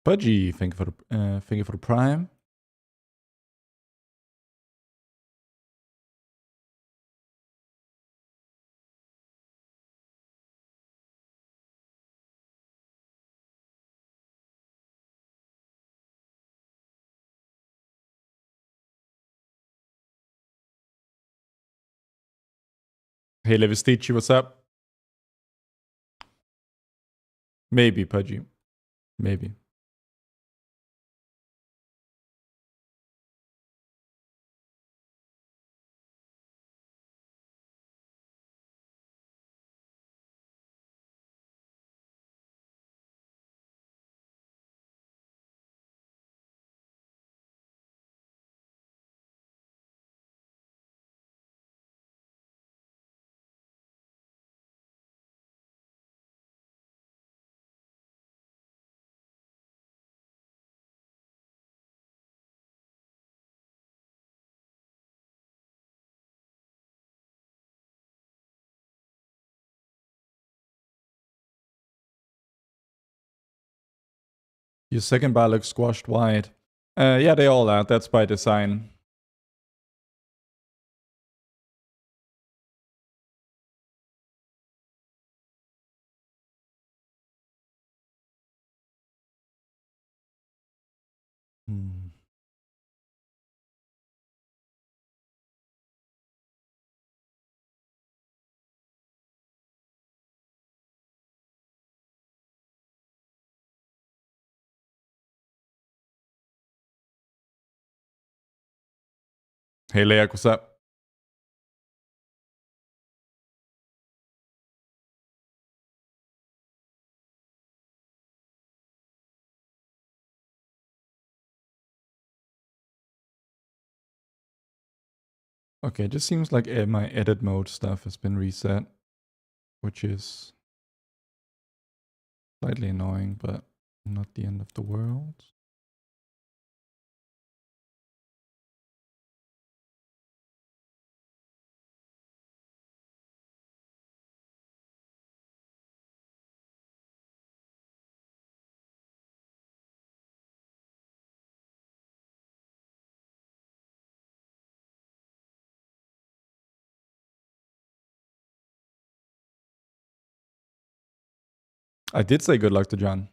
Pudgy, thank you for the prime. Hey, Levistici, what's up? Maybe, Pudgy. Maybe. Your second bar looks squashed wide. Yeah, they all are. That's by design. Hmm. Hey, Leak, what's up? Okay, it just seems like my edit mode stuff has been reset, which is slightly annoying, but not the end of the world. I did say good luck to John.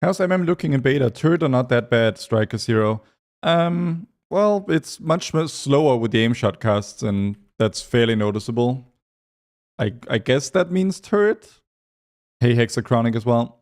How's MM looking in beta? Turret are not that bad, Striker Zero. Well, it's much more slower with the aim shot casts, and that's fairly noticeable. I guess that means turret. Hey, Hexachronic as well.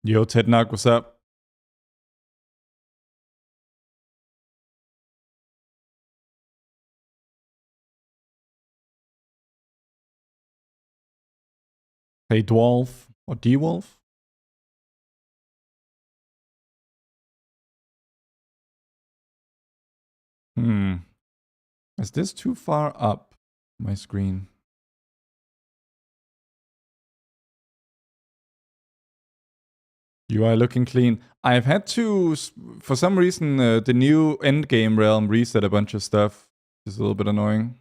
Yo, Tednok, what's up? Hey, Dwarf or D-Wolf? Is this too far up my screen? UI looking clean. I've had to, for some reason, the new endgame realm reset a bunch of stuff. It's a little bit annoying.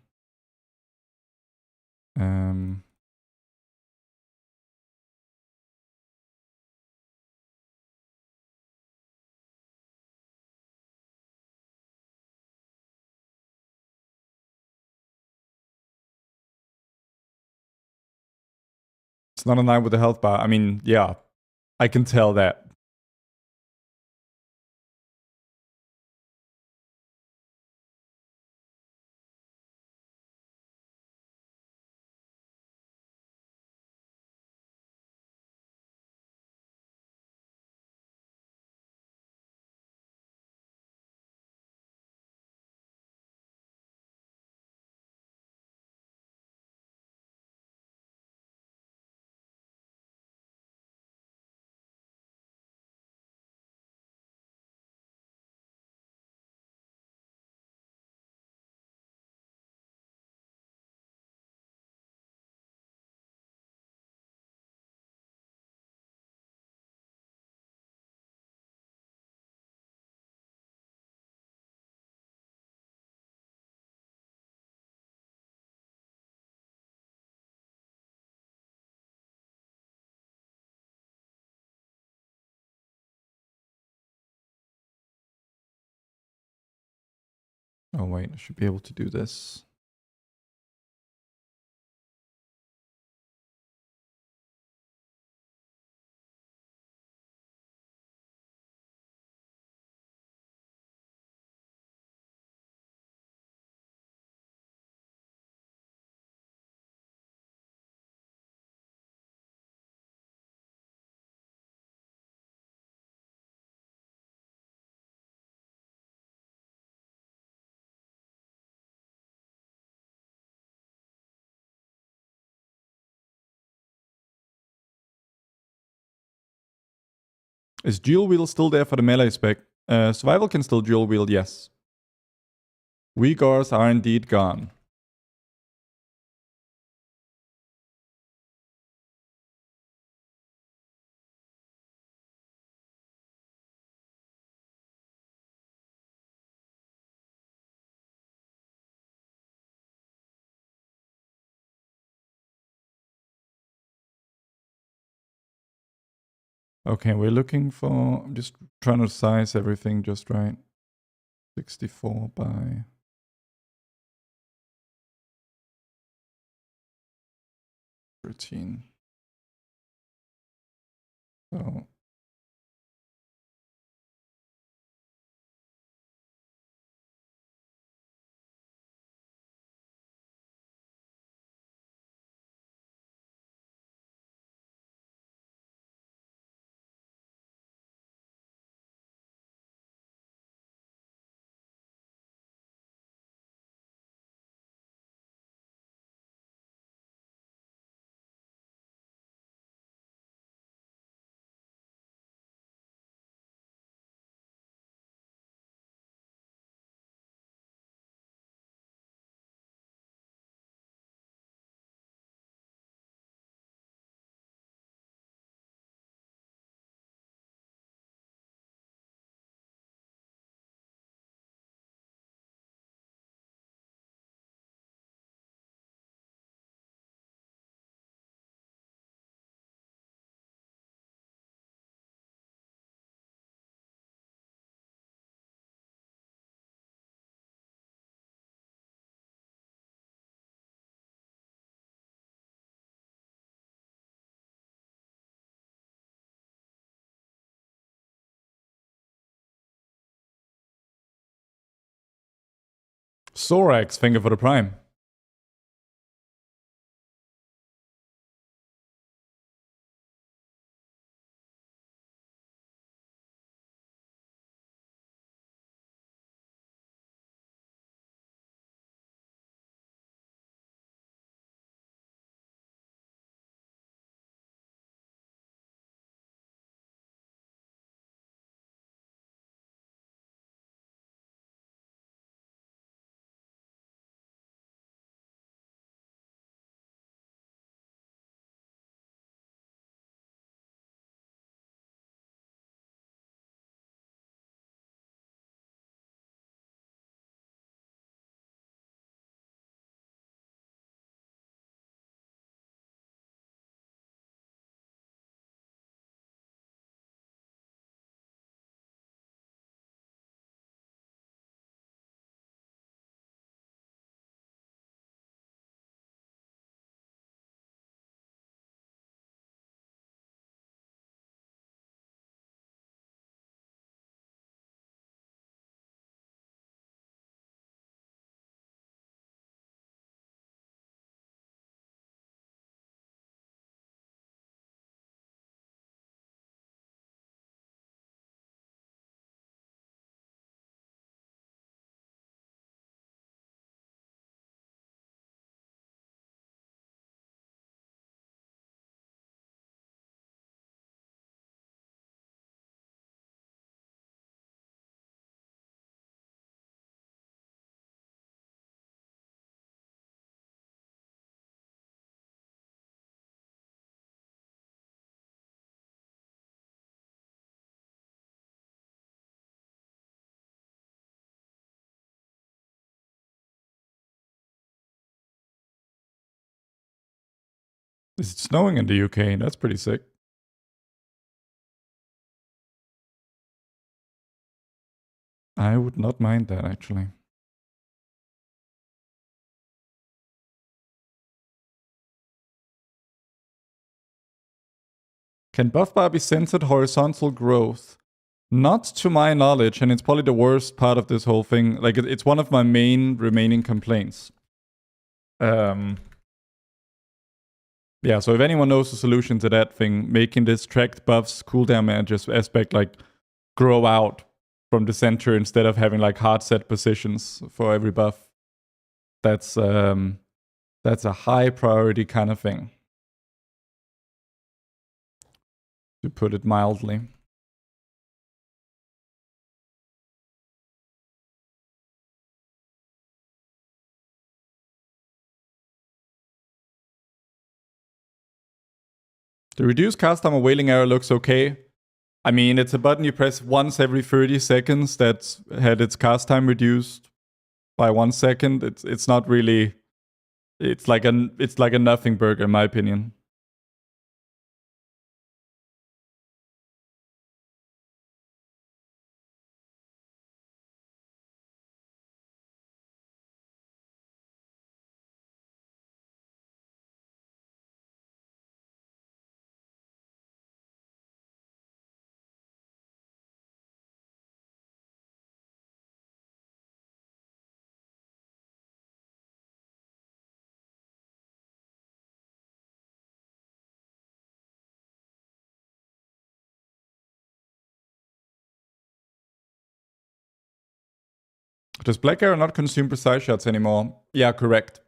It's not in line with the health bar. I mean, yeah, I can tell that. Oh wait, I should be able to do this. Is dual wield still there for the melee spec? Survival can still dual wield, yes. Uyghurs are indeed gone. Okay, we're looking for, I'm just trying to size everything just right. 64 by 13. So Sorax, thank you for the prime. Is it snowing in the UK? That's pretty sick. I would not mind that, actually. Can buff bar be centered horizontal growth? Not to my knowledge, and it's probably the worst part of this whole thing. Like, it's one of my main remaining complaints. Yeah, so if anyone knows a solution to that thing, making this tracked buffs cooldown managers aspect like grow out from the center instead of having like hard set positions for every buff, that's a high priority kind of thing, to put it mildly. The reduced cast time of Wailing Arrow looks okay. I mean, it's a button you press once every 30 seconds that's had its cast time reduced by 1 second. It's not really. It's like a nothing burger in my opinion. Does Black Arrow not consume precise shots anymore? Yeah, correct.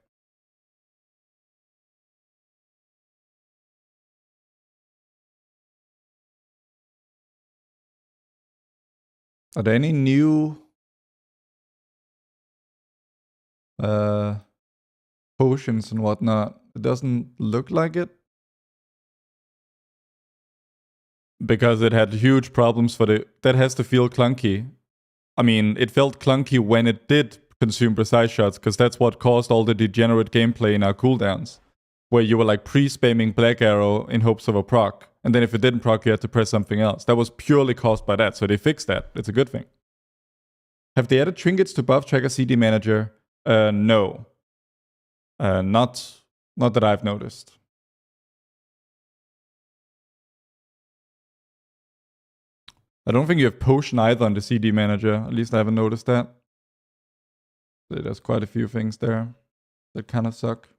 Are there any new potions and whatnot? It doesn't look like it. Because it had huge problems for the... That has to feel clunky. I mean, it felt clunky when it did consume precise shots, because that's what caused all the degenerate gameplay in our cooldowns, where you were like pre-spamming Black Arrow in hopes of a proc, and then if it didn't proc, you had to press something else. That was purely caused by that, so they fixed that. It's a good thing. Have they added trinkets to buff tracker CD manager? No. Not that I've noticed. I don't think you have potion either on the CD manager. At least I haven't noticed that. There's quite a few things there that kind of suck.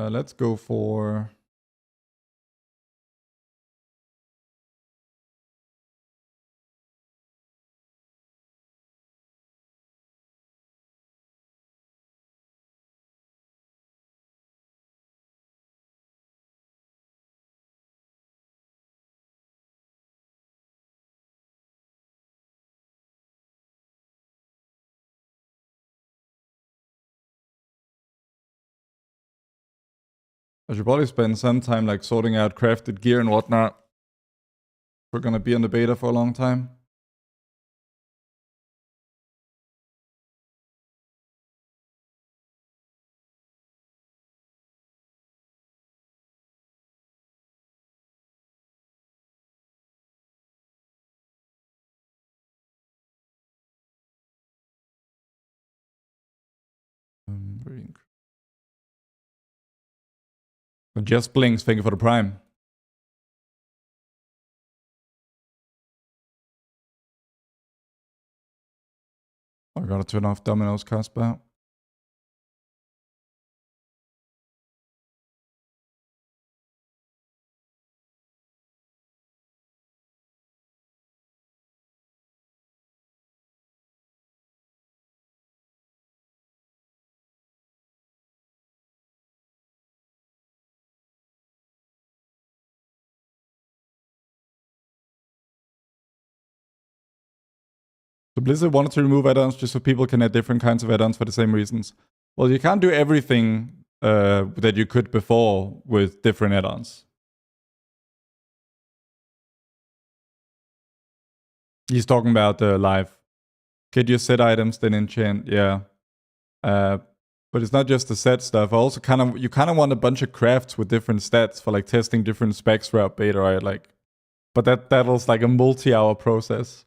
Let's go for... I should probably spend some time like sorting out crafted gear and whatnot. We're gonna be in the beta for a long time. Just Blinks, thank you for the prime. I gotta turn off Domino's Casper. So Blizzard wanted to remove add-ons just so people can add different kinds of add-ons for the same reasons. Well, you can't do everything that you could before with different add-ons. He's talking about the live. Get your set items, then enchant. Yeah. But it's not just the set stuff. Also, you kind of want a bunch of crafts with different stats for like testing different specs throughout beta, right? Like, but that was like a multi-hour process.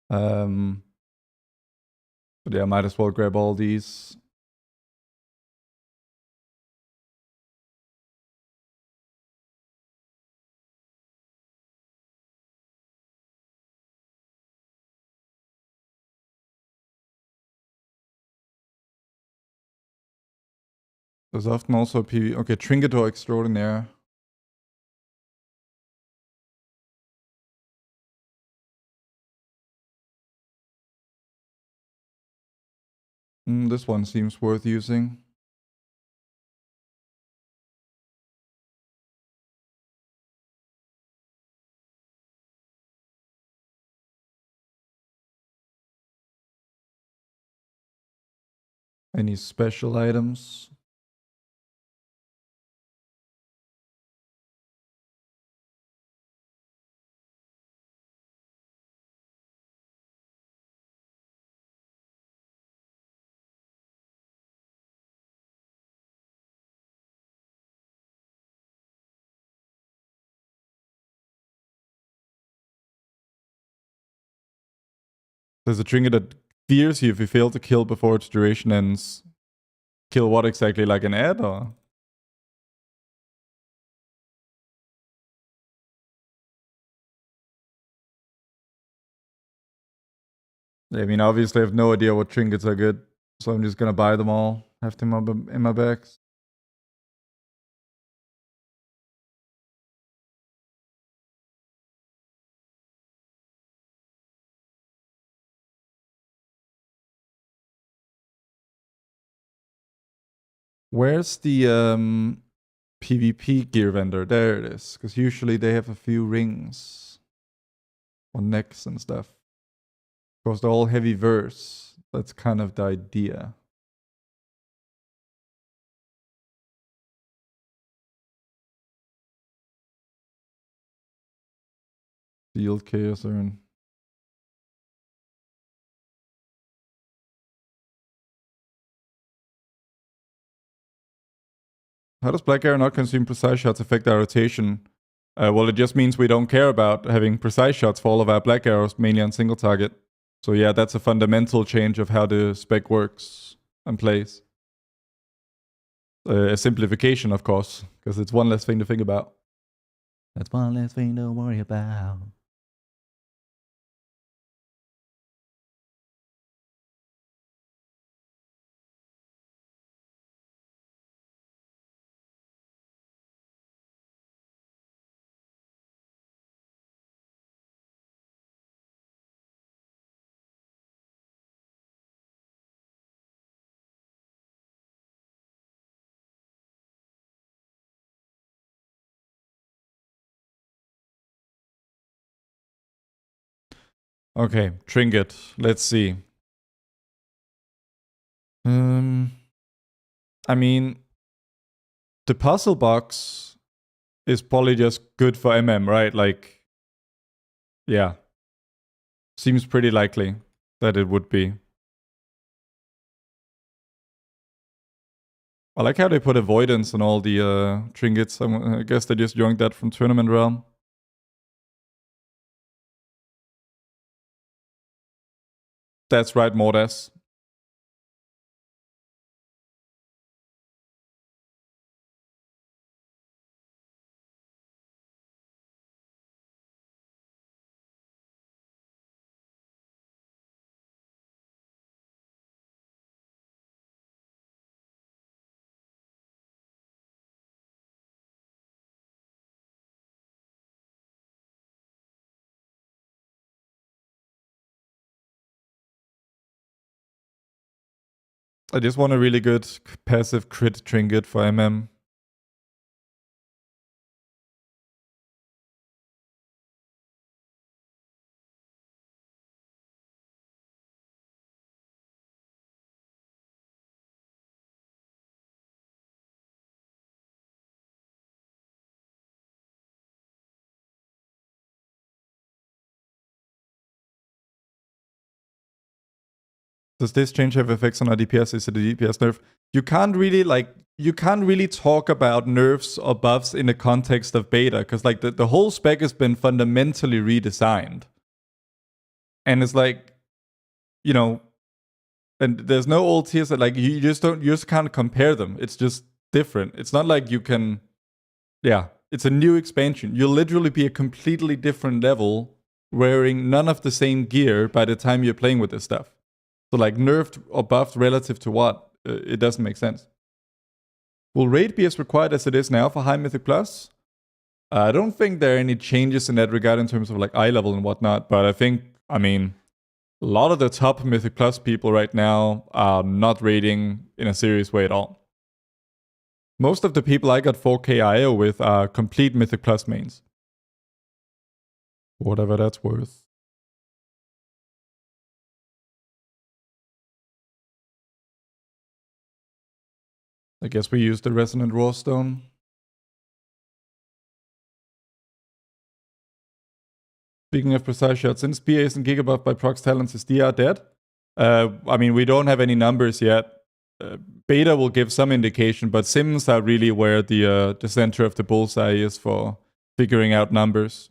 But yeah, might as well grab all these. There's often also a PV. Okay, Trinketor Extraordinaire. This one seems worth using. Any special items? There's a trinket that fears you if you fail to kill before its duration ends. Kill what exactly? Like an ad or? I mean, obviously, I have no idea what trinkets are good, so I'm just gonna buy them all, have them up in my bags. Where's the PvP gear vendor? There it is. Because usually they have a few rings on necks and stuff. Of course, they're all heavy verse. That's kind of the idea. Sealed Chaos Urn. How does Black Arrow not consume precise shots affect our rotation? Well, it just means we don't care about having precise shots for all of our Black Arrows, mainly on single target. So yeah, that's a fundamental change of how the spec works and plays. A simplification, of course, because it's one less thing to think about. That's one less thing to worry about. Okay, trinket. Let's see. I mean, the puzzle box is probably just good for MM, right? Like, yeah. Seems pretty likely that it would be. I like how they put avoidance on all the trinkets. I guess they just yoinked that from Tournament Realm. That's right, Mordas. I just want a really good passive crit trinket for MM. Does this change have effects on our DPS? Is it a DPS nerf? You can't really talk about nerfs or buffs in the context of beta, because like the whole spec has been fundamentally redesigned. And it's like, you know, and there's no old tiers that like you just can't compare them. It's just different. It's not like you can, yeah, it's a new expansion. You'll literally be a completely different level wearing none of the same gear by the time you're playing with this stuff. So like nerfed or buffed relative to what? It doesn't make sense. Will raid be as required as it is now for High Mythic Plus? I don't think there are any changes in that regard in terms of like eye level and whatnot, but I mean, a lot of the top Mythic Plus people right now are not raiding in a serious way at all. Most of the people I got 4K IO with are complete Mythic Plus mains. Whatever that's worth. I guess we used the Resonant Rawstone. Speaking of precise shots, since BA isn't gigabuffed by procs talents, is DR dead? I mean, we don't have any numbers yet. Beta will give some indication, but sims are really where the center of the bullseye is for figuring out numbers.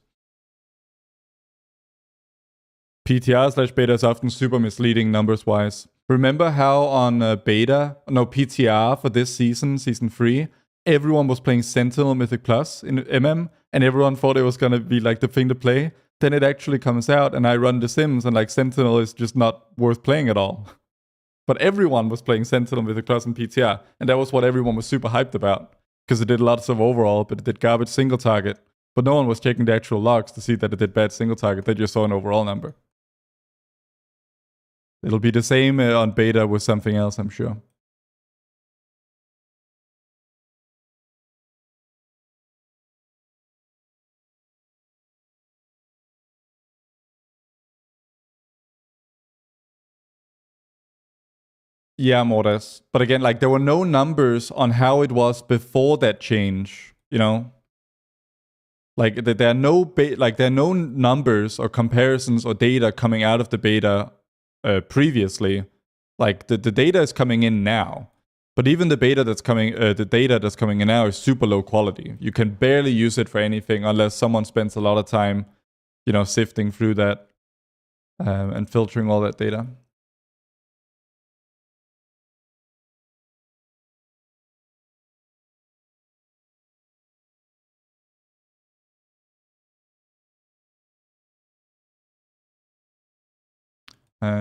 PTR/beta is often super misleading numbers-wise. Remember how on PTR for this season 3, everyone was playing Sentinel Mythic Plus in MM, and everyone thought it was gonna be like the thing to play. Then it actually comes out, and I run the Sims, and like Sentinel is just not worth playing at all. But everyone was playing Sentinel Mythic Plus in PTR, and that was what everyone was super hyped about, because it did lots of overall, but it did garbage single target. But no one was checking the actual logs to see that it did bad single target. They just saw an overall number. It'll be the same on beta with something else, I'm sure. Yeah, more or less. But again, like there were no numbers on how it was before that change, you know? Like there are no numbers or comparisons or data coming out of the beta previously. Like the data is coming in now. But even the data that's coming in now is super low quality. You can barely use it for anything unless someone spends a lot of time, you know, sifting through that and filtering all that data.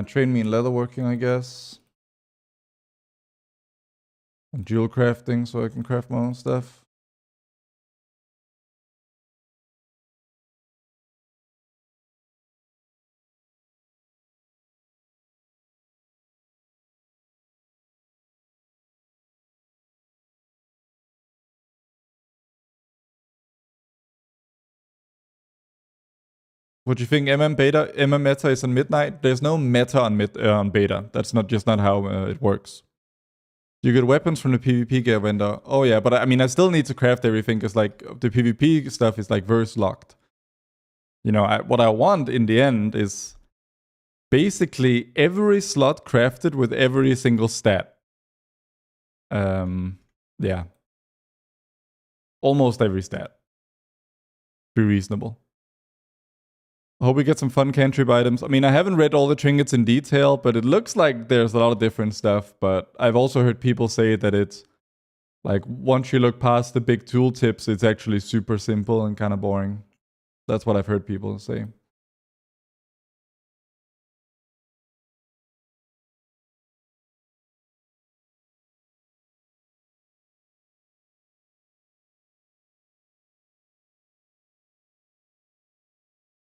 Train me in leatherworking, I guess. And jewel crafting so I can craft my own stuff. What do you think? MM meta is on midnight? There's no meta on beta. That's just not how it works. You get weapons from the PvP gear vendor. Oh yeah, but I mean, I still need to craft everything because like the PvP stuff is like verse locked. You know, what I want in the end is basically every slot crafted with every single stat. Yeah. Almost every stat. Be reasonable. I hope we get some fun cantrip items. I mean, I haven't read all the trinkets in detail, but it looks like there's a lot of different stuff. But I've also heard people say that it's like once you look past the big tooltips, it's actually super simple and kind of boring. That's what I've heard people say.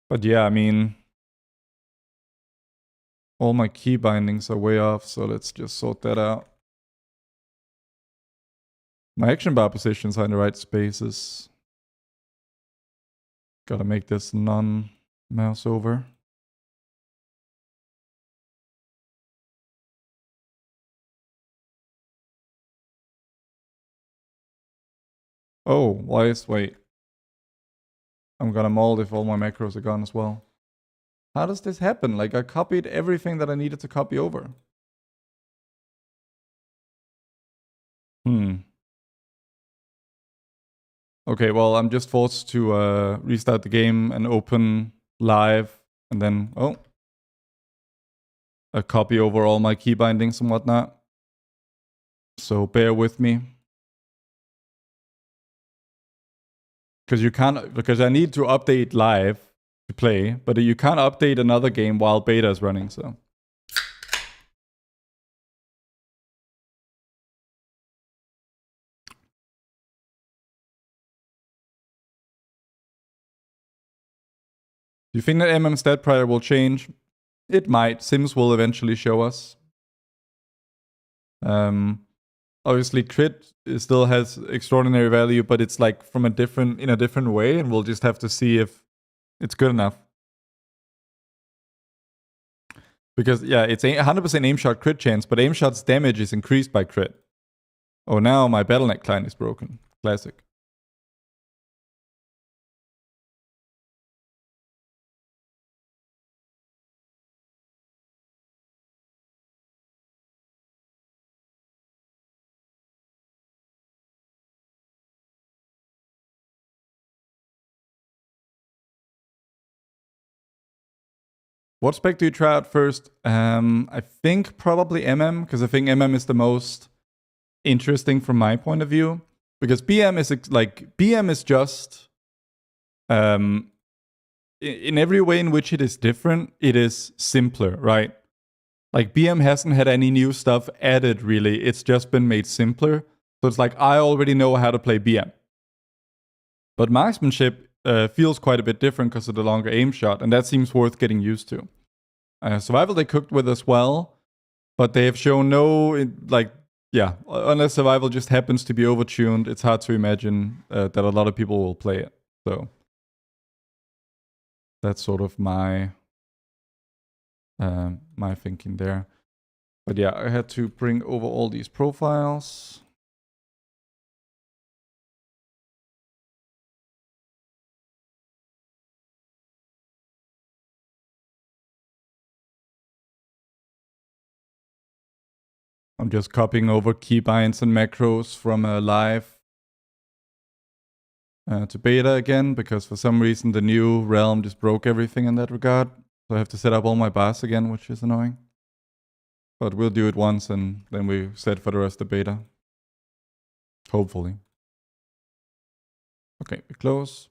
But yeah, I mean, all my key bindings are way off, so let's just sort that out. My action bar positions are in the right spaces. Gotta make this non-mouse over. Oh, wait. I'm gonna mold if all my macros are gone as well. How does this happen? Like, I copied everything that I needed to copy over. Okay, well, I'm just forced to restart the game and open live, and then, a copy over all my key bindings and whatnot. So bear with me. Because I need to update live to play, but you can't update another game while beta is running, so. Do you think that MM stat prior will change? It might. Sims will eventually show us. Obviously, crit still has extraordinary value, but it's like in a different way, and we'll just have to see if it's good enough. Because yeah, it's 100% aim shot crit chance, but aim shot's damage is increased by crit. Oh, now my Battle.net client is broken. Classic. What spec do you try out first? I think probably MM, because I think MM is the most interesting from my point of view. Because BM is just in every way in which it is different, it is simpler, right? Like BM hasn't had any new stuff added really. It's just been made simpler. So it's like I already know how to play BM. But marksmanship feels quite a bit different because of the longer aim shot, and that seems worth getting used to. Survival they cooked with as well, but they have shown unless survival just happens to be overtuned, it's hard to imagine that a lot of people will play it. So that's sort of my my thinking there. But yeah, I had to bring over all these profiles. I'm just copying over keybinds and macros from live to beta again, because for some reason the new realm just broke everything in that regard. So I have to set up all my bars again, which is annoying. But we'll do it once and then we set for the rest of beta. Hopefully. Okay, we close.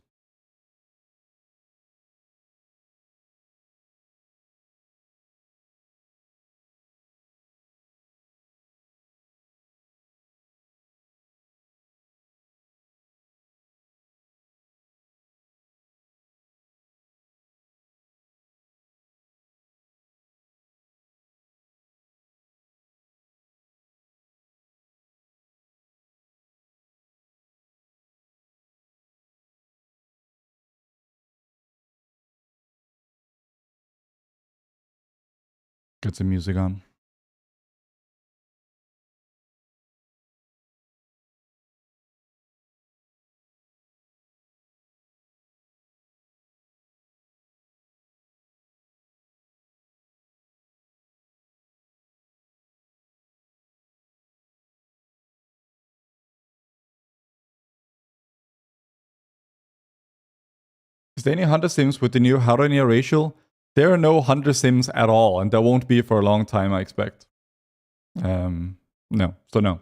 Get some music on. Is there any hunter sims with the new Harania racial? There are no hunter sims at all, and there won't be for a long time, I expect. No, so no.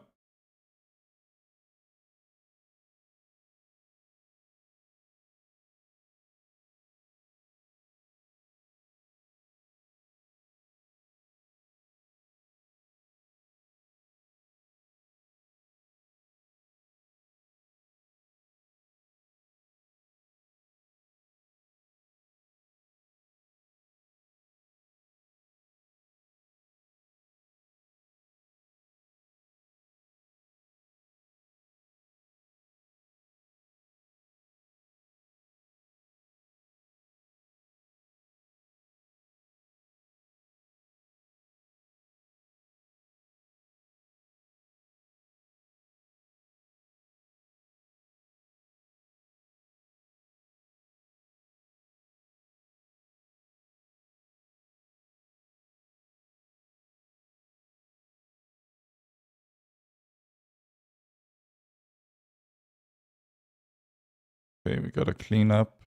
Okay, we gotta clean up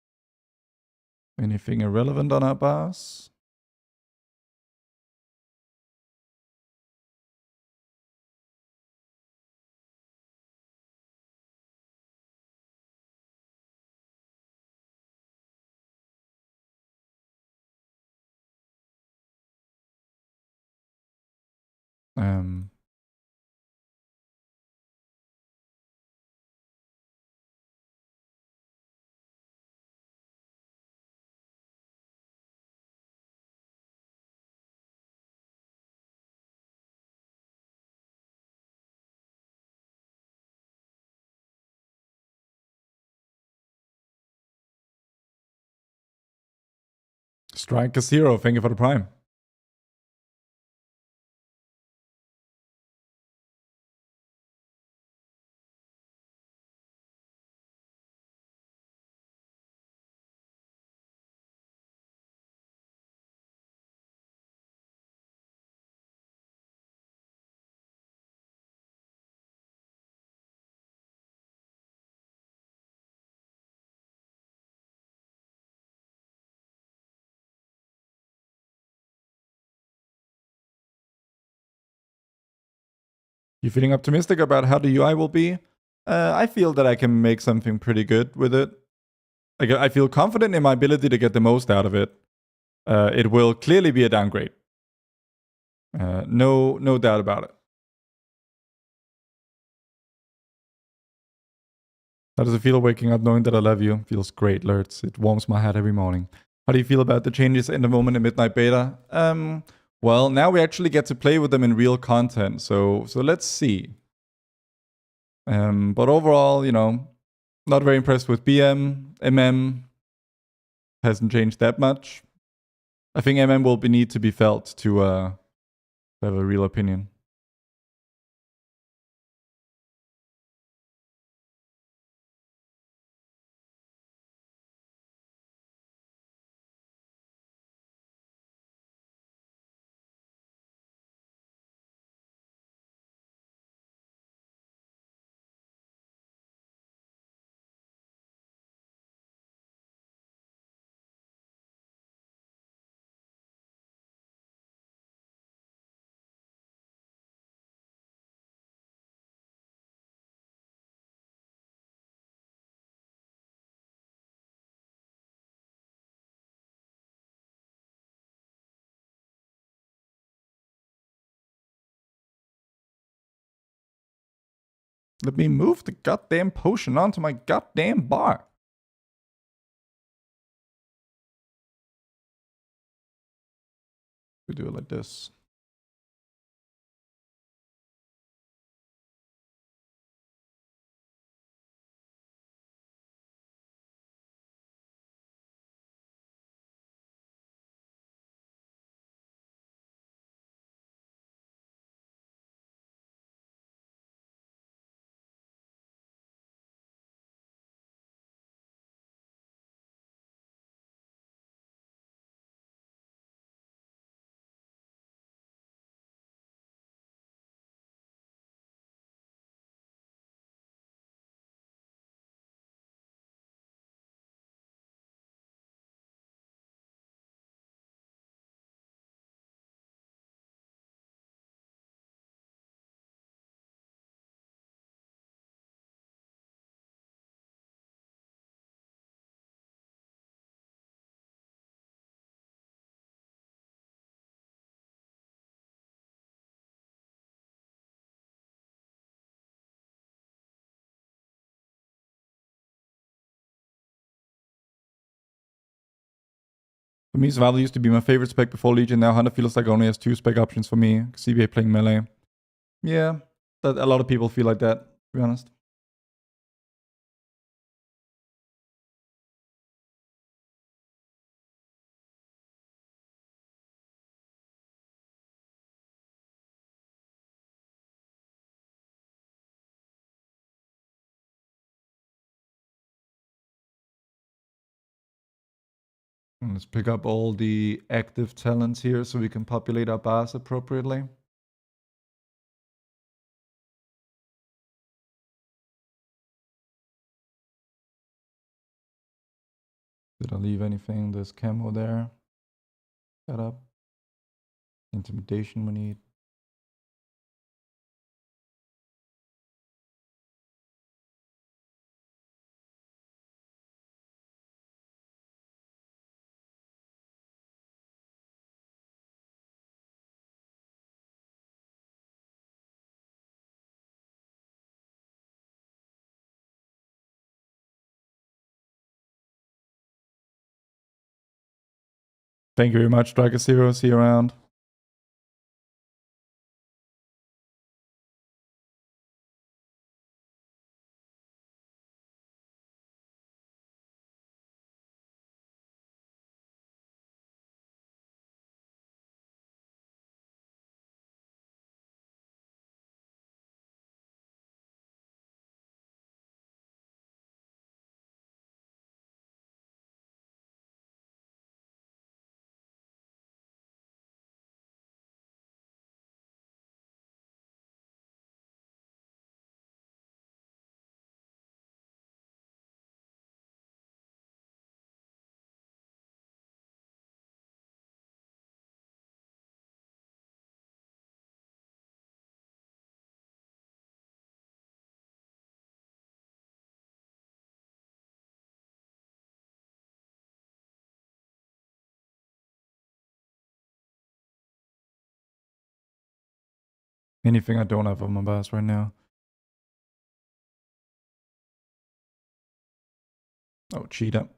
anything irrelevant on our bars. Striker Zero, thank you for the prime. You feeling optimistic about how the UI will be? I feel that I can make something pretty good with it. Like, I feel confident in my ability to get the most out of it. It will clearly be a downgrade. No doubt about it. How does it feel waking up knowing that I love you? Feels great, Lurts. It warms my heart every morning. How do you feel about the changes in the moment in Midnight Beta? Well, now we actually get to play with them in real content, so let's see. But overall, you know, not very impressed with BM. MM hasn't changed that much. I think MM will need to be felt to have a real opinion. Let me move the goddamn potion onto my goddamn bar. We do it like this. For me, Survival used to be my favorite spec before Legion. Now Hunter feels like only has 2 spec options for me. CBA playing melee. Yeah, that a lot of people feel like that, to be honest. And let's pick up all the active talents here so we can populate our bars appropriately. Did I leave anything? There's camo there. Set up. Intimidation we need. Thank you very much, Striker Zero. See you around. Anything I don't have on my boss right now. Oh, cheetah.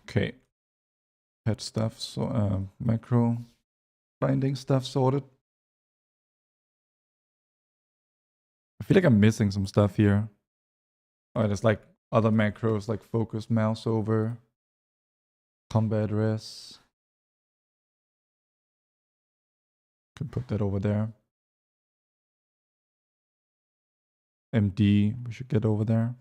Okay. Pet stuff, so macro binding stuff sorted. I feel like I'm missing some stuff here. Oh, there's like other macros like focus mouse over, combat res. Could put that over there. MD, we should get over there.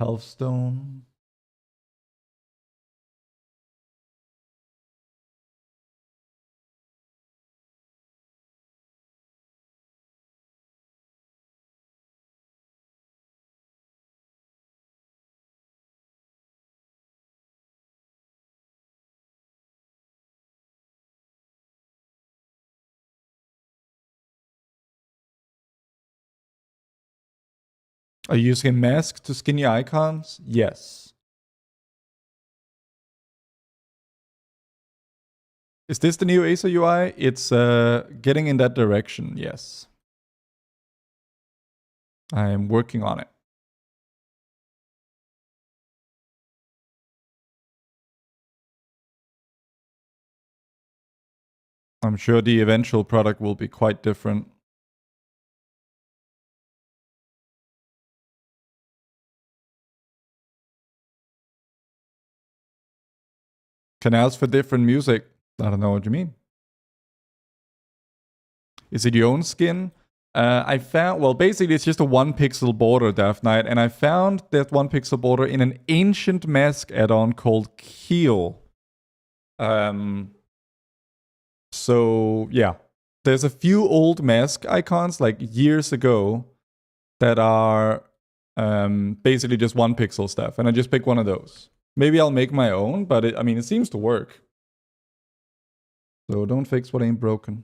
Healthstone. Are you using a mask to skin your icons? Yes. Is this the new Acer UI? It's getting in that direction, yes. I am working on it. I'm sure the eventual product will be quite different. Canals for different music. I don't know what you mean. Is it your own skin? I found, well, basically it's just a 1 pixel border, Death Knight, and I found that 1 pixel border in an ancient mask add-on called Keel. So yeah, there's a few old mask icons like years ago that are basically just 1 pixel stuff, and I just pick one of those. Maybe I'll make my own, but I mean, it seems to work. So don't fix what ain't broken.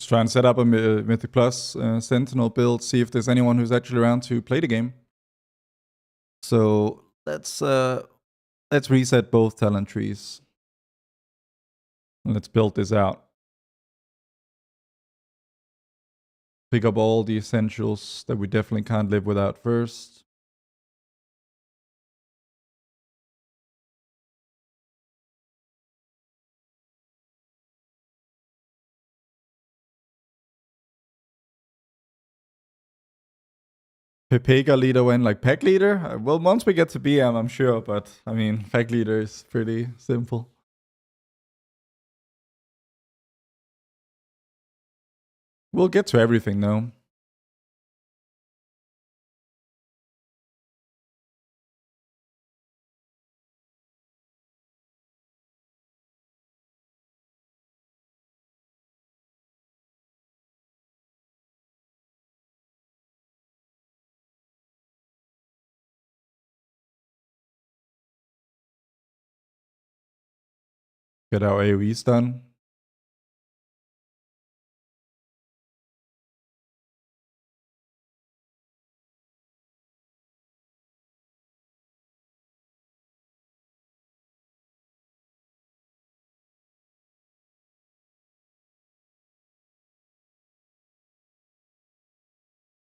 try and set up a Mythic Plus Sentinel build, see if there's anyone who's actually around to play the game. So let's reset both talent trees. And let's build this out. Pick up all the essentials that we definitely can't live without first. Pepega leader when like pack leader? Well, once we get to BM, I'm sure, but I mean, pack leader is pretty simple. We'll get to everything though. Get our AoEs done.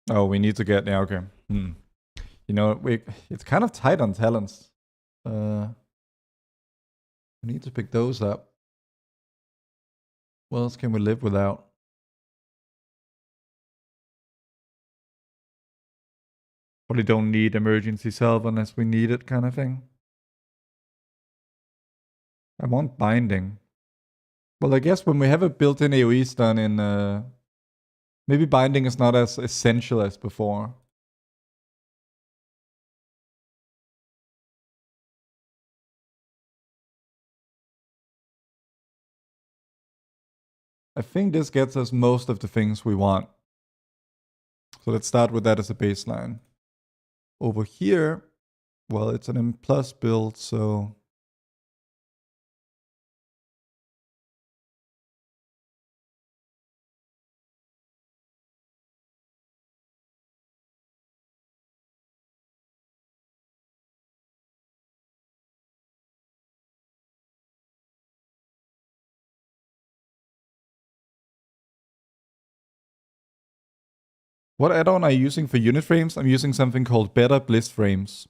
Oh, we need to get, yeah, okay. You know, it's kind of tight on talents. We need to pick those up. What else can we live without? Probably don't need emergency salve unless we need it, kind of thing. I want binding. Well, I guess when we have a built-in AoE stun in, maybe binding is not as essential as before. I think this gets us most of the things we want. So let's start with that as a baseline. Over here, well, it's an M+ build, so what add-on are you using for unit frames? I'm using something called Better Bliss Frames.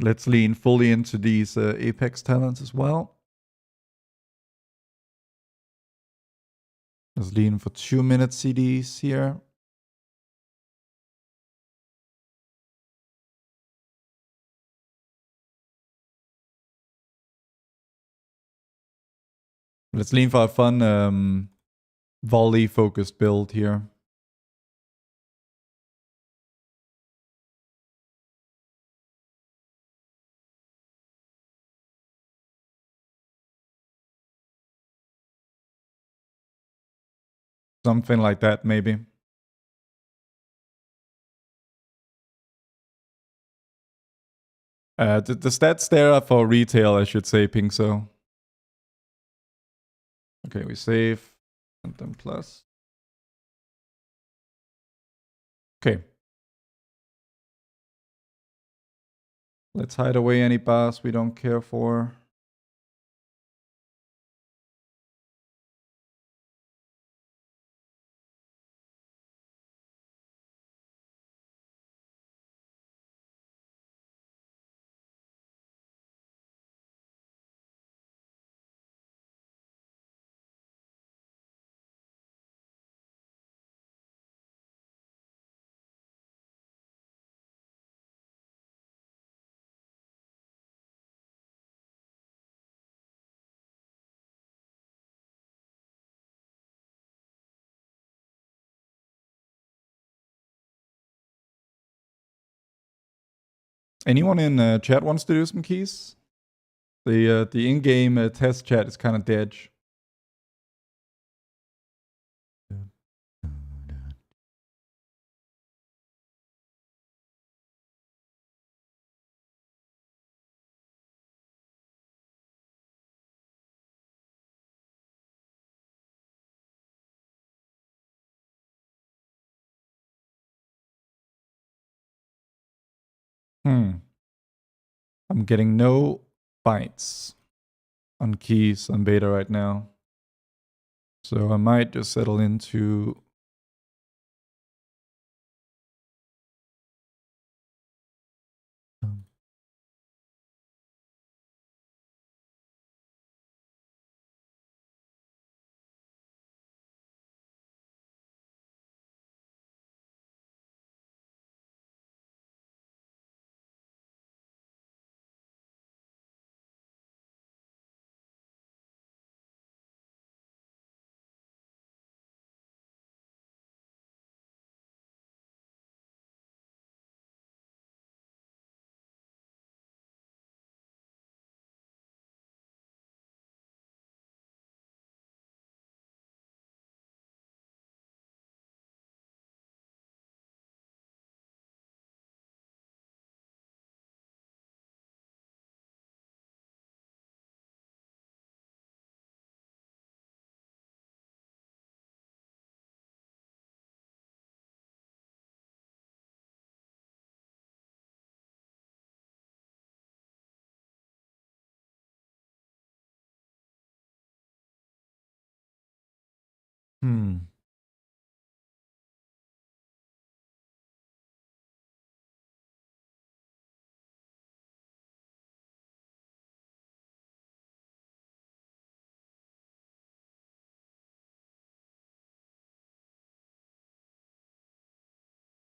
Let's lean fully into these Apex talents as well. Let's lean for 2-minute CDs here. Let's lean for a fun volley-focused build here. Something like that, maybe. The stats there are for retail, I should say, Pingso. Okay, we save. And then plus. Okay. Let's hide away any bars we don't care for. Anyone in chat wants to do some keys? The in-game test chat is kind of dead. I'm getting no bites on keys on beta right now. So I might just settle into...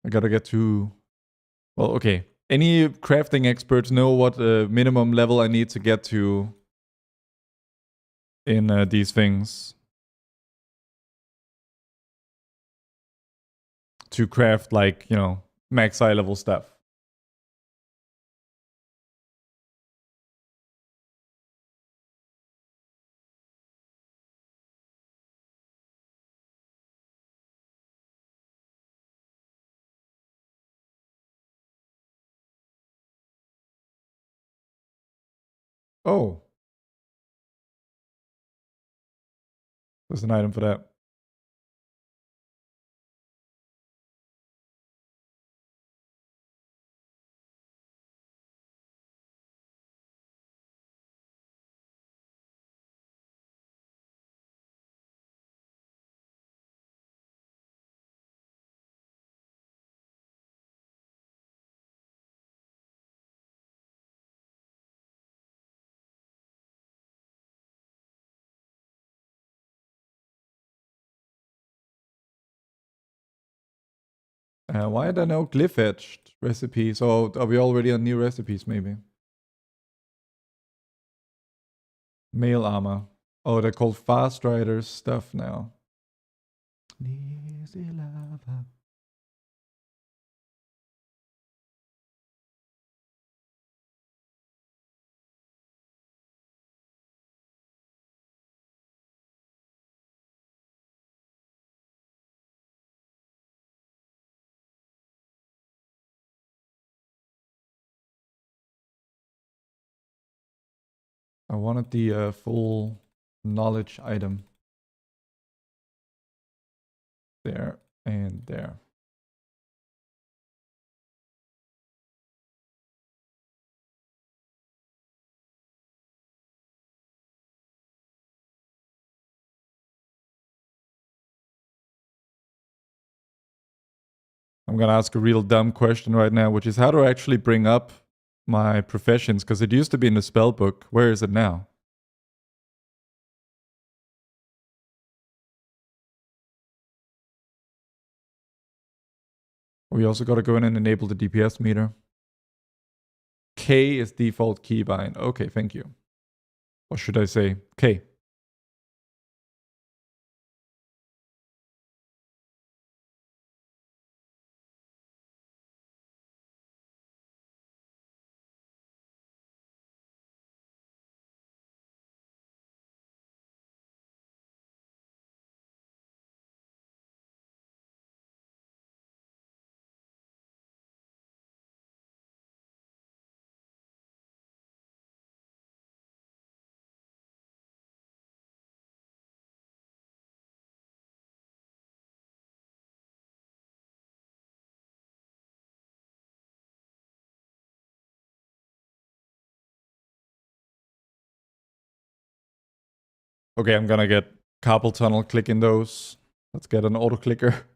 I gotta get to... Well, okay. Any crafting experts know what minimum level I need to get to in these things to craft, like, you know, max high level stuff? Oh, there's an item for that. Why are there no glyph etched recipes? Or are we already on new recipes, maybe? Mail armor. Oh, they're called fast riders stuff now. Easy lava. I wanted the full knowledge item. There and there. I'm gonna ask a real dumb question right now, which is how do I actually bring up my professions? Because it used to be in the spell book. Where is it now? We also gotta go in and enable the DPS meter. K is default keybind. Okay, thank you. Or should I say K? Okay, I'm gonna get carpal tunnel clicking those. Let's get an auto clicker.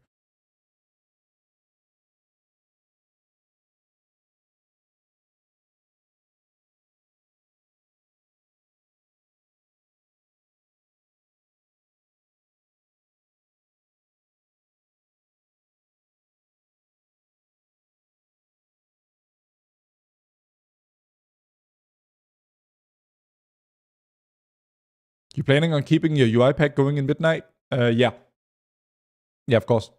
You planning on keeping your UI pack going in midnight? Yeah. Yeah, of course.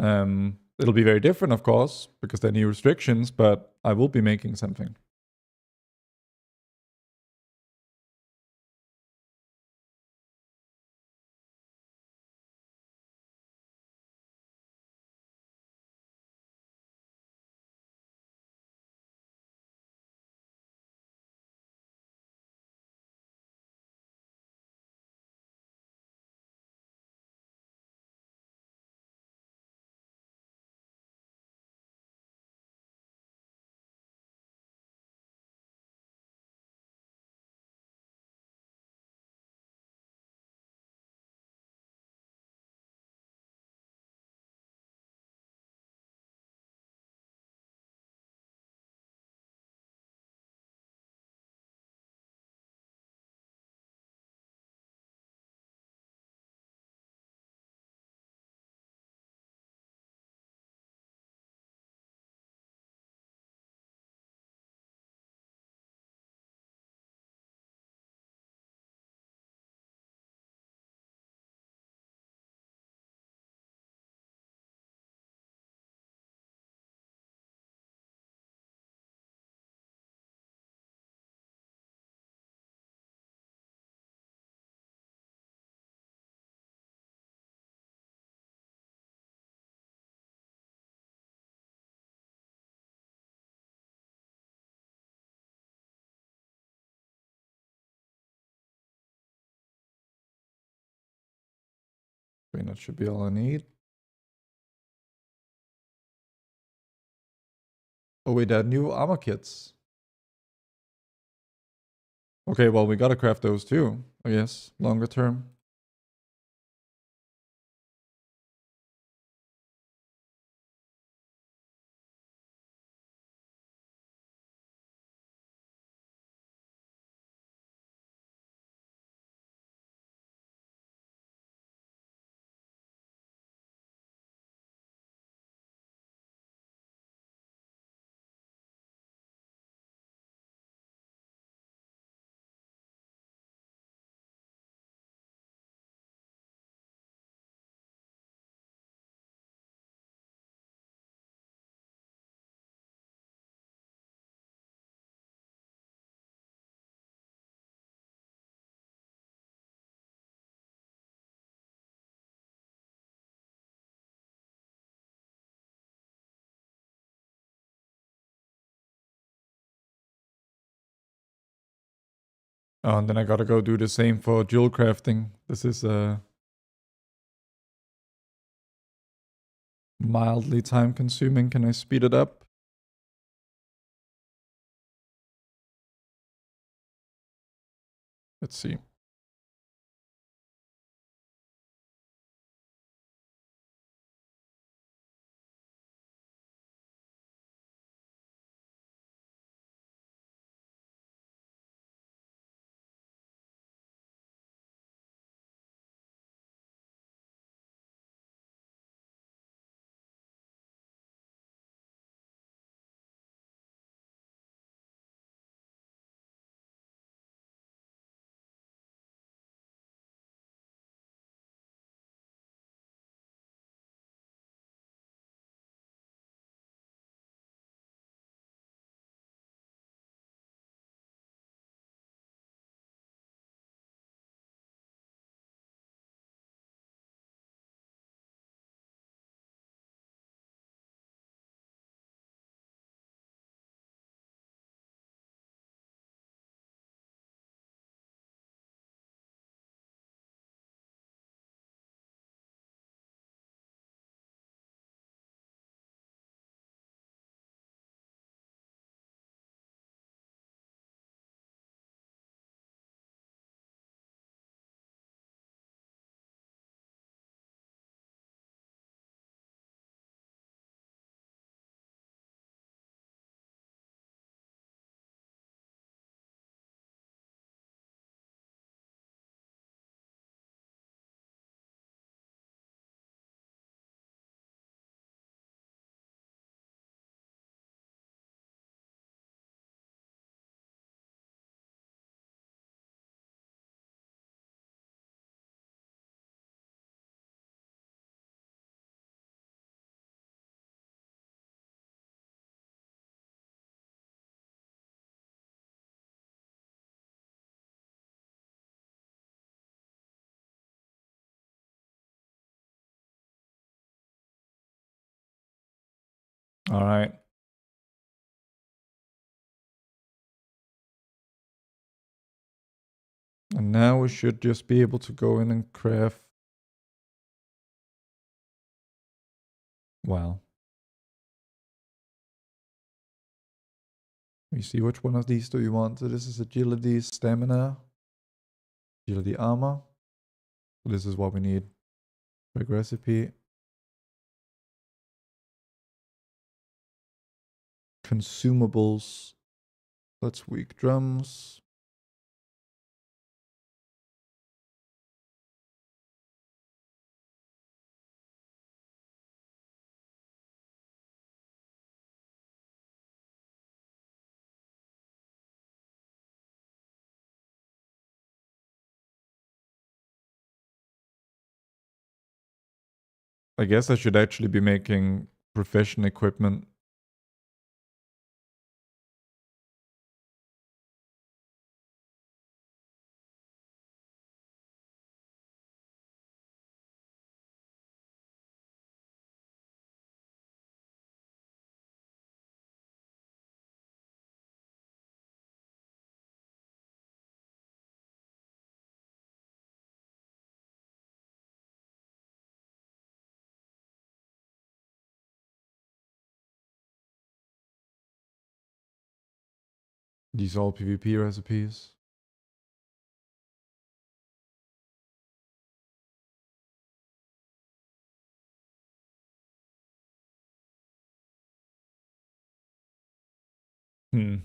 It'll be very different, of course, because there are new restrictions, but I will be making something. I mean, that should be all I need. Oh wait, there are new armor kits. Okay, well, we gotta craft those too, I guess, longer term. Oh, and then I gotta go do the same for jewel crafting. This is mildly time consuming. Can I speed it up? Let's see. All right. And now we should just be able to go in and craft. Wow. We see which one of these do you want. So this is agility, stamina, agility, armor. So this is what we need. Quick recipe. Consumables. That's weak drums. I guess I should actually be making profession equipment. These are all PvP recipes. Hmm.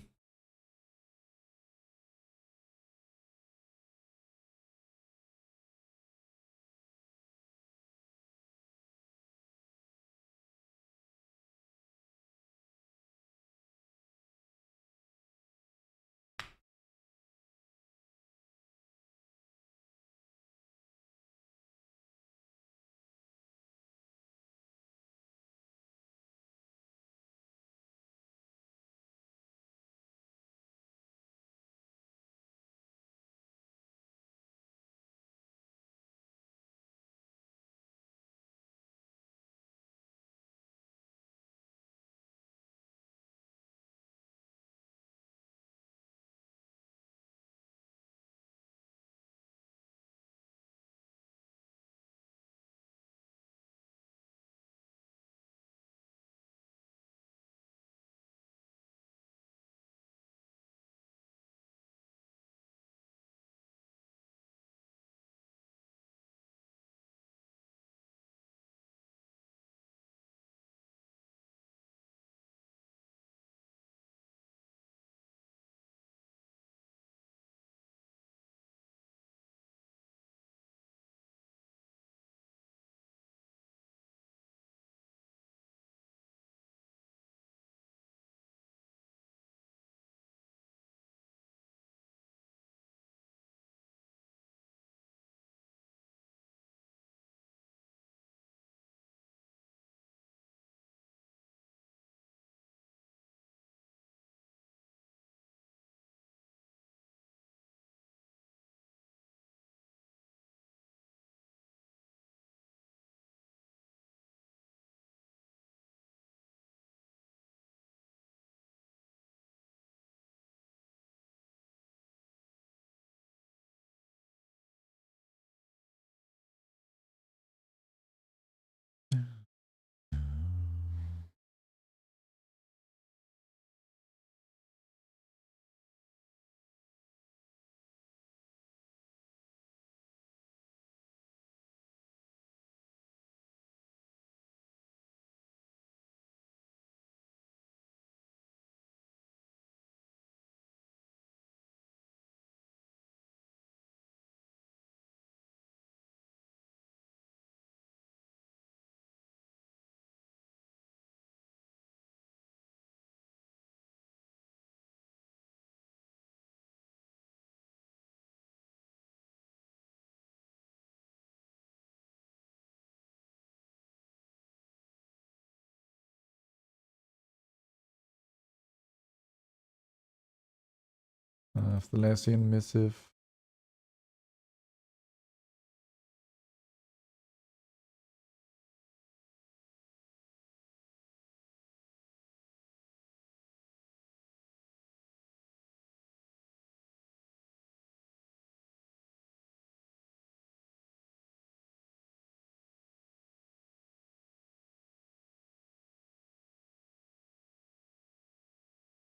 Thalassian missive.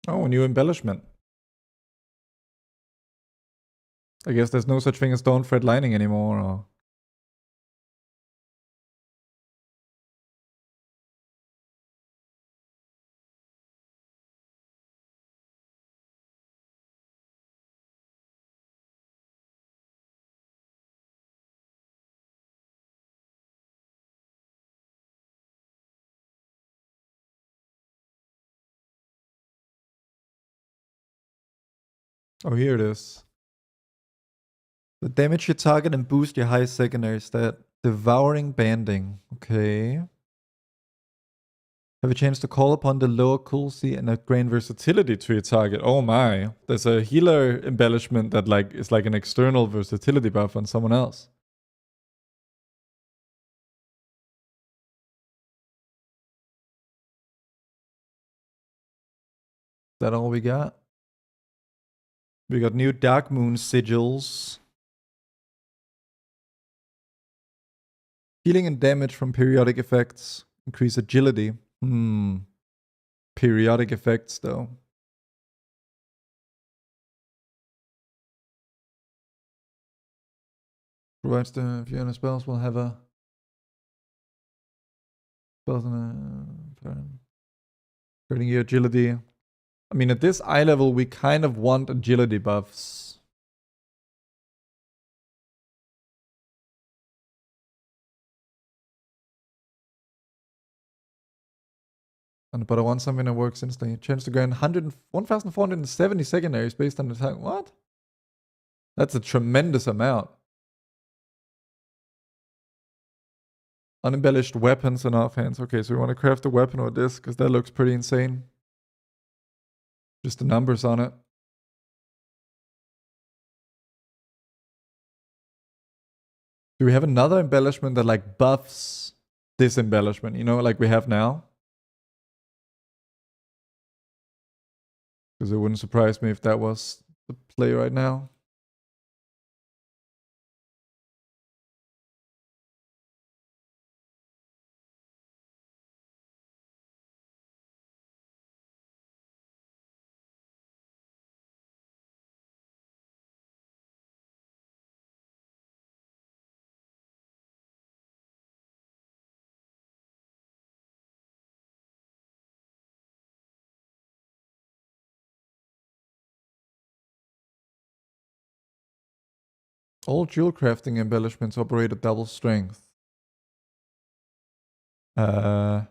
Oh, a new embellishment. I guess there's no such thing as stone thread lining anymore, or... Oh, here it is. The damage you target and boost your high secondary stat. Devouring banding. Okay. Have a chance to call upon the lower coolcy and upgrade versatility to your target. Oh my. There's a healer embellishment that like is like an external versatility buff on someone else. Is that all we got? We got new Dark Moon sigils. Healing and damage from periodic effects. Increase agility. Periodic effects though. Provides the if you're in a spells will have a spells in a turn. Hurting your agility. I mean, at this eye level, we kind of want agility buffs. But I want something that works instantly. Chance to gain 1,470 secondaries based on attack. What? That's a tremendous amount. Unembellished weapons and offhands. Okay, so we want to craft a weapon with this because that looks pretty insane. Just the numbers on it. Do we have another embellishment that like buffs this embellishment? You know, like we have now? Because it wouldn't surprise me if that was the play right now. All jewel crafting embellishments operate at double strength. Uh,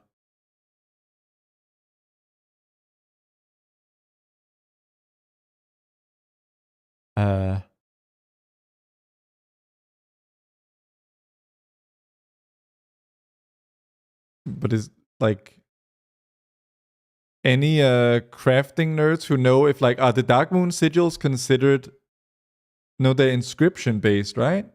uh, but is like any crafting nerds who know if like are the Dark Moon sigils considered? No, they're inscription based, right?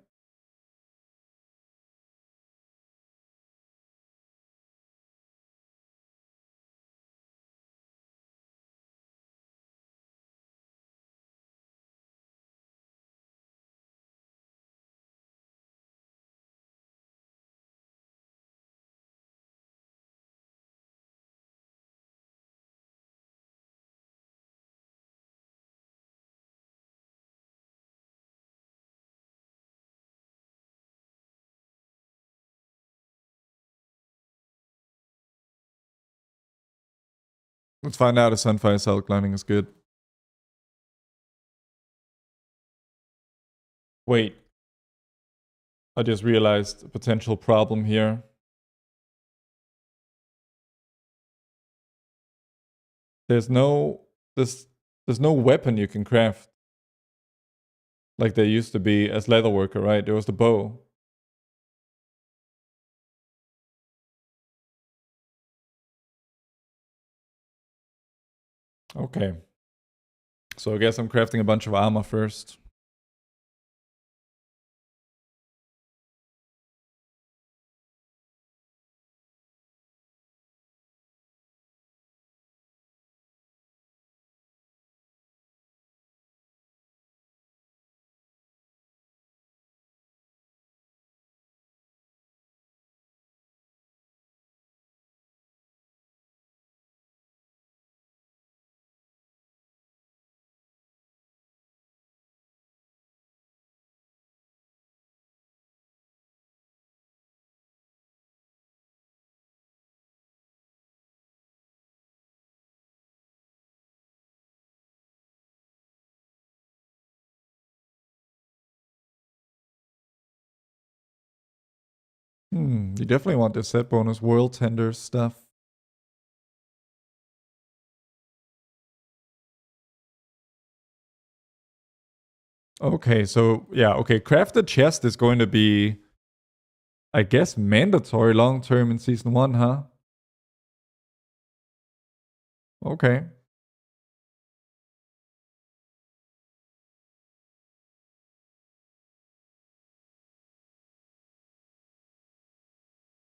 Let's find out if Sunfire Cell Climbing is good. Wait. I just realized a potential problem here. There's no there's no weapon you can craft like there used to be as leatherworker, right? There was the bow. Okay. So I guess I'm crafting a bunch of armor first. You definitely want the set bonus world tender stuff. Okay, so yeah, okay. Crafted chest is going to be, I guess, mandatory long term in season 1, huh? Okay.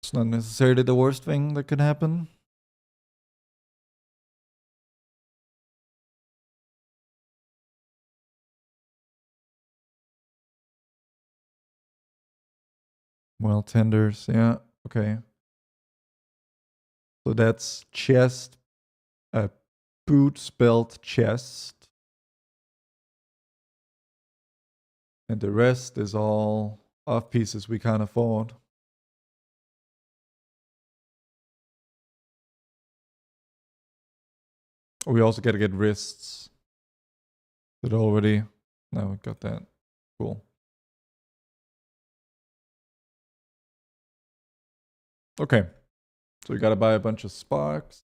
It's not necessarily the worst thing that could happen. Well, tenders, yeah. Okay. So that's chest, a boots belt chest. And the rest is all off pieces we can't afford. We also got to get wrists. Did already? No, we got that. Cool. Okay. So we got to buy a bunch of sparks.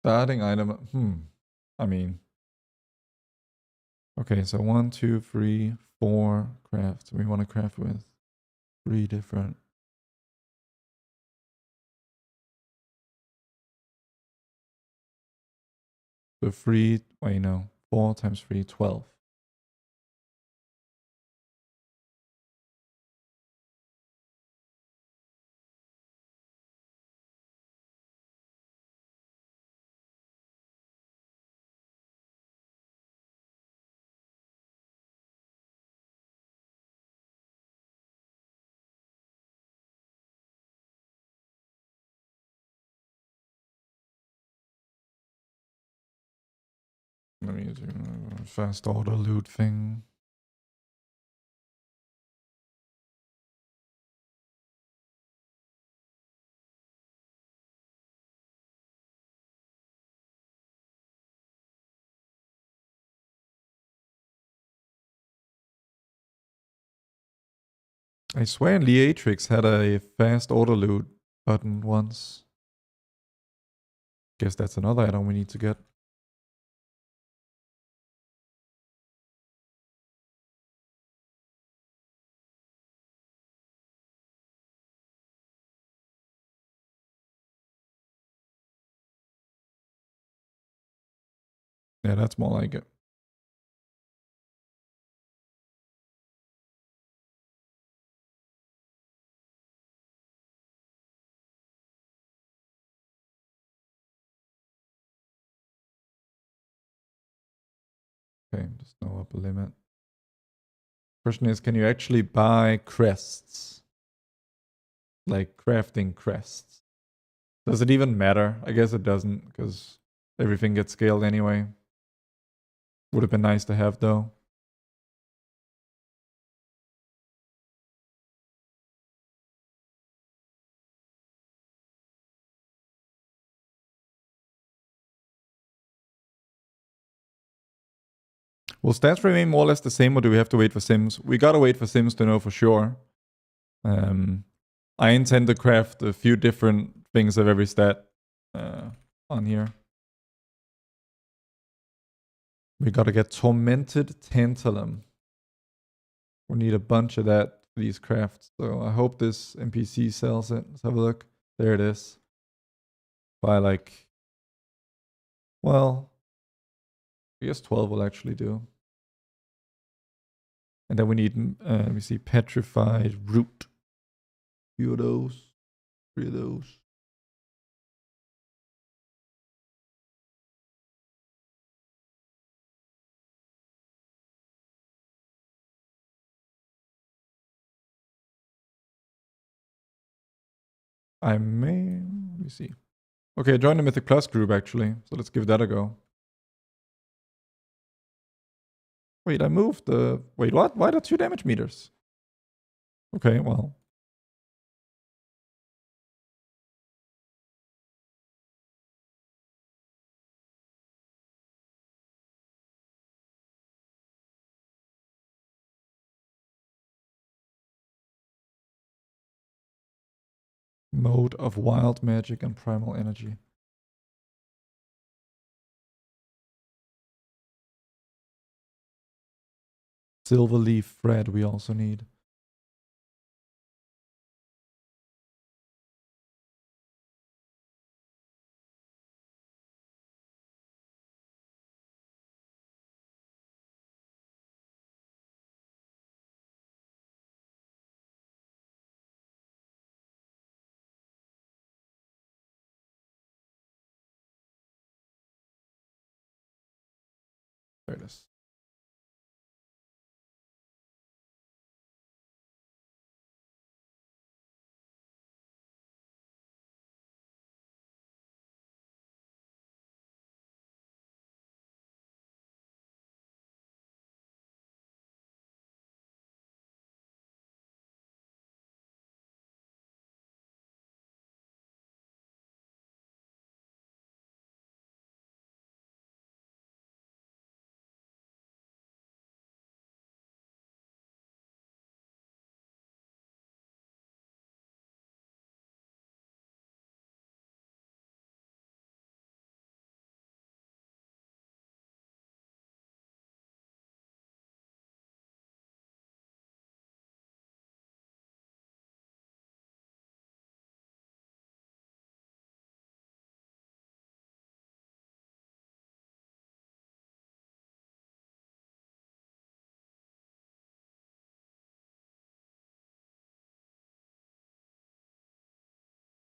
Starting item. I mean. Okay, so 1, 2, 3, 4 crafts. We want to craft with 3 different. So 3, wait, no. 4 times 3, 12. Let me do a fast order loot thing. I swear Leatrix had a fast order loot button once. Guess that's another item we need to get. Yeah, that's more like it. Okay, there's no upper limit. Question is, can you actually buy crests? Like crafting crests. Does it even matter? I guess it doesn't, because everything gets scaled anyway. Would have been nice to have, though. Will stats remain more or less the same, or do we have to wait for Sims? We gotta wait for Sims to know for sure. I intend to craft a few different things of every stat on here. We gotta get Tormented Tantalum. We need a bunch of that for these crafts. So I hope this NPC sells it. Let's have a look. There it is. By like, well, I guess 12 will actually do. And then we need, let me see, Petrified Root. Few of those. 3 of those. I may, let me see. Okay, I joined the Mythic Plus group actually, so let's give that a go. Wait, I moved the, wait, what? Why are there 2 damage meters? Okay, well. Mode of wild magic and primal energy. Silver leaf thread we also need. There it is.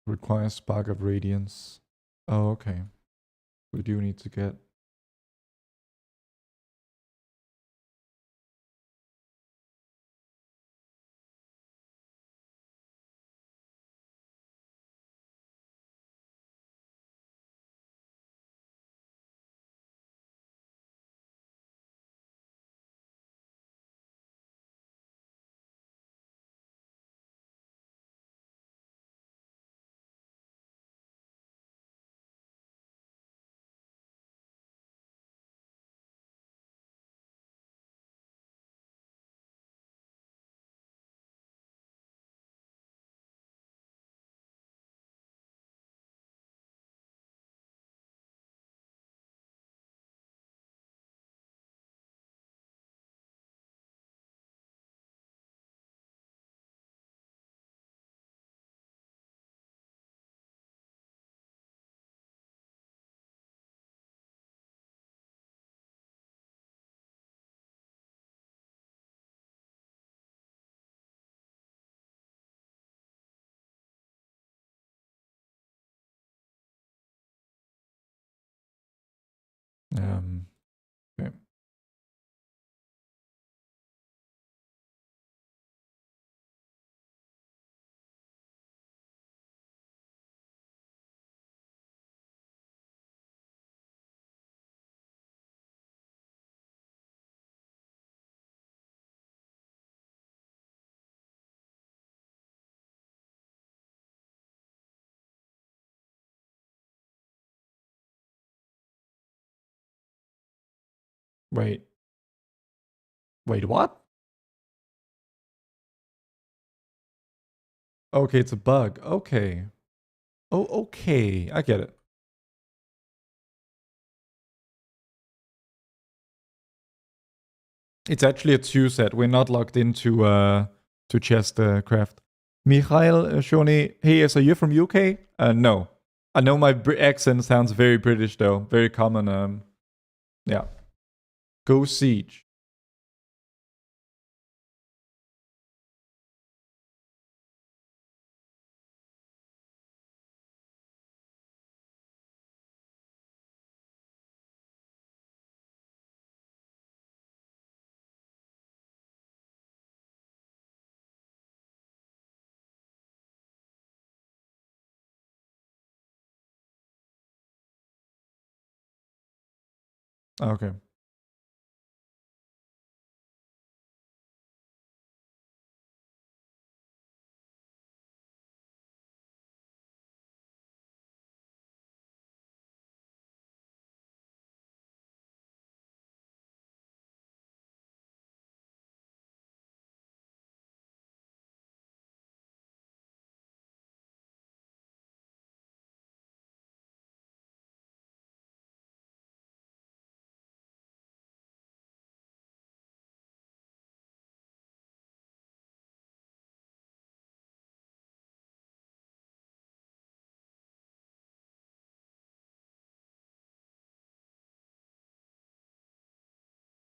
Requires spark of radiance. Oh, okay. We do need to get. Okay. Wait. Wait, what? Okay, it's a bug. Okay. Oh, okay. I get it. It's actually a 2 set. We're not locked into to chest craft. Mikhail Shoni, hey, so you're from UK? No. I know my accent sounds very British though. Very common. Yeah. Go Siege. Okay.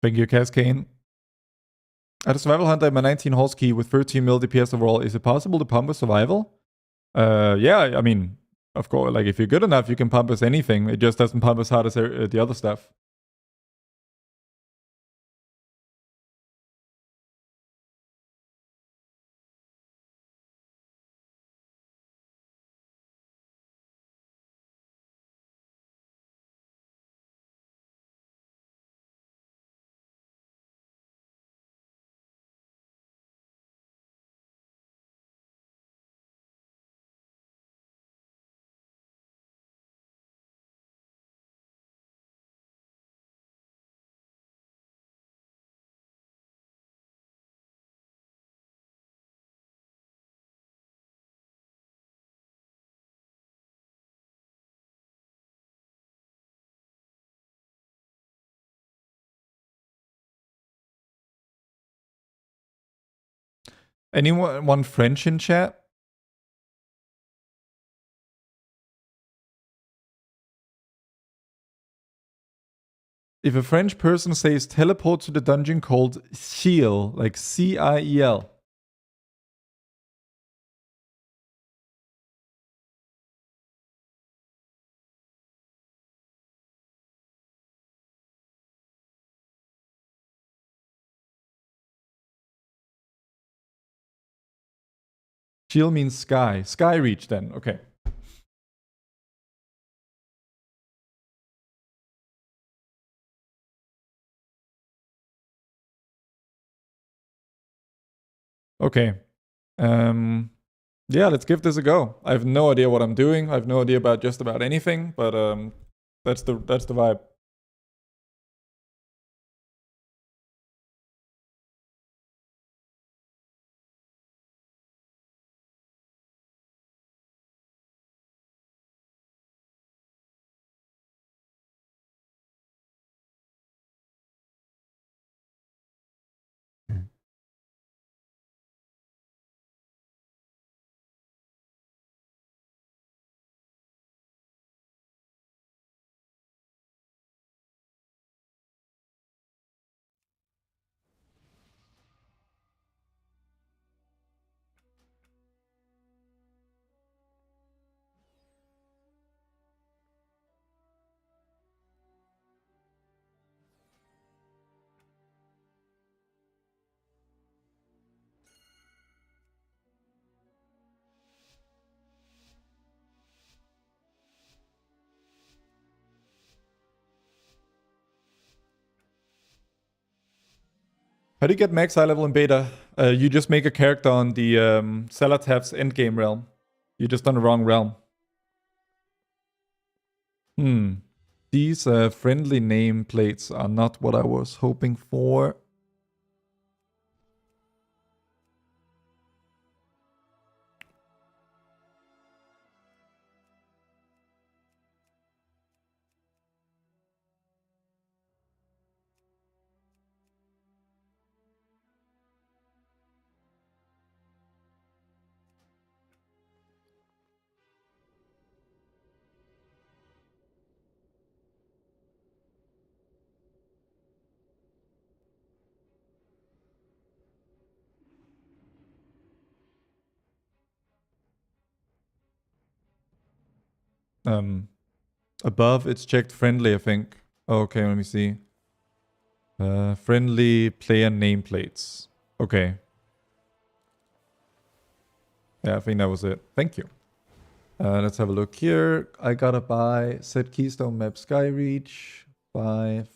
Thank you, Cascane. At a survival hunter, I'm a 19 horse key with 13 mil DPS overall. Is it possible to pump a survival? Yeah, I mean, of course, like if you're good enough, you can pump as anything. It just doesn't pump as hard as the other stuff. Anyone want French in chat? If a French person says teleport to the dungeon called Ciel, like Ciel. Ciel means sky. Sky reach then, okay. Okay. Yeah, let's give this a go. I have no idea what I'm doing. I have no idea about just about anything, but that's the vibe. How do you get max eye level in beta? You just make a character on the Salatav's endgame realm. You're just on the wrong realm. These friendly nameplates are not what I was hoping for. Above, it's checked friendly, I think. Okay, let me see. Friendly player nameplates. Okay. Yeah, I think that was it. Thank you. Let's have a look here. I gotta buy set keystone map Skyreach 5.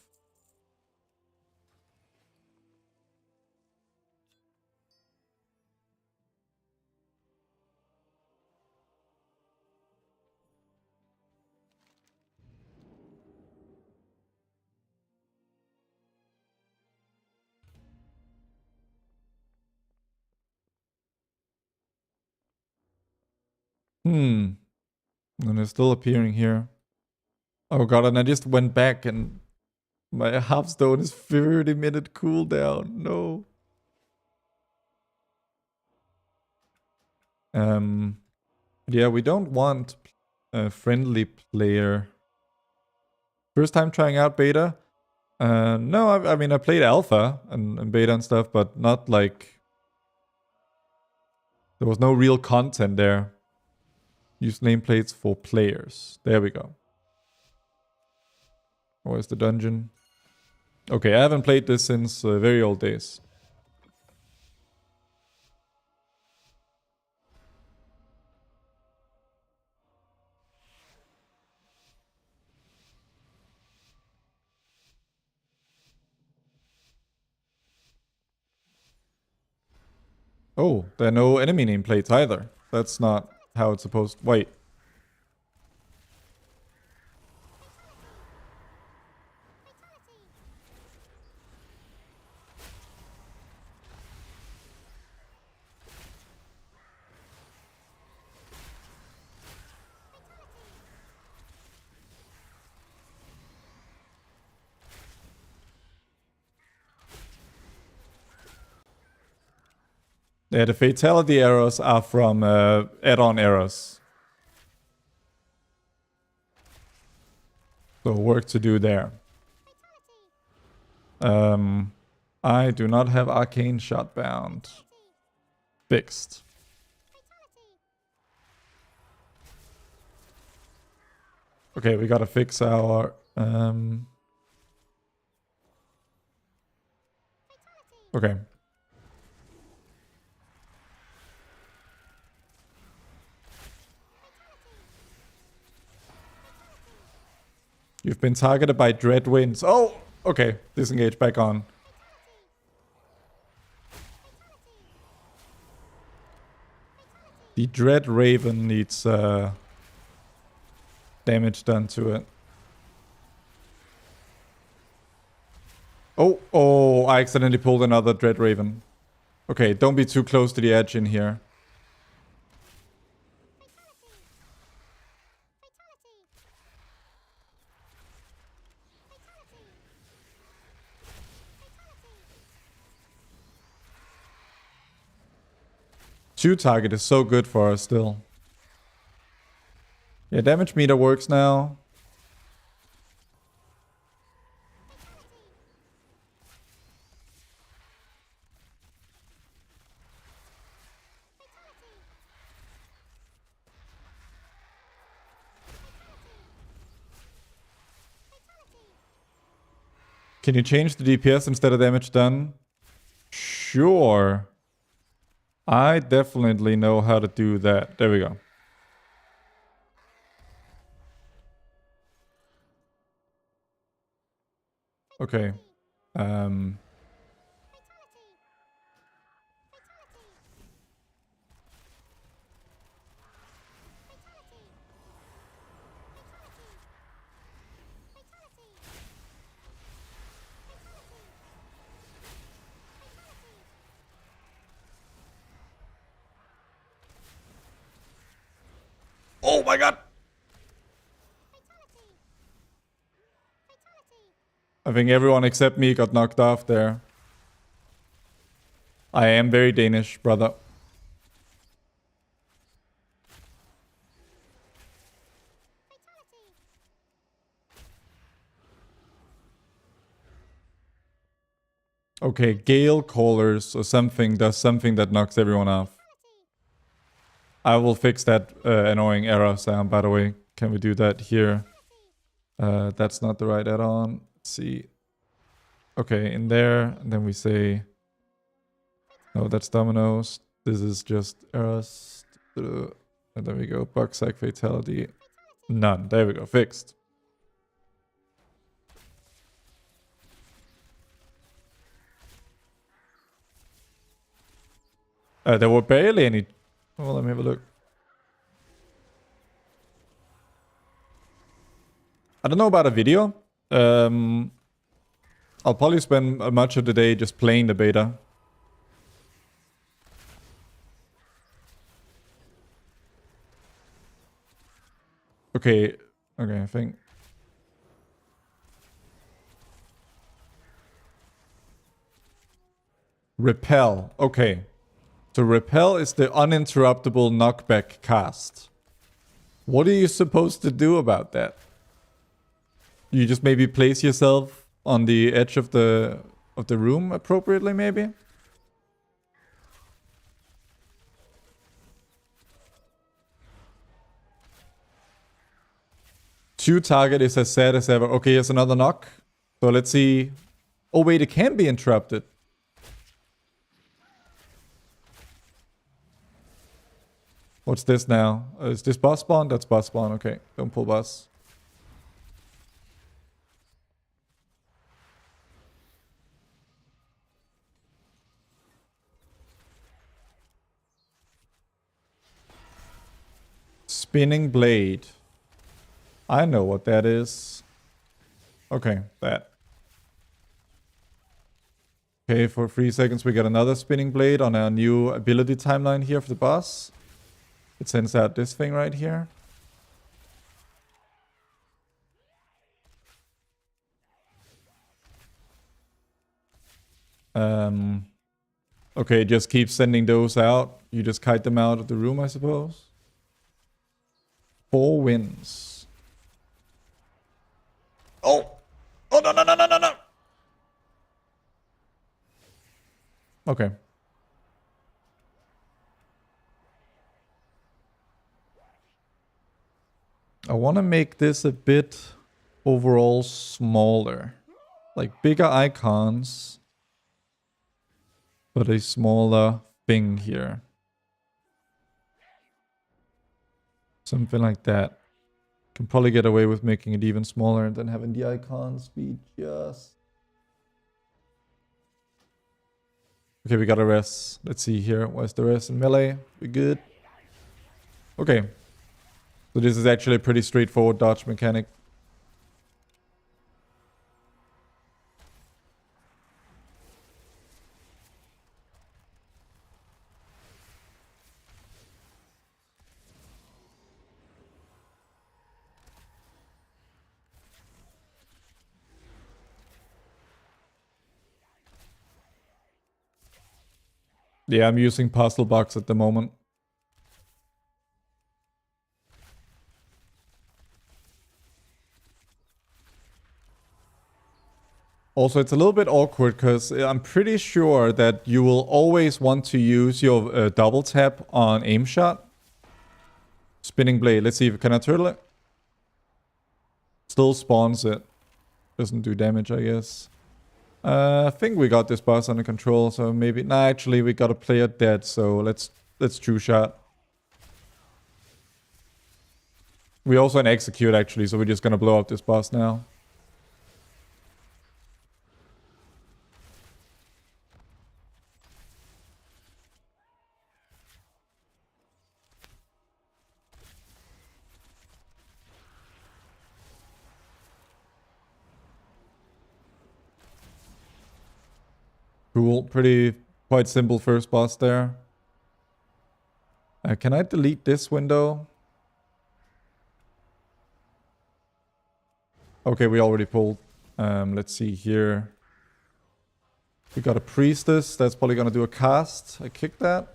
And it's still appearing here. Oh god, and I just went back and my half-stone is 30-minute cooldown. No. Yeah, we don't want a friendly player. First time trying out beta. No, I mean, I played alpha and beta and stuff, but not like... There was no real content there. Use nameplates for players. There we go. Where's the dungeon? Okay, I haven't played this since very old days. Oh, there are no enemy nameplates either. That's not how it's supposed... Wait. Yeah, the fatality errors are from add-on errors. So work to do there. I do not have arcane shot bound. Fixed. Okay, we gotta fix our... Okay. You've been targeted by dread winds. Oh! Okay, disengage back on. The dread raven needs damage done to it. Oh, I accidentally pulled another dread raven. Okay, don't be too close to the edge in here. Two target is so good for us still. Yeah, damage meter works now. Can you change the DPS instead of damage done? Sure. I definitely know how to do that. There we go. Okay. Oh my god! I think everyone except me got knocked off there. I am very Danish, brother. Okay, Gale Callers or something does something that knocks everyone off. I will fix that annoying error sound, by the way. Can we do that here? That's not the right add-on. Let's see. Okay, in there, and then we say... No, that's dominoes. This is just errors. And there we go. Bug sack fatality. None. There we go. Fixed. There were barely any... Oh, let me have a look. I don't know about a video. I'll probably spend much of the day just playing the beta. Okay, I think... Repel, okay. So repel is the uninterruptible knockback cast. What are you supposed to do about that? You just maybe place yourself on the edge of the room appropriately, maybe. Two target is as sad as ever. Okay, here's another knock. So let's see. Oh wait, it can be interrupted. What's this now? Is this boss spawn? That's boss spawn. Okay, don't pull boss. Spinning blade. I know what that is. Okay, that. Okay, for 3 seconds we got another spinning blade on our new ability timeline here for the boss. It sends out this thing right here. Okay, just keep sending those out. You just kite them out of the room, I suppose. 4 wins. Oh! Oh, no, no, no, no, no, no! Okay. I want to make this a bit overall smaller. Like bigger icons, but a smaller thing here. Something like that. Can probably get away with making it even smaller and then having the icons be just... Okay, we got a res. Let's see here. Where's the res in melee? We good? Okay. So this is actually a pretty straightforward dodge mechanic. Yeah, I'm using Puzzle Box at the moment. Also, it's a little bit awkward because I'm pretty sure that you will always want to use your double tap on aim shot. Spinning blade. Let's see if can I turtle it. Still spawns it. Doesn't do damage, I guess. I think we got this boss under control, so maybe... Nah, actually, we got a player dead, so let's true shot. We also an execute, actually, so we're just gonna blow up this boss now. Cool. Quite simple first boss there. Can I delete this window? Okay, we already pulled. Let's see here. We got a priestess. That's probably gonna do a cast. I kick that.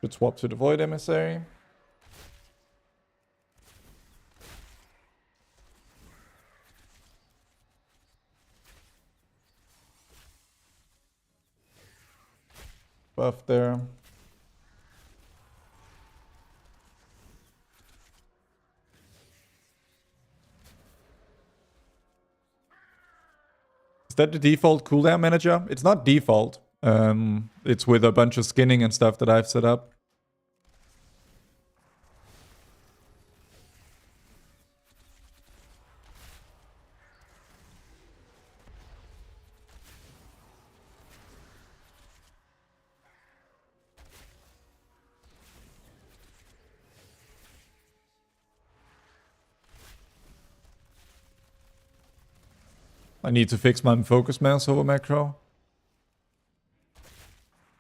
Should swap to the void emissary. Buff there. Is that the default cooldown manager? It's not default. It's with a bunch of skinning and stuff that I've set up. I need to fix my focus mouse over macro.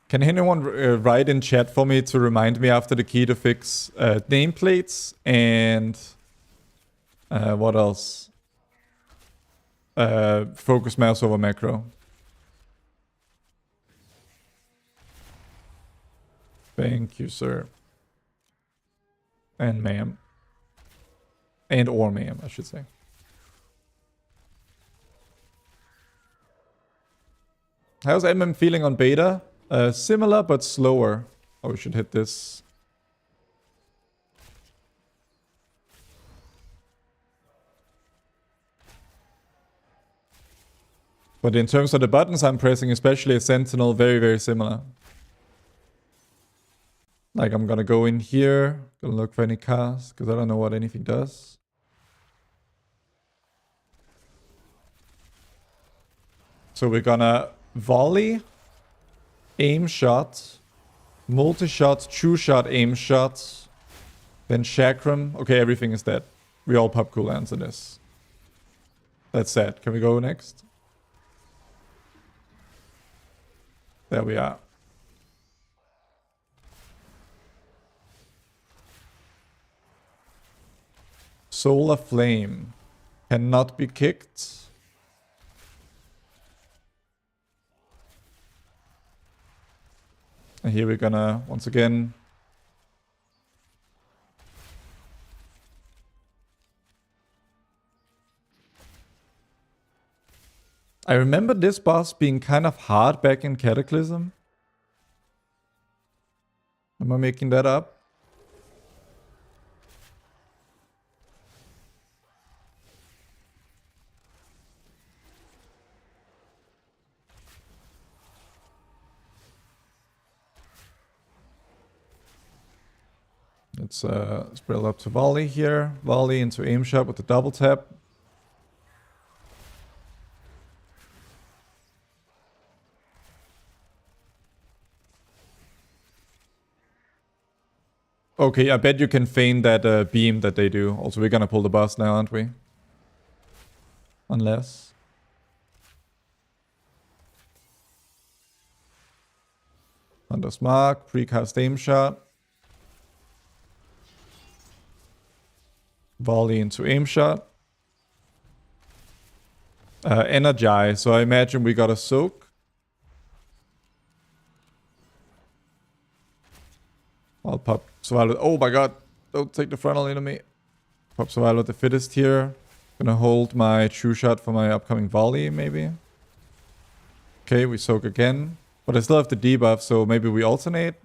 Can anyone write in chat for me to remind me after the key to fix nameplates and what else? Focus mouse over macro. Thank you, sir. And ma'am. And or mayhem, I should say. How's MM feeling on beta? Similar, but slower. Oh, we should hit this. But in terms of the buttons I'm pressing, especially a Sentinel, very, very similar. Like, I'm gonna go in here, gonna look for any cast, because I don't know what anything does. So we're gonna volley, aim shot, multi-shot, true shot, aim shot, then chakram. Okay, everything is dead. We all pop cooldowns in this. That's sad. Can we go next? There we are. Solar Flame cannot be kicked. And here we're gonna, once again, I remember this boss being kind of hard back in Cataclysm. Am I making that up? Let's build up to volley here. Volley into aim shot with the double tap. Okay, I bet you can feign that beam that they do. Also, we're gonna pull the boss now, aren't we? Unless... Hunter's Mark, precast aim shot. Volley into aim shot. Energize, so I imagine we got a soak. I'll pop survival. Oh my god, don't take the frontal into me. Pop survival at the fittest here. Gonna hold my true shot for my upcoming volley, maybe. Okay, we soak again. But I still have the debuff, so maybe we alternate.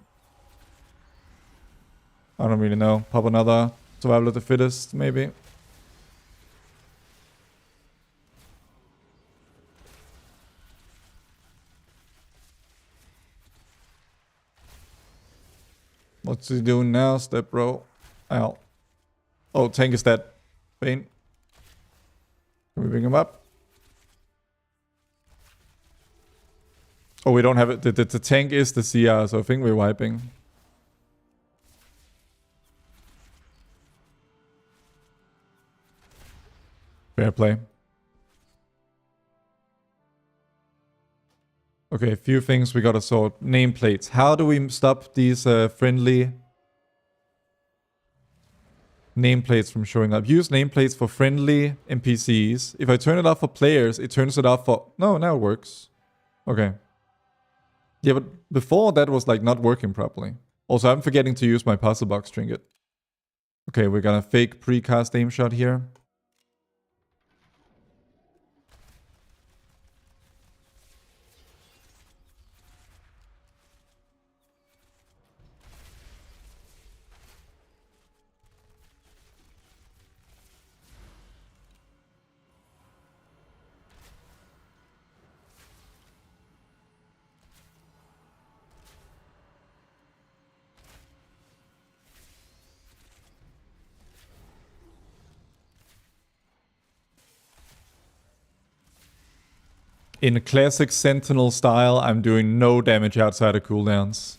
I don't really know. Pop another survival at the fittest, maybe. What's he doing now, step bro? Ow. Oh, tank is dead. Bane. Can we bring him up? Oh, we don't have it. The tank is the CR, so I think we're wiping. Fair play. Okay, a few things we gotta sort. Nameplates. How do we stop these friendly nameplates from showing up? Use nameplates for friendly NPCs. If I turn it off for players, it turns it off for... No, now it works. Okay. Yeah, but before that was like not working properly. Also, I'm forgetting to use my puzzle box trinket. Okay, we're gonna fake precast aim shot here. In classic Sentinel style, I'm doing no damage outside of cooldowns.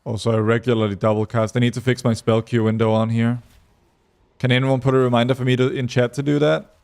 Also, I regularly double cast. I need to fix my spell queue window on here. Can anyone put a reminder for me in chat to do that?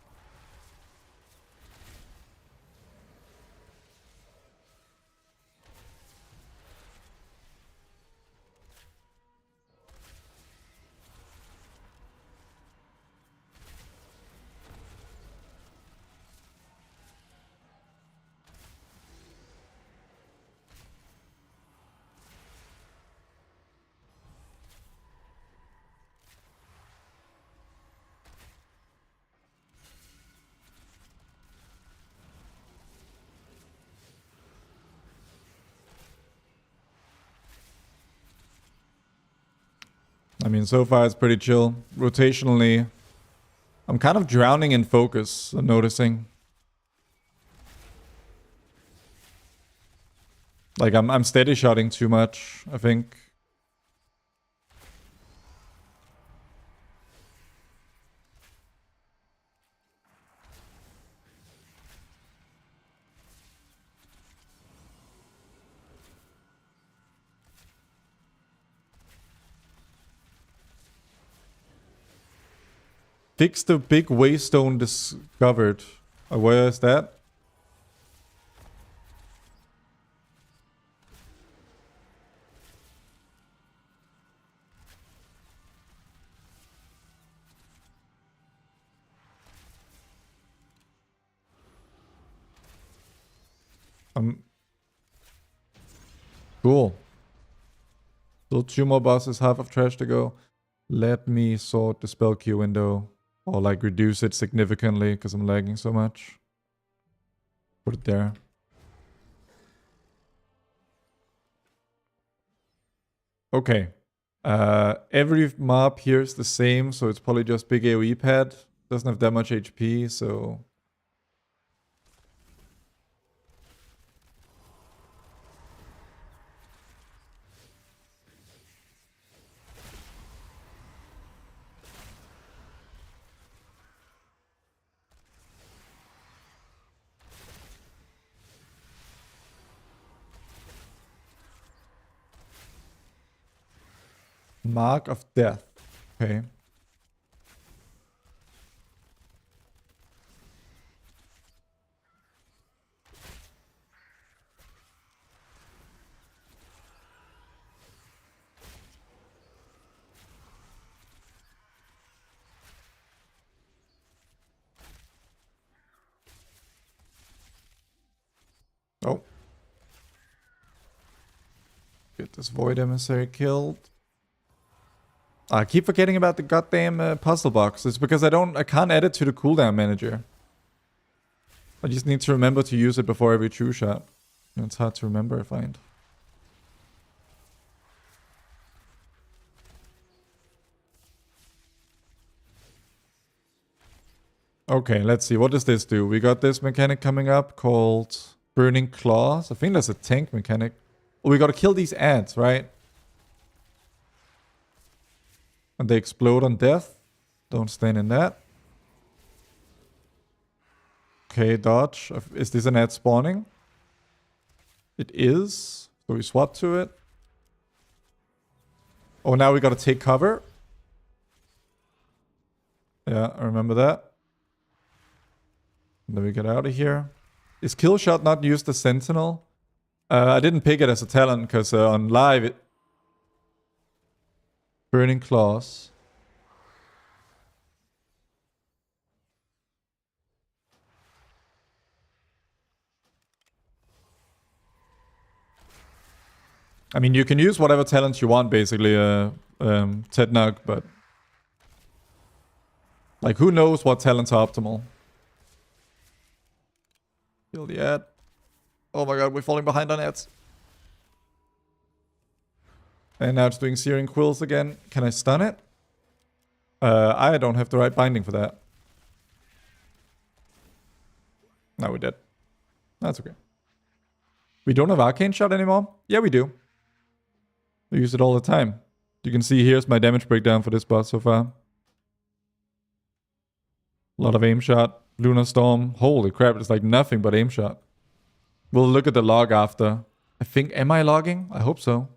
I mean, so far it's pretty chill. Rotationally, I'm kind of drowning in focus, I'm noticing. Like, I'm steady shotting too much, I think. Fix the big waystone discovered. Where is that? Cool. Still 2 more bosses, half of trash to go. Let me sort the spell queue window. Or like reduce it significantly because I'm lagging so much. Put it there. Okay. Every mob here is the same, so it's probably just big AoE pad. Doesn't have that much HP, so... Mark of Death. Okay. Oh. Get this Void Emissary killed. I keep forgetting about the goddamn puzzle box. It's because I can't add it to the cooldown manager. I just need to remember to use it before every true shot. And it's hard to remember, I find. Okay, let's see. What does this do? We got this mechanic coming up called Burning Claws. I think that's a tank mechanic. Oh, we gotta kill these ants, right? And they explode on death. Don't stand in that. Okay, dodge. Is this an ant spawning? It is. So we swap to it. Oh, now we gotta take cover. Yeah, I remember that. And then we get out of here. Is Killshot not used as Sentinel? I didn't pick it as a talent because on live it... Burning Claws. I mean, you can use whatever talents you want, basically, Tednug, but... Like, who knows what talents are optimal? Kill the ad. Oh my god, we're falling behind on ads. And now it's doing Searing Quills again. Can I stun it? I don't have the right binding for that. No, we did. That's okay. We don't have Arcane Shot anymore? Yeah, we do. We use it all the time. You can see here's my damage breakdown for this boss so far. A lot of aim shot. Lunar Storm. Holy crap, it's like nothing but aim shot. We'll look at the log after. I think, am I logging? I hope so.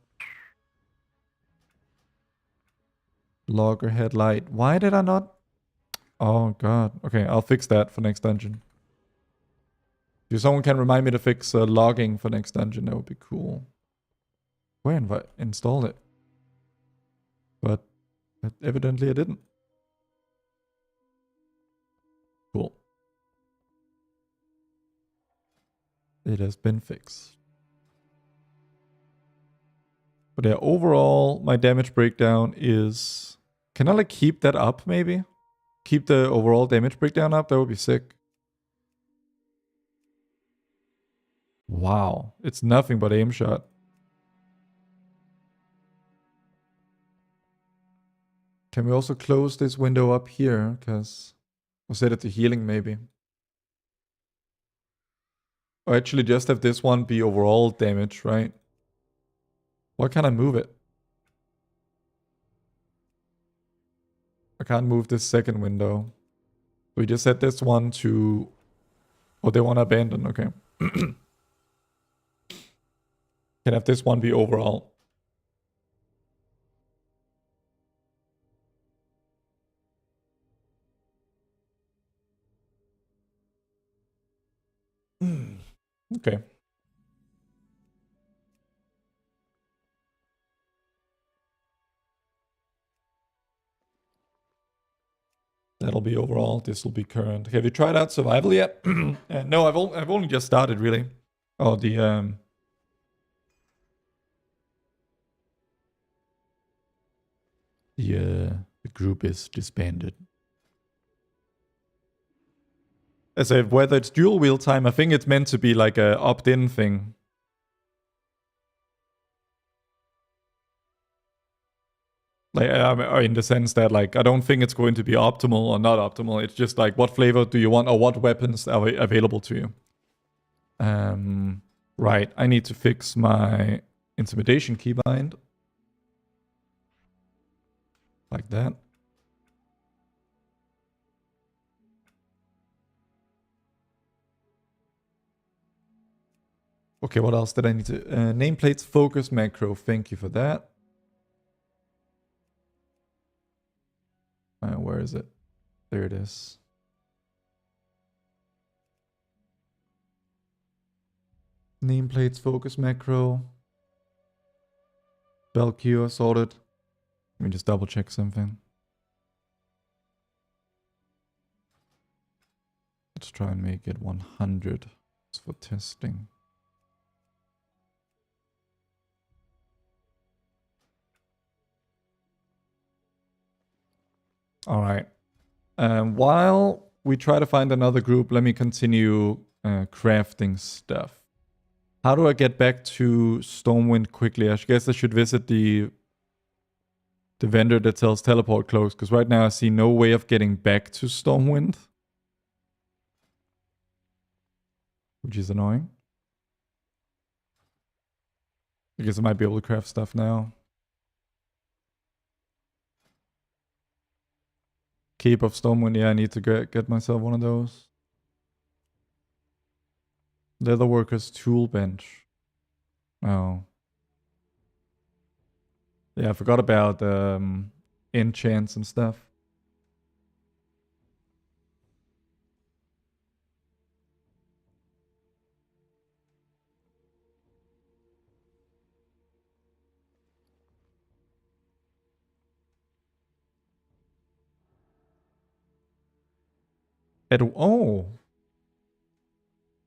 Logger headlight. Why did I not? Oh god. Okay, I'll fix that for next dungeon. If someone can remind me to fix logging for next dungeon, that would be cool. Where install it? But evidently I didn't. Cool. It has been fixed. But yeah, overall, my damage breakdown is... Can I like keep that up maybe? Keep the overall damage breakdown up? That would be sick. Wow. It's nothing but aim shot. Can we also close this window up here? Because we'll set it to healing maybe. Or actually just have this one be overall damage, right? Why can't I move it? I can't move this second window. We just set this one to... Oh, they want to abandon, okay. Can have this one be overall. Okay. That'll be overall. This will be current. Have you tried out survival yet? No, I've only just started really. Oh, the group is disbanded. As I whether it's dual wheel time, I think it's meant to be like a opt-in thing. Like in the sense that like I don't think it's going to be optimal or not optimal. It's just like what flavor do you want or what weapons are available to you. Right. I need to fix my intimidation keybind. Like that. Okay, what else did I need to... nameplates focus macro. Thank you for that. Where is it? There it is. Nameplates focus macro. Bell queue sorted. Let me just double check something. Let's try and make it 100 for testing. All right. While we try to find another group, let me continue crafting stuff. How do I get back to Stormwind quickly? I guess I should visit the vendor that sells teleport cloaks, because right now I see no way of getting back to Stormwind. Which is annoying. I guess I might be able to craft stuff now. Keep of Stormwind, yeah, I need to get myself one of those. Leatherworker's tool bench. Oh. Yeah, I forgot about enchants and stuff. Oh.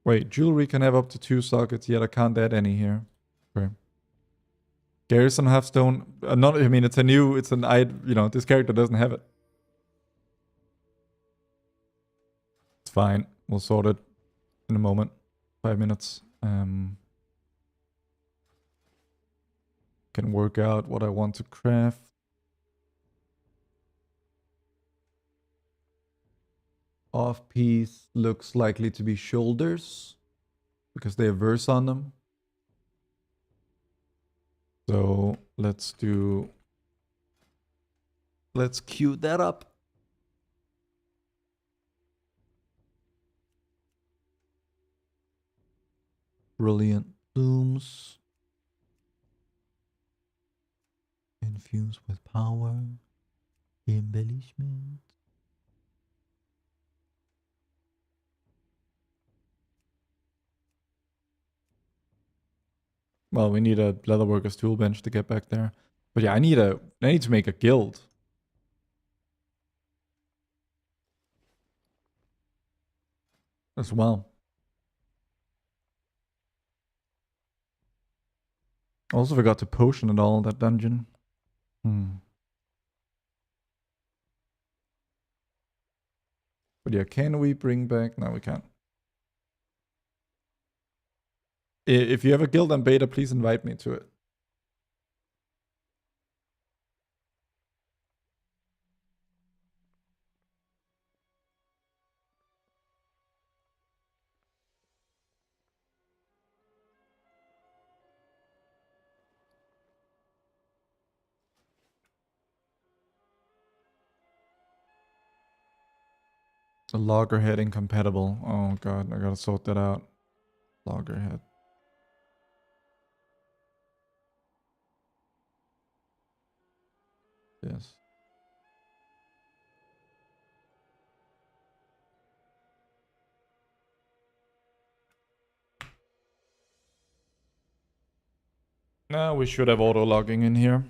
Wait, jewelry can have up to 2 sockets, yet I can't add any here. Okay. Garrison Halfstone. Not. I mean, it's an. You know, this character doesn't have it. It's fine. We'll sort it in a moment. 5 minutes. Can work out what I want to craft. Off piece looks likely to be shoulders because they have verse on them. So let's queue that up. Brilliant blooms. Infused with power. Embellishment. Well, we need a leatherworker's tool bench to get back there. But yeah, I need to make a guild. As well. Also forgot to potion it all, that dungeon. But yeah, can we bring back... No, we can't. If you have a guild on beta, please invite me to it. A loggerhead incompatible. Oh god, I gotta sort that out. Loggerhead. Yes. No, we should have auto logging in here.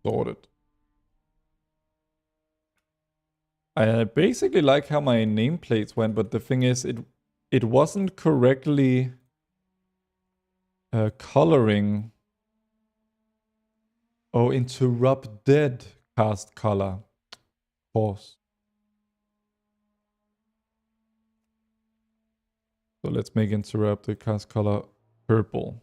Sorted. I basically like how my nameplates went, but the thing is, it wasn't correctly coloring. Oh, interrupted cast color. Pause. So let's make interrupted cast color purple.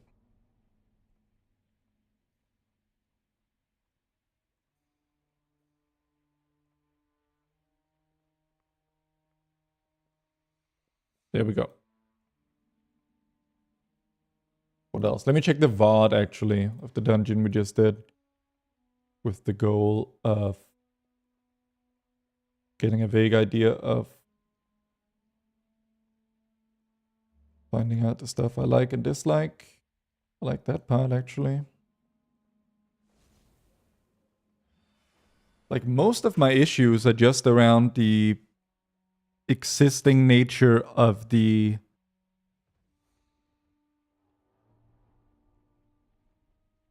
There we go. What else? Let me check the VOD actually of the dungeon we just did. With the goal of getting a vague idea of finding out the stuff I like and dislike. I like that part actually. Like most of my issues are just around the existing nature of the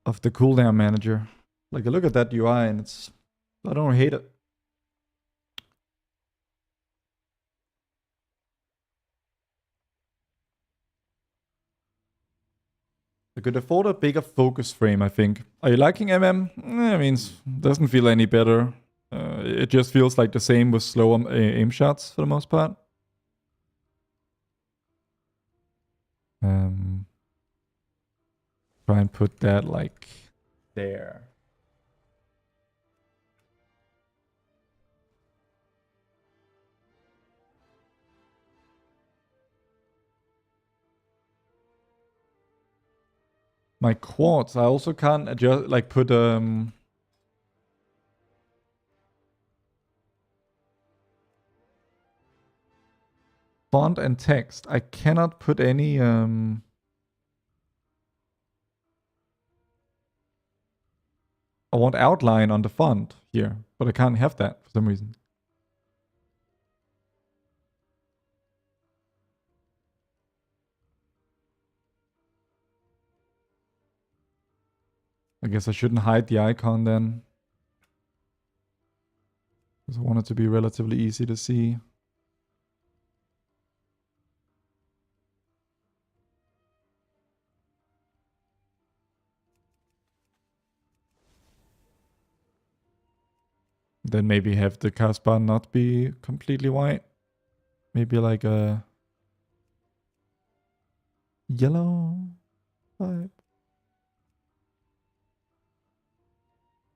cooldown manager. Like I look at that UI and I don't hate it. I could afford a bigger focus frame, I think. Are you liking MM? I mean, doesn't feel any better. It just feels like the same with slower aim shots for the most part. Try and put that like there. My quads, I also can't adjust, like put font and text. I cannot put any I want outline on the font here, but I can't have that for some reason. I guess I shouldn't hide the icon then. Because I want it to be relatively easy to see. Then maybe have the cast bar not be completely white. Maybe like a yellow vibe.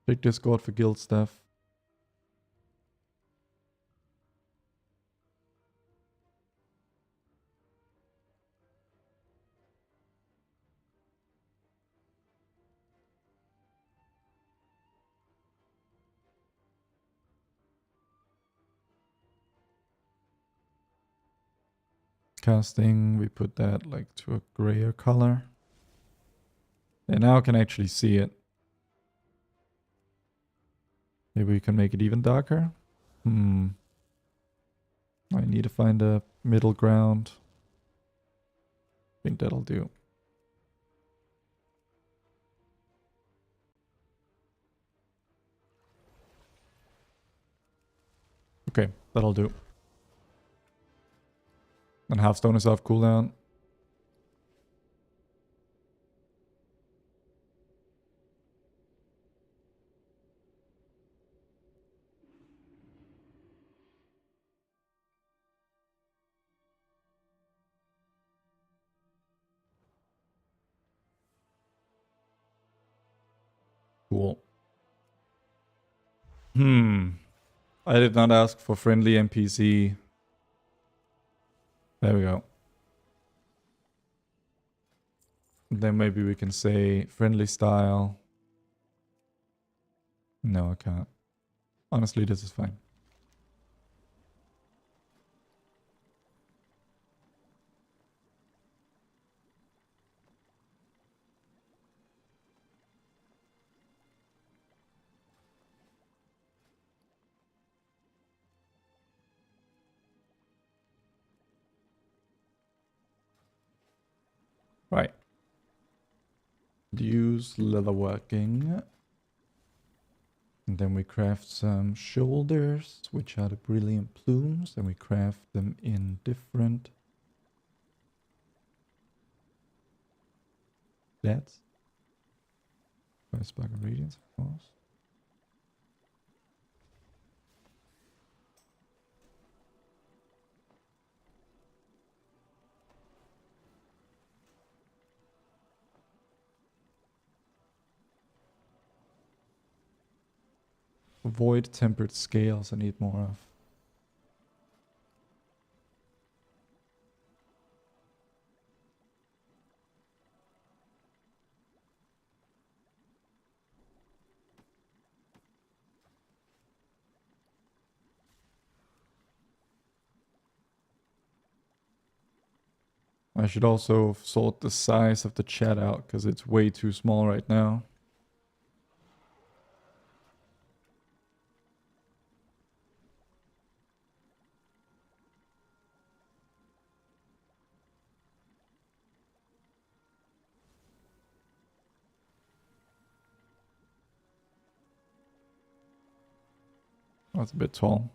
Check Discord for guild stuff. Casting, we put that like to a grayer color. And now I can actually see it. Maybe we can make it even darker. I need to find a middle ground. I think that'll do. Okay, that'll do. And Hearthstone is off cooldown. Cool. I did not ask for friendly NPC. There we go. Then maybe we can say friendly style. No, I can't. Honestly, this is fine. Right. Use leatherworking. And then we craft some shoulders, which are the brilliant plumes, and we craft them in different stats. By spark of radiance, of course. Avoid tempered scales, I need more of. I should also sort the size of the chat out, because it's way too small right now. That's a bit tall.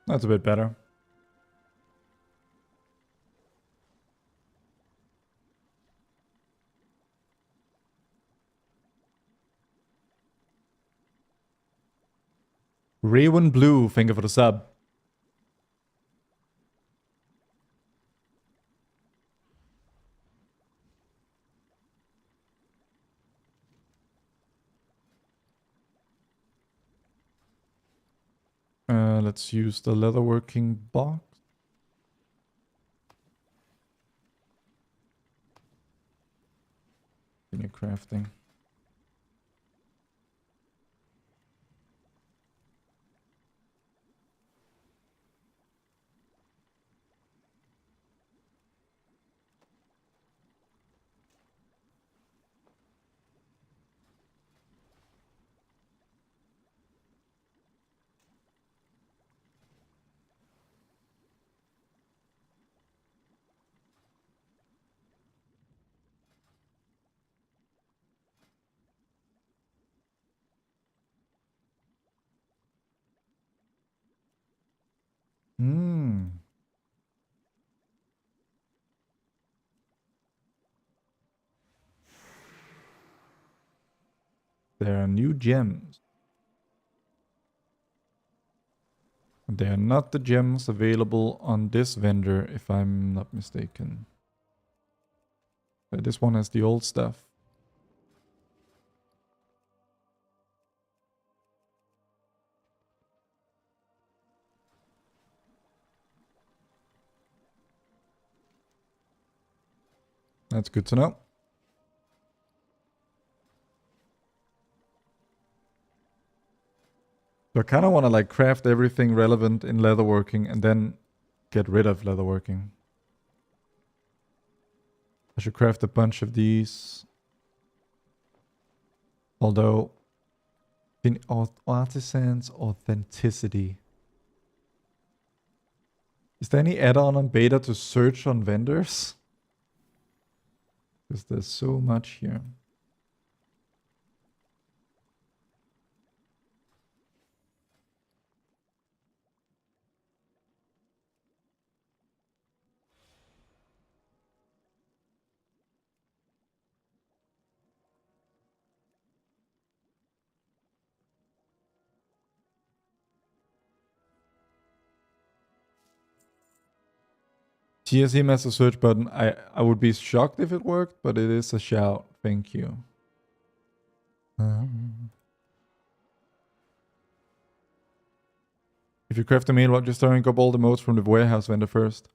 That's a bit better. Raven Blue, thank you for the sub. Let's use the leatherworking box. Continue crafting. Hmm. There are new gems. They are not the gems available on this vendor, if I'm not mistaken. But this one has the old stuff. That's good to know. So I kind of want to like craft everything relevant in leatherworking and then get rid of leatherworking. I should craft a bunch of these. Although, in artisan's authenticity. Is there any add-on on beta to search on vendors? Because there's so much here. TSM as a search button. I would be shocked if it worked, but it is a shout. Thank you. If you craft a meal, what you're starting up all the modes from the warehouse vendor first.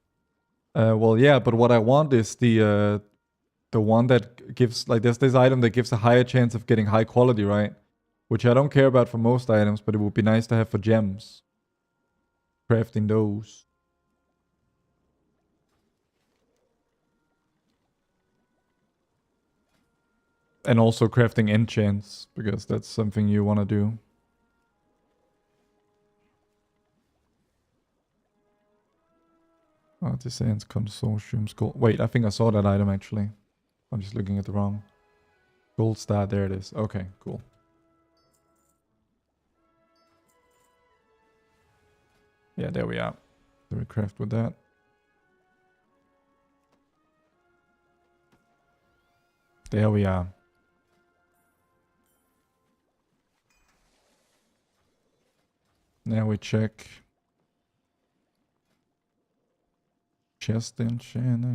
Well, yeah, but what I want is the one that gives, like, there's this item that gives a higher chance of getting high quality, right? Which I don't care about for most items, but it would be nice to have for gems. Crafting those. And also crafting enchants, because that's something you want to do. Artisans Consortium's gold. Wait, I think I saw that item actually. I'm just looking at the wrong. Gold star, there it is. Okay, cool. Yeah, there we are. So we craft with that. There we are. Now we check. Chest enchant.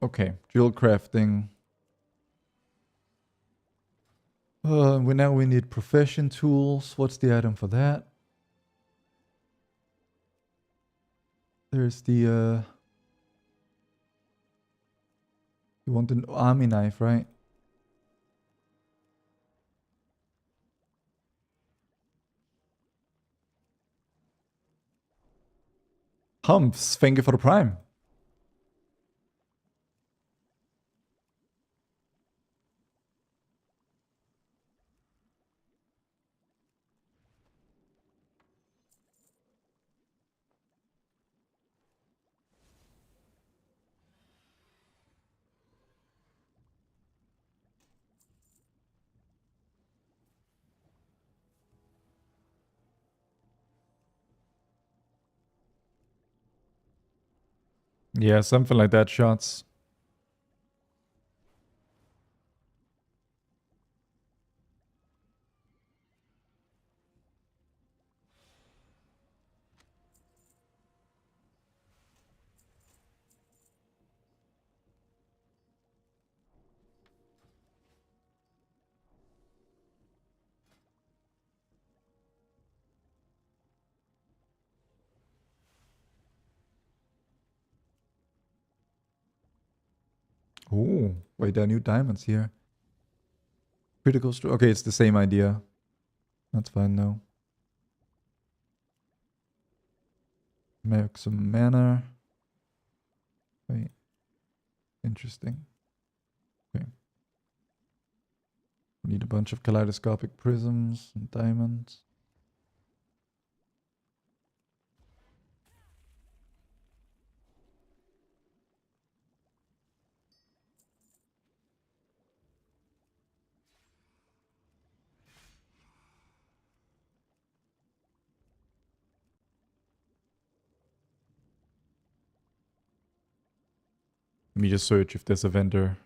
Okay, jewel crafting. We need profession tools. What's the item for that? There's the you want an army knife, right? Humps, thank you for the prime. Yeah, something like that, shots. Oh, wait, there are new diamonds here. Critical stroke. Okay, it's the same idea. That's fine though. Make some mana. Wait. Interesting. Okay. We need a bunch of kaleidoscopic prisms and diamonds. Let me just search if there's a vendor.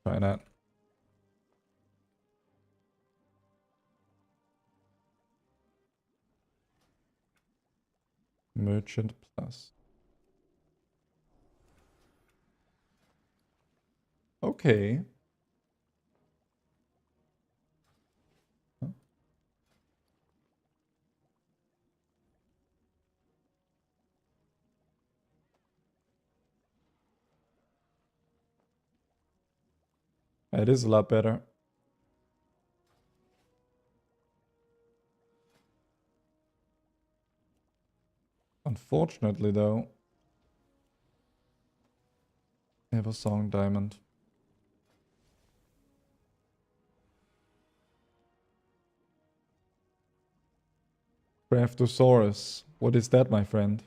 Try that. Merchant plus. Okay. It is a lot better. Unfortunately, though, Never Song Diamond. Craftosaurus. What is that, my friend?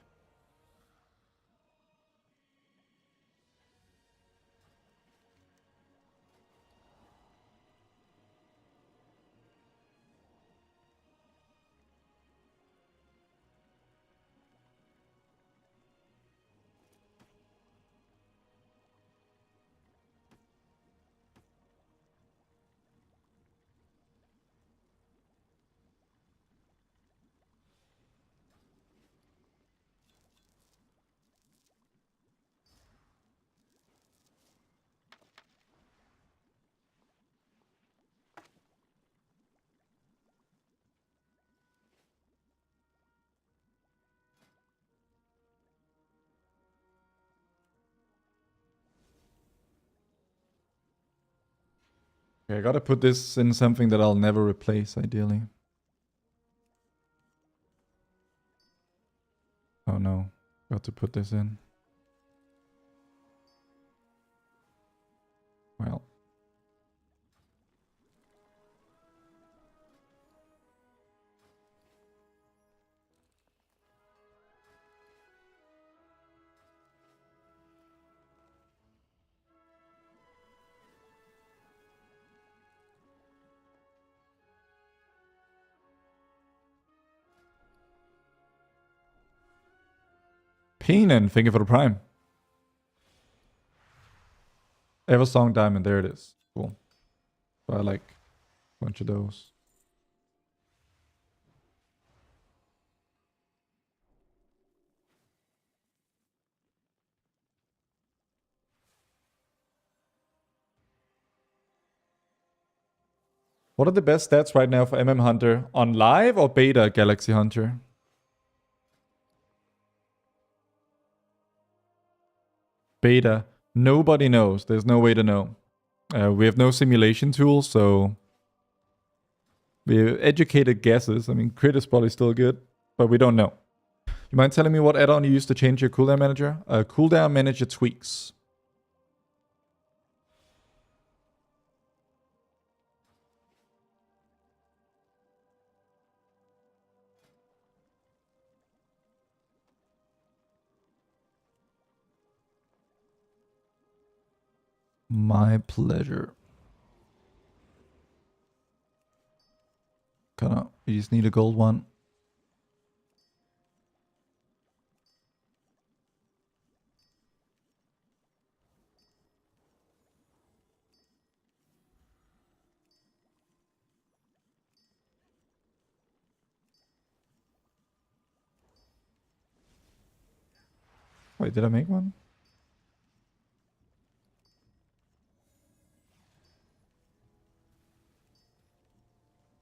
Okay, I gotta put this in something that I'll never replace, ideally. Oh no, got to put this in. Well. Peenan, thank you for the prime. Eversong Diamond, there it is. Cool. So I like a bunch of those. What are the best stats right now for Hunter? On live or beta Galaxy Hunter? Beta. Nobody knows. There's no way to know. We have no simulation tools, so we have educated guesses. I mean, crit is probably still good, but we don't know. You mind telling me what add-on you use to change your cooldown manager? Cooldown manager tweaks. My pleasure. Kinda, you just need a gold one. Wait, did I make one?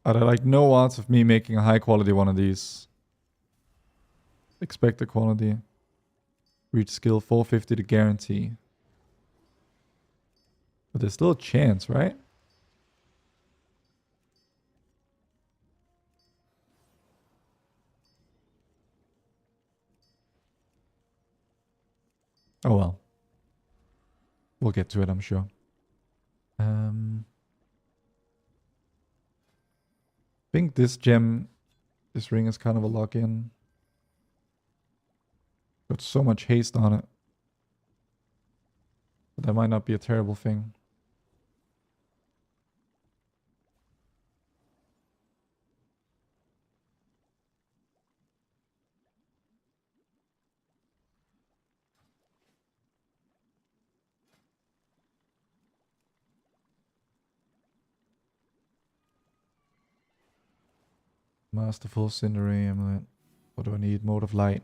Are there like no odds of me making a high quality one of these? Expected quality. Reach skill 450 to guarantee. But there's still a chance, right? Oh well. We'll get to it, I'm sure. I think this gem, this ring is kind of a lock-in. Got so much haste on it. But that might not be a terrible thing. Masterful Cinderay Amulet. What do I need? Mode of Light.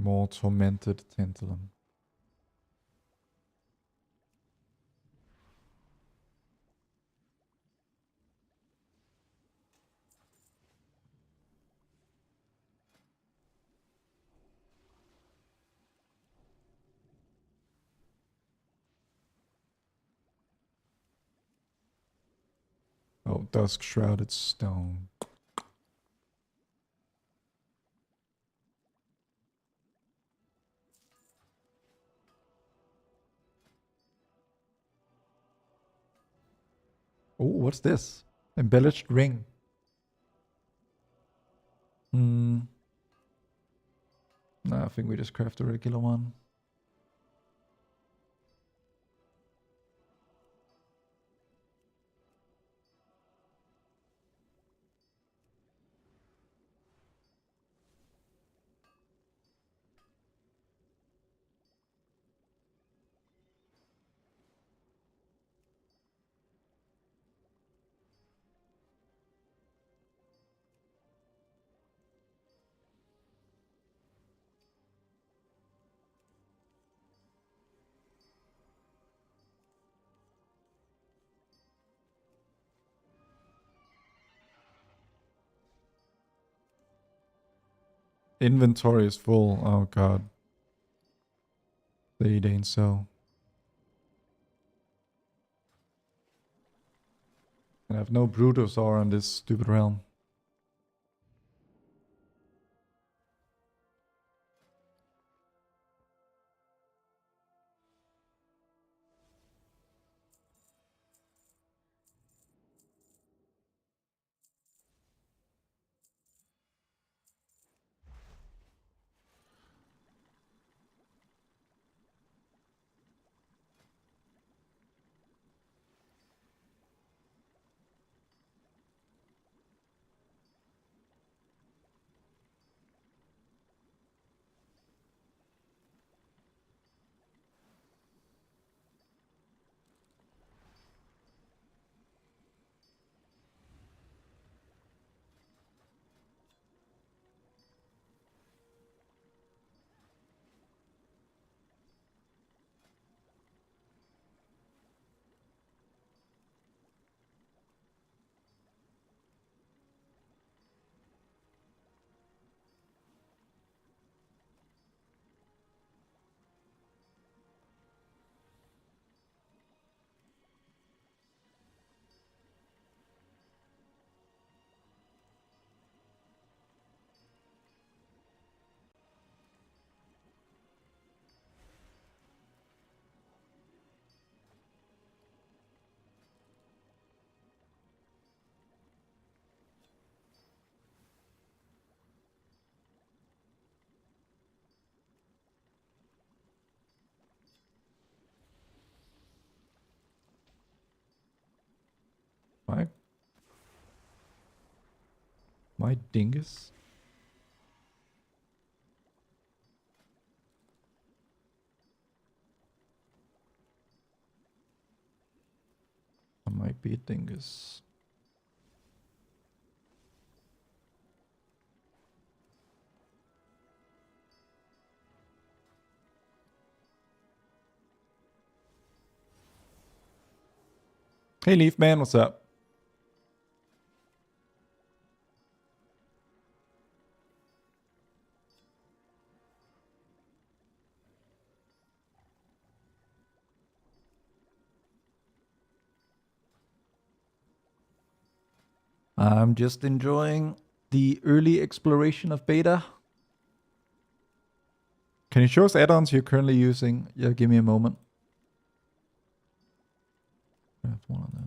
More tormented tantalum. Oh, dusk shrouded stone. Oh, what's this? Embellished ring. Hmm. No, I think we just craft a regular one. Inventory is full. Oh god. They ain't so. And I have no Brutosaur on this stupid realm. My my dingus? I might be a dingus. Hey Leaf Man, what's up? I'm just enjoying the early exploration of beta. Can you show us add-ons you're currently using? Yeah, give me a moment. Craft one of those.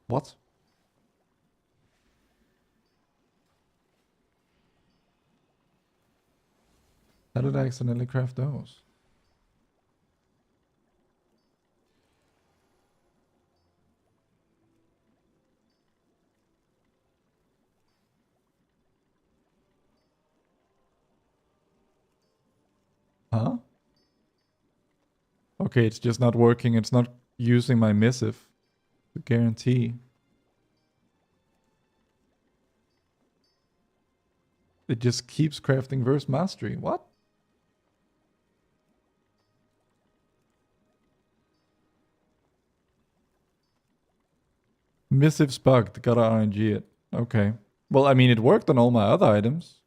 What? How did I accidentally craft those? Huh? Okay, it's just not working. It's not using my missive to guarantee. It just keeps crafting verse mastery. What? Missive's bugged. Gotta RNG it. Okay. Well, I mean, it worked on all my other items.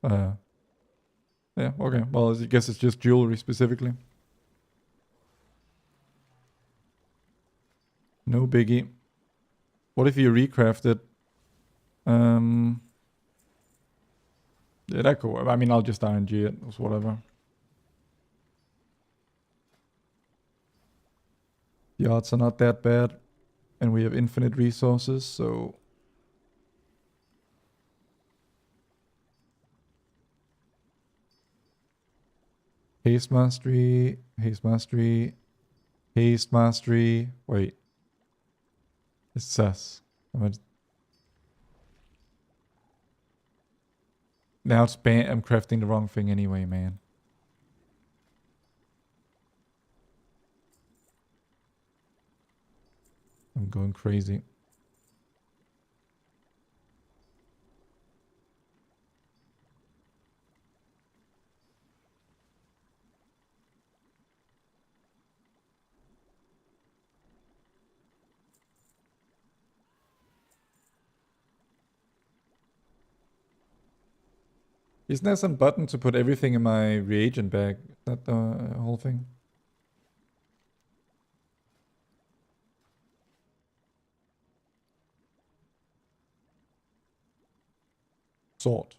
Yeah, okay. Well, I guess it's just jewelry specifically. No biggie. What if you recraft it? Yeah, that could work. I mean, I'll just RNG it. It's whatever. The odds are not that bad. And we have infinite resources, so... Haste mastery, haste mastery, haste mastery. Wait. It's sus. Now it's I'm crafting the wrong thing anyway, man. I'm going crazy. Isn't there some button to put everything in my reagent bag? Is that the whole thing? Sword.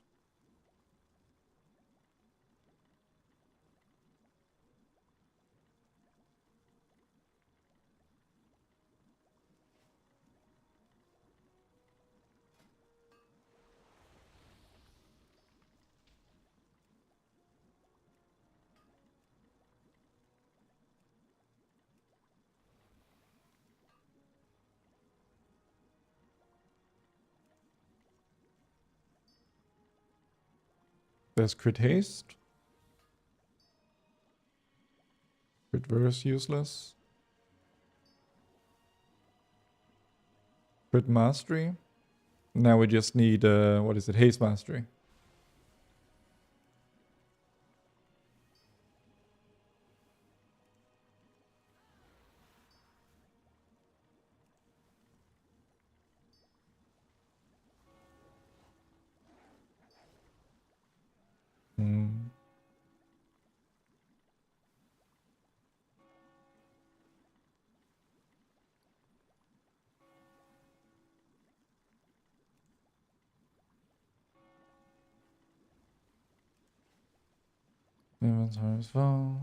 There's crit haste. Crit verse useless. Crit mastery. Now we just need, what is it? Haste mastery. Hmm. Inventory's full.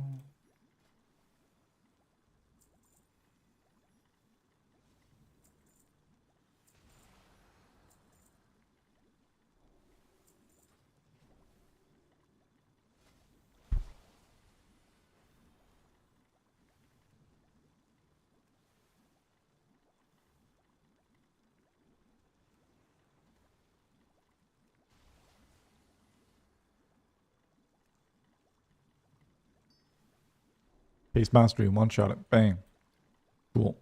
Haste mastery, one shot it. Bang. Cool.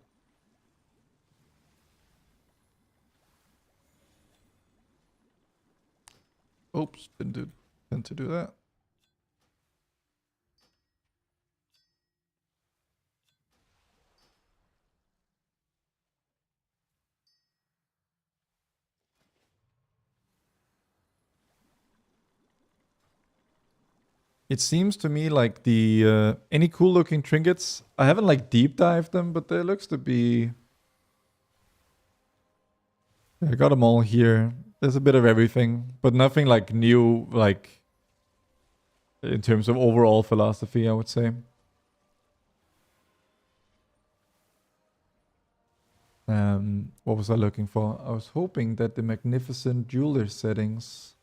Oops, didn't to do that. It seems to me like the any cool looking trinkets, I haven't like deep dived them, but there looks to be... I got them all here. There's a bit of everything, but nothing like new, like in terms of overall philosophy, I would say. What was I looking for? I was hoping that the magnificent jeweler settings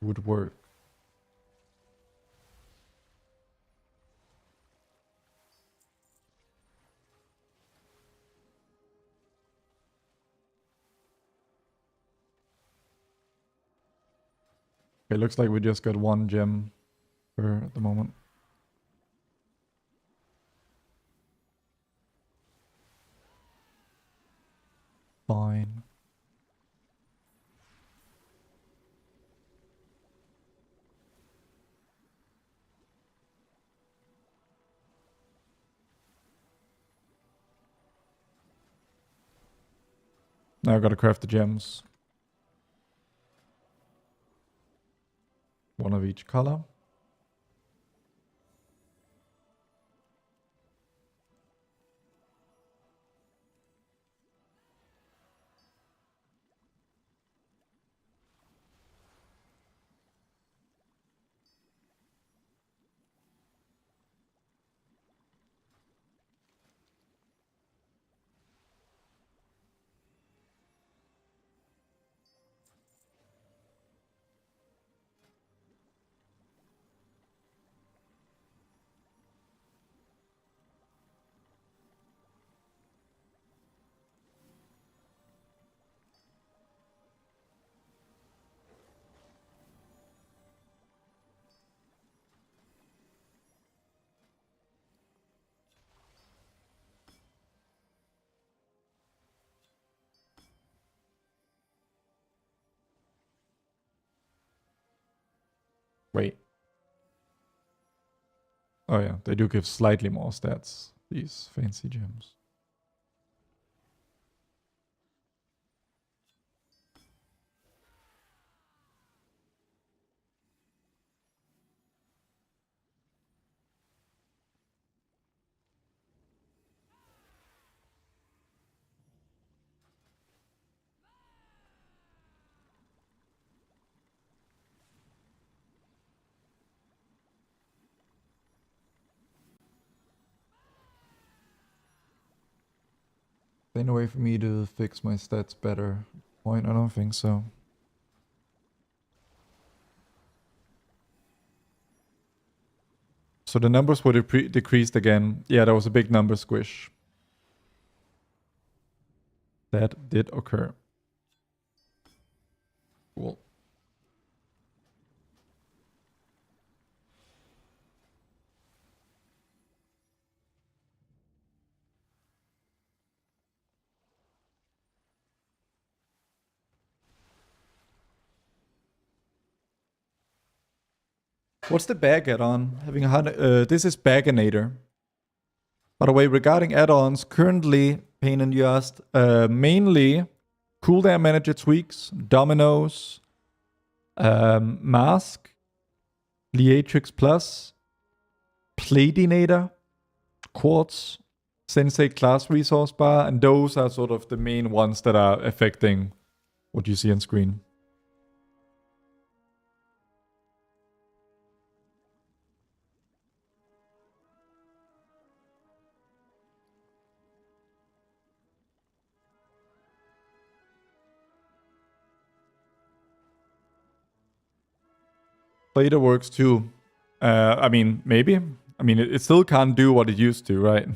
would work. Okay, looks like we just got 1 gem for the moment. Fine. Now I gotta craft the gems. 1 of each color. Wait. Oh yeah, they do give slightly more stats, these fancy gems. Ain't no way for me to fix my stats better. Point, I don't think so. So the numbers were decreased again. Yeah, there was a big number squish. That did occur. Cool. What's the bag add-on? Having this is Baganator. By the way, regarding add-ons, currently, Pain and you asked, mainly cooldown manager tweaks, dominoes, mask, Leatrix Plus, Pladinator, quartz, Sensei class resource bar, and those are sort of the main ones that are affecting what you see on screen. Plater works too. I mean, maybe. I mean, it still can't do what it used to, right?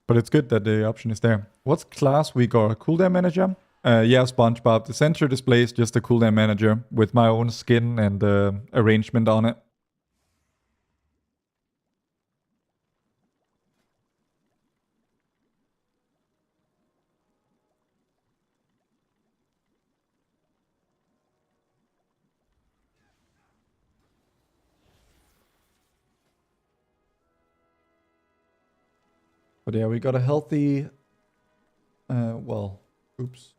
But it's good that the option is there. What's class we got? Cooldown manager? Yeah, SpongeBob. The center display is just a cooldown manager with my own skin and arrangement on it. But yeah, we got a healthy... well, oops.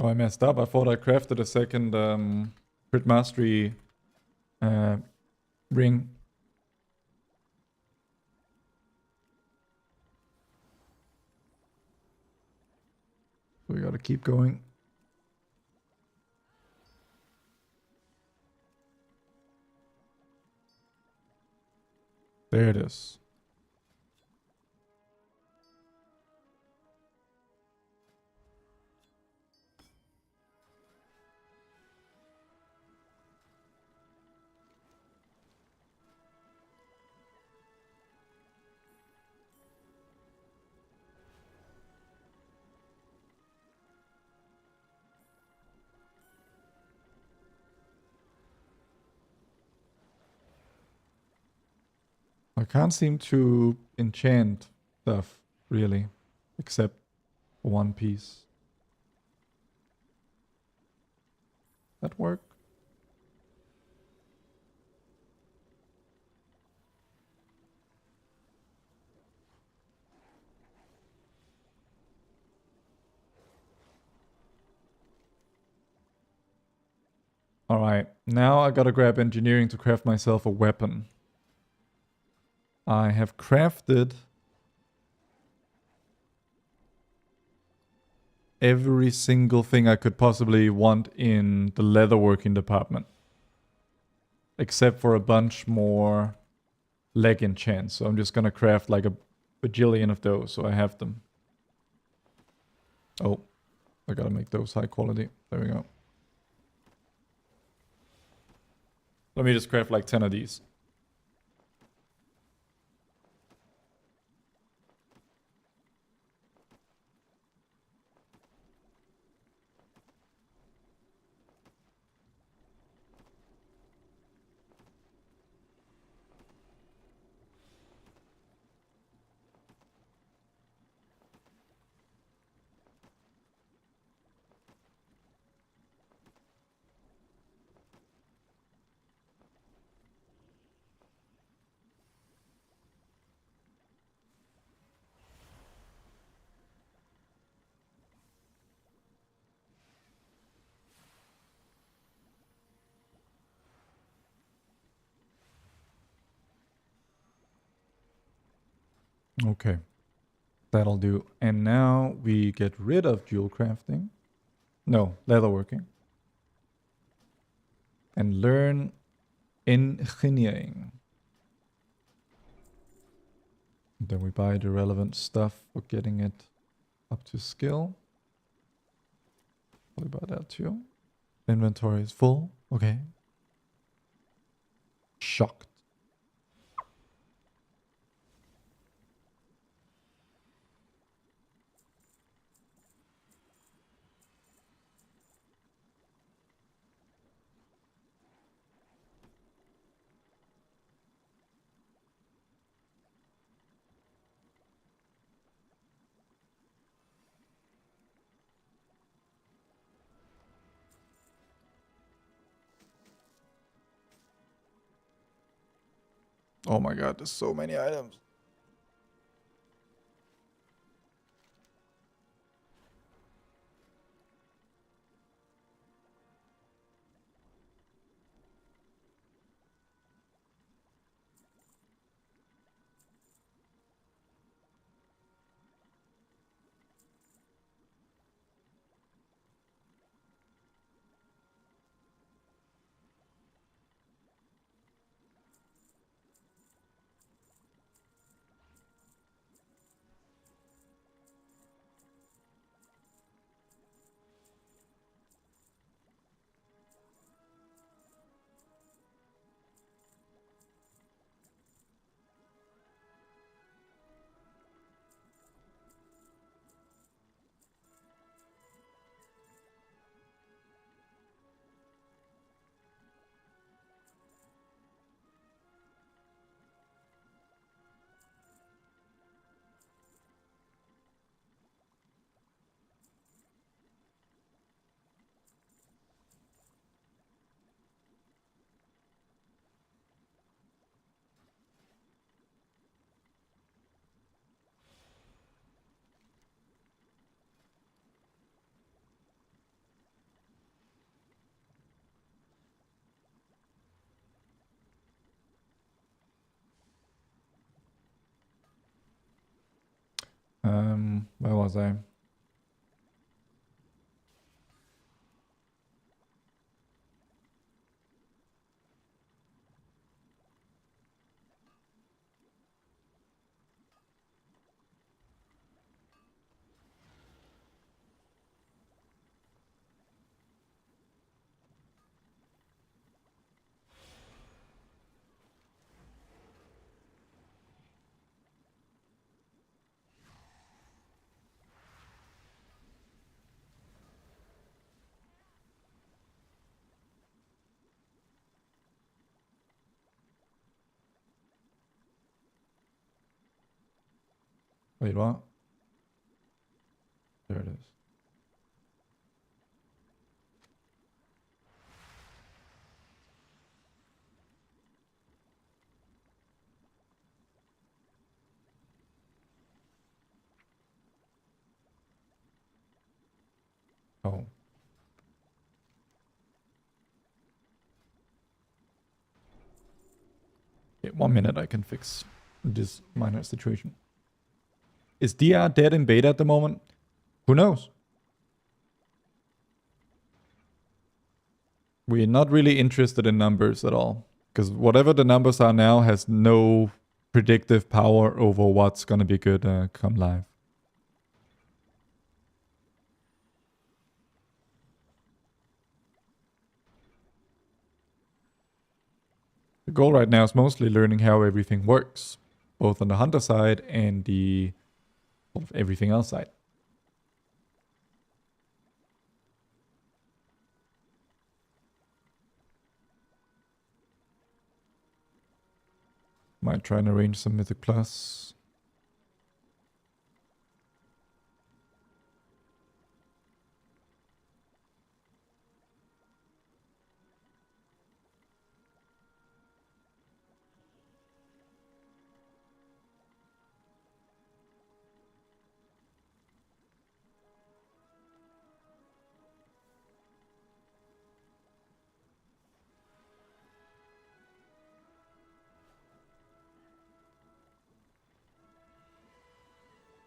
Oh, I messed up. I thought I crafted a second crit mastery ring. We gotta keep going. There it is. I can't seem to enchant stuff, really, except one piece. That work? Alright, now I gotta grab engineering to craft myself a weapon. I have crafted every single thing I could possibly want in the leatherworking department. Except for a bunch more leg enchants. So I'm just gonna craft like a bajillion of those so I have them. Oh, I gotta make those high quality. There we go. Let me just craft like 10 of these. Okay, that'll do. And now we get rid of jewel crafting. No, leatherworking. And learn engineering. Then we buy the relevant stuff for getting it up to skill. What about that too? Inventory is full. Okay. Shocked. Oh my god, there's so many items. Where was I? Wait, what? There it is. Oh. Okay, 1 minute, I can fix this minor situation. Is DR dead in beta at the moment? Who knows? We're not really interested in numbers at all. Because whatever the numbers are now has no predictive power over what's going to be good come live. The goal right now is mostly learning how everything works, both on the hunter side and the everything else side. Might try and arrange some Mythic Plus.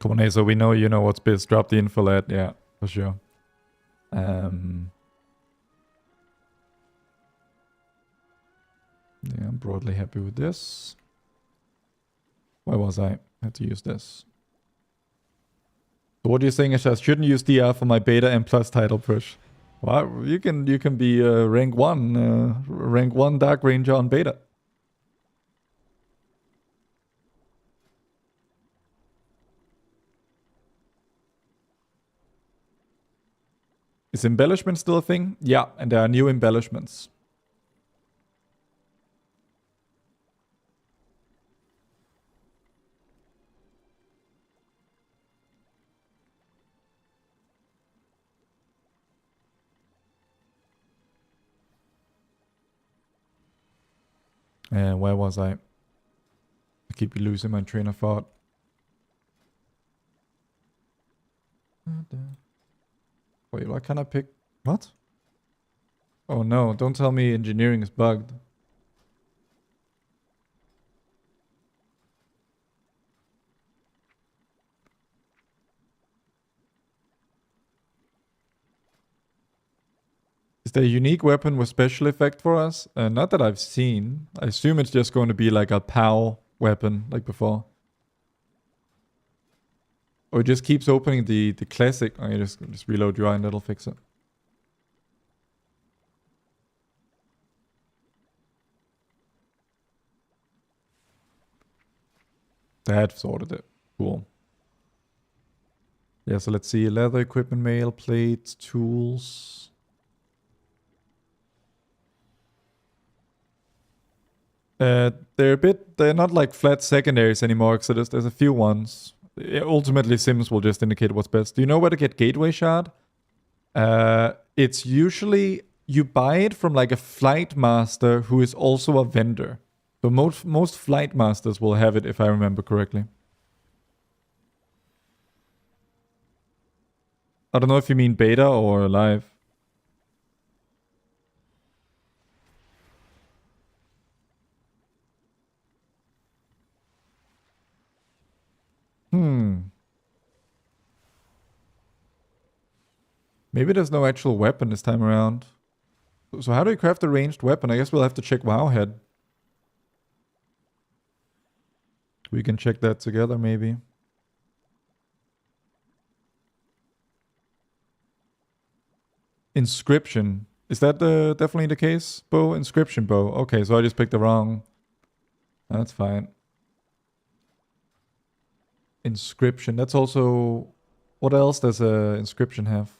Come on, so we know you know what's best. Drop the info at, yeah, for sure. Yeah, I'm broadly happy with this. Where was I? Had to use this. So what are you saying, Ashas? Shouldn't use DR for my beta and plus title push. Well, you can be rank 1 Dark Ranger on beta. Is embellishment still a thing? Yeah, and there are new embellishments. And where was I? I keep losing my train of thought. Wait, why can't I pick... What? Oh no, don't tell me engineering is bugged. Is there a unique weapon with special effect for us? Not that I've seen. I assume it's just going to be like a POW weapon, like before. Or it just keeps opening the classic. Oh, you just reload UI and that'll fix it. That sorted it. Cool. Yeah, so let's see. Leather, equipment, mail, plates, tools. They're not like flat secondaries anymore, so there's a few ones. Ultimately, Sims will just indicate what's best. Do you know where to get Gateway Shard? It's usually, you buy it from like a flight master who is also a vendor. So most flight masters will have it, if I remember correctly. I don't know if you mean beta or live. Maybe there's no actual weapon this time around. So how do you craft a ranged weapon? I guess we'll have to check Wowhead. We can check that together, maybe. Inscription. Is that definitely the case? Bow? Inscription bow. Okay, so I just picked the wrong... That's fine. Inscription. That's also... What else does inscription have?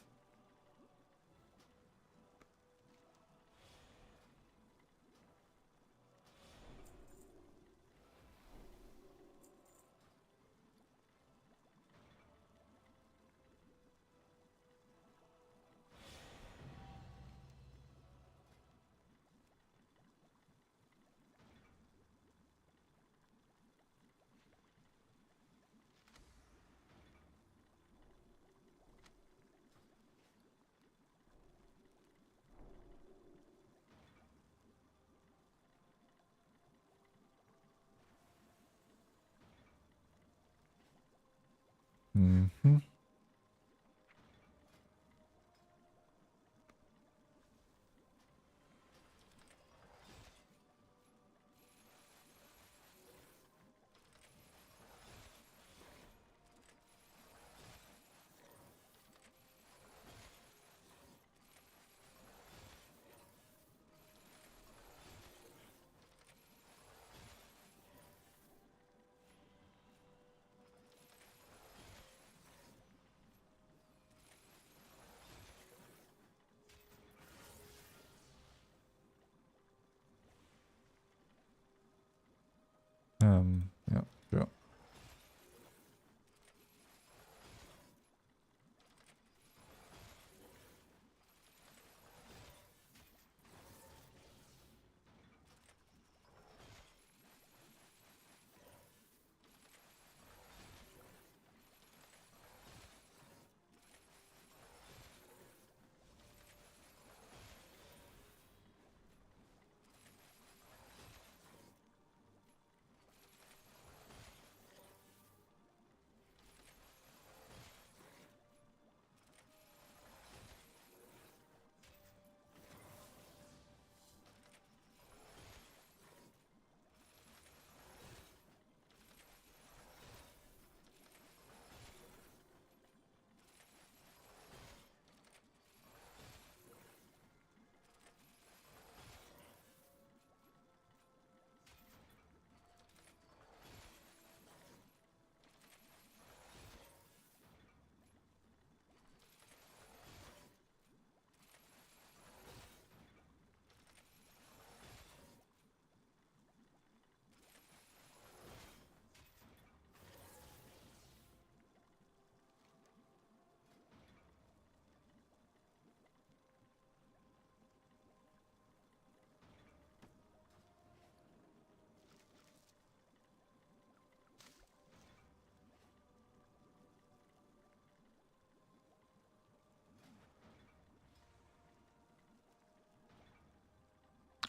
Mm-hmm. Yeah, sure.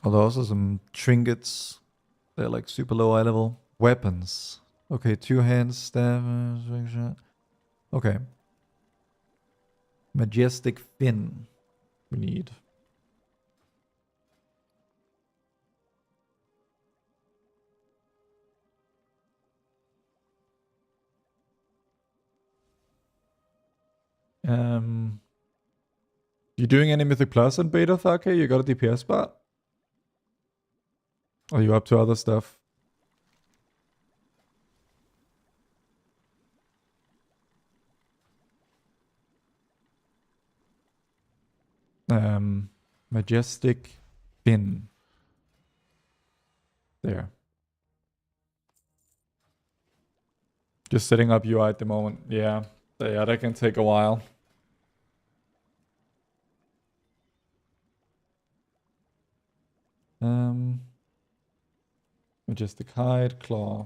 Oh, there are also some trinkets. They're like super low eye level. Weapons. Okay, 2 hands, staff. Okay. Majestic fin. We need. You doing any Mythic Plus in beta, Thake? You got a DPS spot? Are you up to other stuff? Majestic fin. There. Just setting up UI at the moment. Yeah. Yeah, that can take a while. Majestic hide, claw.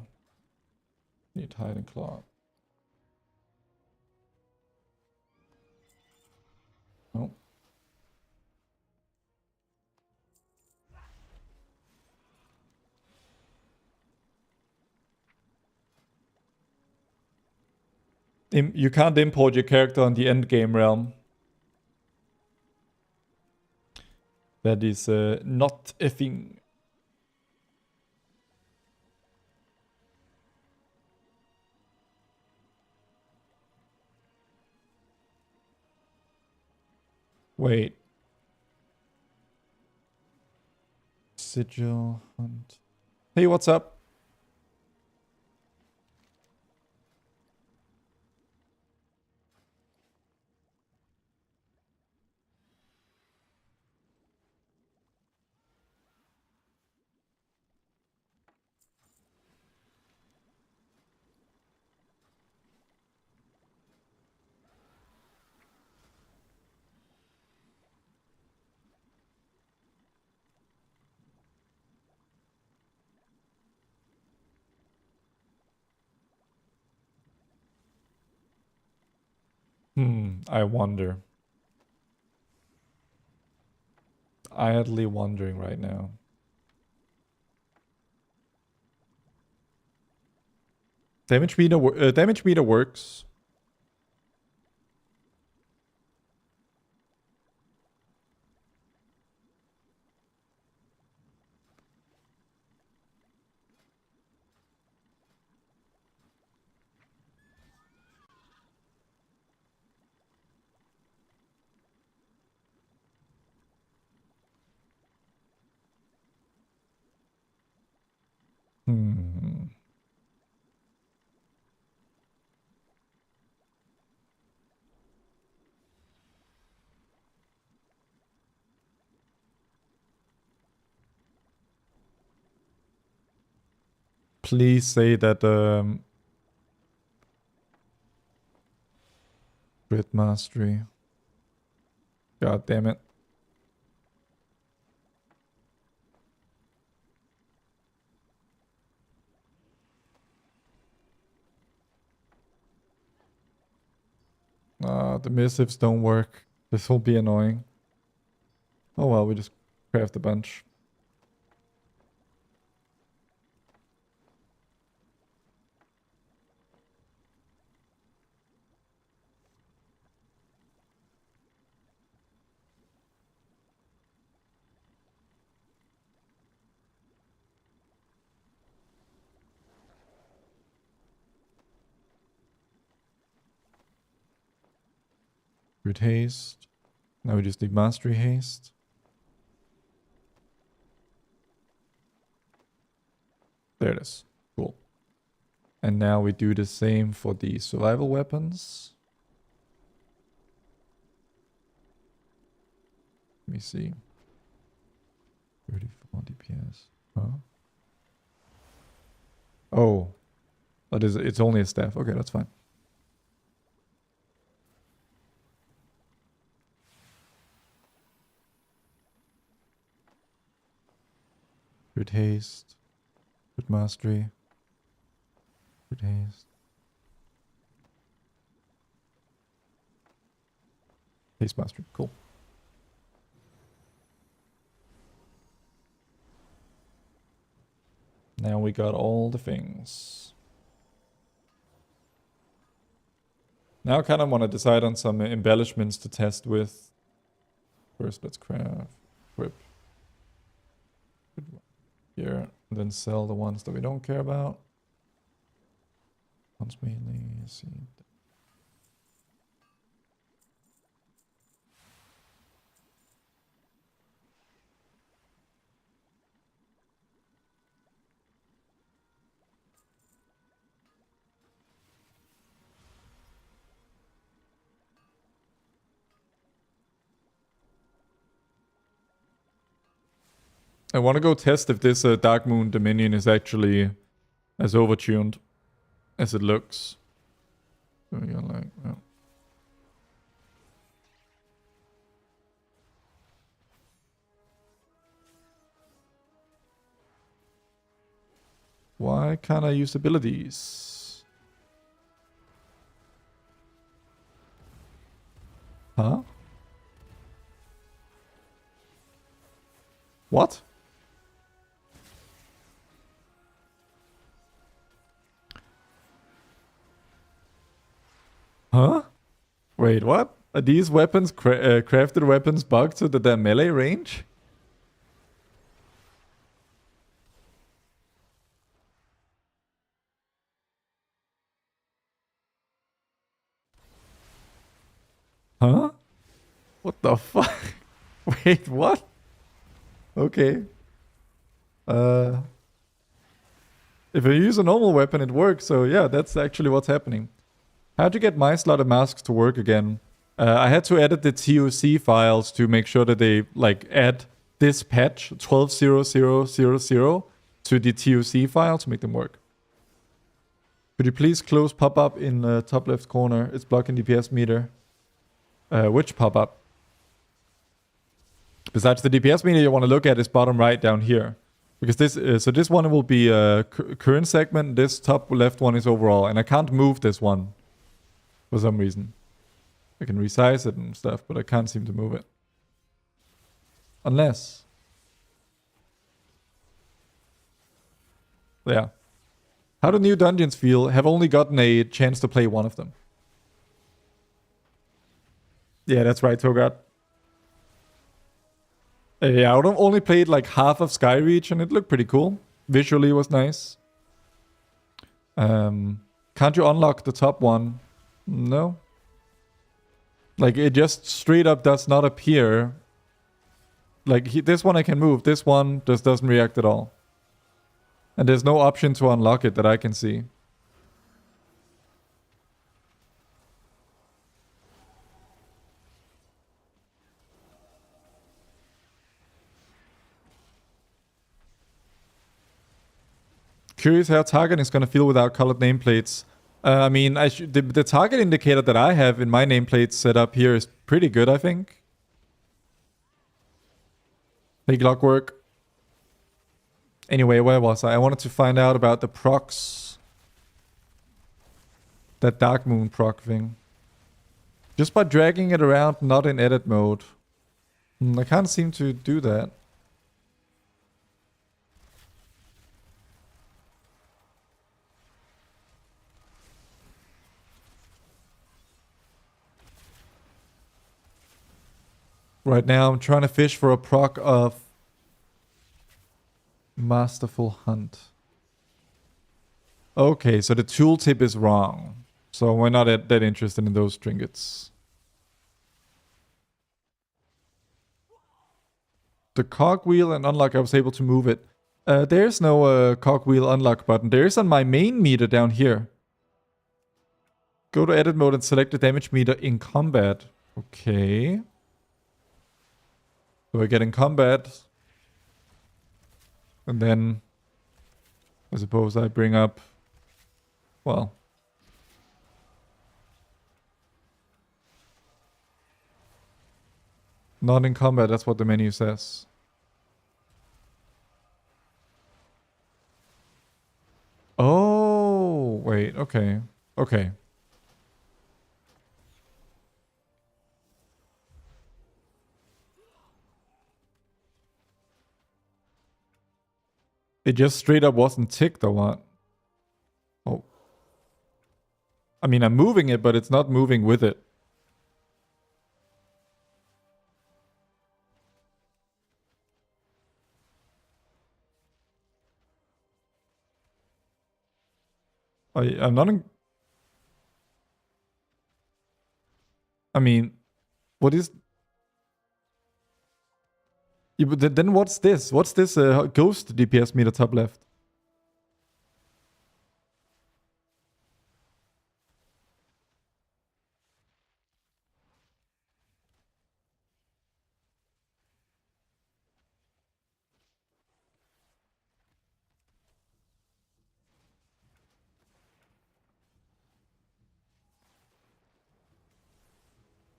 Need hide and claw. Oh. You can't import your character on the end game realm. That is not a thing. Wait. Sigil hunt. Hey, what's up? I wonder. Idly wondering right now. Damage meter works. Please say that Grid Mastery. God damn it. The missives don't work. This will be annoying. Oh well, we just craft a bunch. Grid haste. Now we just need mastery haste. There it is. Cool. And now we do the same for the survival weapons. Let me see. 34 DPS. Huh? Oh. That is, it's only a staff. Okay, that's fine. Grid haste. Grid mastery. Grid haste. Haste mastery. Cool. Now we got all the things. Now I kind of want to decide on some embellishments to test with. First, let's craft, equip. Here, and then sell the ones that we don't care about. Ones mainly, see. I want to go test if this Dark Moon Dominion is actually as overtuned as it looks. So you're like, oh. Why can't I use abilities? Huh? What? Huh? Wait, what? Are these weapons crafted weapons bugged so that they're melee range? Huh? What the fuck? Wait, what? Okay. If I use a normal weapon, it works. So yeah, that's actually what's happening. How to get my slotted masks to work again? I had to edit the TOC files to make sure that they like add this patch 12.0.0.0.0 to the TOC file to make them work. Could you please close pop-up in the top left corner? It's blocking DPS meter. Which pop-up? Besides the DPS meter you want to look at is bottom right down here. Because this, so this one will be current segment, this top left one is overall, and I can't move this one for some reason. I can resize it and stuff, but I can't seem to move it. Unless. Yeah. How do new dungeons feel? Have only gotten a chance to play one of them. Yeah, that's right, Togat. Yeah, I only played like half of Skyreach and it looked pretty cool. Visually it was nice. Can't you unlock the top one? No. Like it just straight up does not appear. Like this one I can move. This one just doesn't react at all. And there's no option to unlock it that I can see. Curious how targeting is gonna feel without colored nameplates. I mean, the target indicator that I have in my nameplate set up here is pretty good, I think. Hey, Clockwork. Anyway, where was I? I wanted to find out about the procs. That Dark Moon proc thing. Just by dragging it around, not in edit mode. I can't seem to do that. Right now, I'm trying to fish for a proc of Masterful Hunt. Okay, so the tooltip is wrong. So we're not that interested in those trinkets. The cogwheel and unlock, I was able to move it. There's no cogwheel unlock button. There is on my main meter down here. Go to edit mode and select the damage meter in combat. Okay. So I get in combat. And then I suppose I bring up, well, not in combat, that's what the menu says. Oh, wait, okay. Okay. It just straight up wasn't ticked or what? Oh. I mean, I'm moving it, but it's not moving with it. I'm not in... I mean, what is... Yeah, but then what's this? What's this ghost DPS meter top left?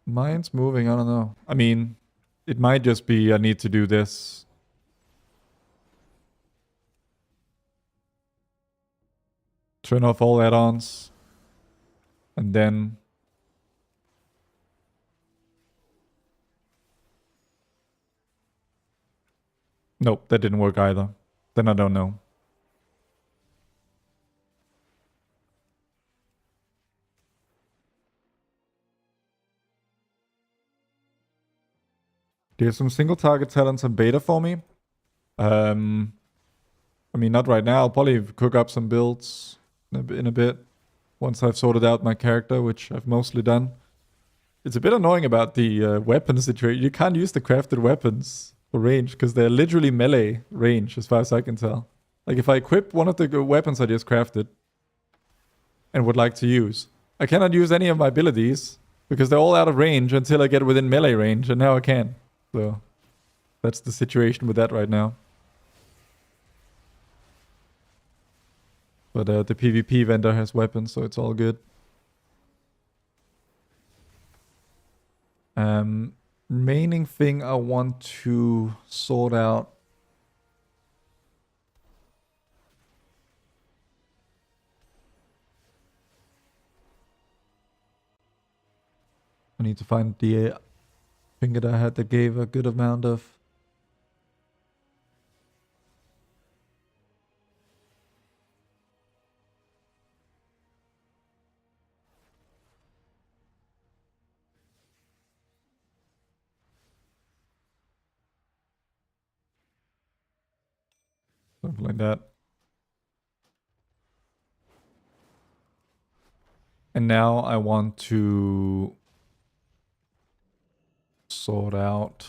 Mine's moving, I don't know. I mean, it might just be I need to do this. Turn off all add-ons. And then... Nope, that didn't work either. Then I don't know. There's some single target talents in beta for me. I mean, not right now. I'll probably cook up some builds in a bit. Once I've sorted out my character, which I've mostly done. It's a bit annoying about the weapon situation. You can't use the crafted weapons for range, because they're literally melee range, as far as I can tell. Like, if I equip one of the weapons I just crafted and would like to use, I cannot use any of my abilities, because they're all out of range until I get within melee range, and now I can. So, that's the situation with that right now. But the PvP vendor has weapons, so it's all good. Remaining thing I want to sort out. I need to find the trinket I had that gave a good amount of... Something like that. And now I want to sort out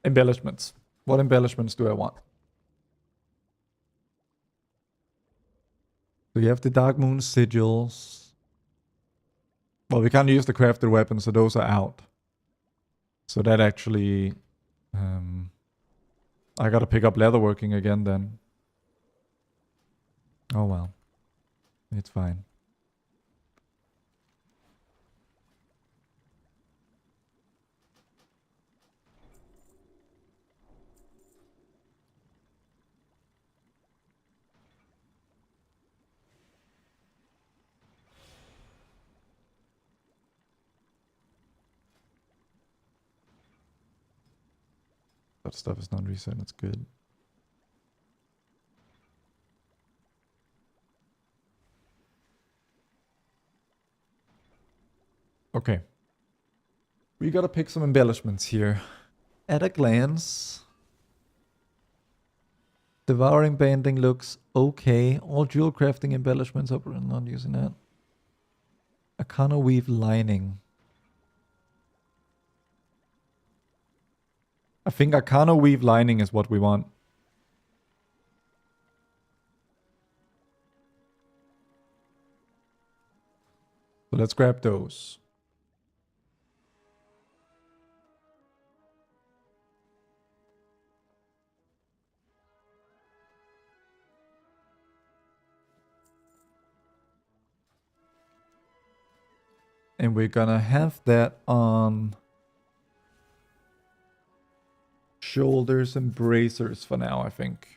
embellishments. What embellishments do I want? So you have the Dark Moon sigils. Well, we can't use the crafted weapons, so those are out. So that actually... I gotta pick up leatherworking again then. Oh well. It's fine. That stuff is not reset, that's good. Okay. We gotta pick some embellishments here. At a glance, devouring banding looks okay. All jewel crafting embellishments up. I'm not using that. Arcana weave lining. I think Arcana weave lining is what we want. So let's grab those. And we're gonna have that on shoulders and bracers for now, I think.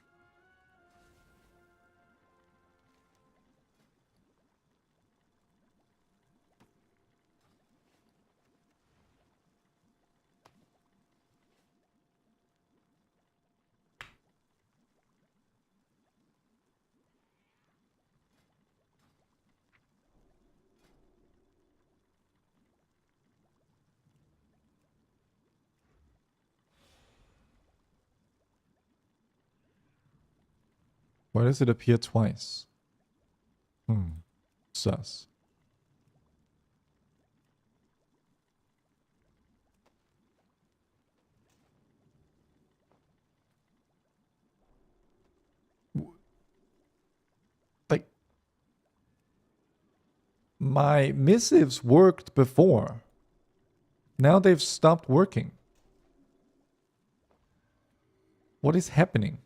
Why does it appear twice? Sus. Like, my missives worked before. Now they've stopped working. What is happening?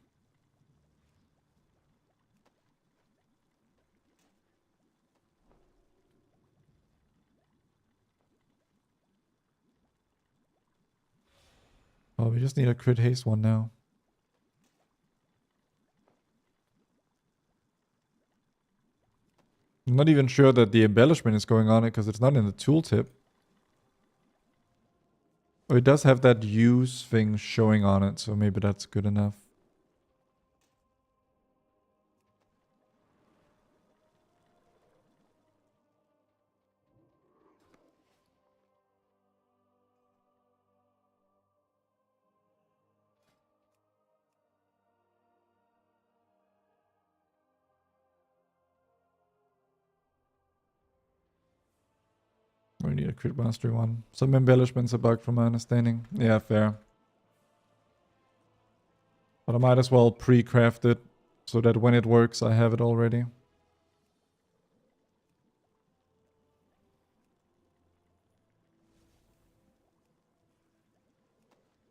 Oh, we just need a crit haste one now. I'm not even sure that the embellishment is going on it because it's not in the tooltip. Oh, it does have that use thing showing on it, so maybe that's good enough. We need a crit mastery one. Some embellishments are bugged from my understanding. Yeah, fair. But I might as well pre-craft it so that when it works, I have it already.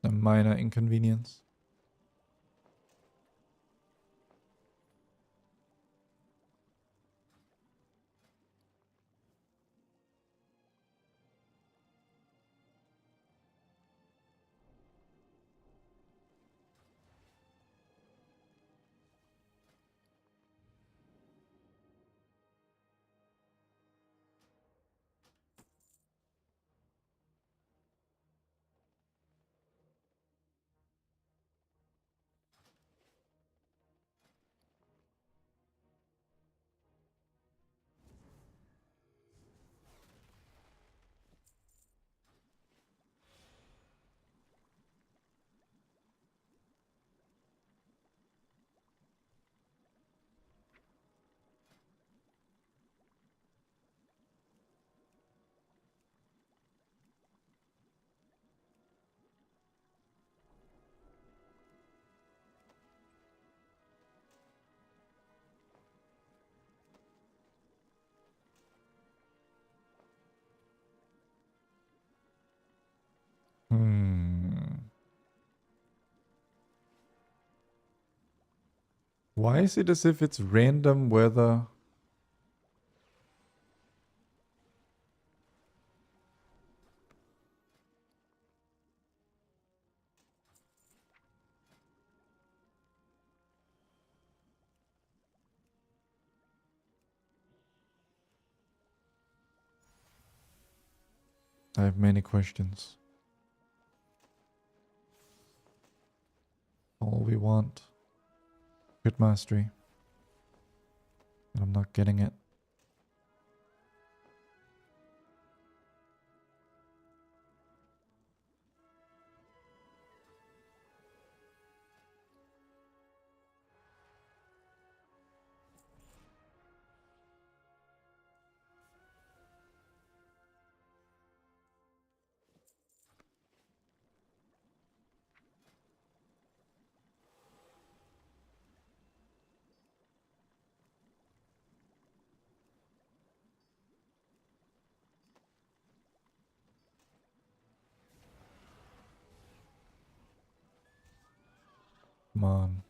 A minor inconvenience. Why is it as if it's random weather? I have many questions. All we want. Crit mastery. And I'm not getting it. Come on.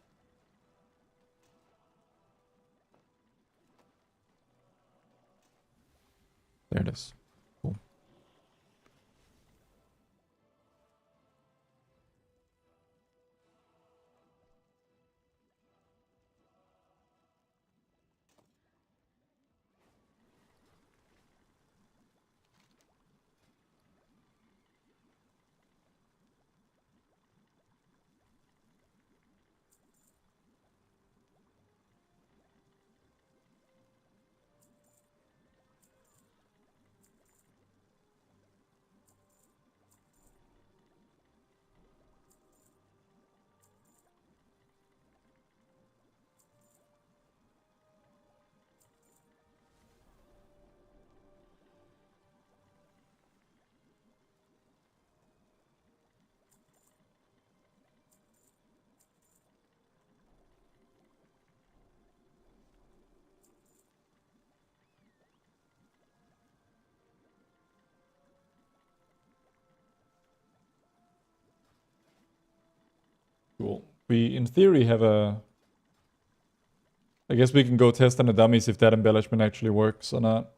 There it is. Cool. Cool. We, in theory, have a... I guess we can go test on the dummies if that embellishment actually works or not.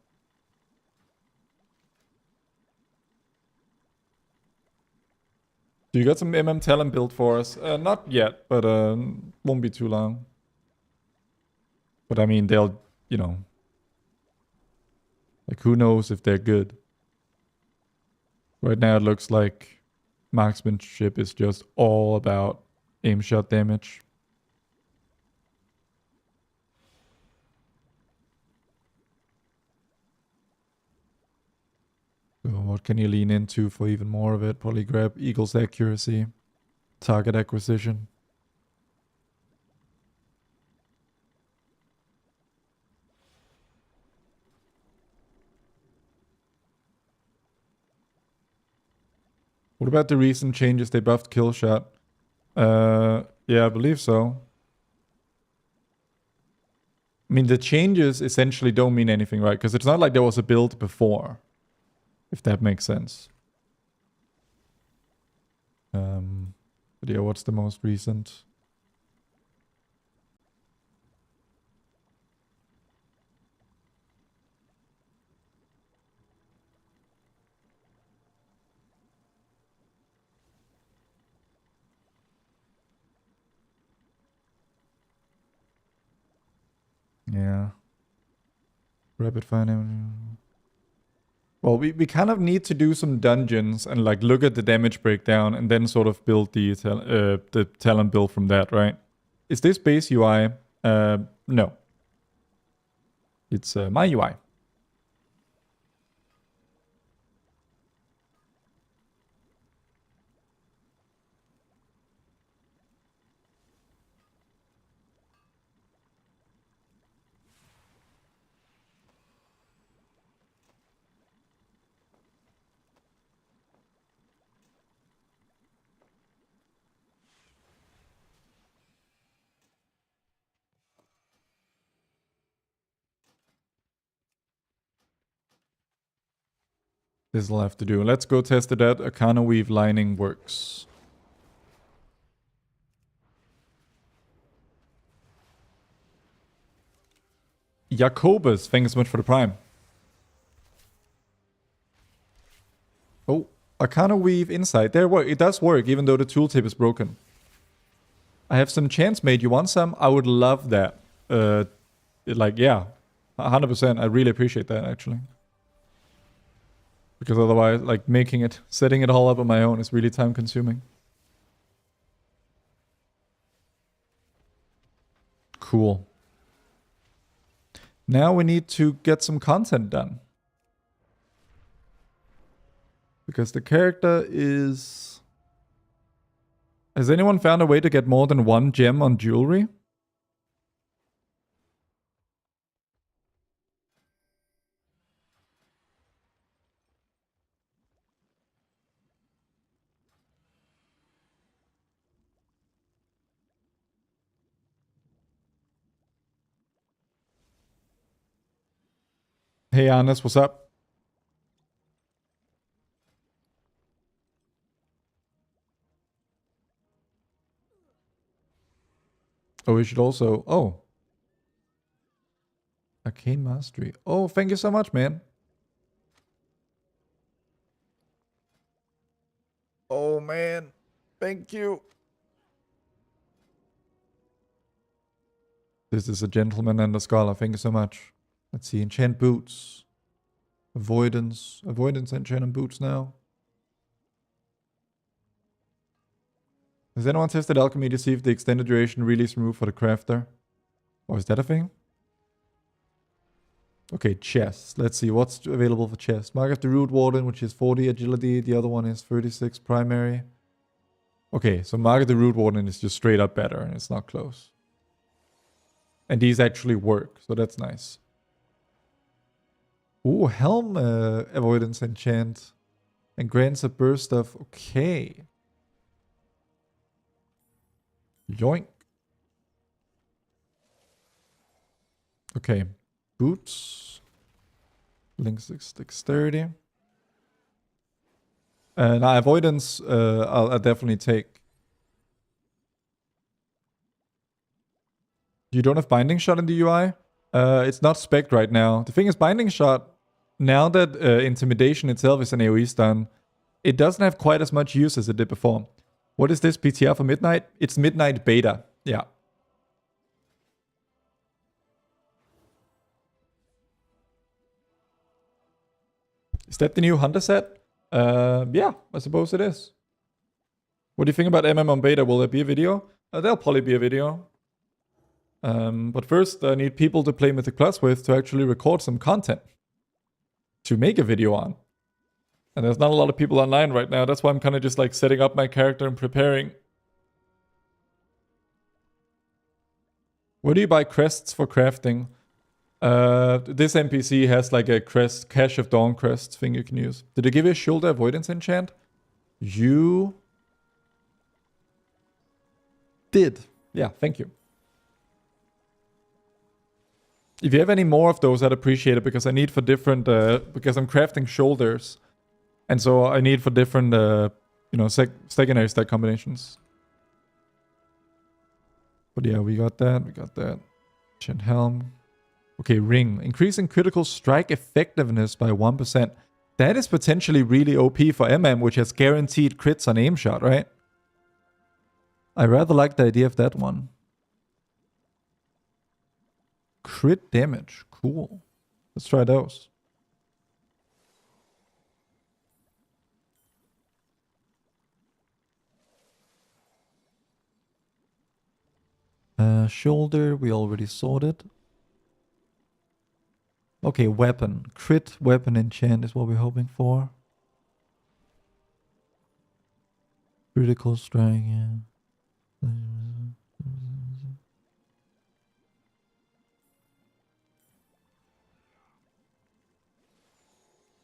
Do you got some talent built for us? Not yet, but won't be too long. But I mean, they'll, you know... Like, who knows if they're good? Right now it looks like marksmanship is just all about aim shot damage. So what can you lean into for even more of it? Probably grab Eagle's accuracy, target acquisition. What about the recent changes? They buffed kill shot. Yeah, I believe so. I mean, the changes essentially don't mean anything, right? Because it's not like there was a build before, if that makes sense. But yeah, what's the most recent? Yeah. Rapid fire damage. Well, we kind of need to do some dungeons and like look at the damage breakdown and then sort of build the talent build from that, right? Is this base UI? No. It's my UI. This will have to do. Let's go test it out. Arcana Weave lining works. Jacobus, thanks so much for the prime. Oh, Arcana Weave Insight. It does work, even though the tooltip is broken. I have some chance made. You want some? I would love that. Yeah, 100%. I really appreciate that, actually. Because otherwise, like, setting it all up on my own is really time consuming. Cool. Now we need to get some content done. Because the character is... Has anyone found a way to get more than one gem on jewelry? Hey, Arnes, what's up? Oh, we should also... Oh. Arcane Mastery. Oh, thank you so much, man. Oh, man. Thank you. This is a gentleman and a scholar. Thank you so much. Let's see. Enchant boots. Avoidance. Avoidance, enchant and boots now. Has anyone tested alchemy to see if the extended duration really is removed for the crafter? Or is that a thing? Okay, chest. Let's see what's available for chest. Mark of the Root Warden, which is 40 agility. The other one is 36 primary. Okay, so Mark of the Root Warden is just straight up better and it's not close. And these actually work, so that's nice. Ooh, Helm avoidance enchant. And grants a burst of... Okay. Yoink. Okay. Boots. Links dexterity. Now avoidance I'll definitely take. You don't have Binding Shot in the UI? It's not spec'd right now. The thing is, Binding Shot, now that Intimidation itself is an AoE stun, it doesn't have quite as much use as it did before. What is this PTR for Midnight? It's Midnight Beta. Yeah. Is that the new Hunter set? Yeah, I suppose it is. What do you think about MM on beta? Will there be a video? There'll probably be a video. But first, I need people to play Mythic Plus with to actually record some content to make a video on. And there's not a lot of people online right now. That's why I'm kind of just like setting up my character and preparing. Where do you buy crests for crafting? This NPC has like a crest, Cache of Dawn crest thing you can use. Did they give you a shoulder avoidance enchant? You did. Yeah, thank you. If you have any more of those, I'd appreciate it because I need for different, because I'm crafting shoulders. And so I need for different, secondary stack combinations. But yeah, we got that. Chin Helm. Okay, Ring. Increasing critical strike effectiveness by 1%. That is potentially really OP for MM, which has guaranteed crits on aim shot, right? I rather like the idea of that one. Crit damage. Cool. Let's try those. Shoulder, we already sorted. Okay, weapon. Crit, weapon, enchant is what we're hoping for. Critical strike, yeah.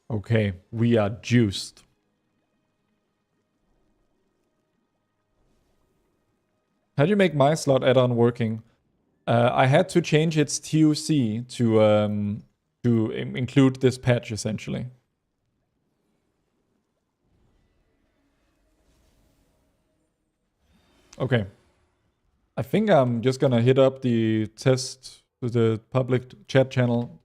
Okay, we are juiced. How do you make my slot add-on working? I had to change its TUC to include this patch, essentially. Okay. I think I'm just gonna hit up the test to the public chat channel.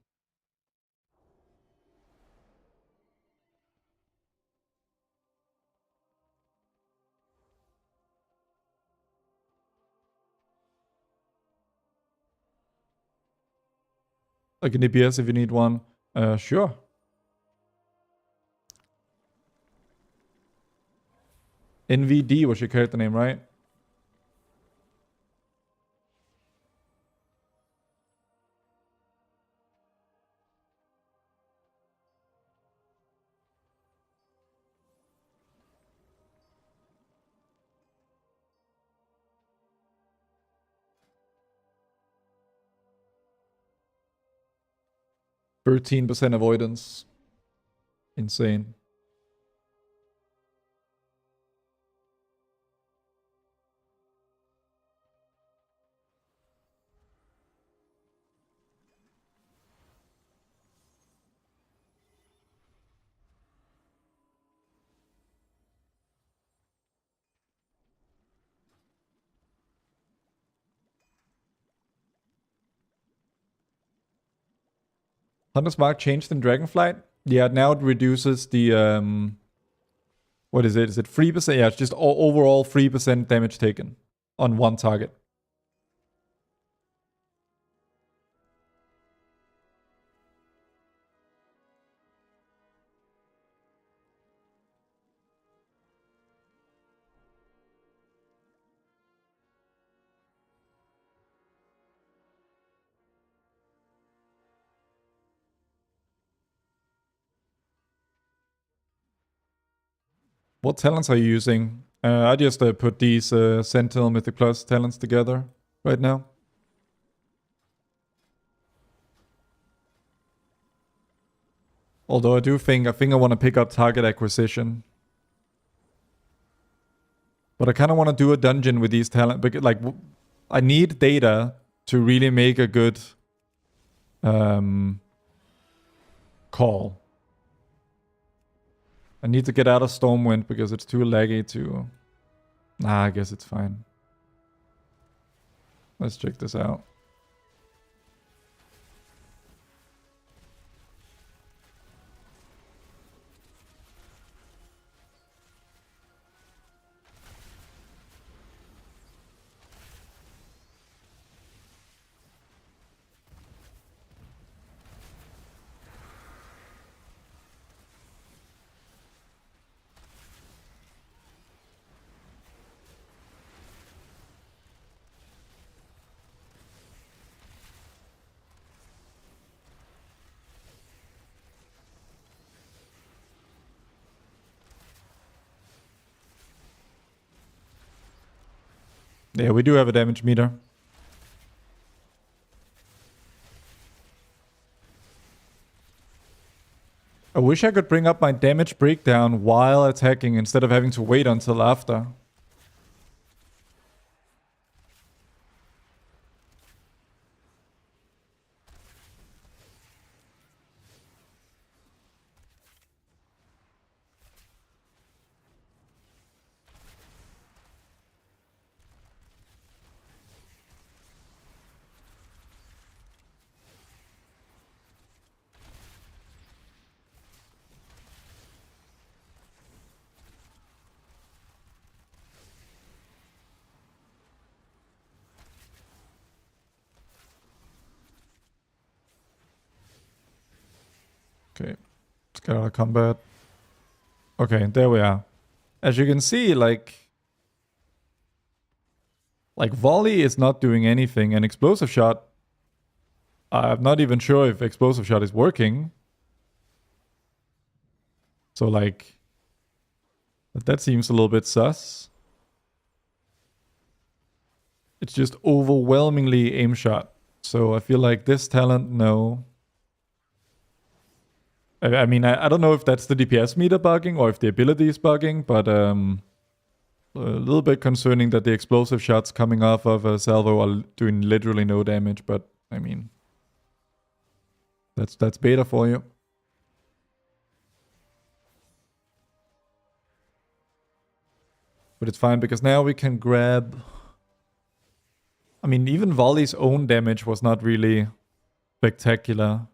Like an EPS if you need one. Sure. NVD was your character name, right? %13 avoidance. Insane. Hunter's Mark changed in Dragonflight? Yeah, now it reduces the what is it? Is it 3%? Yeah, it's just overall 3% damage taken on one target. What talents are you using? I just put these Sentinel Mythic Plus talents together right now. Although I think I want to pick up target acquisition. But I kind of want to do a dungeon with these talents. Because, like, I need data to really make a good call. I need to get out of Stormwind because it's too laggy to... Nah, I guess it's fine. Let's check this out. Yeah, we do have a damage meter. I wish I could bring up my damage breakdown while attacking instead of having to wait until after. Okay, let's get out of combat. Okay, there we are. As you can see, like volley is not doing anything, and explosive shot, I'm not even sure if explosive shot is working. So like, that seems a little bit sus. It's just overwhelmingly aim shot. So I feel like this talent, no. I mean, I don't know if that's the DPS meter bugging or if the ability is bugging, but a little bit concerning that the explosive shots coming off of a salvo are doing literally no damage, but I mean, that's beta for you. But it's fine because now we can grab I mean, even Volley's own damage was not really spectacular.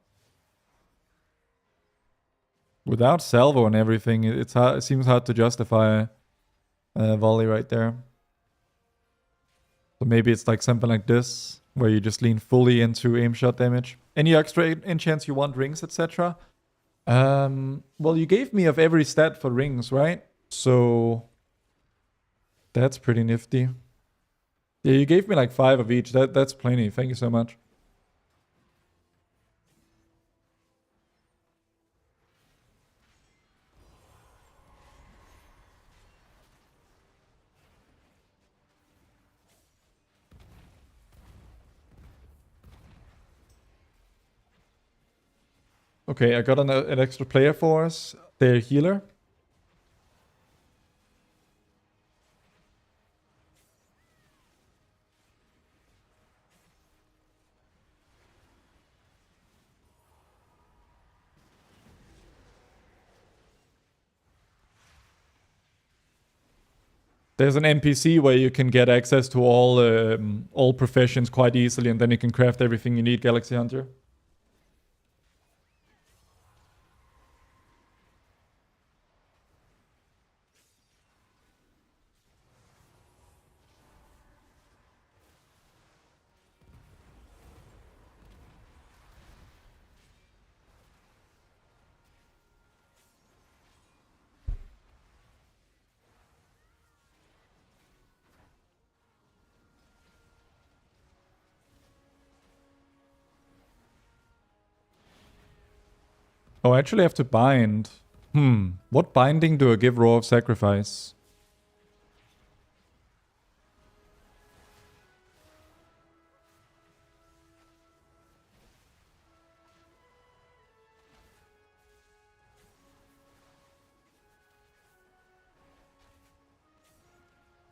Without salvo and everything, it seems hard to justify Volley right there. So maybe it's like something like this, where you just lean fully into aim shot damage. Any extra enchants you want, rings, etc.? Well, you gave me of every stat for rings, right? So that's pretty nifty. Yeah, you gave me like 5 of each. That's plenty. Thank you so much. Okay, I got an extra player for us. Their healer. There's an NPC where you can get access to all professions quite easily, and then you can craft everything you need, Galaxy Hunter. Oh, I actually have to bind. What binding do I give Roar of Sacrifice?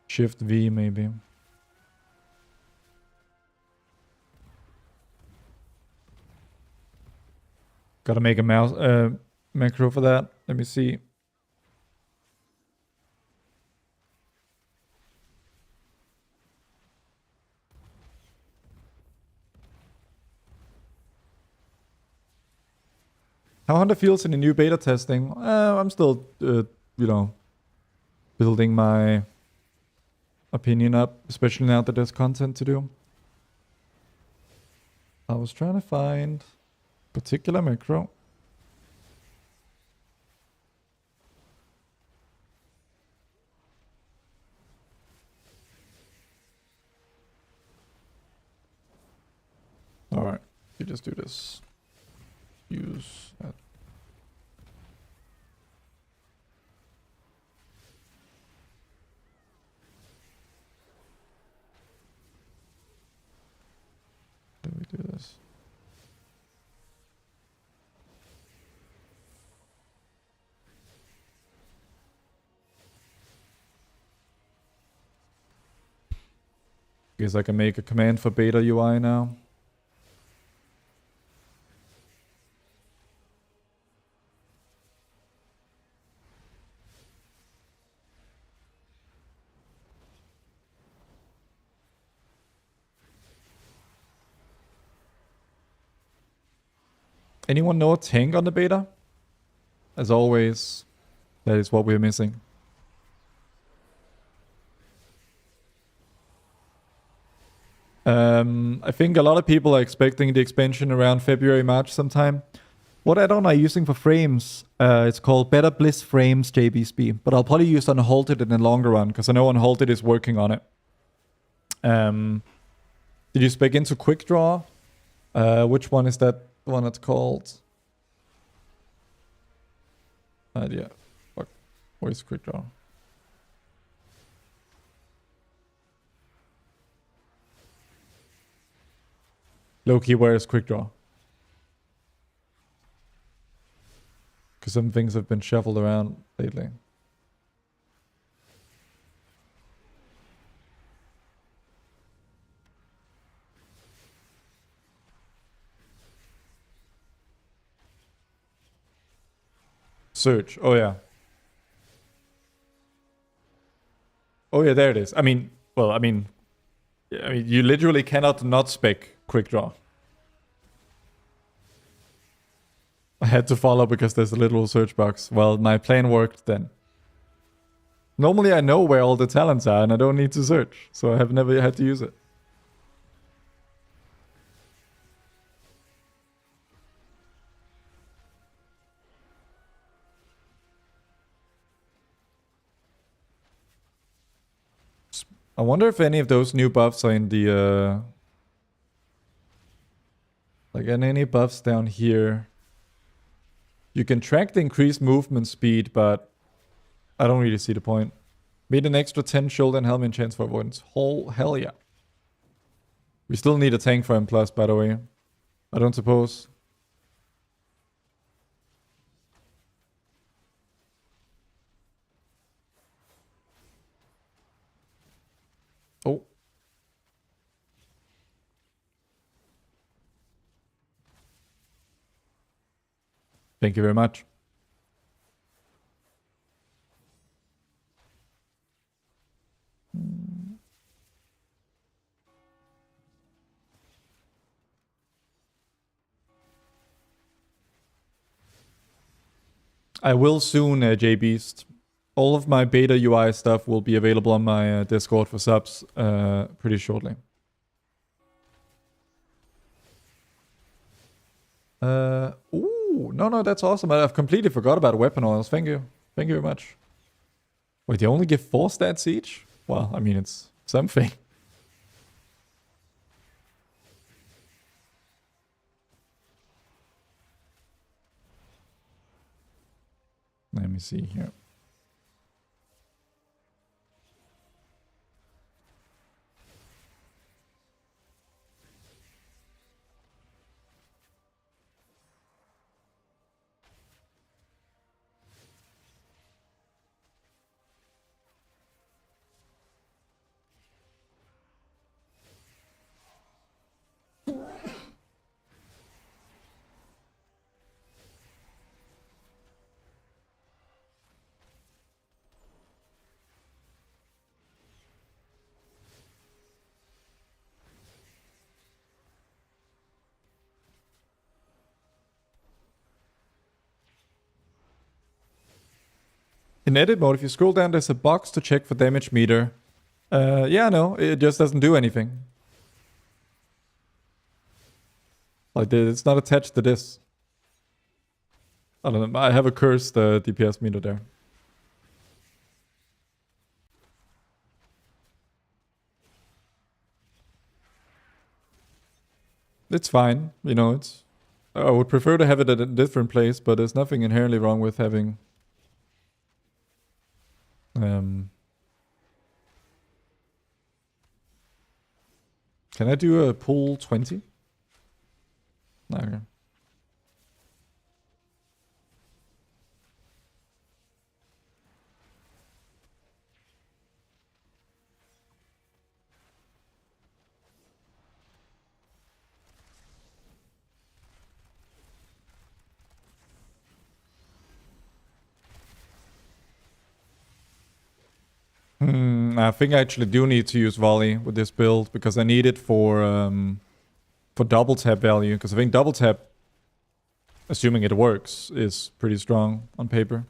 Shift V, maybe. Gotta make a macro for that. Let me see. How Hunter feels in the new beta testing? I'm still, building my opinion up, especially now that there's content to do. I was trying to find particular macro. All right, you just do this. Use that. Do we do this? Guess I can make a command for beta UI now. Anyone know a tank on the beta? As always, that is what we're missing. I think a lot of people are expecting the expansion around February, March sometime. What add-on are you using for frames? It's called Better Bliss Frames JBSB, but I'll probably use Unhalted in the longer run, because I know Unhalted is working on it. Did you spec into Quick Draw? Which one is that one that's called? Yeah. Fuck. Where's Quick Draw? Low-key, where is Quick Draw? Because some things have been shuffled around lately. Search. Oh, yeah. Oh, yeah, there it is. I mean, I mean, you literally cannot not spec quick draw. I had to follow because there's a little search box. Well, my plan worked then. Normally I know where all the talents are and I don't need to search, so I have never had to use it. I wonder if any of those new buffs are in the like any buffs down here. You can track the increased movement speed, but I don't really see the point. Made an extra 10 shoulder and helmet chance for avoidance. Hell yeah. We still need a tank for M+, by the way. I don't suppose. Oh. Thank you very much. I will soon, JBeast. All of my beta UI stuff will be available on my Discord for subs pretty shortly. Ooh, no, that's awesome. I've completely forgot about weapon oils. Thank you. Thank you very much. Wait, they only give 4 stats each? Well, I mean, it's something. Let me see here. In edit mode, if you scroll down, there's a box to check for damage meter. Yeah, no, it just doesn't do anything. Like, it's not attached to this. I don't know, I have a cursed DPS meter there. It's fine, you know, it's... I would prefer to have it at a different place, but there's nothing inherently wrong with having... Can I do a pull 20? Okay. I think I actually do need to use volley with this build because I need it for double tap value. Because I think double tap, assuming it works, is pretty strong on paper.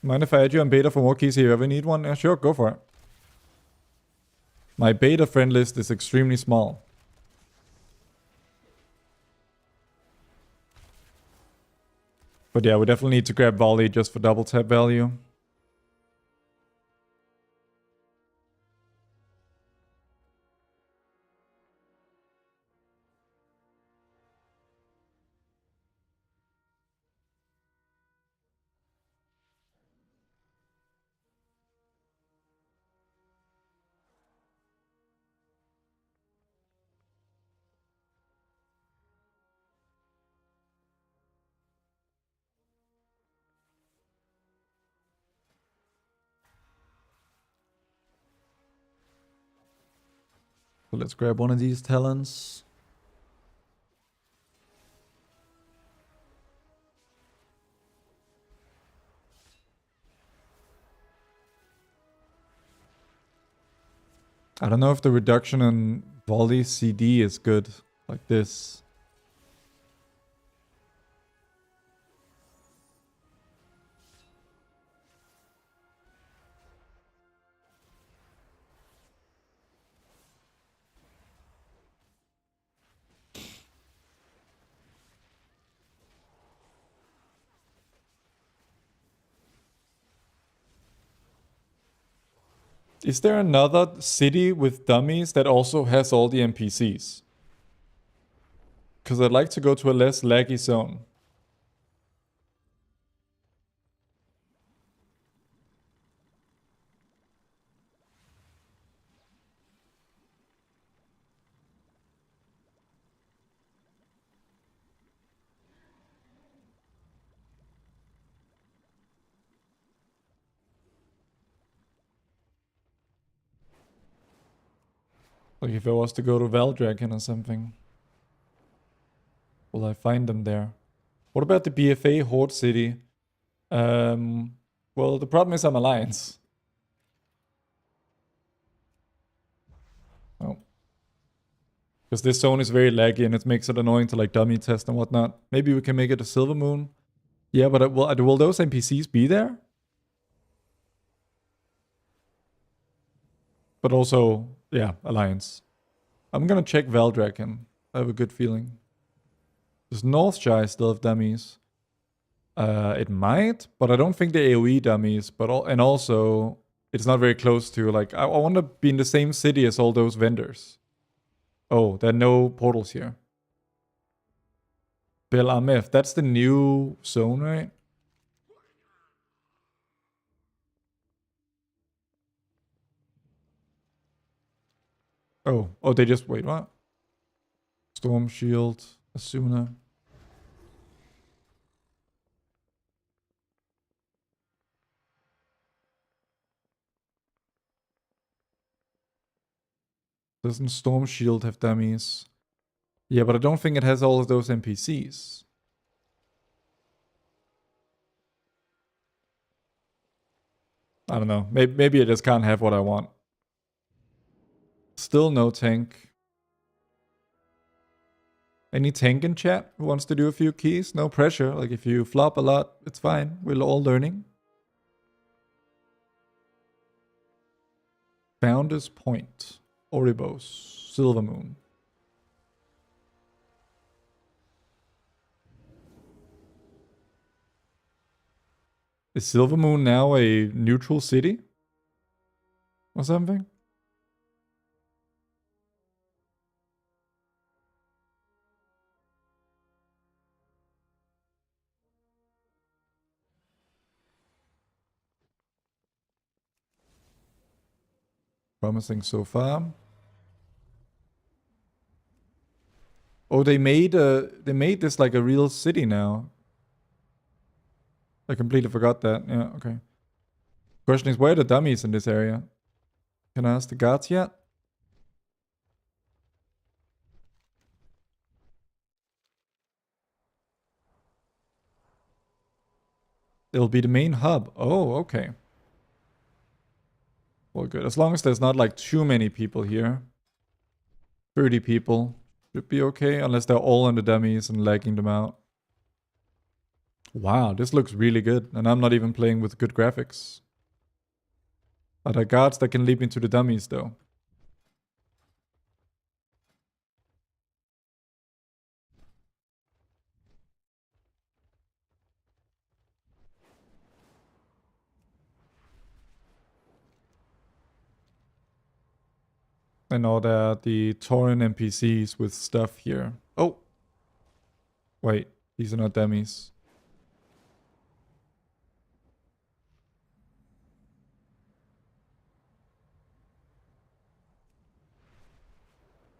Mind if I add you on beta for more keys if you ever need one? Yeah, sure, go for it. My beta friend list is extremely small. But yeah, we definitely need to grab volley just for double tap value. So let's grab one of these talents. I don't know if the reduction in volley CD is good, like this. Is there another city with dummies that also has all the NPCs? Because I'd like to go to a less laggy zone. Like if I was to go to Valdragon or something. Will I find them there? What about the BFA Horde City? Well, the problem is I'm Alliance. Oh. Because this zone is very laggy and it makes it annoying to like dummy test and whatnot. Maybe we can make it a Silver Moon. Yeah, but will those NPCs be there? But also, yeah, Alliance. I'm gonna check Valdragon. I have a good feeling. Does Northshire still have dummies? It might, but I don't think the AoE dummies. And also, it's not very close to like. I want to be in the same city as all those vendors. Oh, there are no portals here. Bel Amef, that's the new zone, right? Oh, they just wait. What? Storm Shield, Asuna. Doesn't Storm Shield have dummies? Yeah, but I don't think it has all of those NPCs. I don't know. Maybe I just can't have what I want. Still no tank. Any tank in chat who wants to do a few keys? No pressure. Like if you flop a lot, it's fine. We're all learning. Founder's Point. Oribos. Silver Moon. Is Silver Moon now a neutral city? Or something? Promising so far. Oh, they made this like a real city now. I completely forgot that. Yeah, okay. Question is, where are the dummies in this area? Can I ask the guards yet? It'll be the main hub. Oh, okay. Well, good. As long as there's not like too many people here. 30 people should be okay, unless they're all on the dummies and lagging them out. Wow, this looks really good, and I'm not even playing with good graphics. Are there guards that can leap into the dummies, though? And all the Tauren NPCs with stuff here. Oh! Wait, these are not dummies.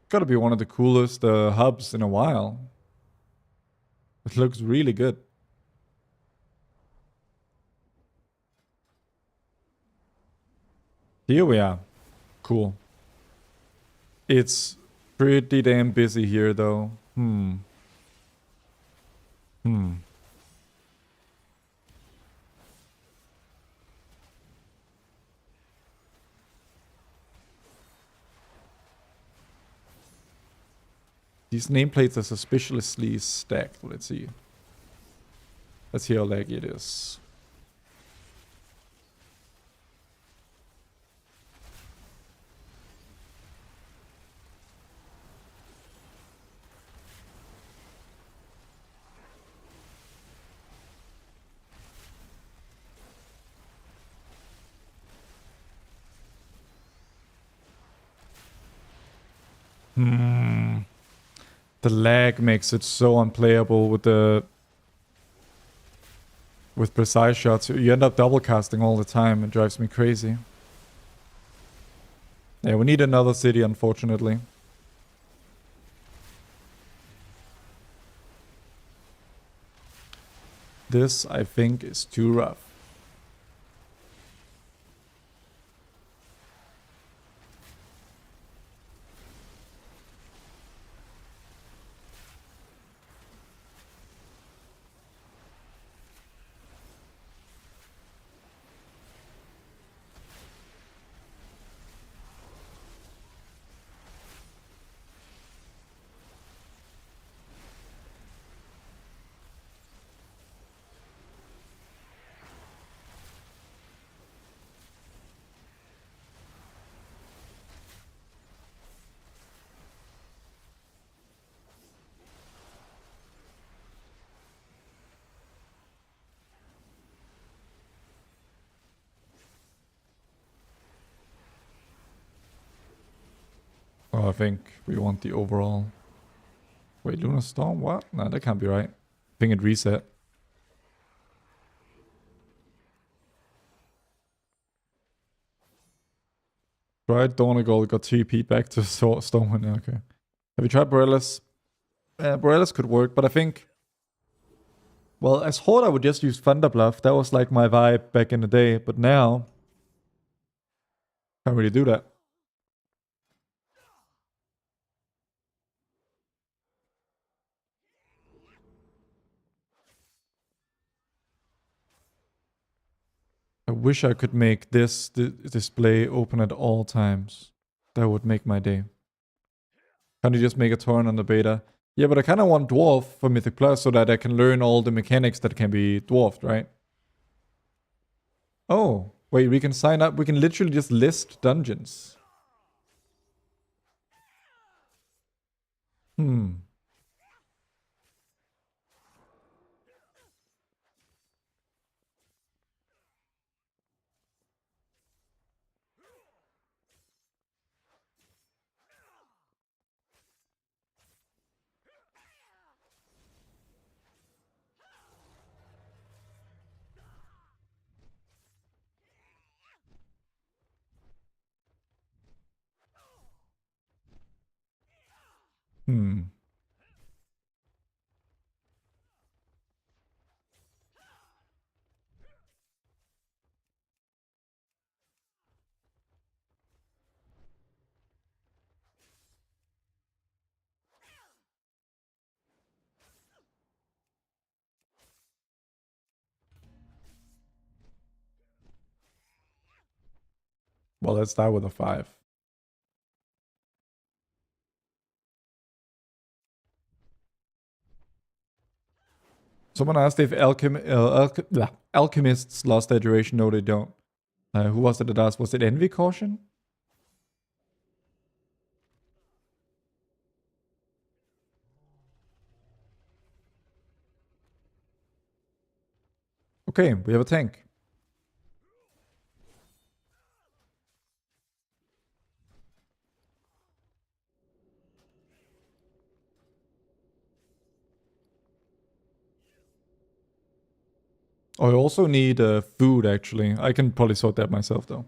Gotta be one of the coolest hubs in a while. It looks really good. Here we are. Cool. It's pretty damn busy here, though. These nameplates are suspiciously stacked. Let's see. Let's see how laggy it is. The lag makes it so unplayable with precise shots. You end up double casting all the time. It drives me crazy. Yeah, we need another city, unfortunately. This, I think, is too rough. Oh, I think we want the overall. Wait, Lunar Storm? What? No, that can't be right. I think it reset. Tried Donegal, got TP back to Stormwind. Okay. Have you tried Borellis? Borellis could work, but I think... Well, as Horde, I would just use Thunderbluff. That was like my vibe back in the day, but now... Can't really do that. I wish I could make this display open at all times. That would make my day. Can't you just make a turn on the beta? Yeah, but I kind of want Dwarf for Mythic Plus so that I can learn all the mechanics that can be dwarfed, right? Oh, wait, we can sign up. We can literally just list dungeons. Hmm. Hmm. Well, let's start with a 5. Someone asked if alchemists lost their duration. No, they don't. Who was it that asked? Was it Envy Caution? Okay, we have a tank. I also need food, actually. I can probably sort that myself, though.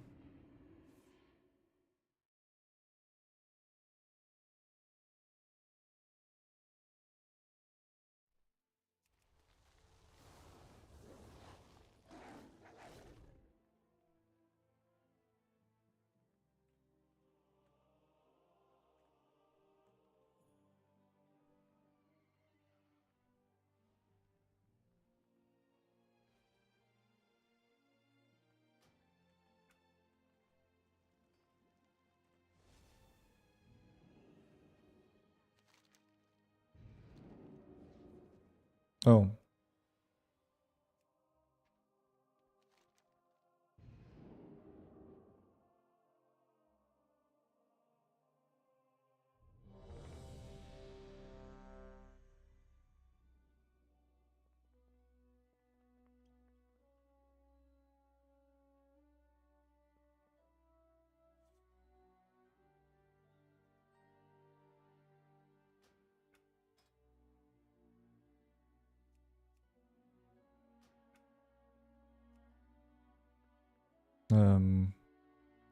Oh.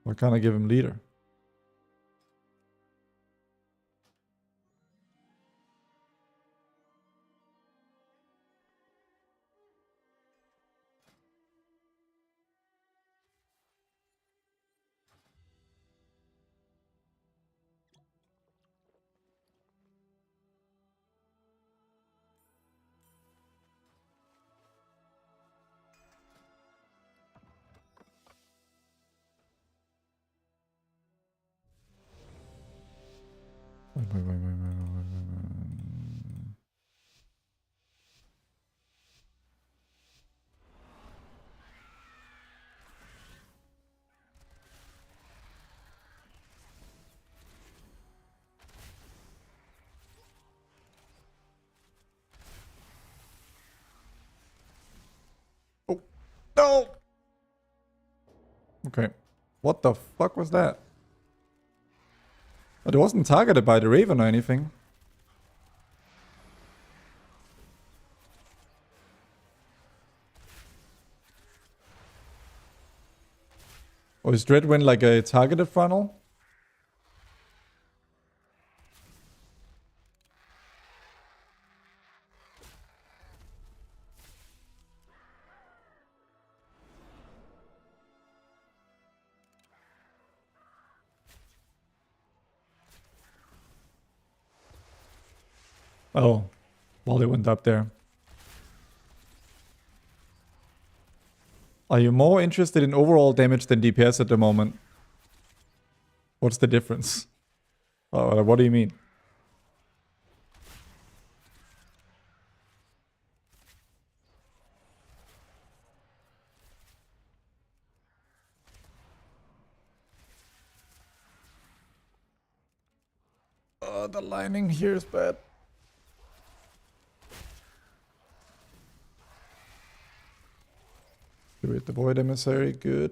Why can't I give him leader? Wait. Oh, no! Okay. What the fuck was that? But it wasn't targeted by the Raven or anything. Or is Dreadwind like a targeted funnel? Oh, well, it went up there. Are you more interested in overall damage than DPS at the moment? What's the difference? What do you mean? Oh, the lining here is bad. With the Void Emissary, good.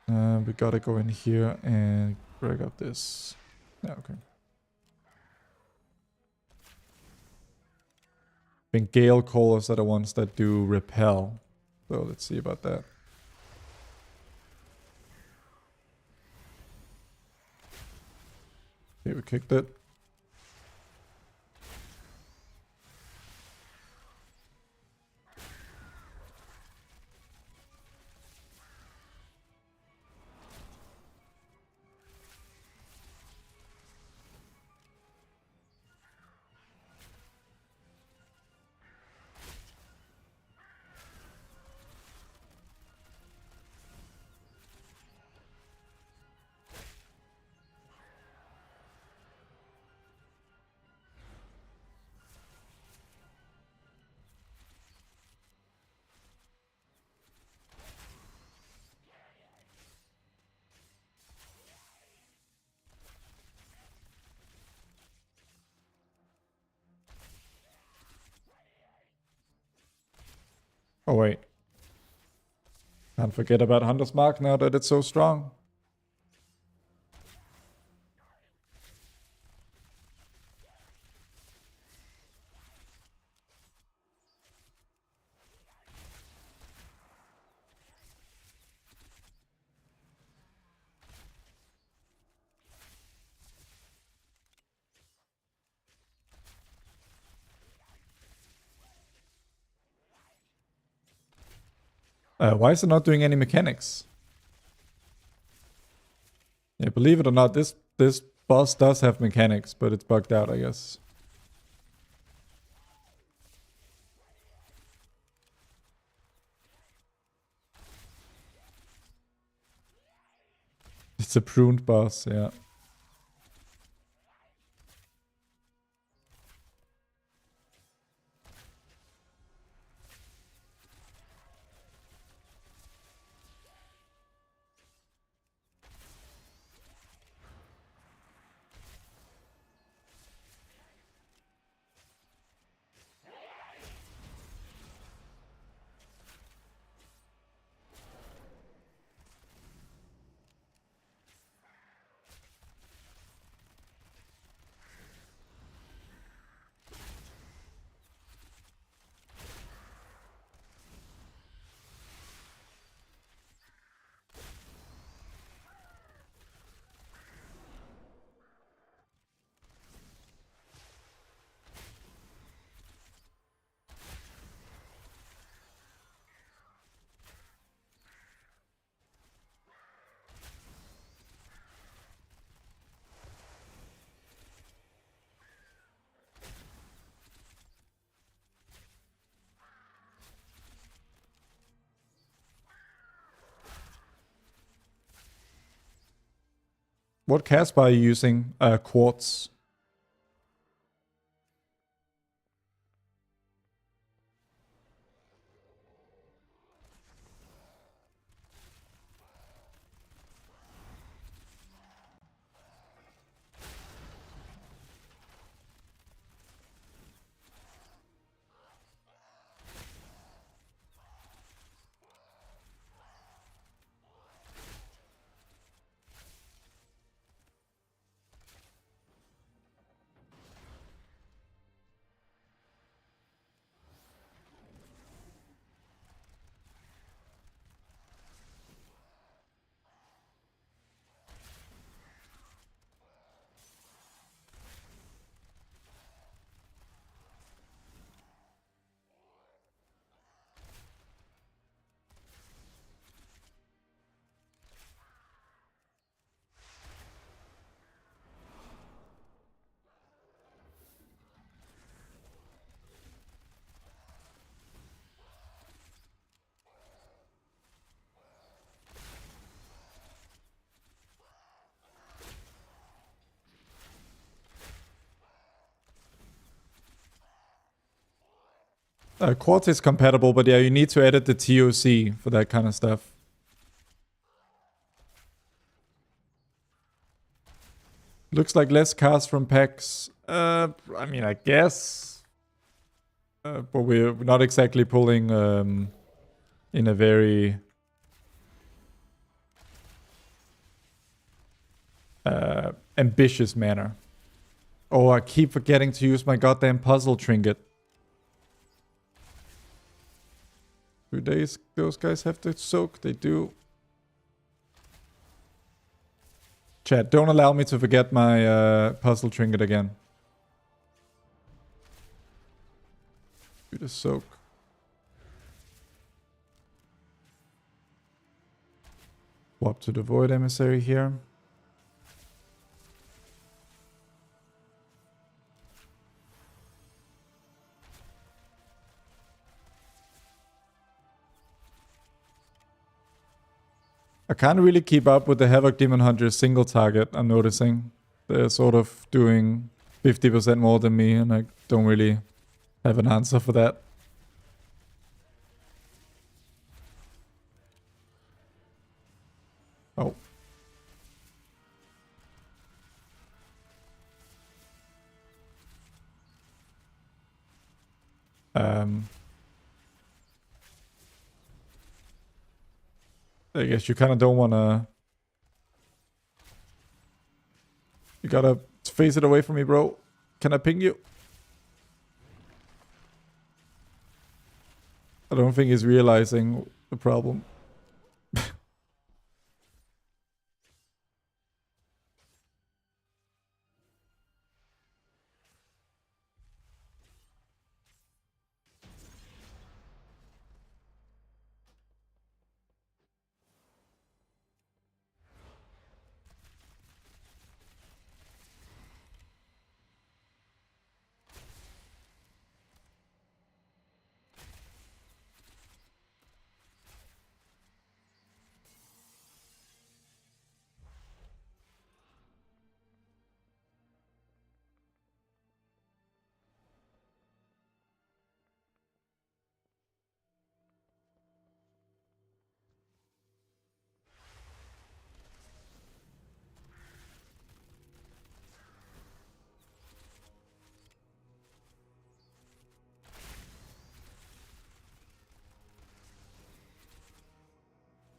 We gotta go in here and break up this. Yeah, okay. I think Gale Callers are the ones that do repel. So let's see about that. Okay, we kicked it. Oh wait. Can't forget about Hunter's Mark now that it's so strong. Why is it not doing any mechanics? Yeah, believe it or not, this boss does have mechanics, but it's bugged out, I guess. It's a pruned boss, yeah. What cast are you using? Quartz. Quartz is compatible, but yeah, you need to edit the TOC for that kind of stuff. Looks like less cast from packs. I mean, I guess. But we're not exactly pulling in a very ambitious manner. Oh, I keep forgetting to use my goddamn puzzle trinket. Do those guys have to soak? They do. Chat, don't allow me to forget my puzzle trinket again. Do the soak. Swap to the Void Emissary here. I can't really keep up with the Havoc Demon Hunter single target, I'm noticing. They're sort of doing 50% more than me, and I don't really have an answer for that. Oh. I guess you kind of don't want to... You gotta face it away from me, bro. Can I ping you? I don't think he's realizing the problem.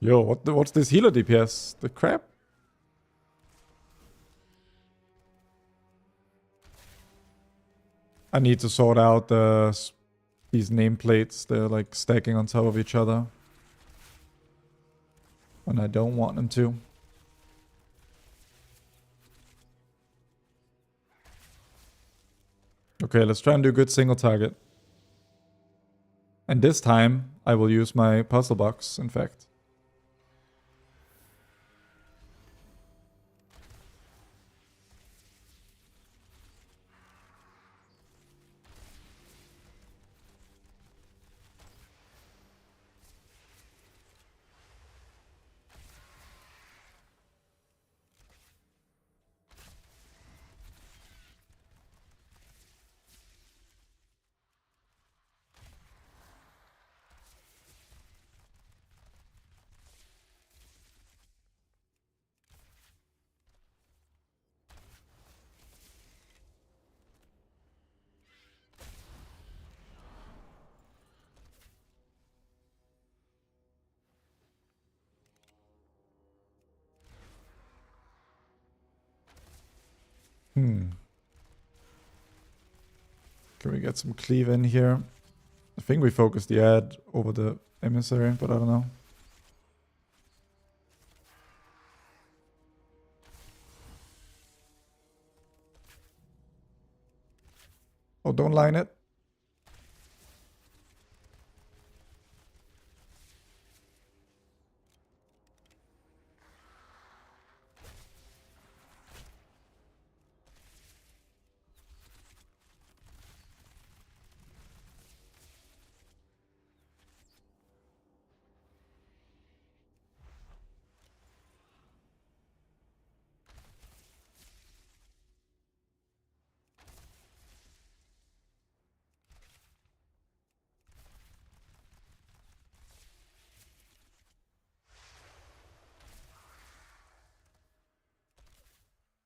Yo, what's this healer DPS? The crap? I need to sort out these nameplates. They're like stacking on top of each other. And I don't want them to. Okay, let's try and do good single target. And this time, I will use my puzzle box, in fact. Can we get some cleave in here? I think we focus the ad over the emissary, but I don't know. Oh, don't line it.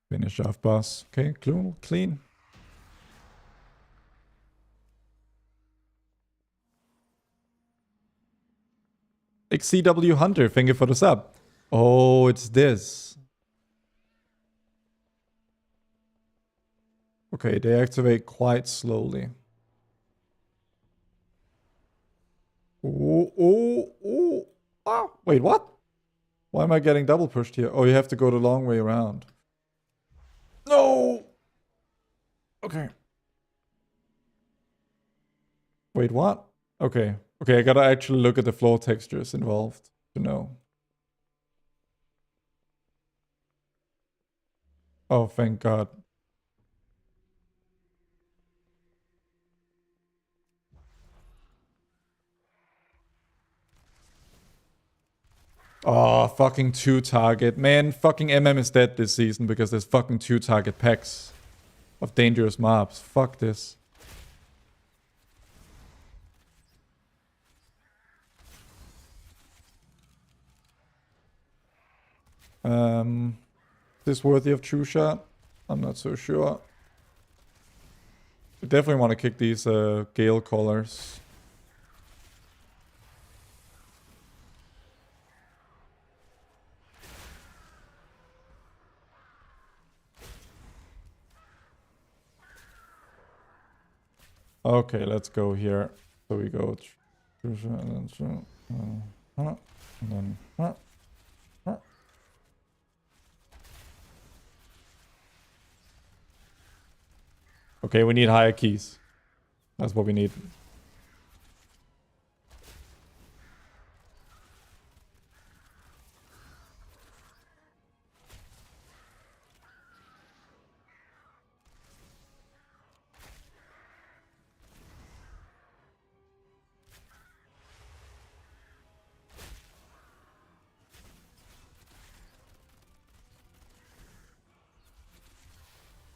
Finish off boss. Okay, clean. XCW Hunter, thank you for the sub. Oh, it's this. Okay, they activate quite slowly. Oh. Ah, wait, what? Why am I getting double pushed here? Oh, you have to go the long way around. No! Okay. Wait, what? Okay. Okay, I gotta actually look at the floor textures involved to know. Oh, thank God. Oh, fucking 2 target. Man, fucking MM is dead this season because there's fucking 2 target packs of dangerous mobs. Fuck this. Is this worthy of true shot? I'm not so sure. We definitely want to kick these Gale Callers. Okay, let's go here. So we go true shot and then okay, we need higher keys. That's what we need.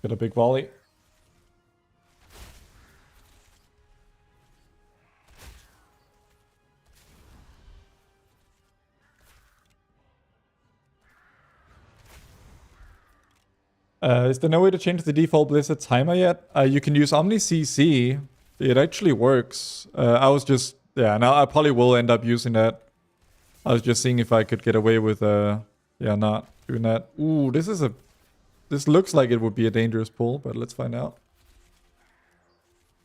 Get a big volley. Is there no way to change the default Blizzard timer yet? You can use Omni CC. It actually works. I was just... Yeah, now I probably will end up using that. I was just seeing if I could get away with, yeah, not doing that. Ooh, this looks like it would be a dangerous pull, but let's find out.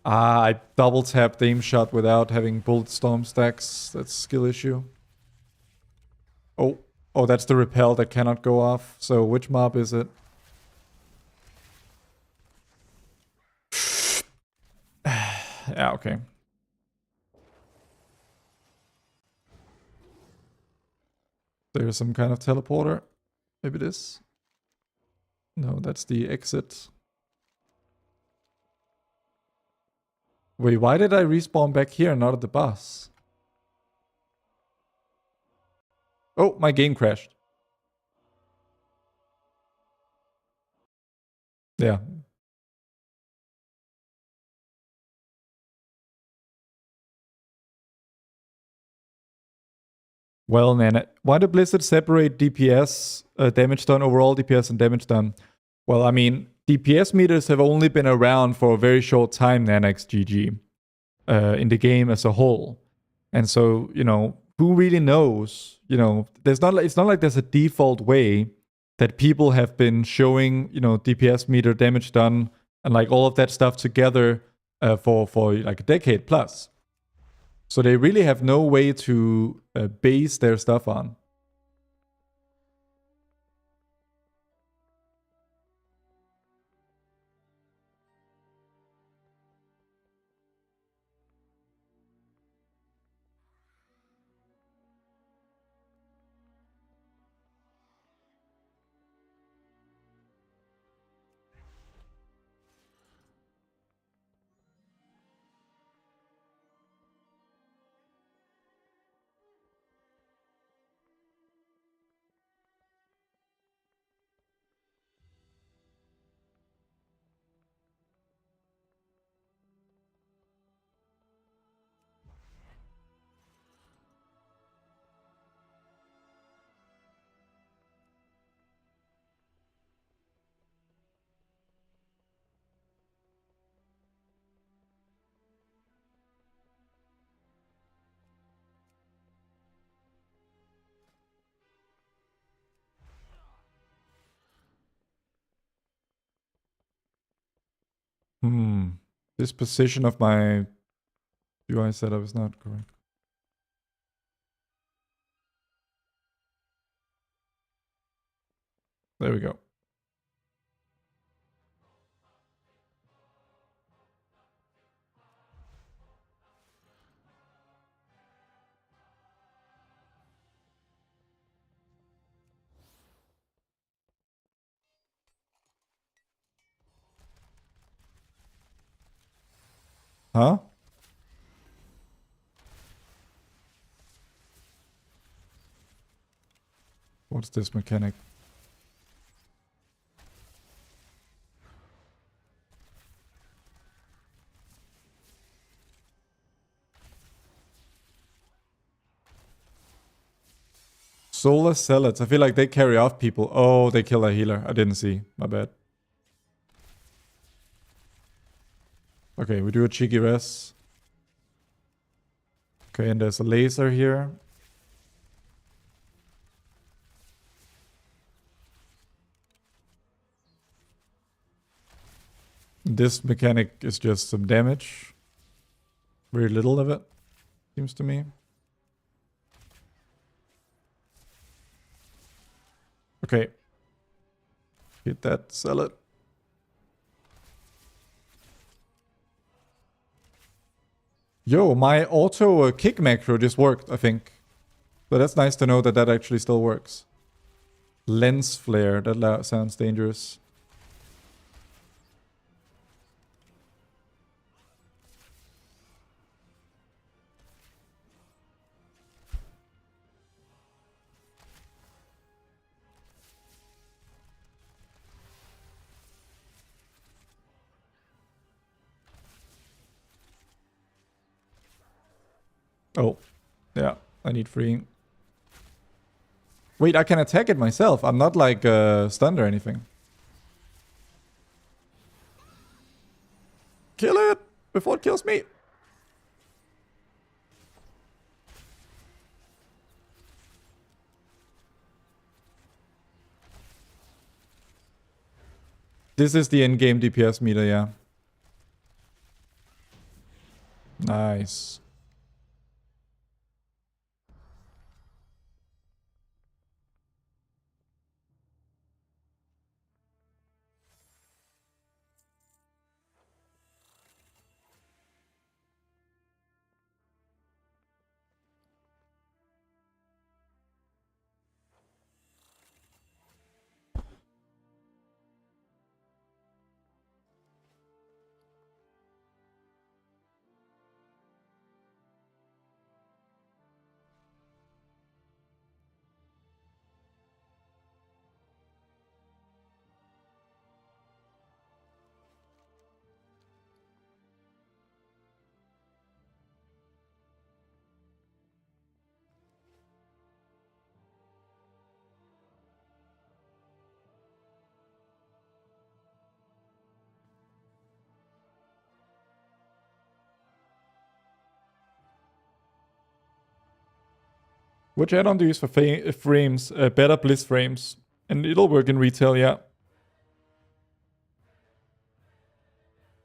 Ah, I double tapped aim shot without having bullet storm stacks. That's a skill issue. Oh, oh, that's the repel that cannot go off. So which mob is it? Yeah, okay. There's some kind of teleporter. Maybe this. No, that's the exit. Wait, why did I respawn back here and not at the boss? Oh, my game crashed. Yeah. Well, Nana, why did Blizzard separate DPS, damage done, overall DPS, and damage done? Well, I mean, DPS meters have only been around for a very short time, Nanax GG, in the game as a whole. And so, you know, who really knows? You know, it's not like there's a default way that people have been showing, you know, DPS meter, damage done, and like all of that stuff together for like a decade plus. So they really have no way to base their stuff on. This position of my UI setup is not correct. There we go. Huh? What's this mechanic? Solar Zealots. I feel like they carry off people. Oh, they kill a healer. I didn't see. My bad. Okay, we do a cheeky res. Okay, and there's a laser here. This mechanic is just some damage. Very little of it, seems to me. Okay. Hit that, sell it. Yo, my auto kick macro just worked, I think. So that's nice to know that that actually still works. Lens flare, that sounds dangerous. Oh, yeah, I need freeing. Wait, I can attack it myself. I'm not like stunned or anything. Kill it before it kills me. This is the in-game DPS meter, yeah. Nice. Which add-on do you use for frames? Better Bliss frames. And it'll work in retail, yeah.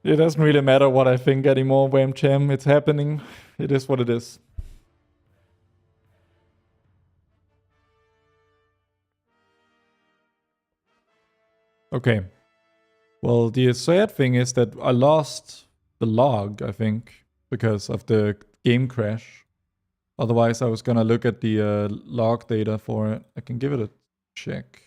It doesn't really matter what I think anymore, Wham Cham. It's happening. It is what it is. Okay. Well, the sad thing is that I lost the log, I think, because of the game crash. Otherwise, I was gonna look at the log data for it. I can give it a check.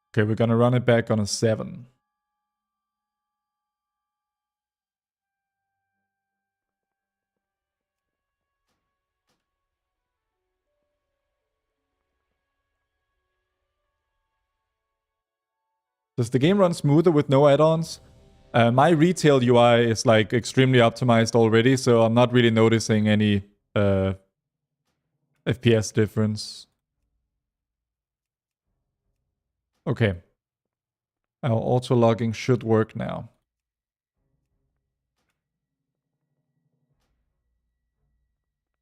Okay, we're gonna run it back on a 7. Does the game run smoother with no add-ons? My retail UI is like extremely optimized already, so I'm not really noticing any FPS difference. Okay. Our auto logging should work now.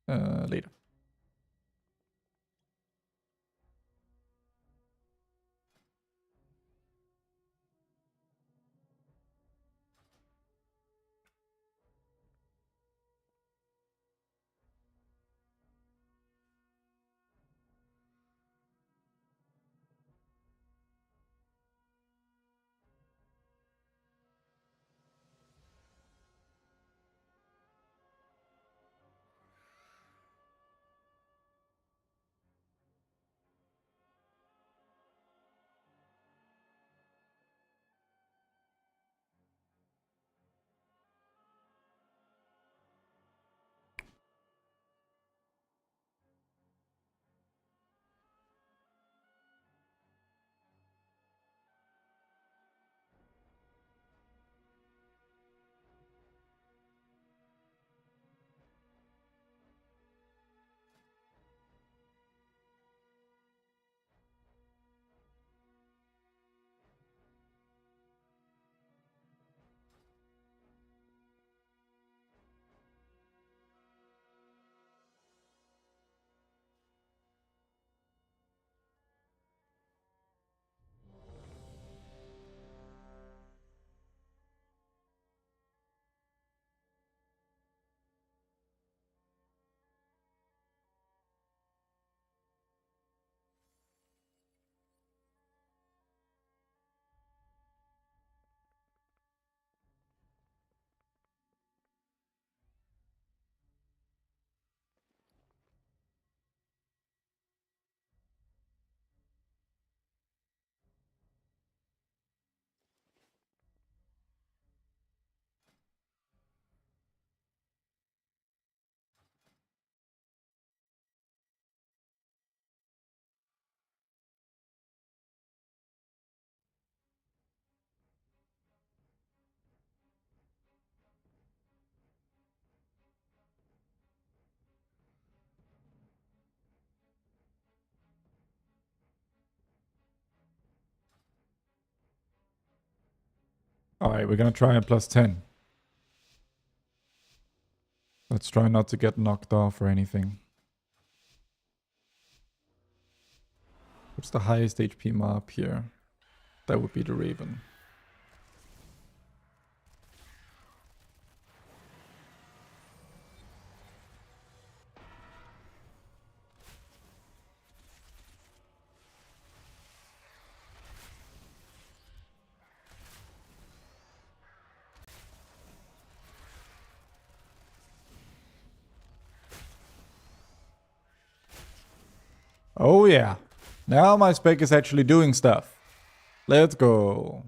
Later. Alright, we're gonna try a +10. Let's try not to get knocked off or anything. What's the highest HP mob here? That would be the Raven. Oh yeah. Now my spec is actually doing stuff. Let's go.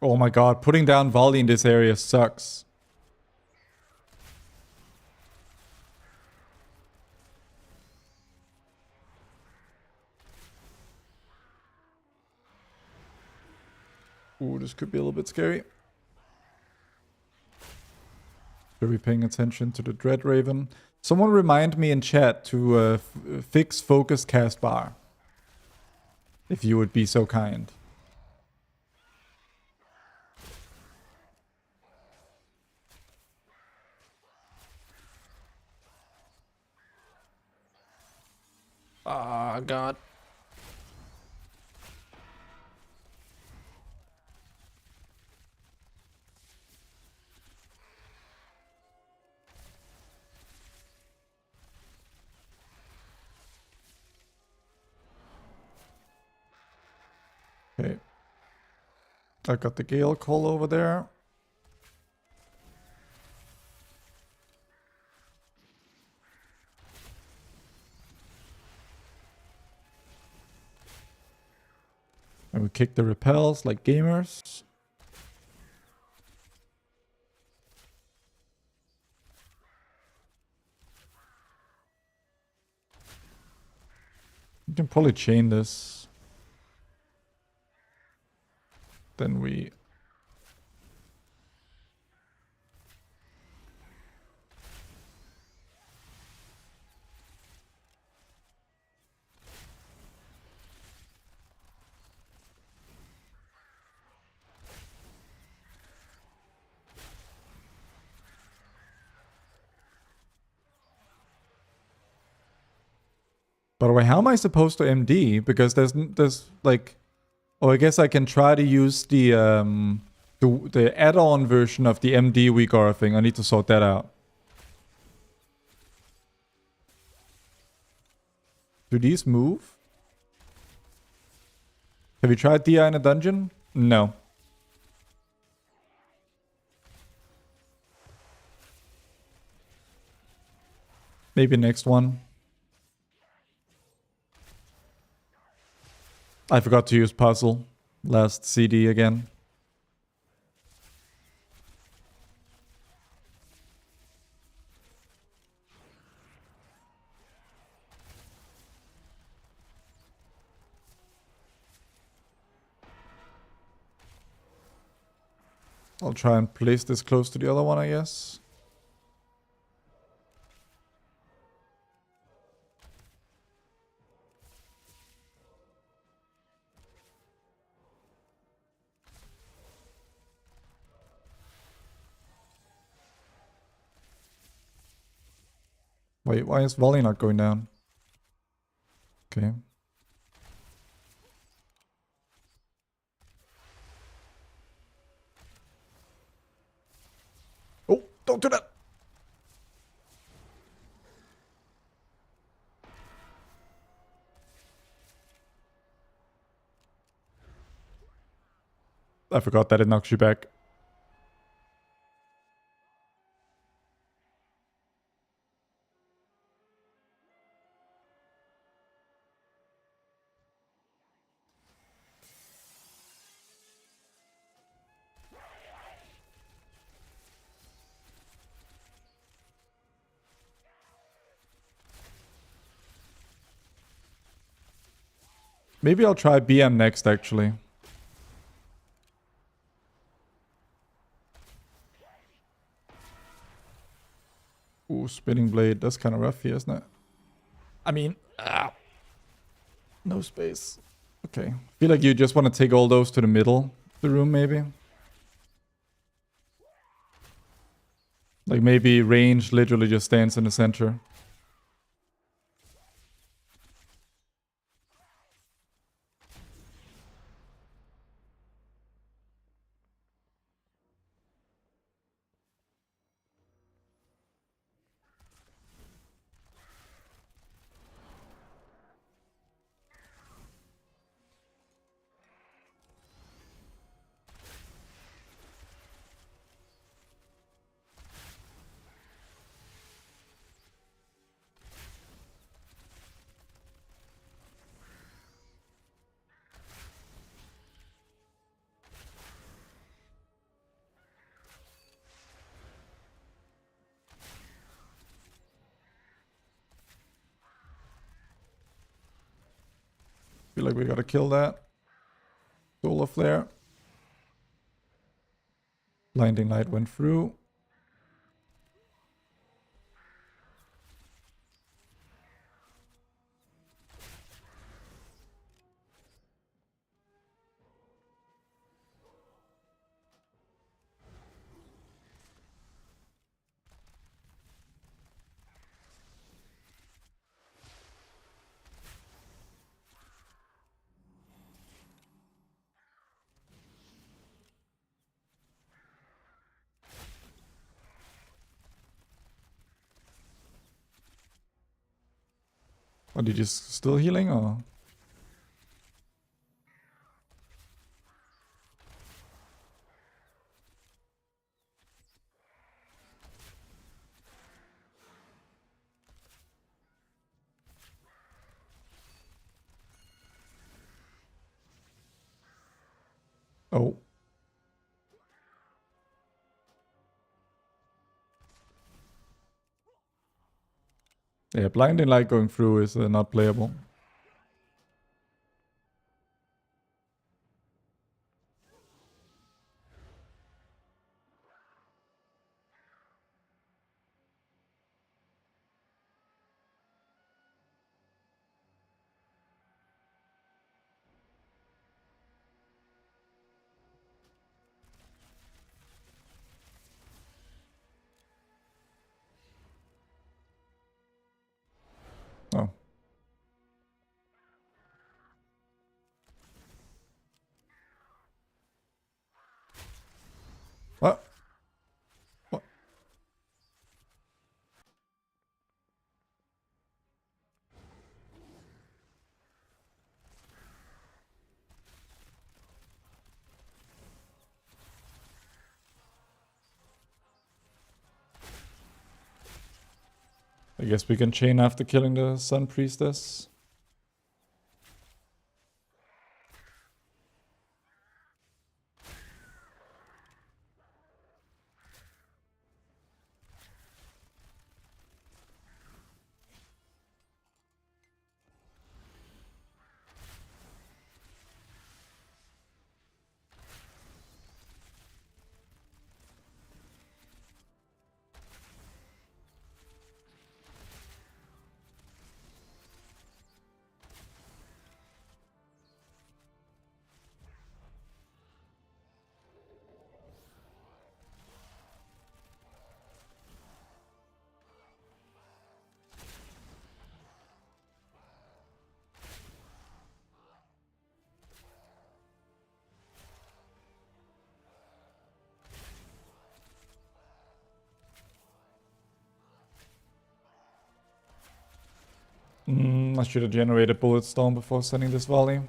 Oh my god, putting down volley in this area sucks. Ooh, this could be a little bit scary. Are we paying attention to the Dread Raven? Someone remind me in chat to fix focus cast bar. If you would be so kind. Ah, God. Okay. I got the Gale Call over there. And we kick the repels like gamers. You can probably chain this. Then we... By the way, how am I supposed to MD? Because there's like... Oh, I guess I can try to use the add-on version of the MD Weaker thing. I need to sort that out. Do these move? Have you tried DI in a dungeon? No. Maybe next one. I forgot to use puzzle. Last CD again. I'll try and place this close to the other one, I guess. Wait, why is volley not going down? Okay. Oh, don't do that! I forgot that it knocks you back. Maybe I'll try BM next, actually. Ooh, spinning blade. That's kind of rough here, isn't it? I mean, no space. Okay. Feel like you just want to take all those to the middle of the room, maybe. Like maybe range literally just stands in the center. Feel like we gotta kill that. Solar flare. Blinding light went through. Are you just still healing or? Oh. Yeah, blinding light going through is not playable. Oh. What? What? I guess we can chain after killing the Sun Priestess. I should have generated Bullet Storm before sending this volley.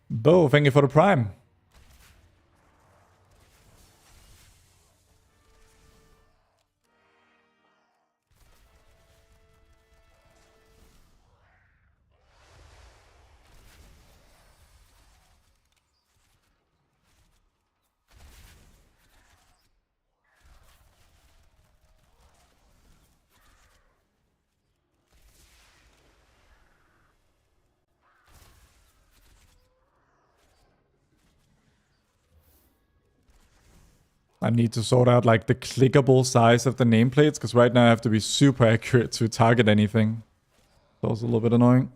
Bo, thank you for the prime. I need to sort out like the clickable size of the nameplates, because right now I have to be super accurate to target anything. It's also a little bit annoying.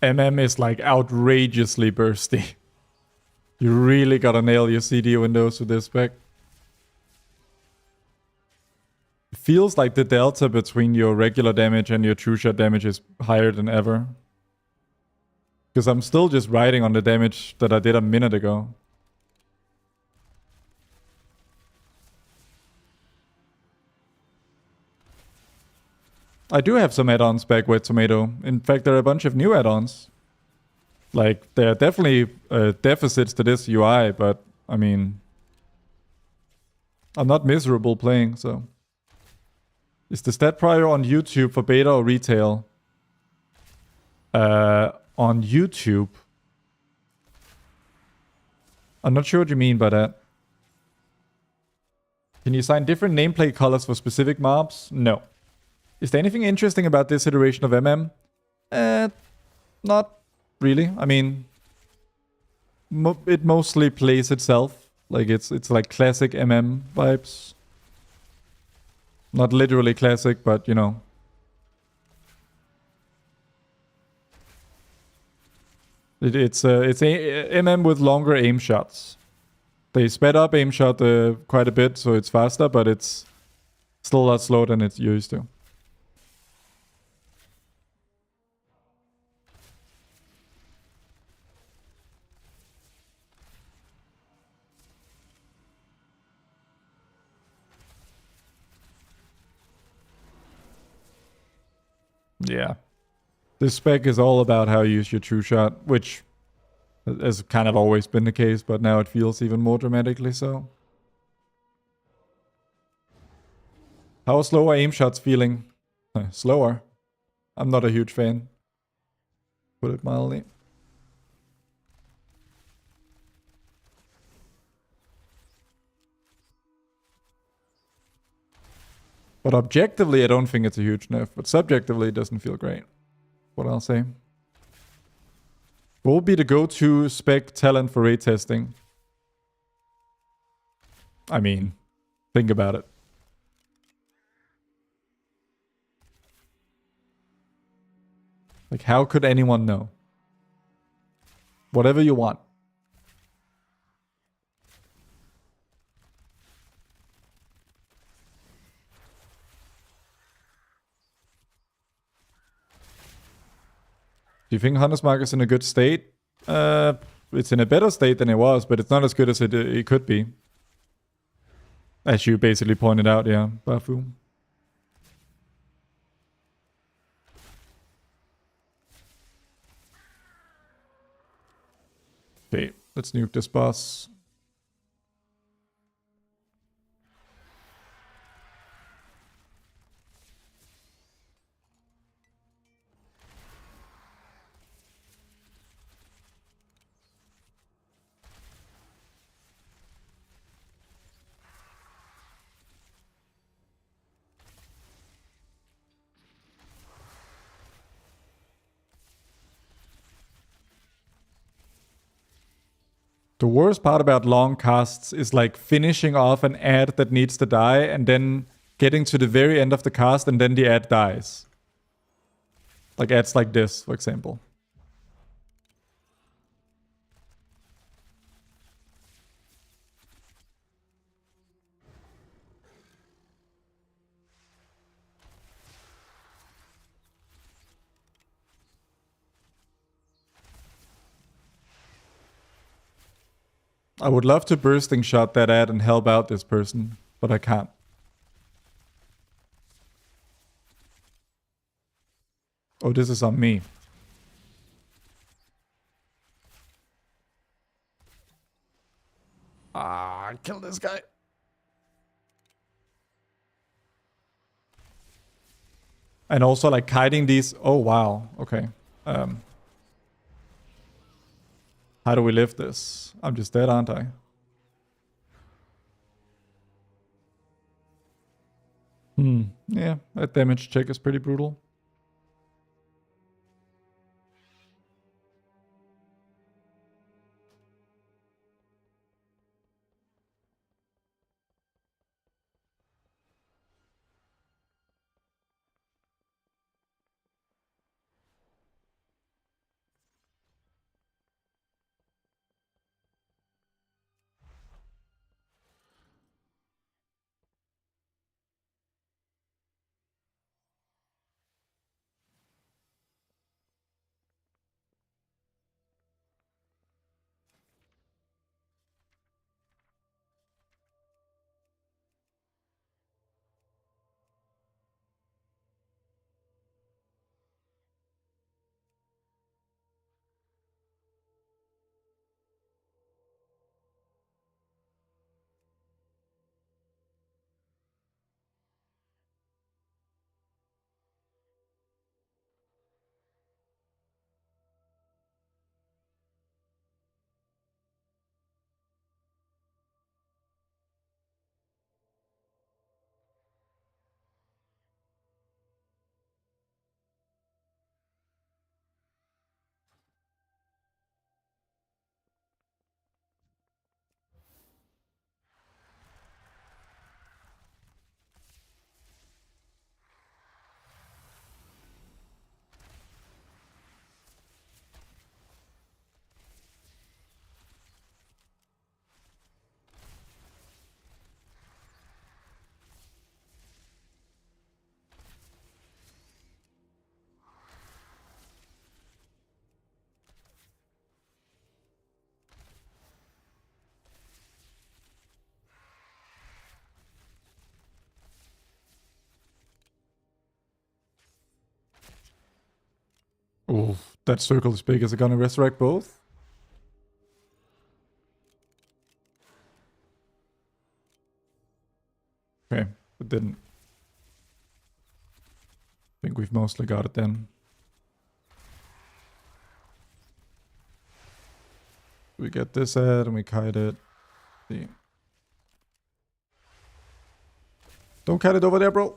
Is like outrageously bursty. You really gotta nail your CD windows with this spec. It feels like the delta between your regular damage and your true shot damage is higher than ever. Because I'm still just riding on the damage that I did a minute ago. I do have some add-ons back with Tomato. In fact, there are a bunch of new add-ons. Like, there are definitely deficits to this UI, but, I mean... I'm not miserable playing, so... Is the stat prior on YouTube for beta or retail? On YouTube? I'm not sure what you mean by that. Can you assign different nameplate colors for specific mobs? No. Is there anything interesting about this iteration of MM? Not really. I mean, it mostly plays itself. Like it's like classic MM vibes. Not literally classic, but you know. It's MM with longer aim shots. They sped up aim shot quite a bit, so it's faster, but it's still a lot slower than it's used to. Yeah. This spec is all about how you use your true shot, which has kind of always been the case, but now it feels even more dramatically so. How are slower aim shots feeling? Slower? I'm not a huge fan. Put it mildly. But objectively, I don't think it's a huge nerf. But subjectively, it doesn't feel great. What I'll say. What will be the go-to spec talent for raid testing? I mean, think about it. Like, how could anyone know? Whatever you want. Do you think Hunter's Mark is in a good state? It's in a better state than it was, but it's not as good as it could be. As you basically pointed out, yeah, Bafu. Okay, let's nuke this boss. The worst part about long casts is like finishing off an ad that needs to die and then getting to the very end of the cast and then the ad dies. Like ads like this, for example. I would love to bursting shot that ad and help out this person, but I can't. Oh, this is on me. Kill this guy. And also like kiting these. Oh, wow. Okay. How do we lift this? I'm just dead, aren't I? Yeah, that damage check is pretty brutal. Ooh, that circle is big. Is it gonna resurrect both? Okay, it didn't. I think we've mostly got it then. We get this ad and we kite it. See. Don't kite it over there, bro.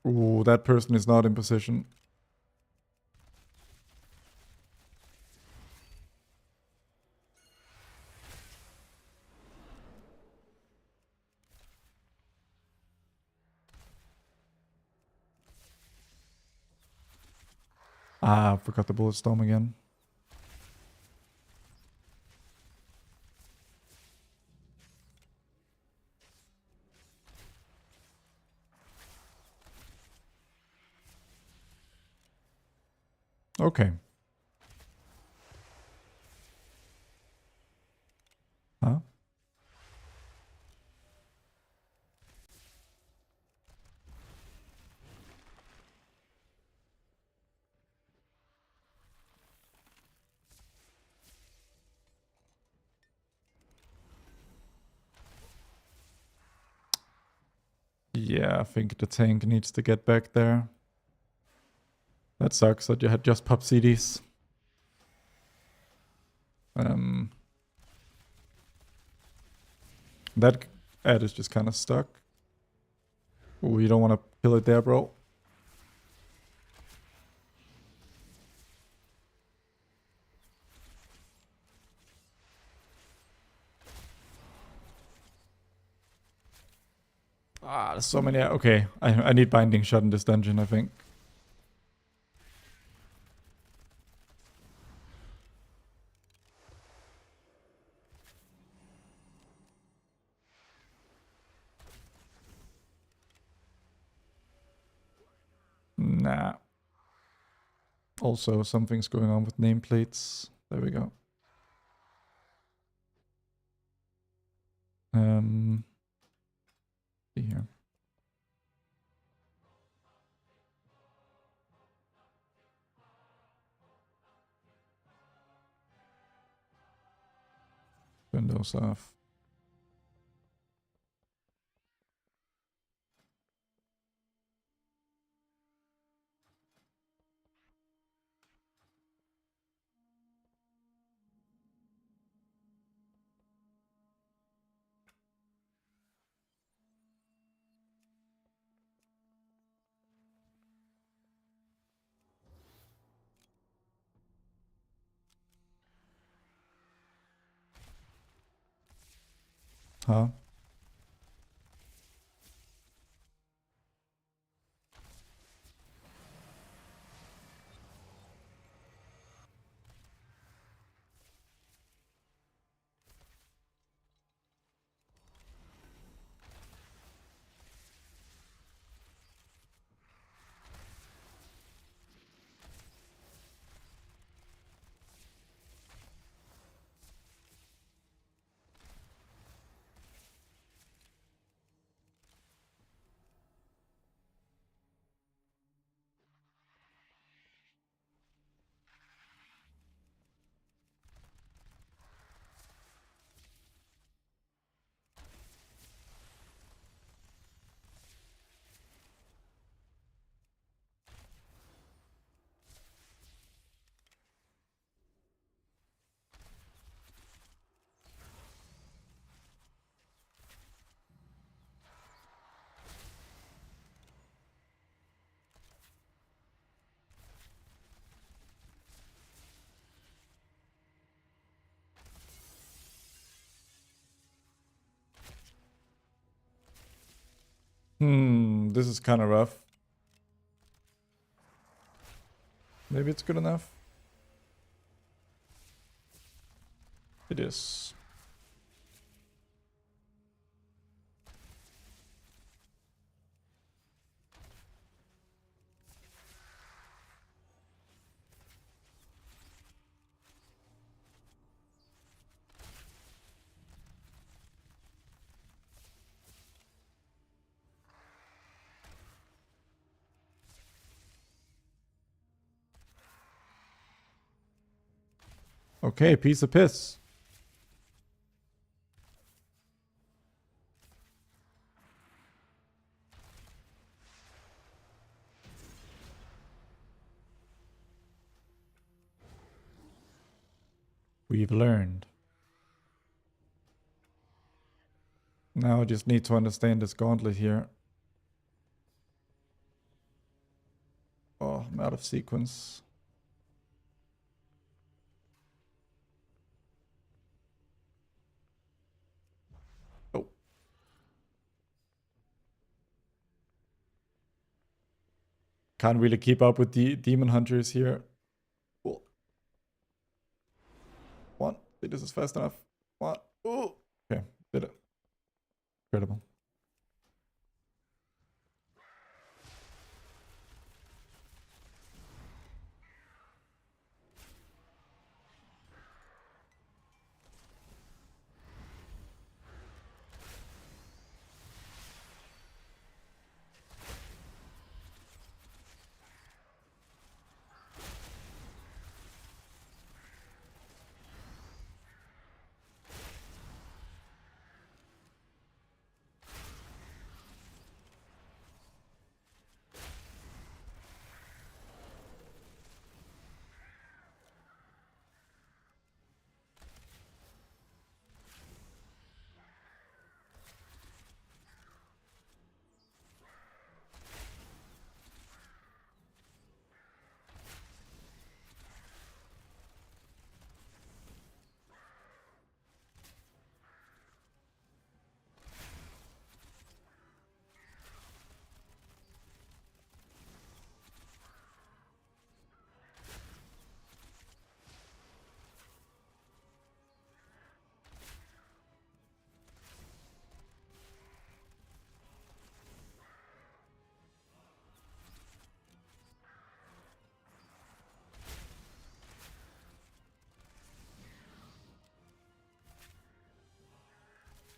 Ooh, that person is not in position. Ah, I forgot the bullet storm again. Okay. Huh? Yeah, I think the tank needs to get back there. That sucks that you had just pop CDs. That ad is just kind of stuck. Ooh, you don't want to kill it there, bro. Ah, there's so many. Okay, I need binding shot in this dungeon, I think. Nah. Also, something's going on with nameplates. There we go. See here. Turn those off. Huh? This is kind of rough. Maybe it's good enough. It is. Okay, piece of piss. We've learned. Now I just need to understand this gauntlet here. Oh, I'm out of sequence. Oh. Can't really keep up with the demon hunters here. Cool. One. This is fast enough. One. Oh. Okay, did it. Incredible.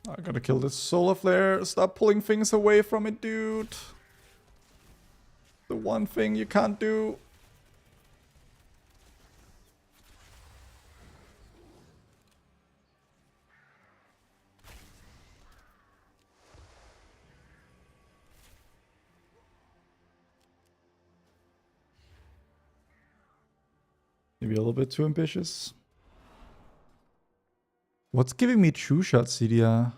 I gotta kill this solar flare. Stop pulling things away from it, dude. The one thing you can't do. Maybe a little bit too ambitious. What's giving me true shot, CDR?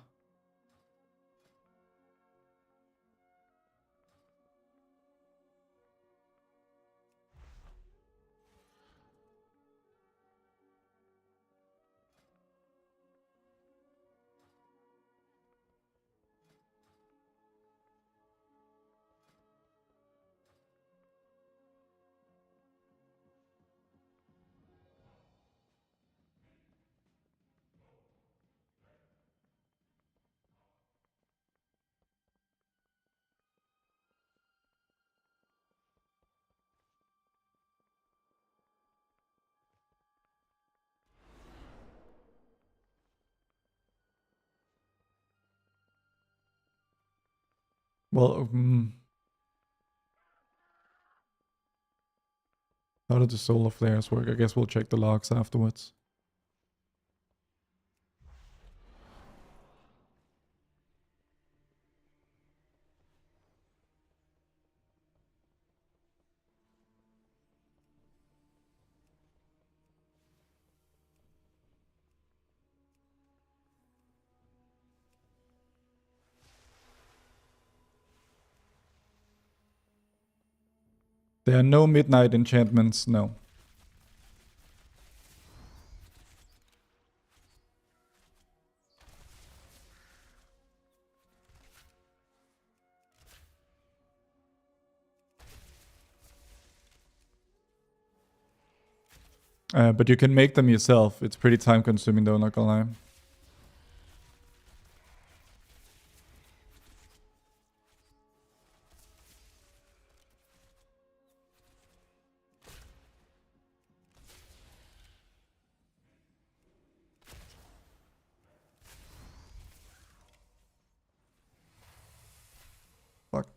Well, how did the solar flares work? I guess we'll check the logs afterwards. There are no midnight enchantments, no. But you can make them yourself. It's pretty time consuming though, not gonna lie. Fuck.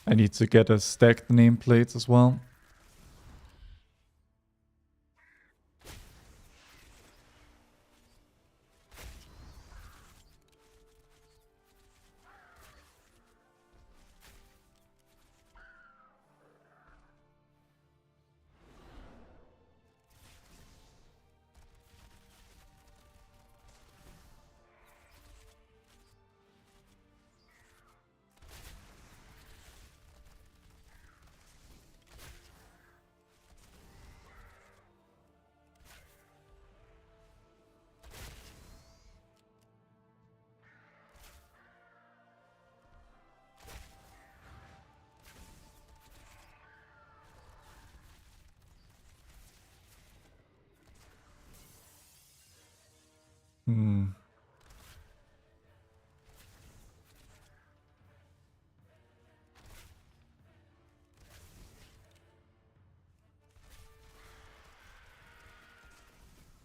I need to get a stacked nameplate as well.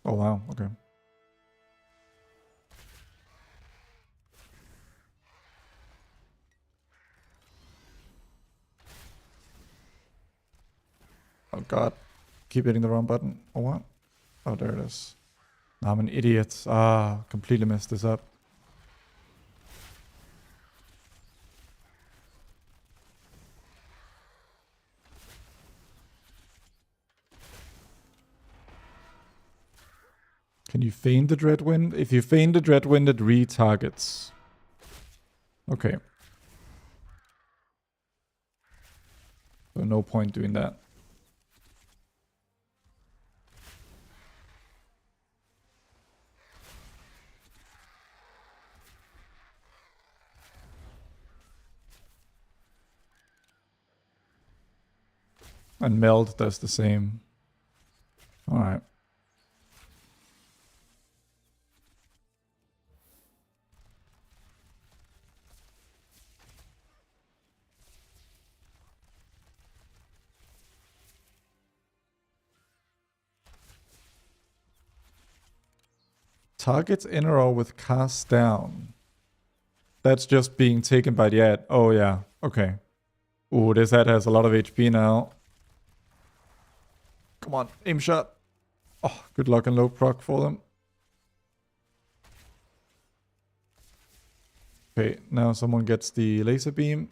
Oh wow, okay. Oh god. Keep hitting the wrong button. Oh what? Oh, there it is. I'm an idiot. Ah, completely messed this up. Can you feign the Dreadwind? If you feign the Dreadwind, it retargets. Okay. So no point doing that. And Meld does the same. Alright. Targets in a row with cast down. That's just being taken by the ad. Oh yeah, okay. Ooh, this ad has a lot of HP now. Come on, aim shot. Oh, good luck and low proc for them. Okay, now someone gets the laser beam.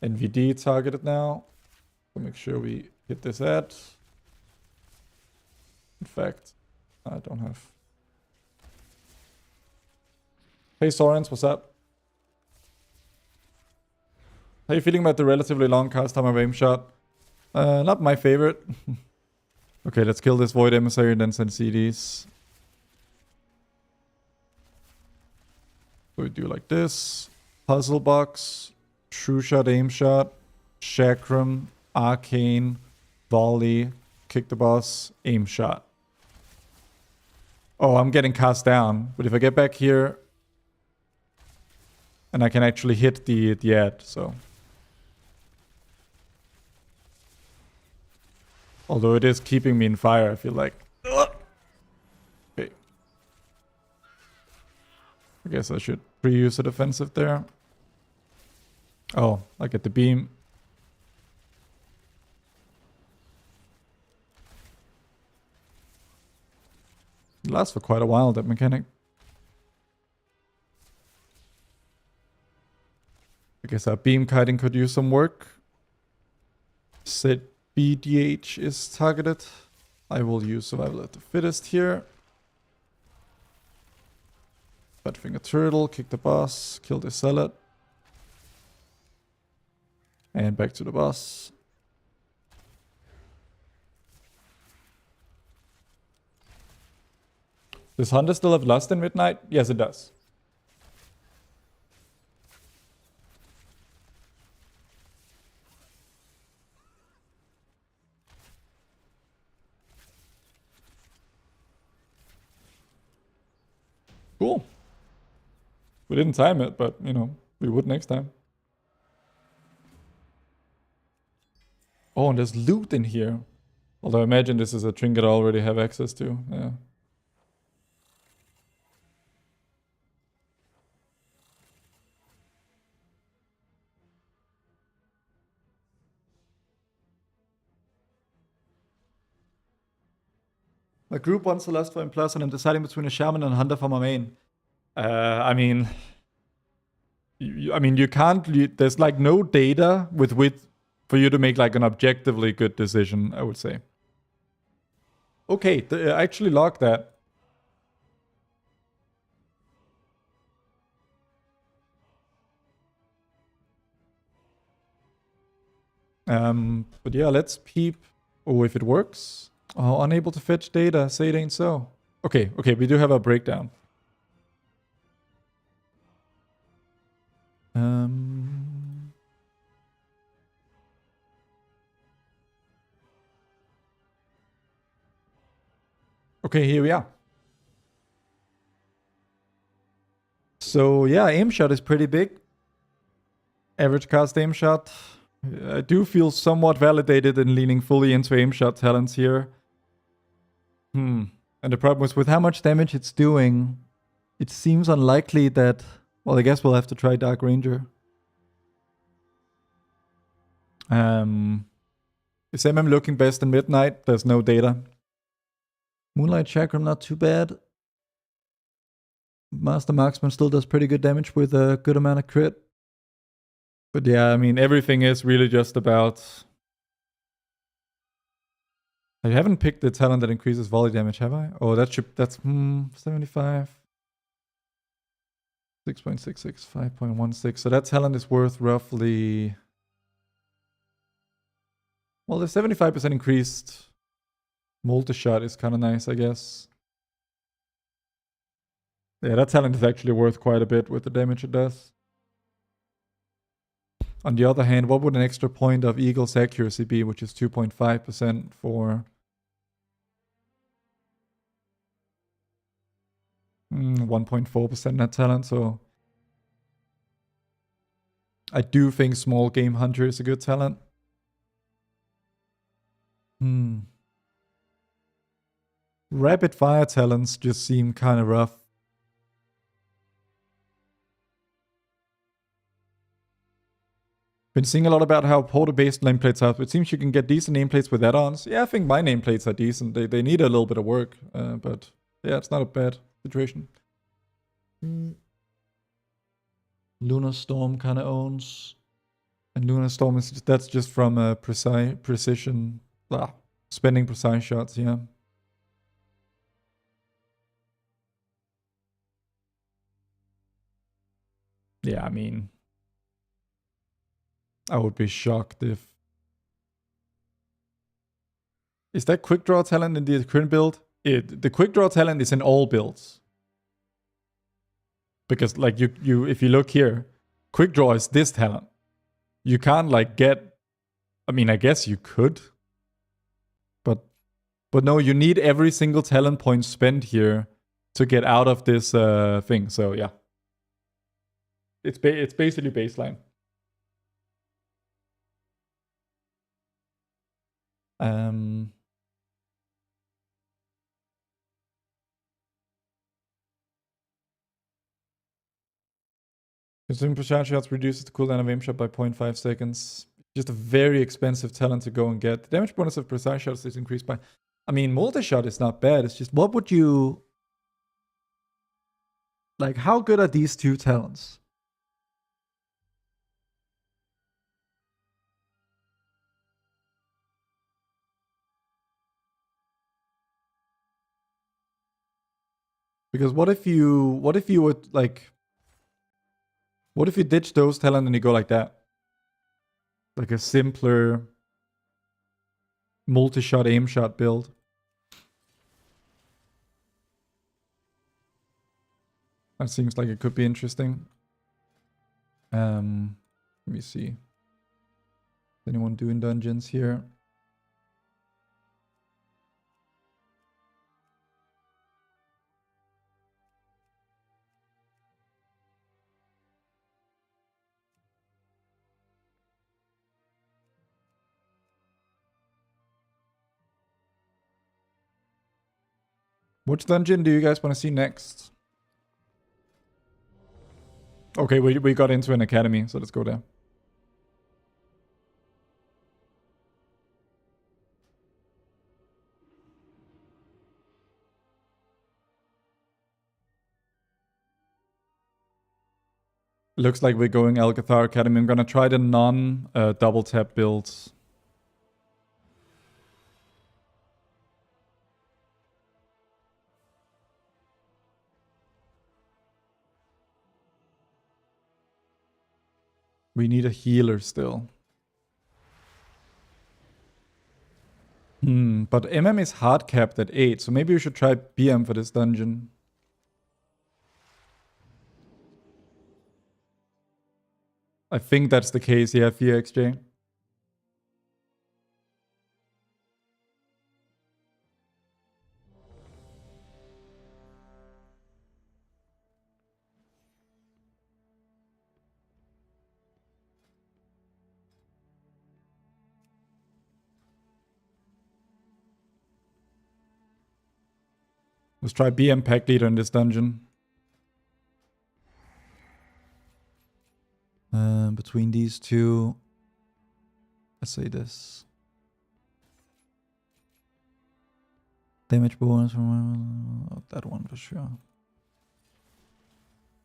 NVD targeted now. So make sure we hit this ad. In fact, I don't have. Hey Sorens, what's up? How you feeling about the relatively long cast time of aim shot? Not my favorite. Okay, let's kill this Void Emissary and then send CDs. So we do like this. Puzzle box. True shot, aim shot. Chakram. Arcane. Volley. Kick the boss. Aim shot. Oh, I'm getting cast down. But if I get back here... And I can actually hit the ad, so... Although it is keeping me in fire, I feel like. Okay. I guess I should pre-use a defensive there. Oh, I get the beam. It lasts for quite a while, that mechanic. I guess our beam kiting could use some work. Set BDH is targeted. I will use Survival of the Fittest here. Badfinger Turtle, kick the boss, kill the Zealot. And back to the boss. Does Hunter still have Lust in Midnight? Yes, it does. Cool. We didn't time it, but, you know, we would next time. Oh, and there's loot in here. Although I imagine this is a trinket I already have access to. Yeah. My group wants to last for M+, and I'm deciding between a shaman and a hunter for my main. I mean, you can't. There's like no data with for you to make like an objectively good decision, I would say. Okay, I actually logged that. But yeah, let's peep. Oh, if it works. Oh, unable to fetch data. Say it ain't so. Okay, we do have a breakdown. Okay, here we are. So yeah, aim shot is pretty big. Average cast aim shot. I do feel somewhat validated in leaning fully into aim shot talents here. And the problem is with how much damage it's doing, it seems unlikely that... Well, I guess we'll have to try Dark Ranger. Is MM looking best in Midnight? There's no data. Moonlight Chakram, not too bad. Master Marksman still does pretty good damage with a good amount of crit. But yeah, I mean, everything is really just about... I haven't picked the talent that increases volley damage, have I? Oh, that's 75. 6.66, 5.16. So that talent is worth roughly... Well, the 75% increased multi-shot is kind of nice, I guess. Yeah, that talent is actually worth quite a bit with the damage it does. On the other hand, what would an extra point of Eagle's accuracy be, which is 2.5% for... 1.4% net talent, so... I do think Small Game Hunter is a good talent. Rapid fire talents just seem kind of rough. Been seeing a lot about how portal-based nameplates are, but it seems you can get decent nameplates with add-ons. Yeah, I think my nameplates are decent. They need a little bit of work, but yeah, it's not a bad situation. Lunar Storm kind of owns. And Lunar Storm is that's just from precision, spending precise shots, yeah. Yeah, I mean, I would be shocked if... Is that quick draw talent in the current build? The quick draw talent is in all builds. Because like you if you look here, quick draw is this talent. You can't like get... I mean, I guess you could. But no, you need every single talent point spent here to get out of this thing. So yeah. It's basically baseline. Consuming precise shots reduces the cooldown of aim shot by 0.5 seconds. Just a very expensive talent to go and get. The damage bonus of precise shots is increased by... I mean, multi-shot is not bad. It's just, what would you... Like, how good are these two talents? Because what if you would, like... What if you ditch those talent and you go like that? Like a simpler... multi-shot aim shot build. That seems like it could be interesting. Let me see. Is anyone doing dungeons here? Which dungeon do you guys want to see next? Okay, we got into an academy, so let's go there. Looks like we're going Alcathar Academy. I'm gonna try the non-double tap builds. We need a healer still. But MM is hard capped at 8, so maybe we should try BM for this dungeon. I think that's the case, yeah, Fear XJ. Let's try BM pack leader in this dungeon. Between these two, let's say this. Damage bonus from that one for sure.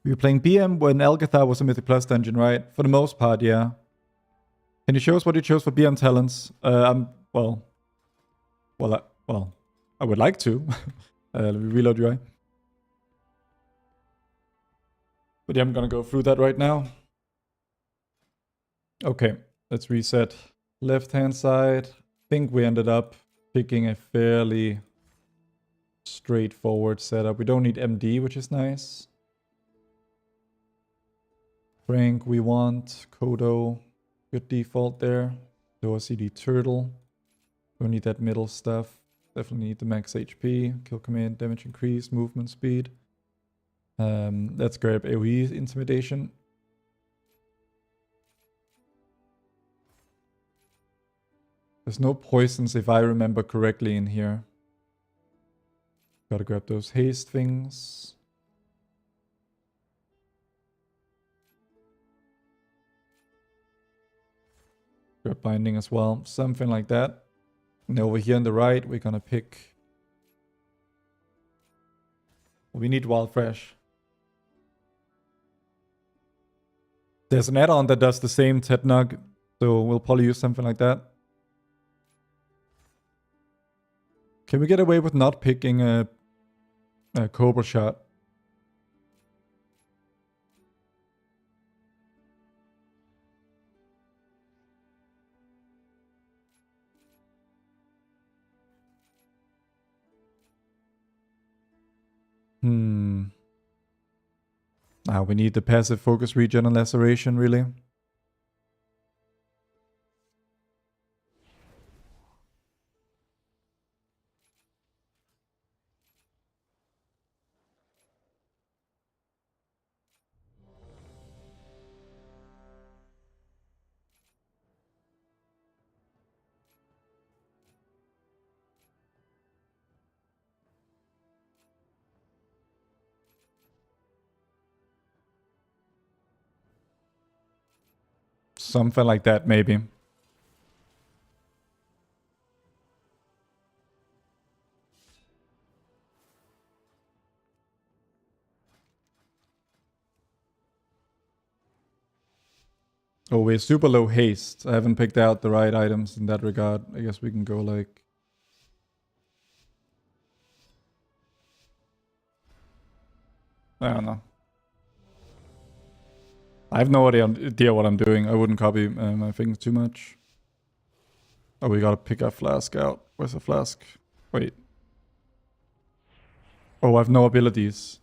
We were playing BM when Algathar was a Mythic Plus dungeon, right? For the most part, yeah. Can you show us what you chose for BM talents? Well, I would like to. Let me reload UI. But yeah, I'm gonna go through that right now. Okay, let's reset. Left-hand side. I think we ended up picking a fairly straightforward setup. We don't need MD, which is nice. Frank, we want. Kodo, good default there. Lower CD Turtle. Don't need that middle stuff. Definitely need the max HP. Kill command, damage increase, movement speed. Let's grab AoE intimidation. There's no poisons if I remember correctly in here. Gotta grab those haste things. Grab binding as well. Something like that. And over here on the right, we're gonna pick... We need Wild Fresh. There's an add-on that does the same Tetnug, so we'll probably use something like that. Can we get away with not picking a Cobra Shot? We need the passive focus regen and laceration, really. Something like that, maybe. Oh, we're super low haste. I haven't picked out the right items in that regard. I guess we can go like... I don't know. I have no idea what I'm doing. I wouldn't copy my things too much. Oh, we gotta pick a flask out. Where's the flask? Wait. Oh, I have no abilities.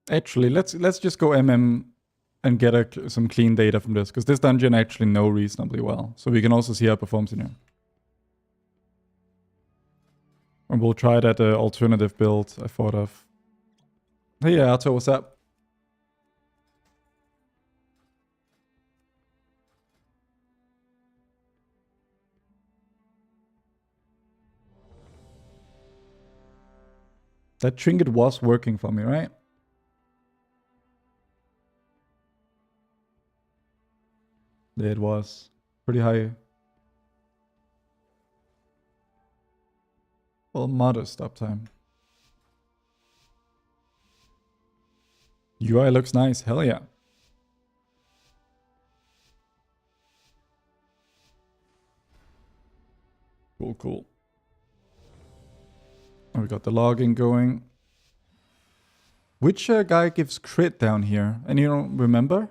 Actually, let's just go MM and get some clean data from this, because this dungeon I actually know reasonably well. So we can also see how it performs in here. And we'll try that alternative build I thought of. Hey, Arto, what's up? That trinket was working for me, right? Yeah, it was. Pretty high. Well, modest uptime. UI looks nice. Hell yeah. Cool, cool. We got the logging going. Which guy gives crit down here? And you don't remember?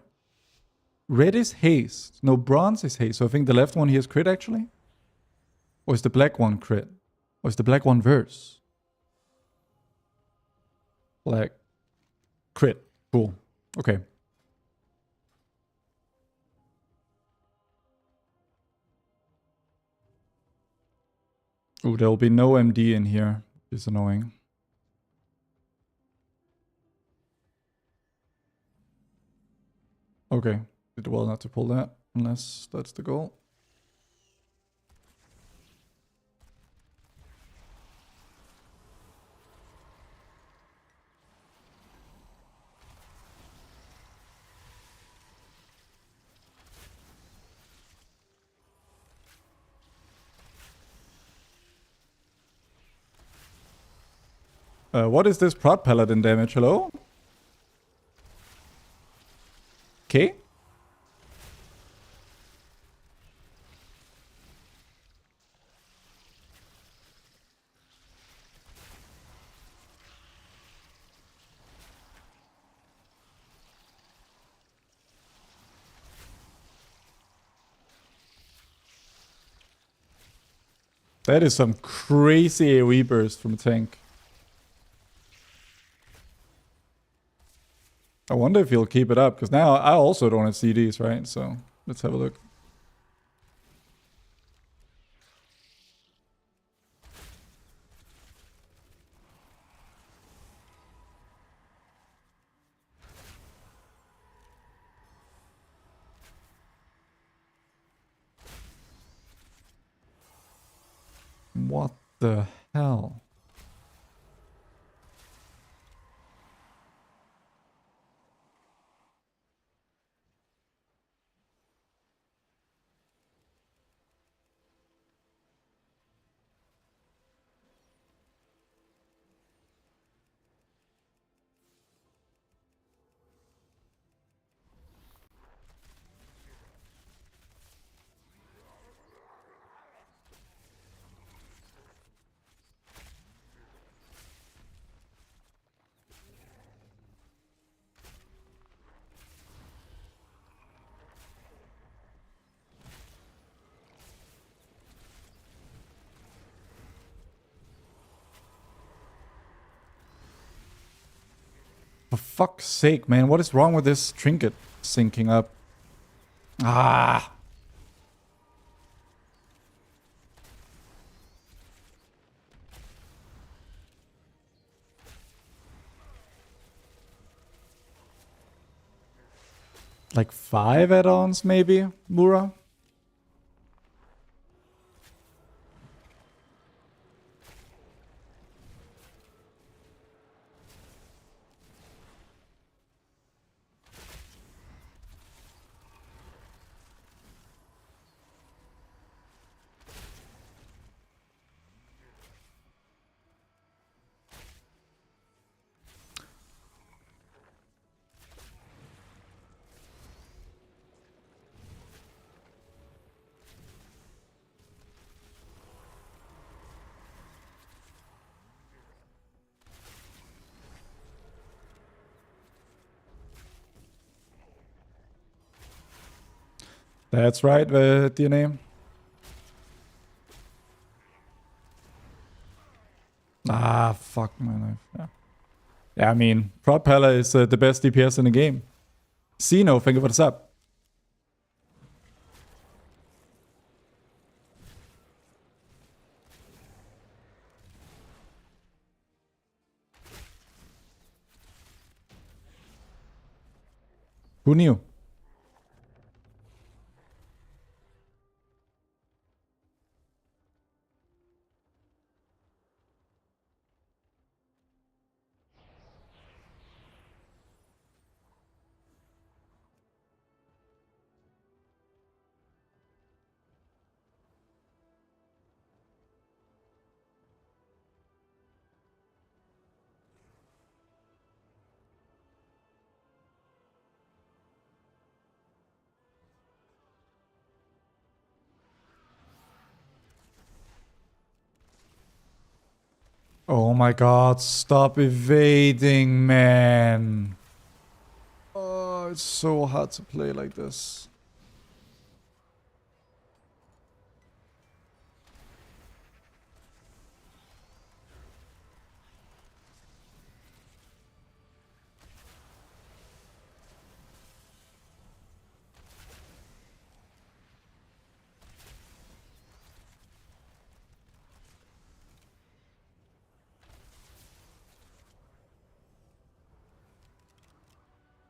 Red is haste. No, bronze is haste. So I think the left one here is crit actually. Or is the black one crit? Or is the black one verse? Black. Crit. Cool. Okay. Ooh, there will be no MD in here. It's annoying. Okay. Did well not to pull that, unless that's the goal. What is this prot paladin damage? Hello? Okay. That is some crazy AoE burst from a tank. I wonder if he'll keep it up, because now I also don't have CDs, right? So let's have a look. What the hell? For fuck's sake, man. What is wrong with this trinket syncing up? Ah! Like 5 add-ons, maybe, Mura? That's right, DNA. Ah, fuck my life. Yeah, I mean, Prot Pala is the best DPS in the game. Xeno, thank you for the sub. Who knew? Oh my god, stop evading, man. Oh, it's so hard to play like this.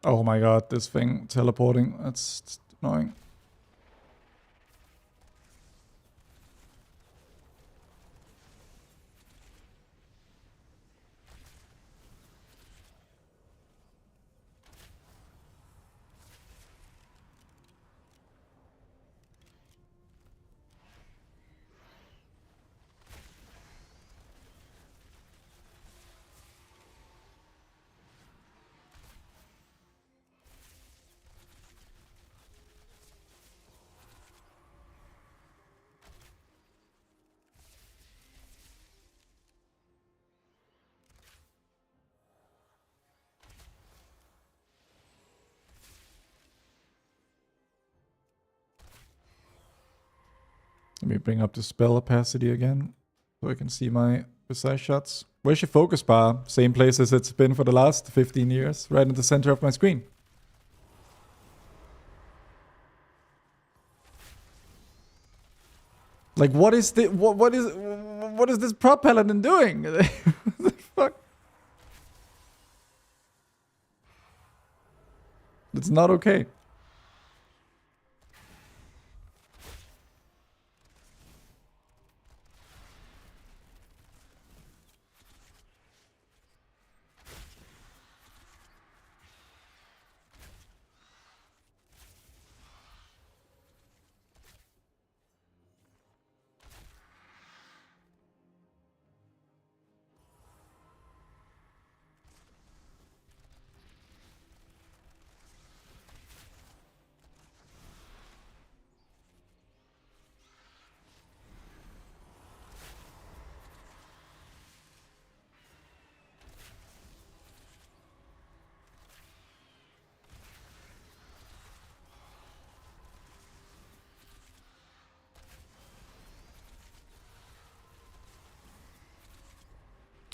Oh my god, this thing teleporting. That's annoying. Let me bring up the spell opacity again so I can see my precise shots. Where's your focus bar? Same place as it's been for the last 15 years, right in the center of my screen. Like, what is this prop paladin doing? What the fuck? It's not okay.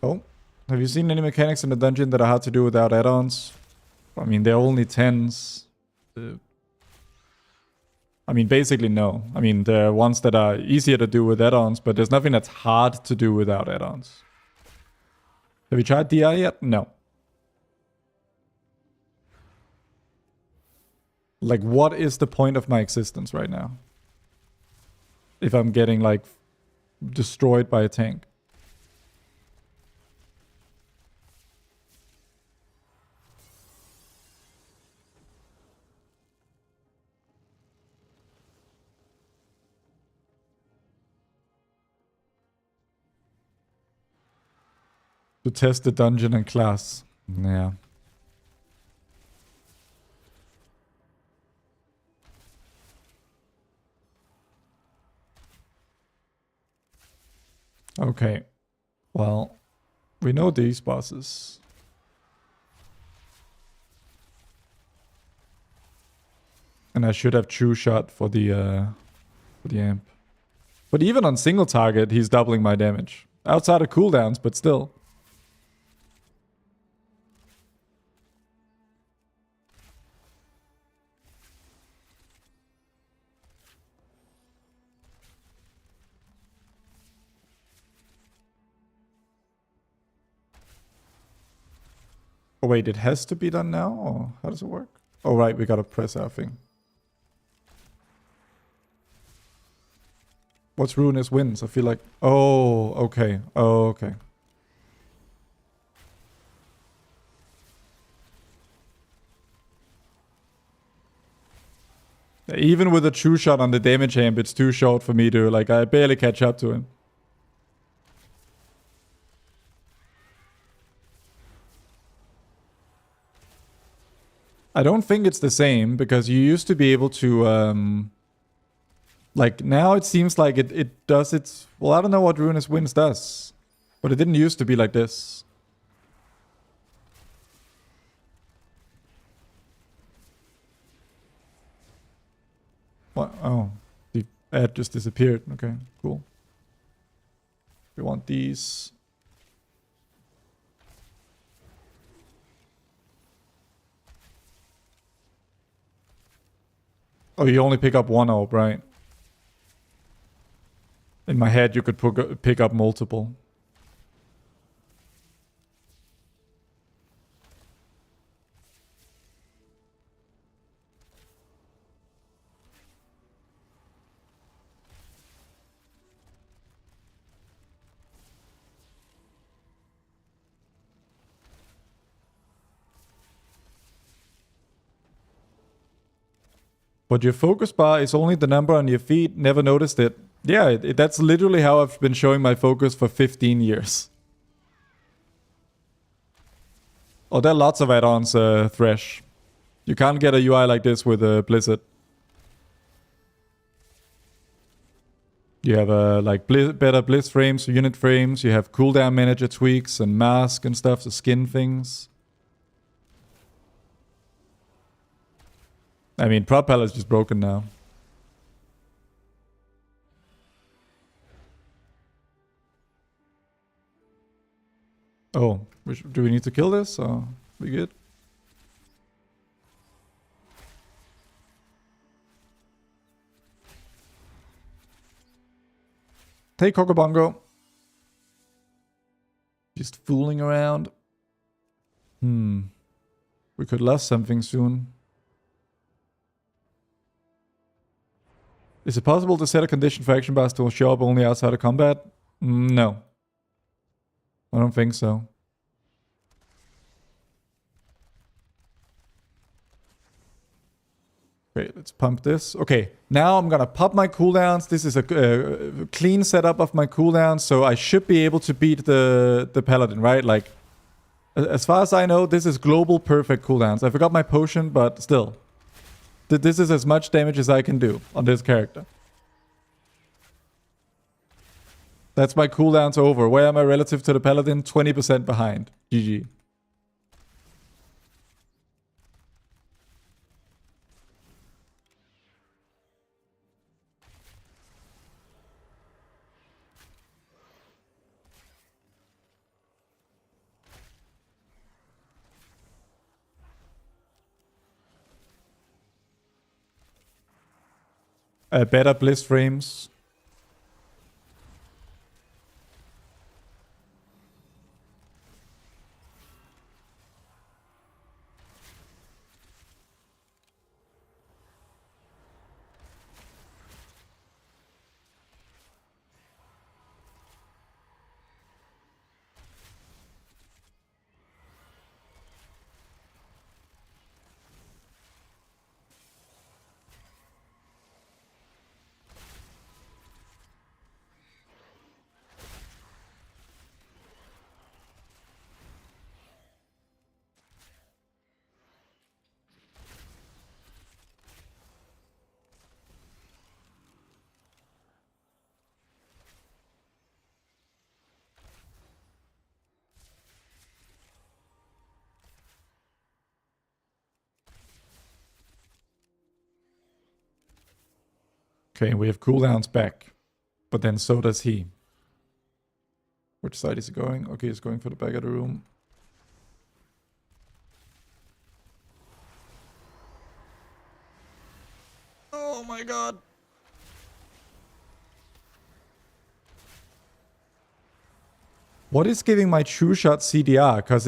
Oh, have you seen any mechanics in the dungeon that are hard to do without add-ons? I mean, they're only 10s. I mean, basically, no. I mean, there are ones that are easier to do with add-ons, but there's nothing that's hard to do without add-ons. Have you tried DI yet? No. Like, what is the point of my existence right now? If I'm getting, like, destroyed by a tank. To test the dungeon and class. Yeah. Okay. Well, we know these bosses. And I should have true shot for the amp. But even on single target, he's doubling my damage. Outside of cooldowns, but still. Oh wait, it has to be done now? Or how does it work? Oh right, we gotta press our thing. What's Ruinous Winds? I feel like... Oh, okay. Oh, okay. Even with a true shot on the damage amp, it's too short for me to... Like, I barely catch up to him. I don't think it's the same, because you used to be able to... Like, now it seems like it does its... Well, I don't know what Ruinous Winds does. But it didn't used to be like this. What? Oh, the ad just disappeared. Okay, cool. We want these. Oh, you only pick up one orb, right? In my head, you could pick up multiple. But your focus bar is only the number on your feet. Never noticed it. Yeah, that's literally how I've been showing my focus for 15 years. Oh, there are lots of add-ons, Thresh. You can't get a UI like this with Blizzard. You have like better Blizz frames, unit frames. You have cooldown manager tweaks and mask and stuff to skin things. I mean, prop palette is just broken now. Oh, do we need to kill this? Or we good? Hey, Cocobongo. Just fooling around. We could lose something soon. Is it possible to set a condition for action bars to show up only outside of combat? No. I don't think so. Okay, let's pump this. Okay, now I'm gonna pop my cooldowns. This is a clean setup of my cooldowns, so I should be able to beat the paladin, right? Like, as far as I know, this is global perfect cooldowns. I forgot my potion, but still. This is as much damage as I can do on this character. That's my cooldowns over. Where am I relative to the paladin? 20% behind. GG. Better Blizz frames. Okay, we have cooldowns back. But then so does he. Which side is he going? Okay, he's going for the back of the room. Oh my god. What is giving my true shot CDR? Because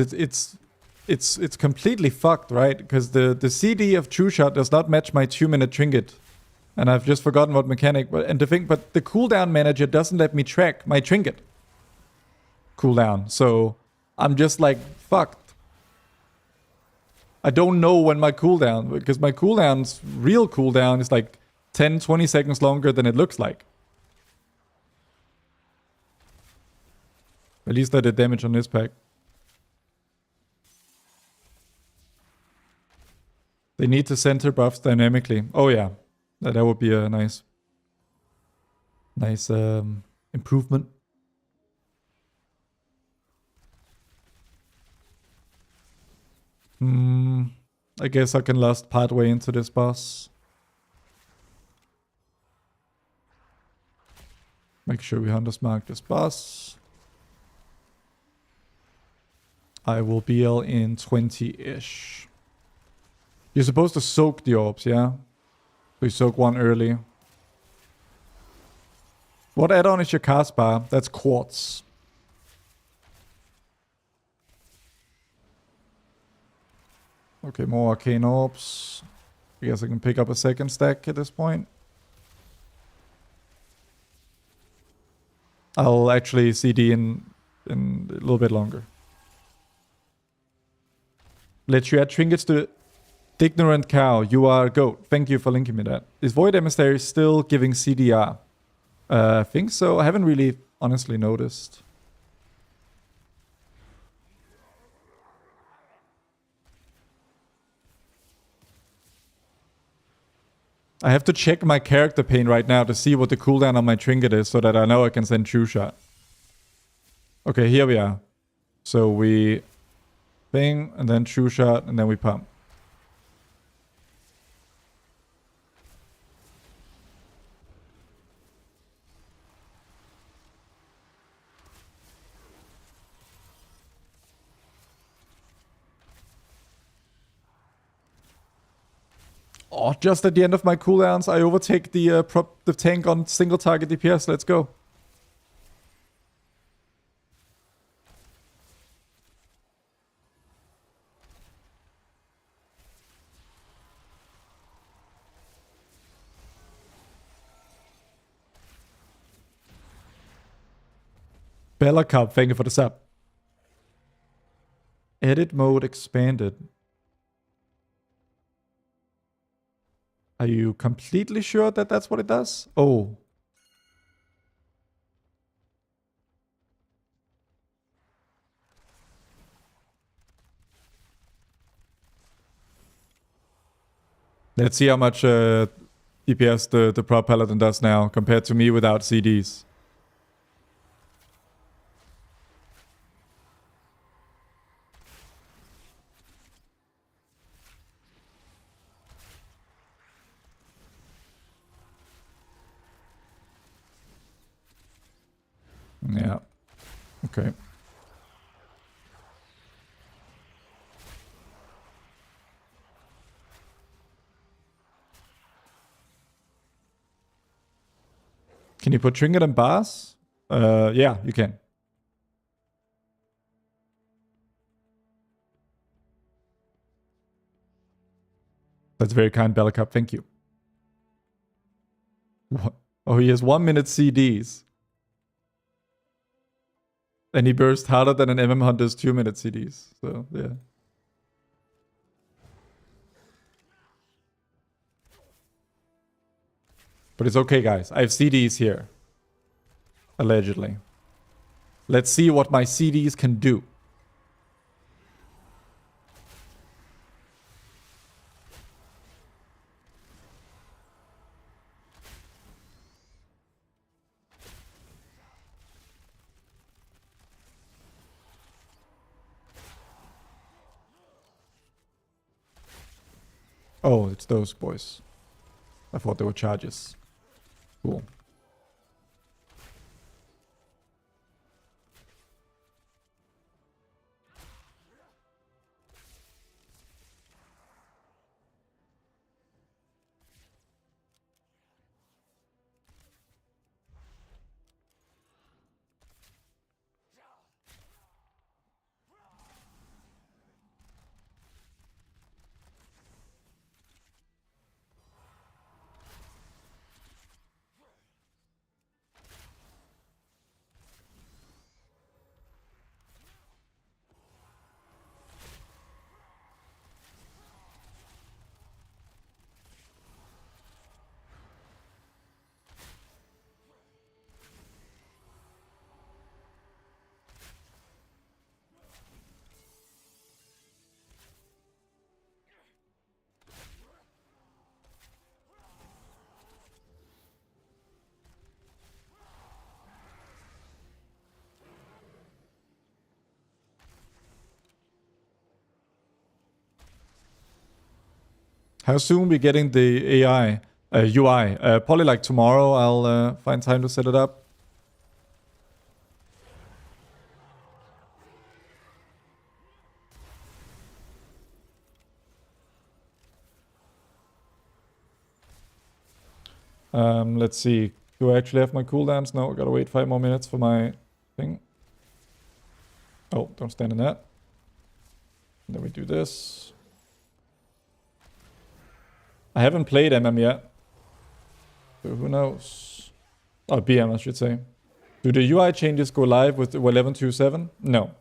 it's completely fucked, right? Because the CD of true shot does not match my 2-minute trinket. And I've just forgotten what mechanic. But the cooldown manager doesn't let me track my trinket cooldown. So I'm just like fucked. I don't know when my cooldown, because my cooldown's real cooldown is like 10-20 seconds longer than it looks like. At least I did damage on this pack. They need to center buffs dynamically. Oh yeah. That would be a nice improvement. I guess I can last partway into this boss. Make sure we hunters mark this boss. I will BL in 20-ish. You're supposed to soak the orbs, yeah? So you soak one early. What add-on is your cast bar? That's quartz. Okay, more arcane orbs. I guess I can pick up a second stack at this point. I'll actually CD in a little bit longer. Let you add trinkets to Ignorant Cow. You are a goat. Thank you for linking me that. Is Void Emissary still giving CDR? I think so. I haven't really honestly noticed. I have to check my character pane right now to see what the cooldown on my trinket is so that I know I can send True Shot. Okay, here we are. So we bang, and then True Shot, and then we pump. Oh, just at the end of my cooldowns, I overtake the tank on single target DPS. Let's go. Bella Cup, thank you for the sub. Edit mode expanded. Are you completely sure that that's what it does? Oh. Let's see how much DPS the Prop Paladin does now compared to me without CDs. Yeah. Okay. Can you put trinket and bars? Yeah, you can. That's very kind, Bella Cup. Thank you. What? Oh, he has 1 minute CDs. And he burst harder than an MM Hunter's 2 minute CDs. So, yeah. But it's okay, guys. I have CDs here. Allegedly. Let's see what my CDs can do. Oh, it's those boys. I thought they were charges. Cool. How soon we getting the AI UI? Probably like tomorrow. I'll find time to set it up. Let's see. Do I actually have my cooldowns? No, I gotta wait 5 more minutes for my thing. Oh, don't stand in that. Then we do this. I haven't played MM yet. So who knows? Oh, BM, I should say. Do the UI changes go live with 11.2.7? No.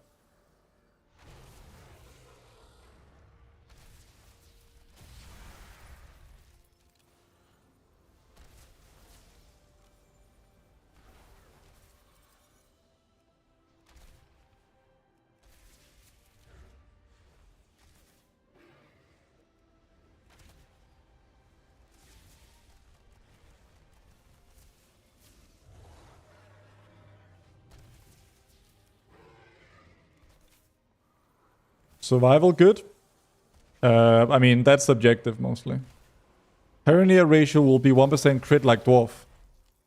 Survival good? I mean, that's subjective mostly. Pioneer ratio will be 1% crit like Dwarf.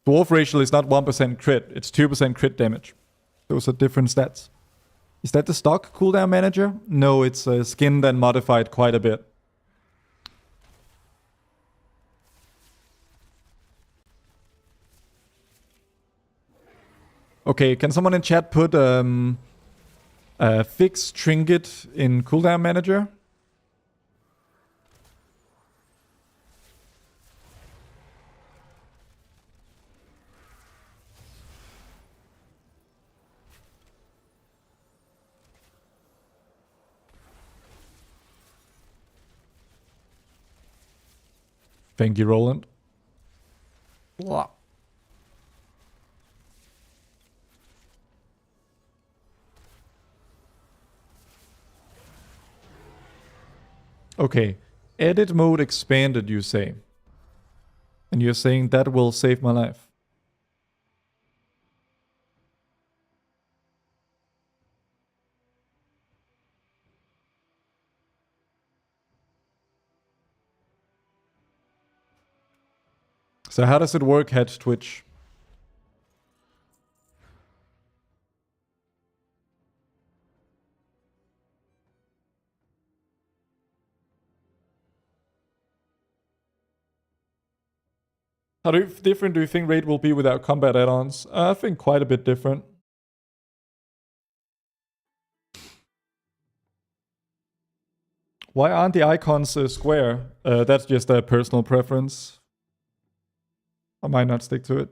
Dwarf ratio is not 1% crit, it's 2% crit damage. Those are different stats. Is that the stock cooldown manager? No, it's skinned and modified quite a bit. Okay, can someone in chat put fix trinket in cooldown manager? Thank you, Roland. Blah. Okay, edit mode expanded, you say. And you're saying that will save my life. So how does it work, Hedge Twitch? How different do you think raid will be without combat add-ons? I think quite a bit different. Why aren't the icons square? That's just a personal preference. I might not stick to it.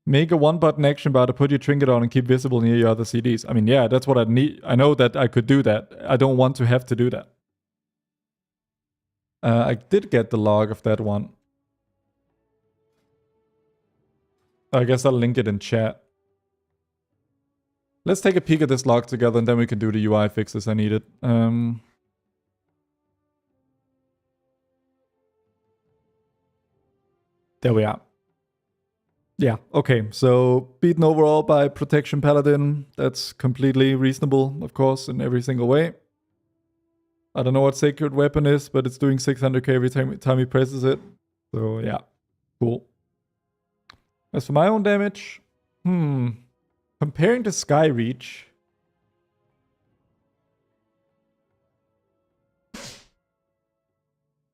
Make a one-button action bar to put your trinket on and keep visible near your other CDs. I mean, yeah, that's what I need. I know that I could do that. I don't want to have to do that. I did get the log of that one. I guess I'll link it in chat. Let's take a peek at this log together and then we can do the UI fixes I needed. There we are. Yeah, okay. So beaten overall by Protection Paladin. That's completely reasonable, of course, in every single way. I don't know what Sacred Weapon is, but it's doing 600k every time he presses it. So yeah, cool. As for my own damage, comparing to Skyreach,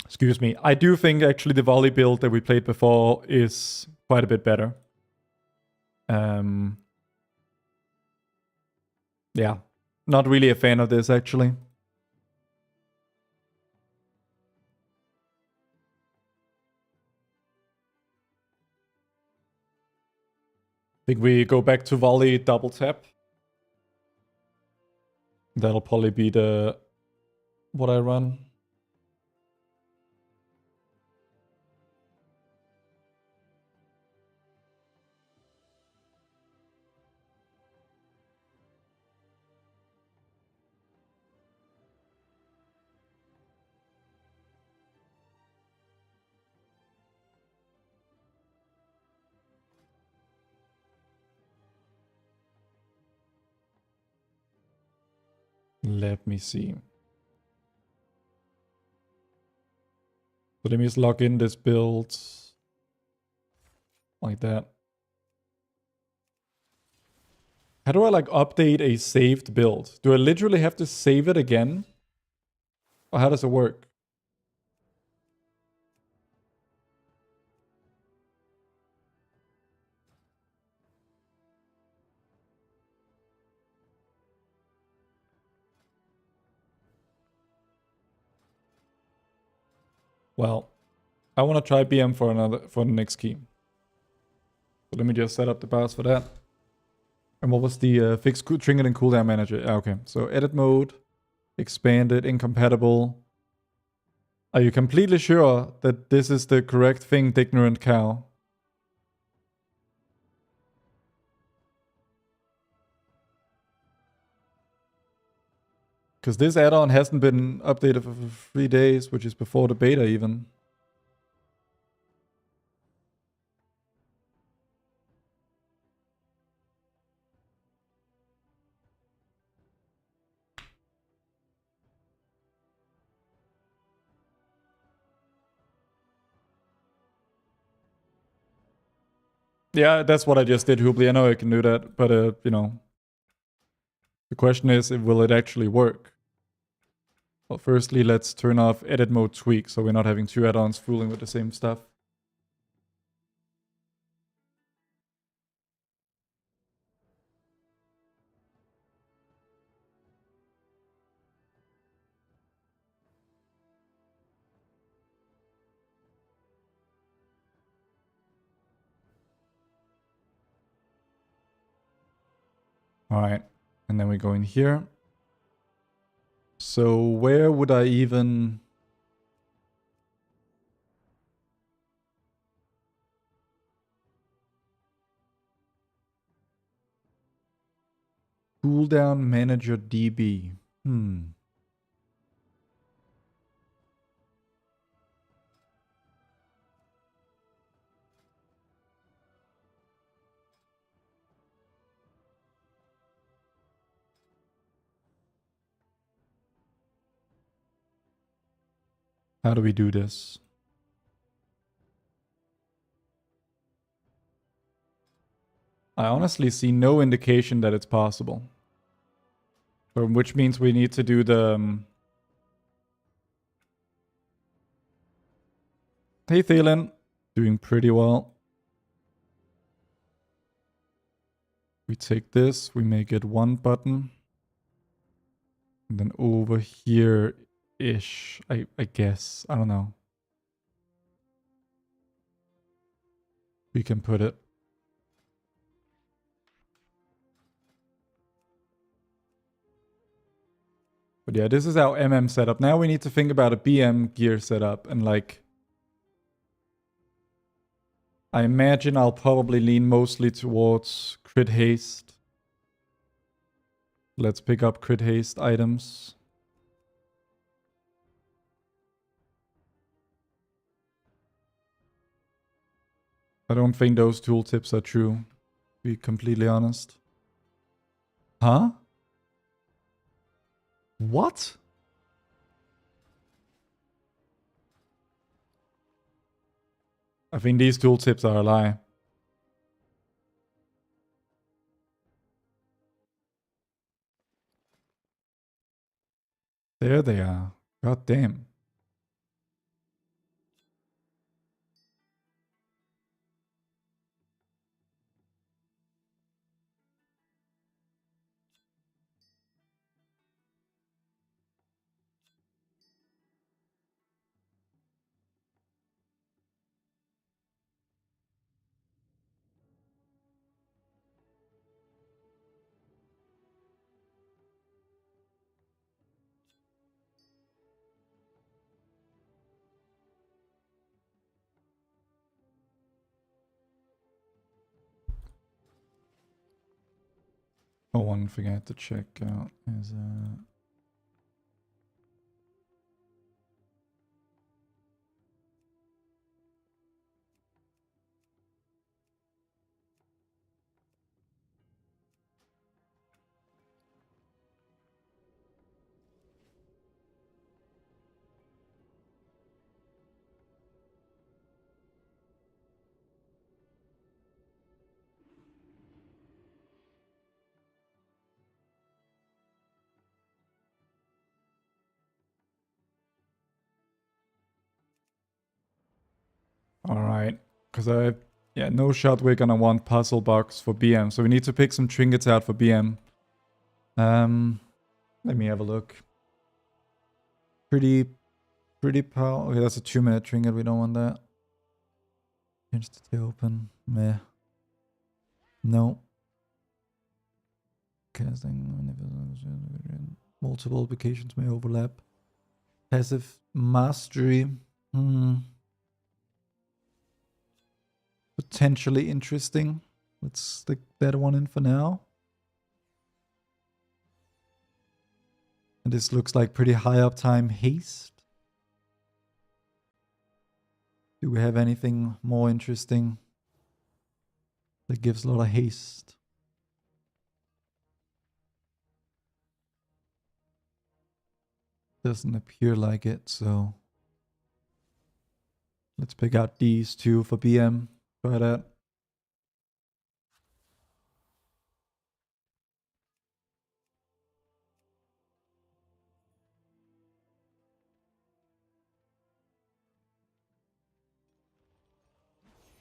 excuse me, I do think actually the volley build that we played before is quite a bit better. Yeah, not really a fan of this actually. I think we go back to volley double tap. That'll probably be what I run. Let me see. So let me just log in this build like that. How do I like update a saved build? Do I literally have to save it again? Or how does it work? Well, I want to try BM for the next key. So let me just set up the bars for that. And what was the fixed trinket and cooldown manager? Okay, so edit mode, expanded, incompatible. Are you completely sure that this is the correct thing, ignorant cow? Because this add-on hasn't been updated for 3 days, which is before the beta even. Yeah, that's what I just did, Hoobly. I know I can do that, but you know, the question is, will it actually work? Well, firstly, let's turn off edit mode tweak, so we're not having 2 add-ons fooling with the same stuff. All right, and then we go in here. So where would I even... Cooldown manager DB. How do we do this? I honestly see no indication that it's possible. Which means we need to do the... Hey, Thalen. Doing pretty well. We take this, we make it 1 button. And then over here-ish, I guess. I don't know. We can put it. But yeah, this is our MM setup. Now we need to think about a BM gear setup. And like, I imagine I'll probably lean mostly towards crit haste. Let's pick up crit haste items. I don't think those tooltips are true, to be completely honest. Huh? What? I think these tooltips are a lie. There they are. God damn. Oh, one thing I had to check out is Alright. Because yeah, no shot we're gonna want puzzle box for BM. So we need to pick some trinkets out for BM. Let me have a look. Pretty power. Okay, that's a 2-minute trinket. We don't want that. Change to stay open. Meh. No. Casting. Multiple applications may overlap. Passive mastery. Potentially interesting. Let's stick that one in for now. And this looks like pretty high uptime haste. Do we have anything more interesting that gives a lot of haste? Doesn't appear like it, so let's pick out these two for BM. Try that.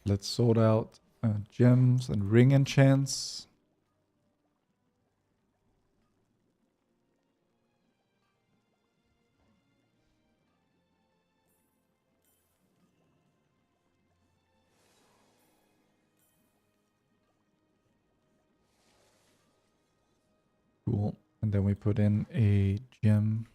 Let's sort out gems and ring enchants. Cool. And then we put in a gem.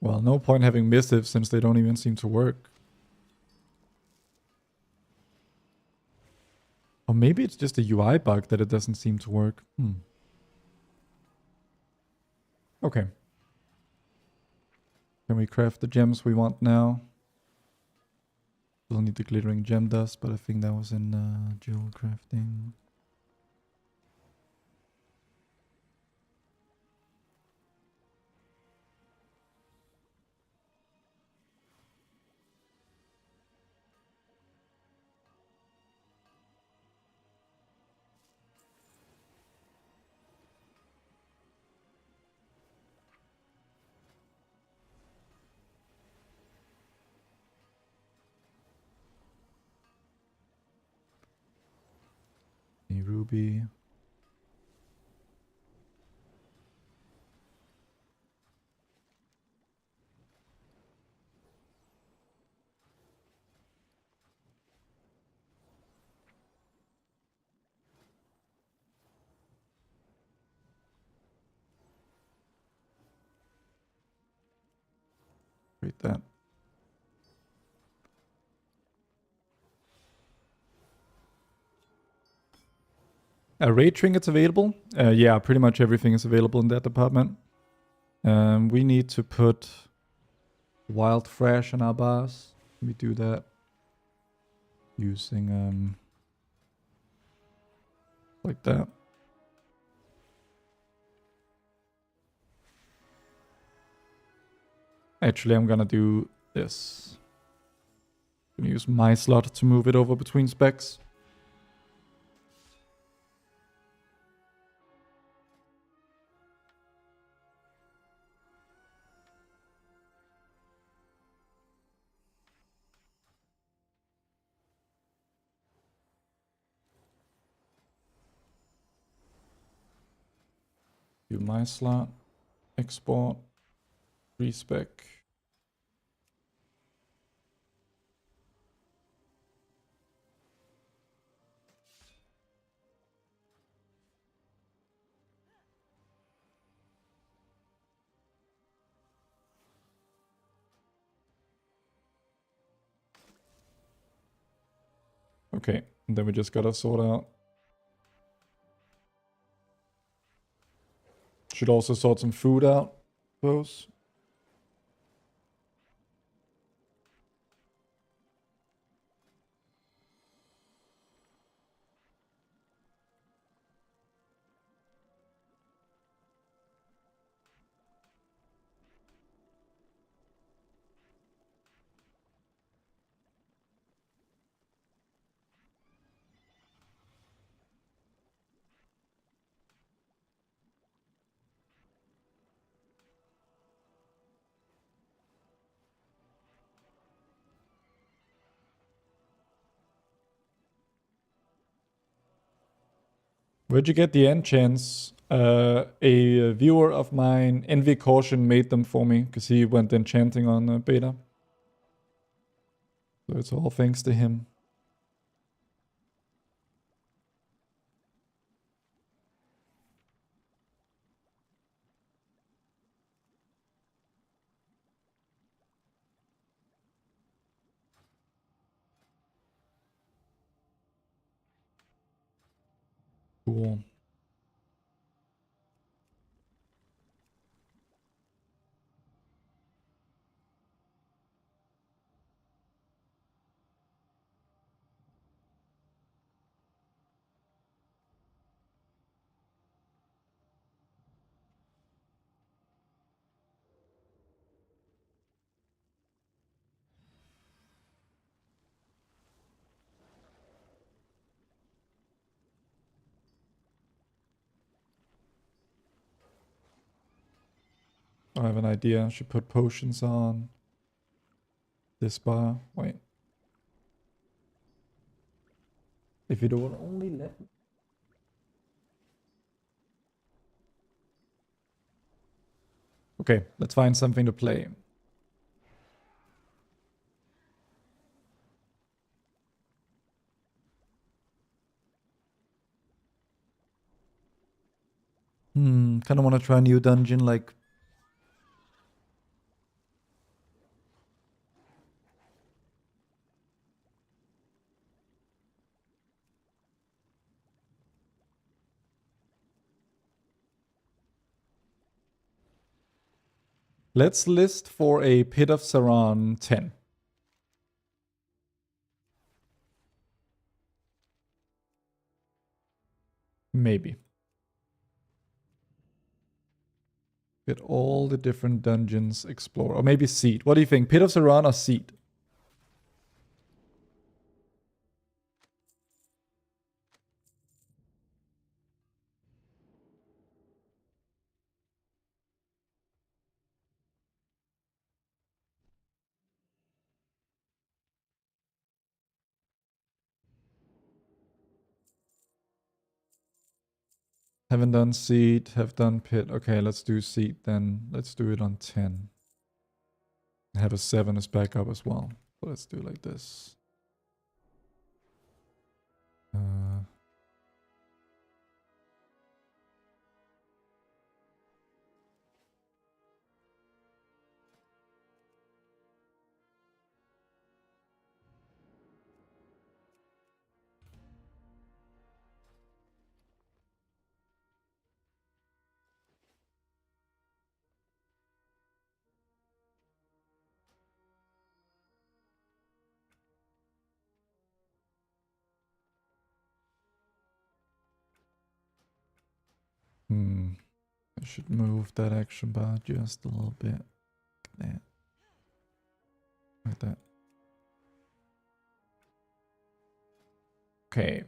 Well, no point having missives since they don't even seem to work. Or maybe it's just a UI bug that it doesn't seem to work. Okay. Can we craft the gems we want now? We'll need the glittering gem dust, but I think that was in jewel crafting. A ruby. Read that. Raid trinkets available? Yeah, pretty much everything is available in that department. We need to put wild fresh in our bars. We do that using like that. Actually, I'm gonna do this. I'm gonna use my slot to move it over between specs. Do my slot, export, respec. Okay, and then we just gotta sort out Should also sort some food out, suppose. Where'd you get the enchants? A viewer of mine, Envy Caution, made them for me because he went enchanting on beta. So it's all thanks to him. Cool. I have an idea. I should put potions on this bar. Wait. If it will only let me. Okay, let's find something to play. Kind of want to try a new dungeon like... Let's list for a Pit of Saran 10. Maybe. Get all the different dungeons explored. Or maybe Seed. What do you think? Pit of Saran or Seed? Haven't done Seed, have done Pit. Okay, let's do Seed then. Let's do it on 10. Have a 7 as backup as well. So let's do it like this. I should move that action bar just a little bit. There. Like that. Okay.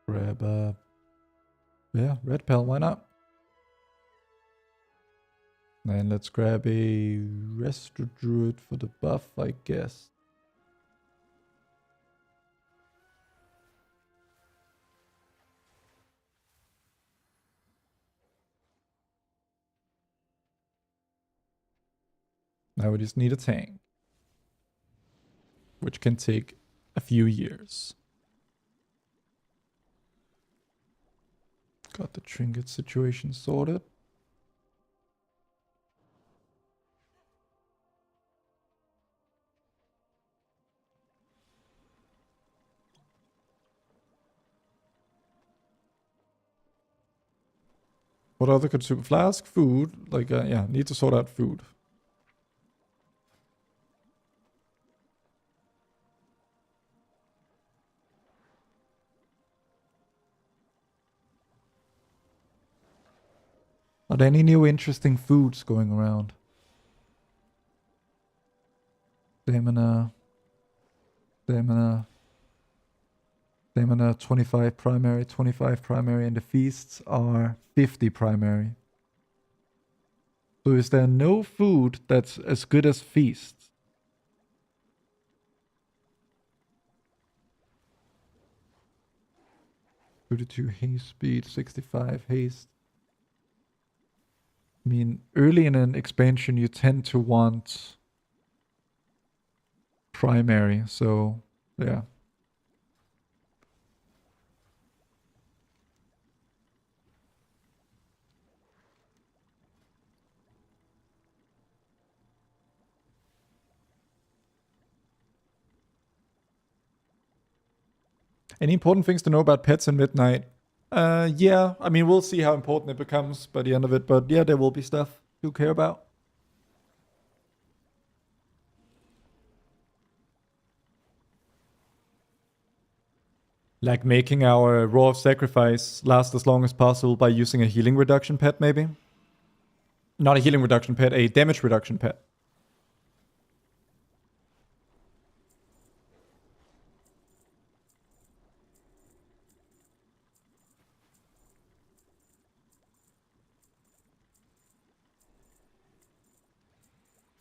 Grab a... Yeah, red pill, why not? And let's grab a Resto Druid for the buff, I guess. Now we just need a tank. Which can take a few years. Got the trinket situation sorted. What other consumer? Flask, food. Like, yeah, need to sort out food. Are there any new interesting foods going around? Stamina. Stamina. Stamina 25 primary, 25 primary, and the feasts are 50 primary. So is there no food that's as good as feasts? "32 haste speed, 65 haste." I mean, early in an expansion, you tend to want primary, so yeah. Any important things to know about pets in Midnight? Yeah, I mean, we'll see how important it becomes by the end of it, but yeah, there will be stuff you care about. Like making our Roar of Sacrifice last as long as possible by using a healing reduction pet, maybe? Not a healing reduction pet, a damage reduction pet.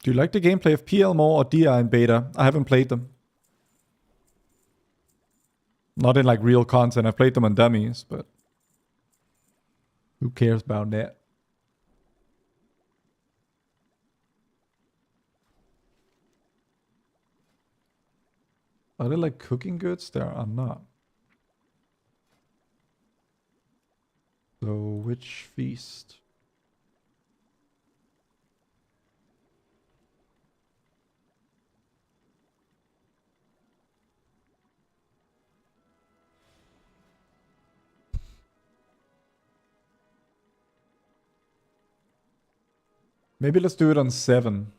Do you like the gameplay of PL more or DI in beta? I haven't played them. Not in like real content. I've played them on dummies, but who cares about that? Are they like cooking goods? There are not. So which feast? Maybe let's do it on 7.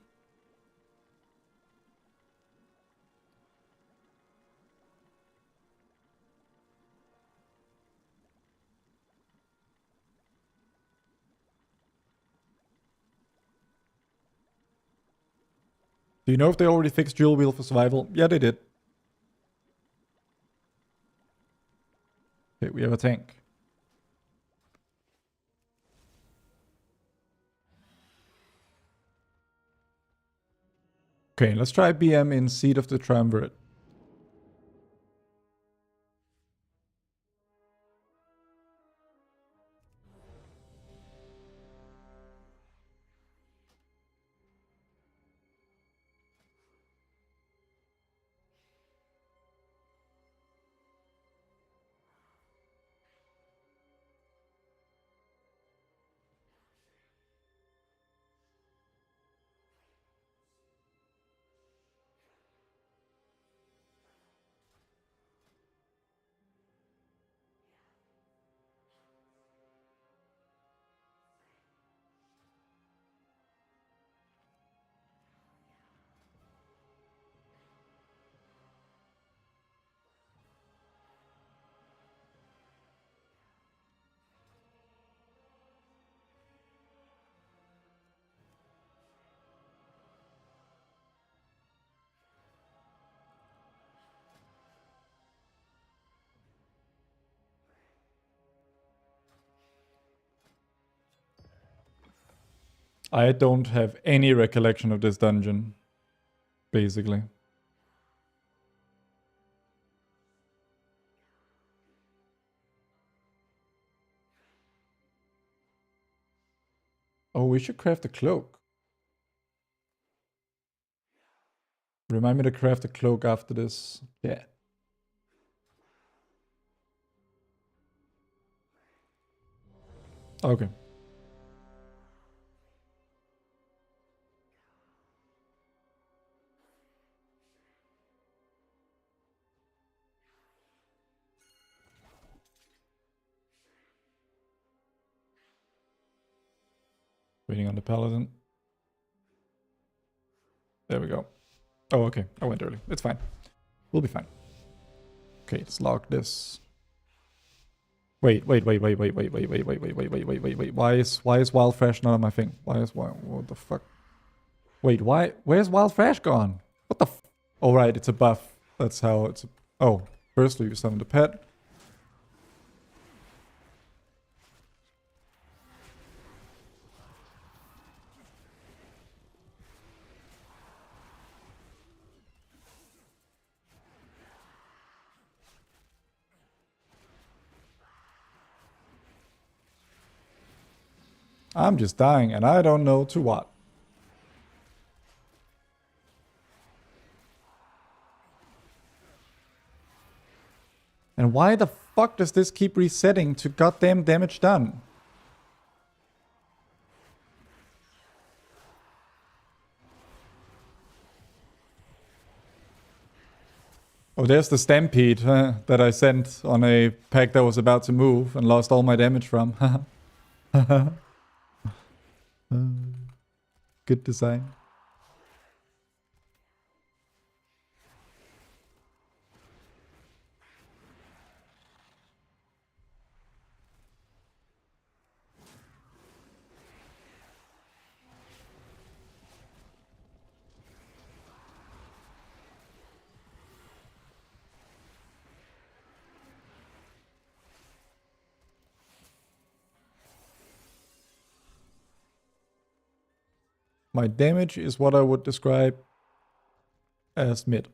Do you know if they already fixed Dual Wheel for survival? Yeah, they did. Okay, we have a tank. Okay, let's try BM in Seed of the Triumvirate. I don't have any recollection of this dungeon, basically. Oh, we should craft a cloak. Remind me to craft a cloak after this. Yeah. Okay. Waiting on the paladin. There we go. Oh, okay. I went early. It's fine. We'll be fine. Okay, let's log this. Wait. Why is Wild Fresh not on my thing? What the fuck? Wait, why? Where's Wild Fresh gone? What the f? Oh, right, it's a buff. That's how it's... Oh, firstly, you summon the pet. I'm just dying, and I don't know to what. And why the fuck does this keep resetting to goddamn damage done? Oh, there's the Stampede that I sent on a pack that was about to move and lost all my damage from. Good design. My damage is what I would describe as mid.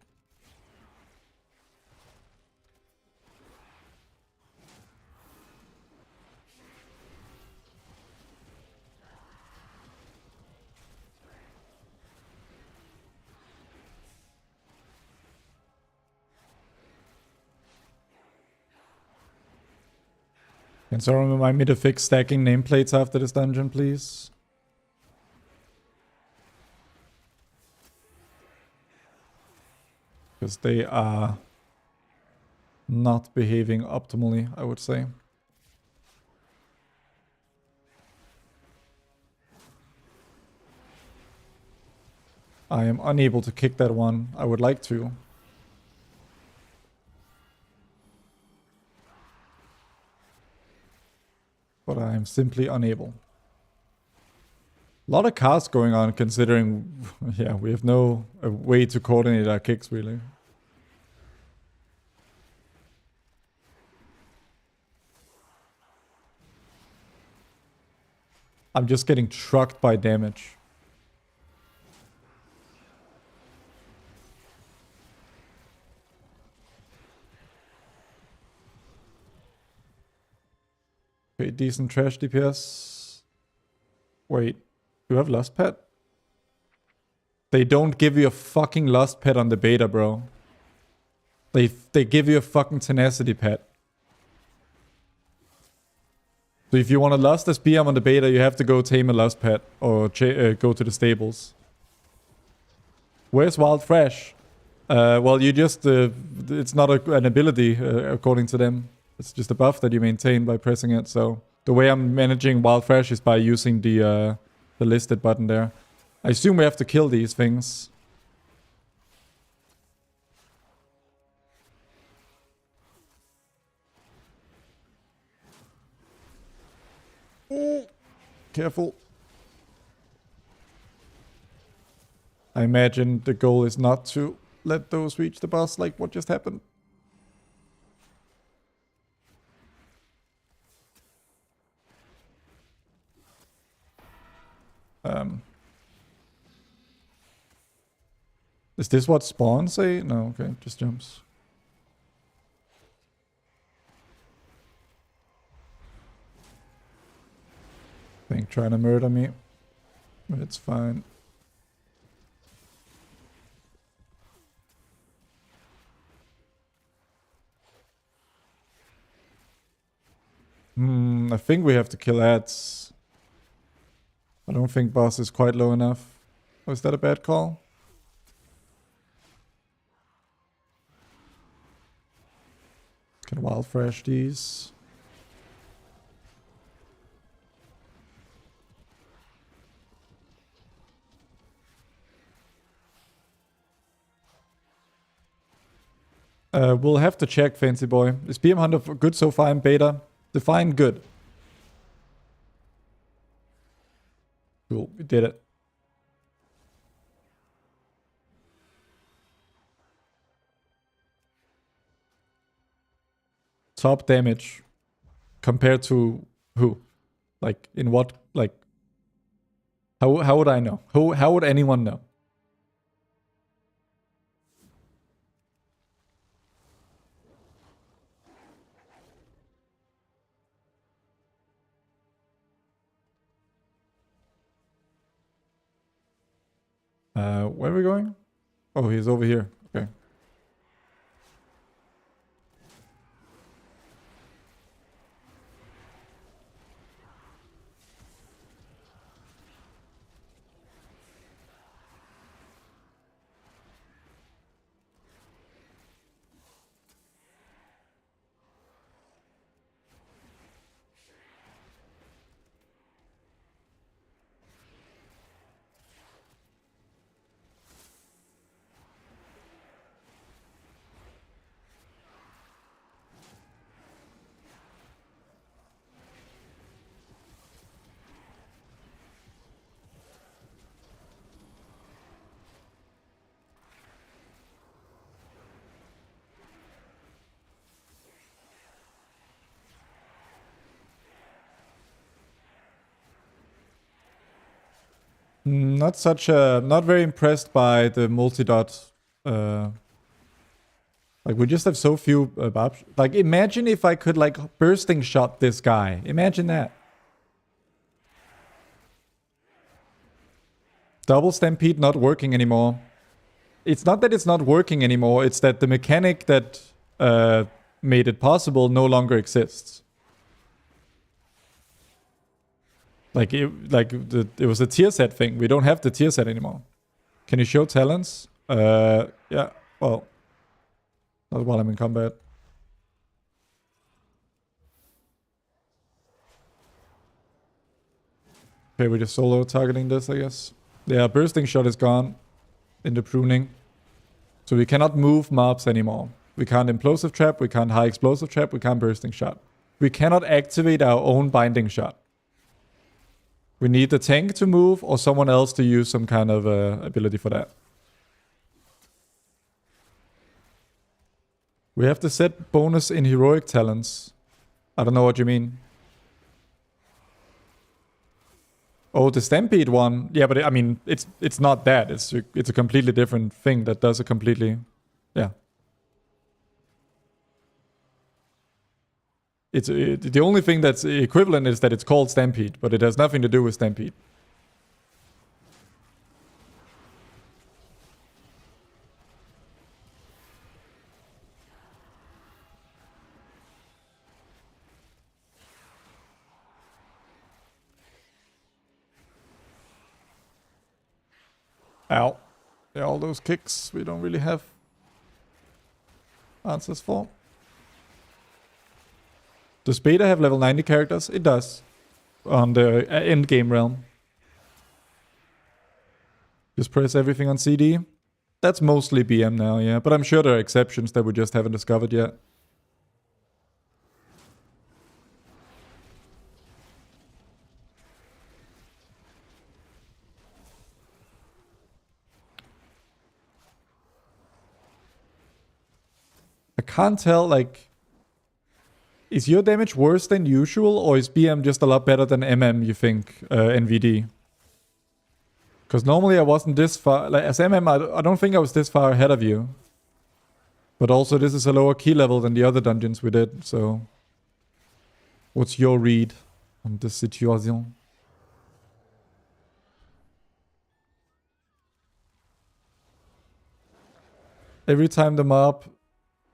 Can someone remind me to fix stacking nameplates after this dungeon, please? Because they are not behaving optimally, I would say. I am unable to kick that one. I would like to. But I am simply unable. A lot of casts going on considering, yeah, we have no way to coordinate our kicks really. I'm just getting trucked by damage. Okay, decent trash DPS. Wait, do you have Lust Pet? They don't give you a fucking Lust Pet on the beta, bro. They give you a fucking Tenacity Pet. So if you want to Lust as BM on the beta, you have to go tame a Lust Pet or go to the stables. Where's Wild Fresh? Well, you just... it's not an ability, according to them. It's just a buff that you maintain by pressing it, so... The way I'm managing Wild Fresh is by using the listed button there. I assume we have to kill these things. Oh, careful. I imagine the goal is not to let those reach the boss like what just happened. Is this what spawns say? No, okay, just jumps. I think trying to murder me, but it's fine. I think we have to kill ads. I don't think boss is quite low enough. Was that a bad call? Can Wild Fresh these. We'll have to check, Fancy Boy. Is BM Hunter good so far in beta? Define good. Cool, we did it. Top damage compared to who? Like, in what, like, how would I know? How would anyone know? Where are we going? Oh, he's over here. Okay. Not very impressed by the multi-dot. Like, we just have so few options. Like, imagine if I could, like, bursting shot this guy. Imagine that. Double Stampede not working anymore. It's not that it's not working anymore, it's that the mechanic that made it possible no longer exists. Like, it was a tier set thing. We don't have the tier set anymore. Can you show talents? Yeah, well, not while I'm in combat. Okay, we're just solo targeting this, I guess. Yeah, bursting shot is gone in the pruning. So we cannot move mobs anymore. We can't implosive trap, we can't high explosive trap, we can't bursting shot. We cannot activate our own binding shot. We need the tank to move or someone else to use some kind of ability for that. We have to set bonus in heroic talents. I don't know what you mean. Oh, the Stampede one. Yeah, but I mean, it's not that. It's a completely different thing that does a completely... Yeah. The only thing that's equivalent is that it's called Stampede, but it has nothing to do with Stampede. Ow. Yeah, all those kicks we don't really have answers for. Does beta have level 90 characters? It does. On the end game realm. Just press everything on CD. That's mostly BM now, yeah. But I'm sure there are exceptions that we just haven't discovered yet. I can't tell, like... Is your damage worse than usual, or is BM just a lot better than MM, you think, NVD? Because normally I wasn't this far... Like, as MM, I don't think I was this far ahead of you. But also, this is a lower key level than the other dungeons we did, so... What's your read on this situation? Every time the mob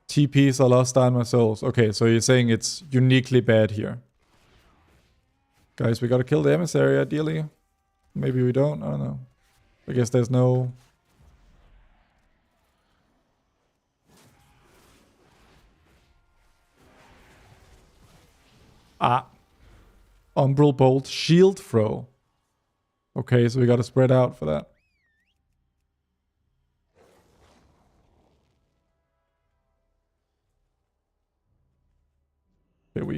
TPs, I lost down my souls. Okay, so you're saying it's uniquely bad here. Guys, we gotta kill the emissary ideally. Maybe we don't, I don't know. I guess there's no... Ah. Umbral Bolt shield throw. Okay, so we gotta spread out for that.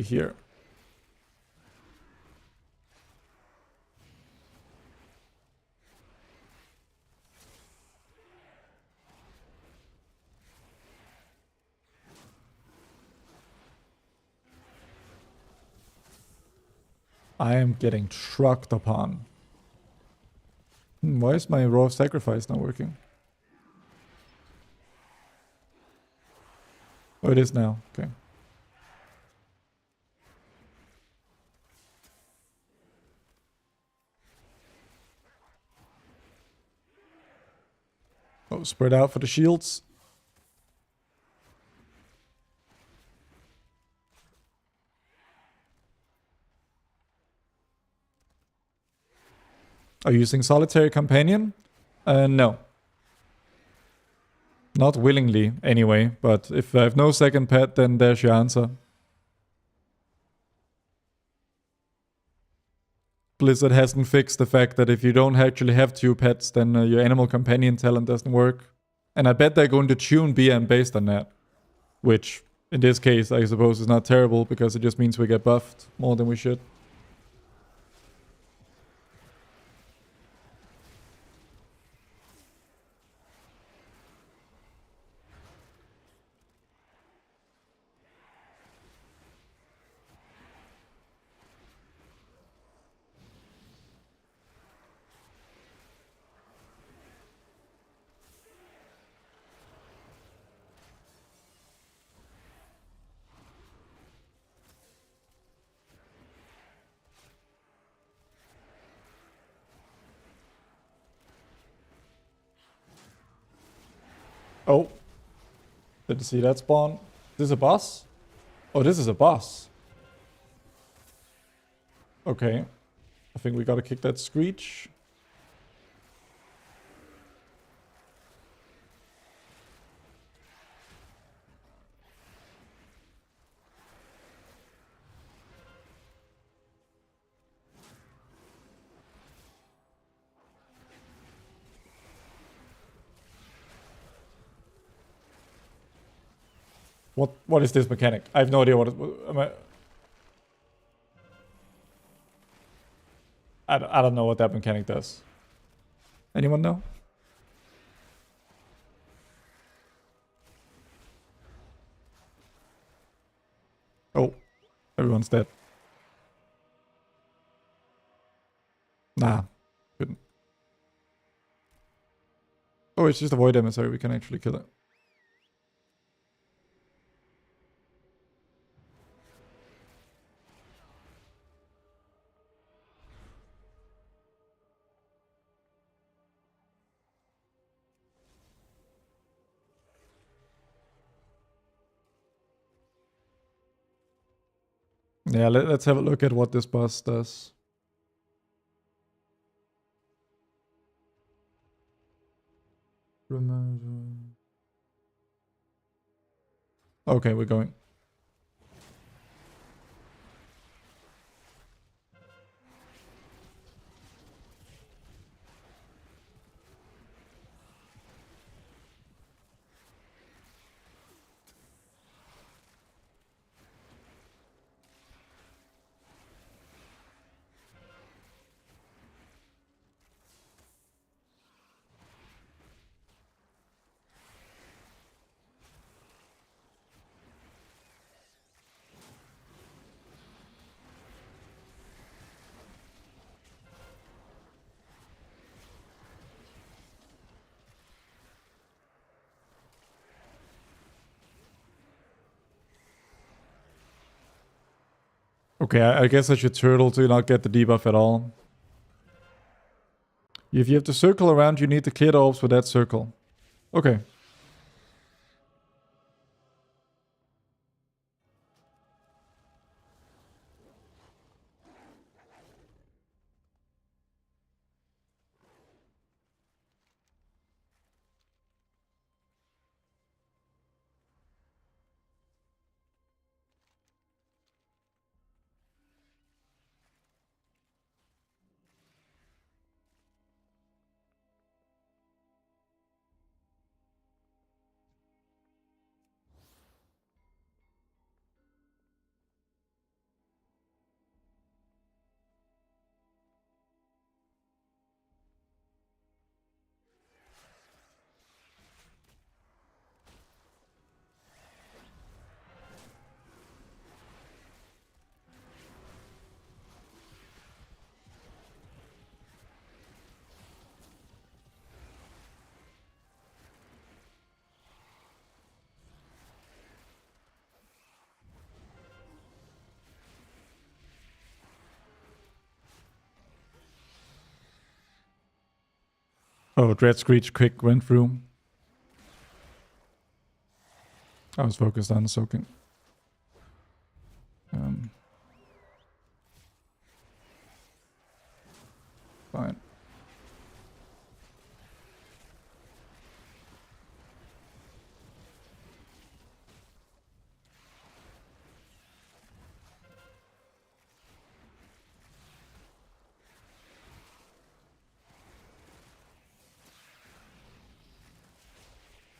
be here. I am getting trucked upon. Why is my Row of Sacrifice not working? Oh, it is now. Okay. Oh, spread out for the shields. Are you using Solitary Companion? No. Not willingly, anyway. But if I have no second pet, then there's your answer. Blizzard hasn't fixed the fact that if you don't actually have 2 pets, then your animal companion talent doesn't work. And I bet they're going to tune BM based on that. Which, in this case, I suppose is not terrible, because it just means we get buffed more than we should. Oh. Didn't see that spawn. Is this a boss? Oh, this is a boss. Okay. I think we gotta kick that Screech. What is this mechanic? I have no idea what I don't know what that mechanic does. Anyone know? Oh, everyone's dead. Nah, couldn't. Oh, it's just a void emissary. We can actually kill it. Yeah, let's have a look at what this boss does. Okay, we're going. Okay, I guess I should turtle to not get the debuff at all. If you have to circle around, you need to clear the orbs with that circle. Okay. Oh, Dread Screech quick went through. I was focused on soaking. Fine.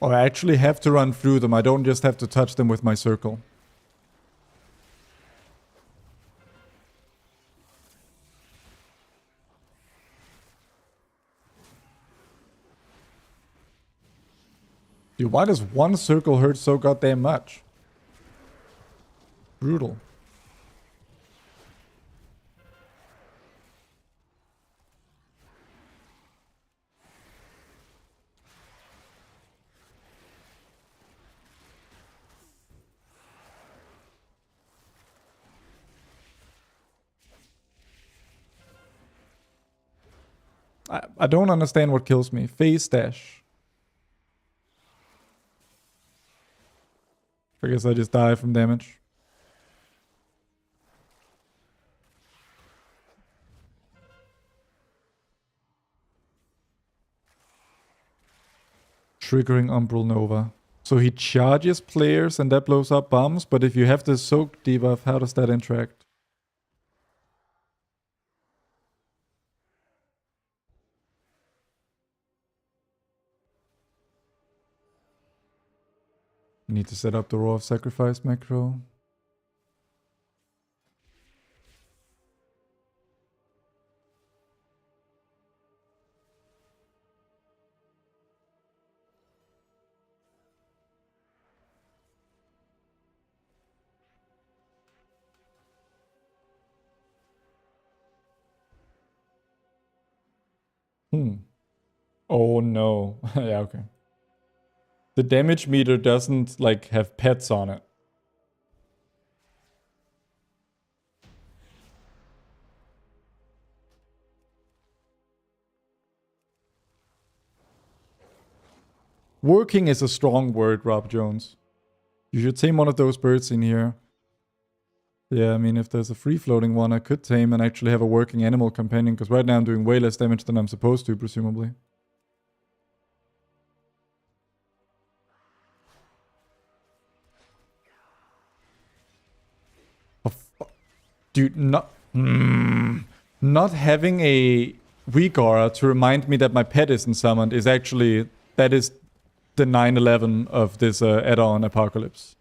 Oh, I actually have to run through them. I don't just have to touch them with my circle. Dude, why does one circle hurt so goddamn much? Brutal. I don't understand what kills me. Phase dash. I guess I just die from damage. Triggering Umbral Nova. So he charges players and that blows up bombs, but if you have the soak debuff, how does that interact? Need to set up the Roar of Sacrifice macro. Oh no. Yeah, okay. The damage meter doesn't like have pets on it. Working is a strong word, Rob Jones. You should tame one of those birds in here. Yeah, I mean, if there's a free-floating one, I could tame and actually have a working animal companion, because right now I'm doing way less damage than I'm supposed to, presumably. Oh, dude, not having a weak aura to remind me that my pet isn't summoned is actually... That is the 9/11 of this add-on apocalypse.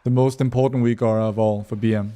The most important weak aura of all for BM.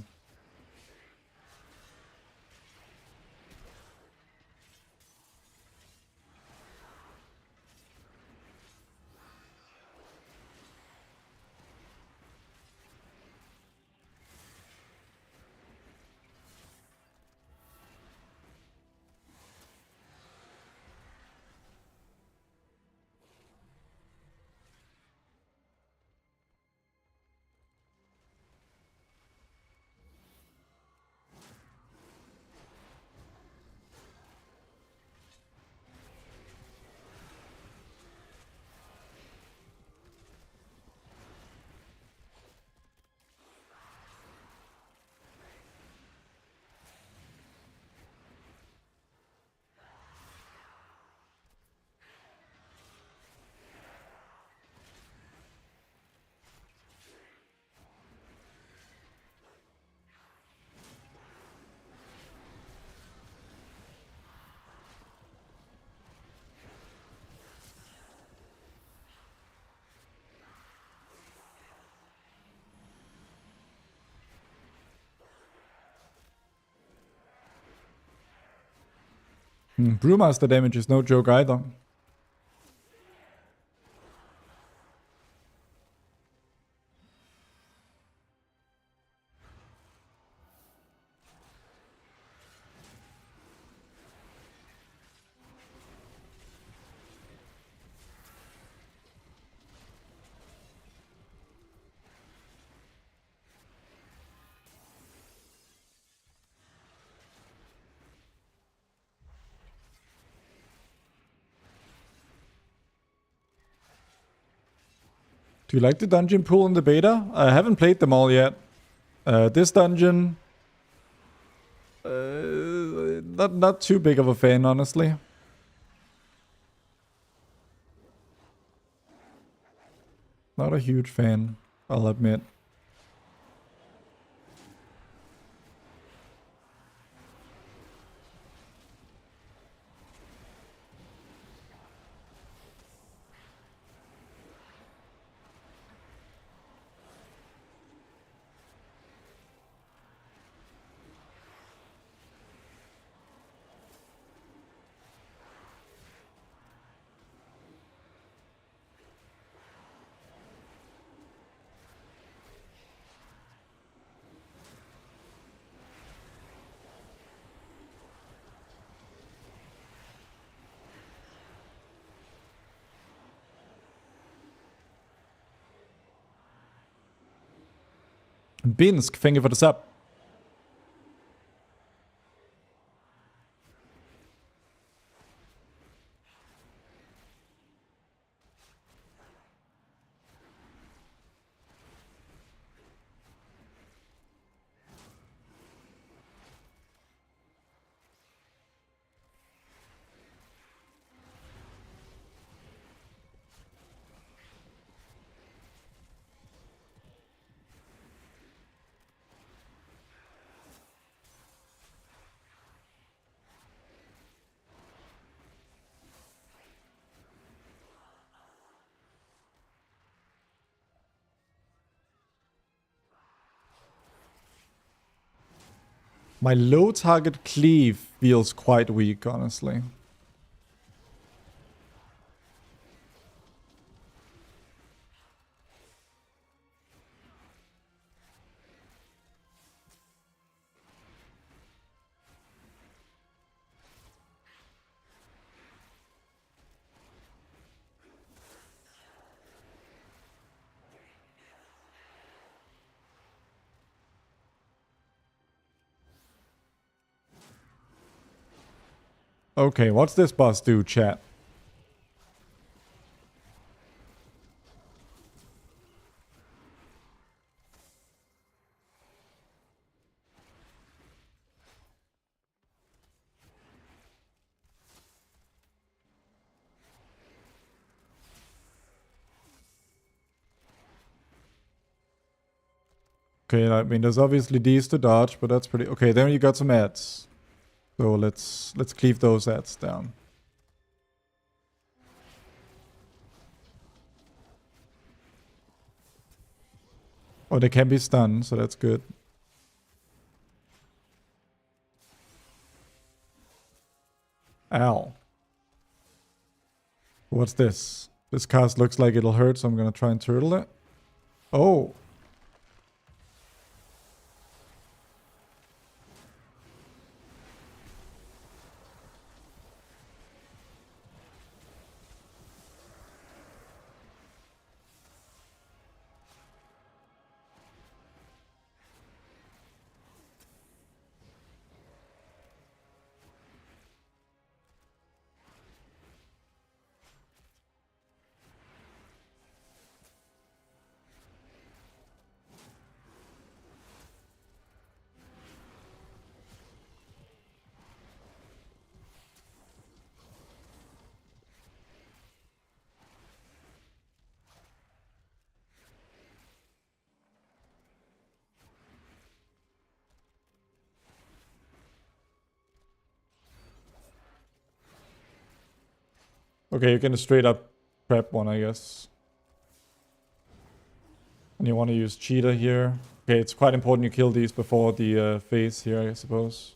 Brewmaster damage is no joke either. Do you like the dungeon pool in the beta? I haven't played them all yet. This dungeon... not too big of a fan, honestly. Not a huge fan, I'll admit. Binsk, thank you for the sub. My low target cleave feels quite weak, honestly. Okay, what's this boss do, chat? Okay, I mean, there's obviously these to dodge, but that's pretty... Okay, then you got some ads. So let's cleave those ads down. Oh, they can be stunned, so that's good. Ow. What's this? This cast looks like it'll hurt, so I'm gonna try and turtle it. Oh. Okay, you can straight up prep one, I guess. And you want to use cheetah here. Okay, it's quite important you kill these before the phase here, I suppose.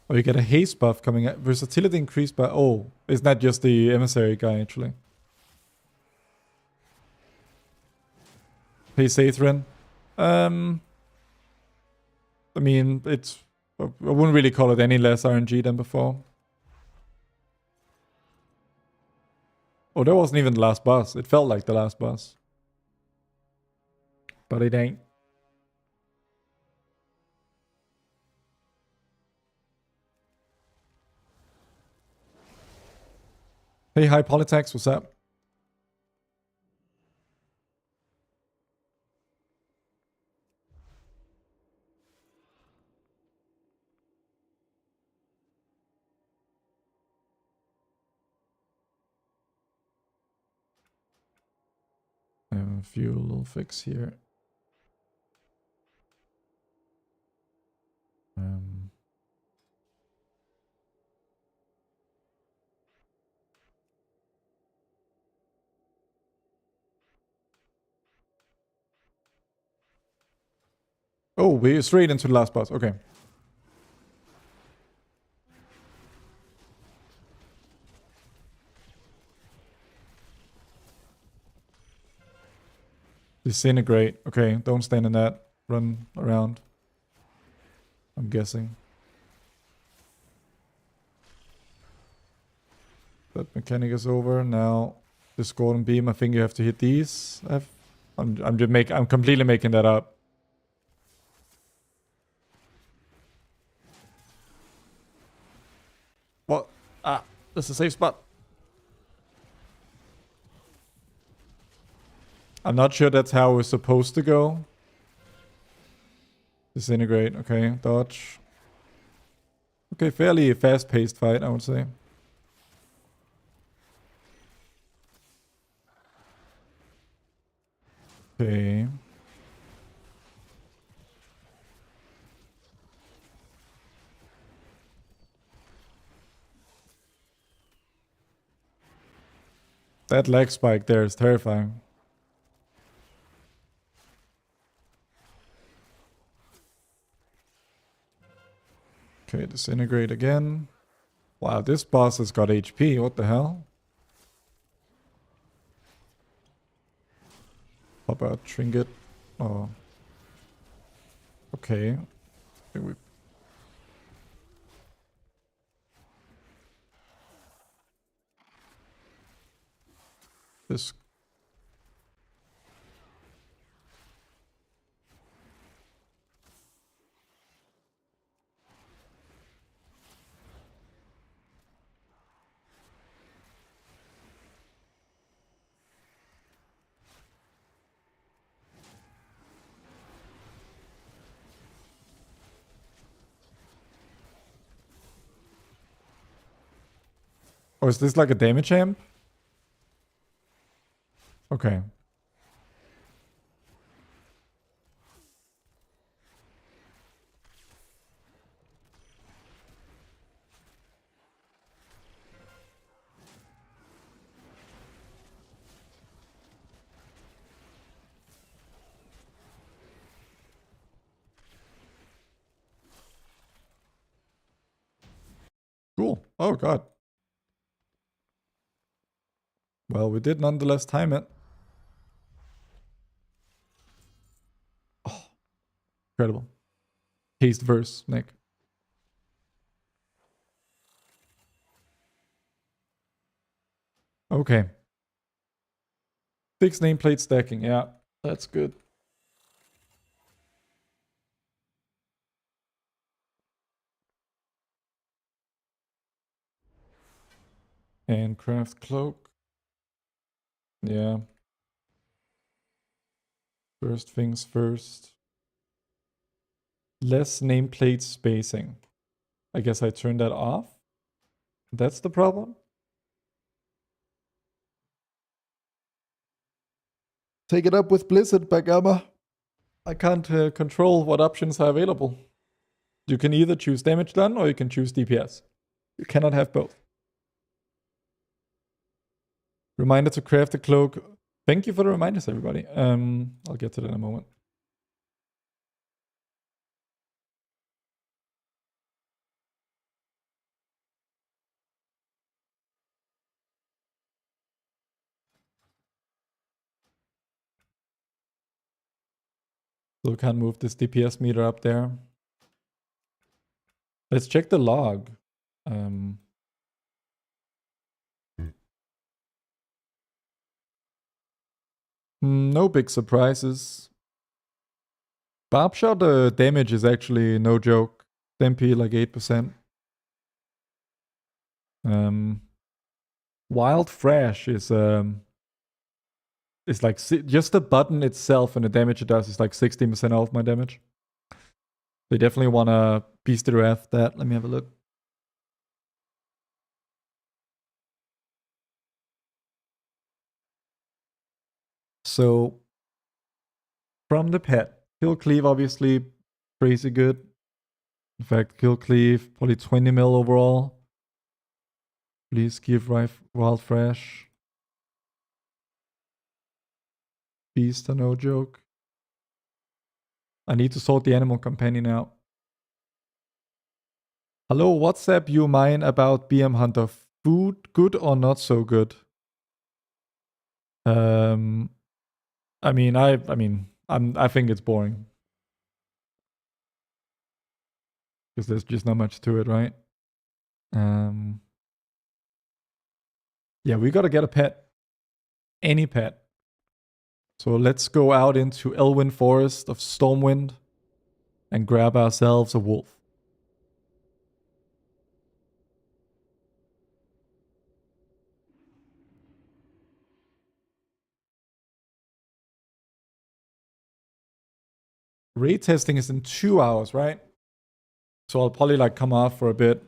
Oh, you get a haste buff coming out. Versatility increased by... Oh, isn't that just the emissary guy, actually? Hey, Sathrin. I mean, it's... I wouldn't really call it any less RNG than before. Oh, that wasn't even the last boss. It felt like the last boss. But it ain't. Hey, hi, Polytex, what's up? I have a few little fix here. Oh, we're straight into the last boss. Okay. Disintegrate. Okay, don't stand in that. Run around. I'm guessing. That mechanic is over. Now, this golden beam, I think you have to hit these. I'm completely making that up. What? Ah, that's a safe spot. I'm not sure that's how we're supposed to go. Disintegrate. Okay, dodge. Okay, fairly fast-paced fight, I would say. Okay. That lag spike there is terrifying. Okay, disintegrate again. Wow, this boss has got HP. What the hell? Pop out trinket. Oh. Okay. This. Oh, is this like a damage amp? Okay. Cool. Oh, God. Well, we did nonetheless time it. Oh, incredible. Haste verse, Nick. Okay. Fixed nameplate stacking. Yeah, that's good. And craft cloak. Yeah. First things first. Less nameplate spacing. I guess I turned that off. That's the problem. Take it up with Blizzard, Bagama. I can't control what options are available. You can either choose damage done or you can choose DPS. You cannot have both. Reminder to craft a cloak. Thank you for the reminders, everybody. I'll get to that in a moment. So we can't move this DPS meter up there. Let's check the log. No big surprises. Barb shot damage is actually no joke. MP like 8%. Wild Fresh is like just the button itself and the damage it does is like 16% off my damage. They definitely want to Beast of Wrath that. Let me have a look. So from the pet, Kill Cleave obviously crazy good. In fact, Kill Cleave probably 20 mil overall. Please give Wild Fresh. Beast are no joke. I need to sort the animal companion out. Hello, WhatsApp you mine about BM Hunter. Food good or not so good? I think it's boring. Because there's just not much to it, right? Yeah, we gotta get a pet. Any pet. So let's go out into Elwyn Forest of Stormwind and grab ourselves a wolf. Raid testing is in 2 hours, right? So I'll probably like come off for a bit.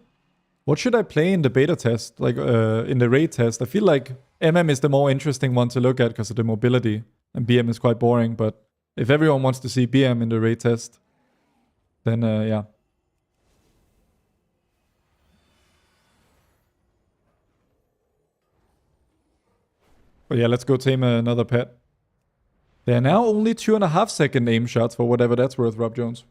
What should I play in the beta test? Like in the raid test? I feel like MM is the more interesting one to look at because of the mobility. And BM is quite boring, but if everyone wants to see BM in the raid test, then yeah. But yeah, let's go tame another pet. There are now only 2.5 second aim shots for whatever that's worth, Rob Jones.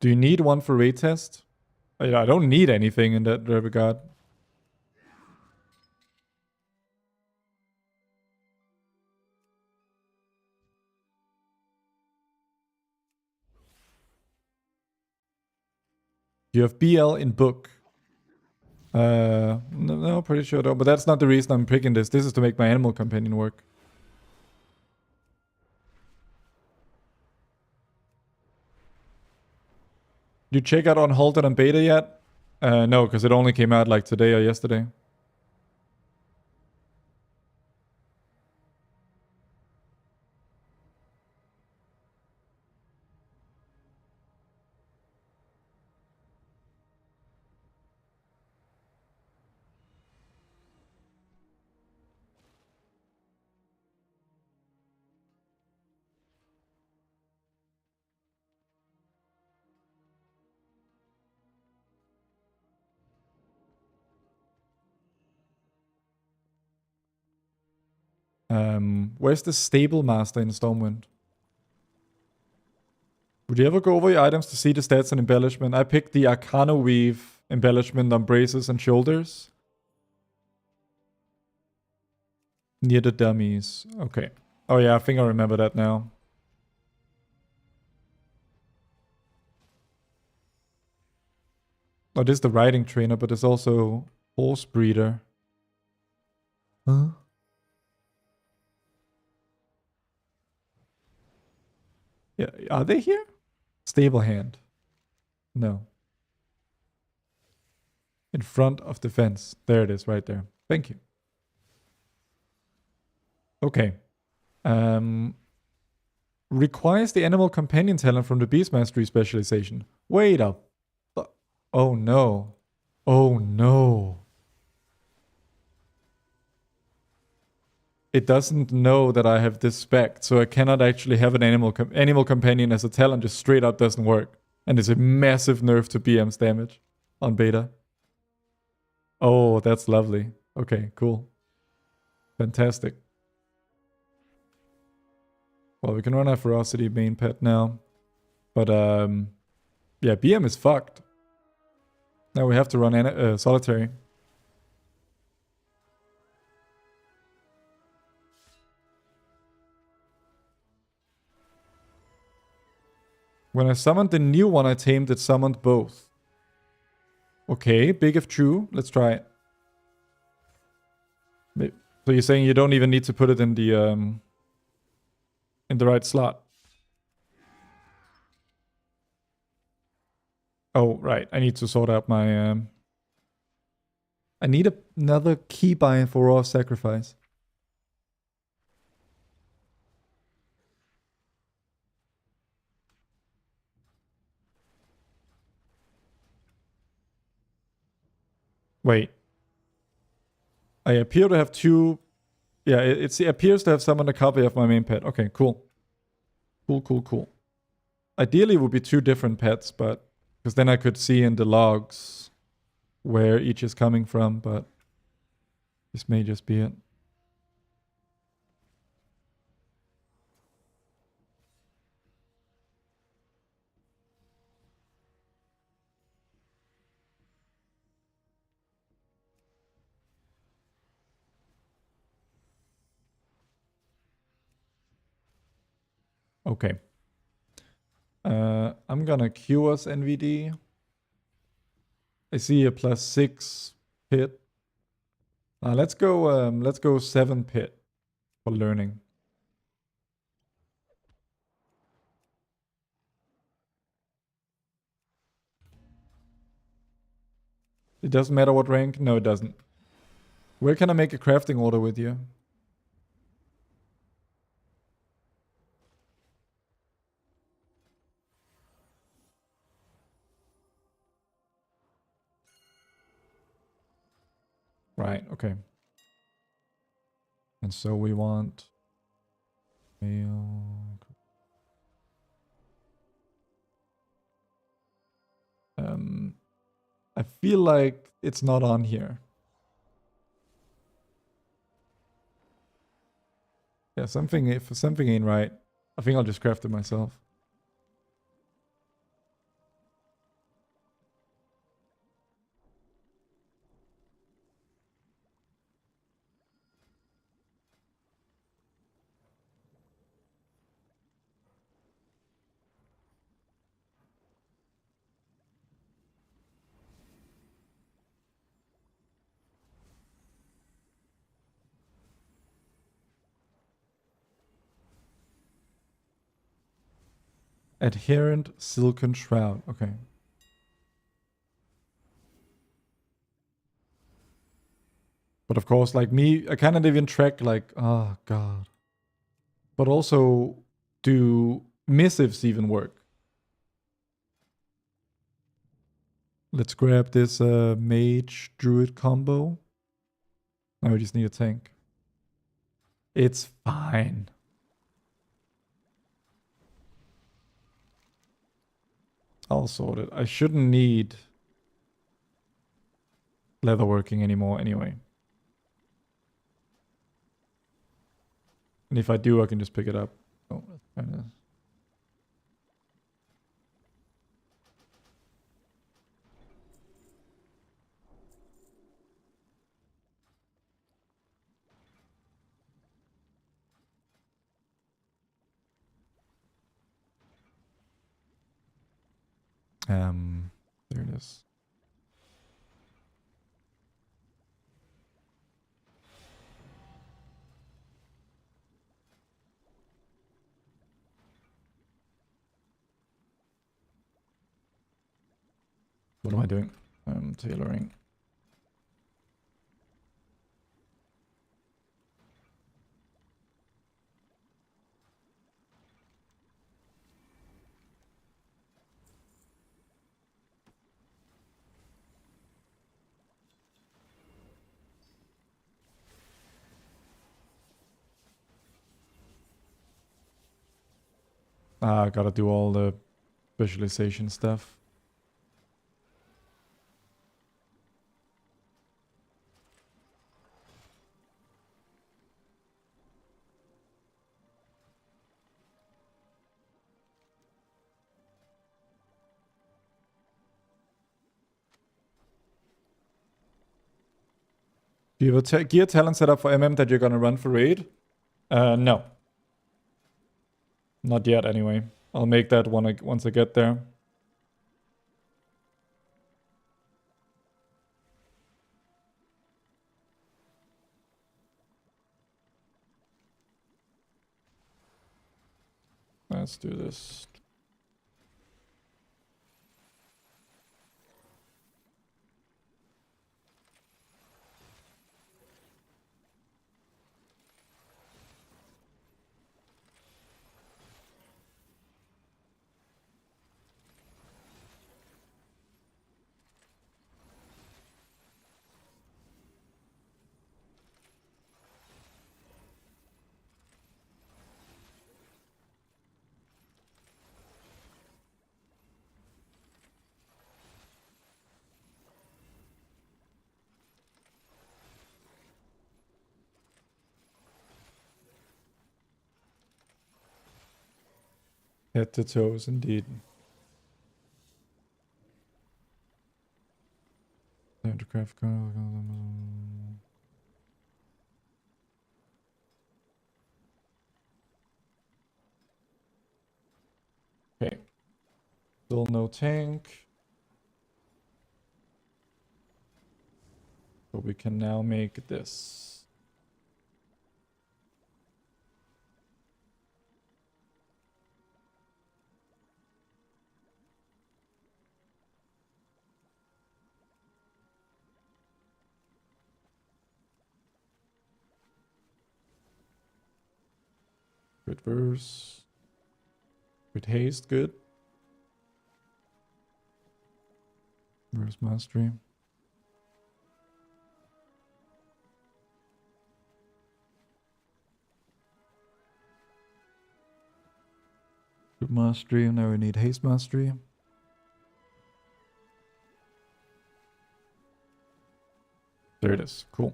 Do you need one for raid test? I don't need anything in that regard. You have BL in book. No, pretty sure though. But that's not the reason I'm picking this. This is to make my animal companion work. You check out Unhalted on beta yet? No, because it only came out like today or yesterday. Where's the stable master in Stormwind? Would you ever go over your items to see the stats and embellishment? I picked the Arcano Weave embellishment on braces and shoulders. Near the dummies. Okay. Oh yeah, I think I remember that now. Oh, this is the riding trainer, but there's also horse breeder. Huh? Yeah, are they here? Stable hand. No. In front of the fence. There it is, right there. Thank you. Okay. Requires the animal companion talent from the beast mastery specialization. Wait up. Oh no. Oh no. It doesn't know that I have this spec, so I cannot actually have an animal companion as a talent. Just straight up doesn't work. And it's a massive nerf to BM's damage on beta. Oh, that's lovely. Okay, cool. Fantastic. Well, we can run our Ferocity main pet now. But, yeah, BM is fucked. Now we have to run Solitary. When I summoned the new one I tamed, it summoned both. Okay, big if true. Let's try it. So you're saying you don't even need to put it in the right slot? Oh, right. I need to sort out my... I need another keybind for raw sacrifice. Wait. I appear to have two... Yeah, it appears to have summoned a copy of my main pet. Okay, cool. Cool. Ideally, it would be two different pets, but... Because then I could see in the logs where each is coming from, but... This may just be it. Okay. I'm gonna queue us NVD. I see a +6 pit. Let's go 7 pit for learning. It doesn't matter what rank? No, it doesn't. Where can I make a crafting order with you? Right, okay. And so we want mail. I feel like it's not on here. Yeah, if something ain't right, I think I'll just craft it myself. Adherent silken shroud. Okay. But of course, like me, I cannot even track like, oh god. But also, do missives even work? Let's grab this mage druid combo. Now we just need a tank. It's fine. I'll sort it. I shouldn't need leatherworking anymore anyway. And if I do, I can just pick it up. Oh, that's kind of... There it is. What am I doing? I'm tailoring. I gotta do all the visualization stuff. Do you have a gear talent set up for MM that you're gonna run for raid? No. Not yet, anyway. I'll make that one once I get there. Let's do this. Head to toes, indeed. Time to craft. Okay. Still no tank. So we can now make this. Good verse. Good haste, good. Verse mastery. Good mastery. Now we need haste mastery. There it is. Cool.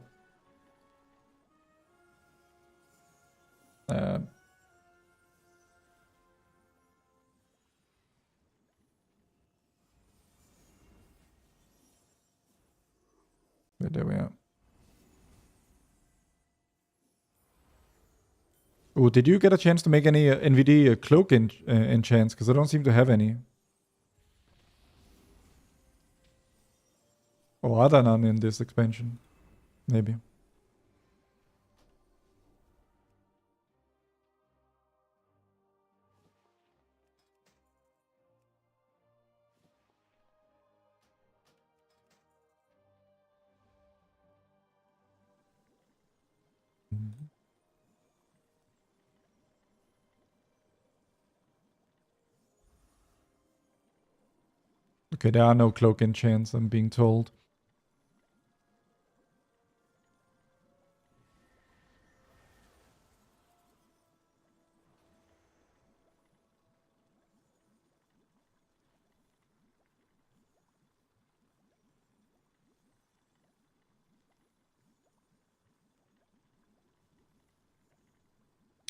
There we are. Oh, did you get a chance to make any NVD cloak enchants? Because I don't seem to have any. Or are there none in this expansion? Maybe. Okay, there are no cloak enchants, I'm being told.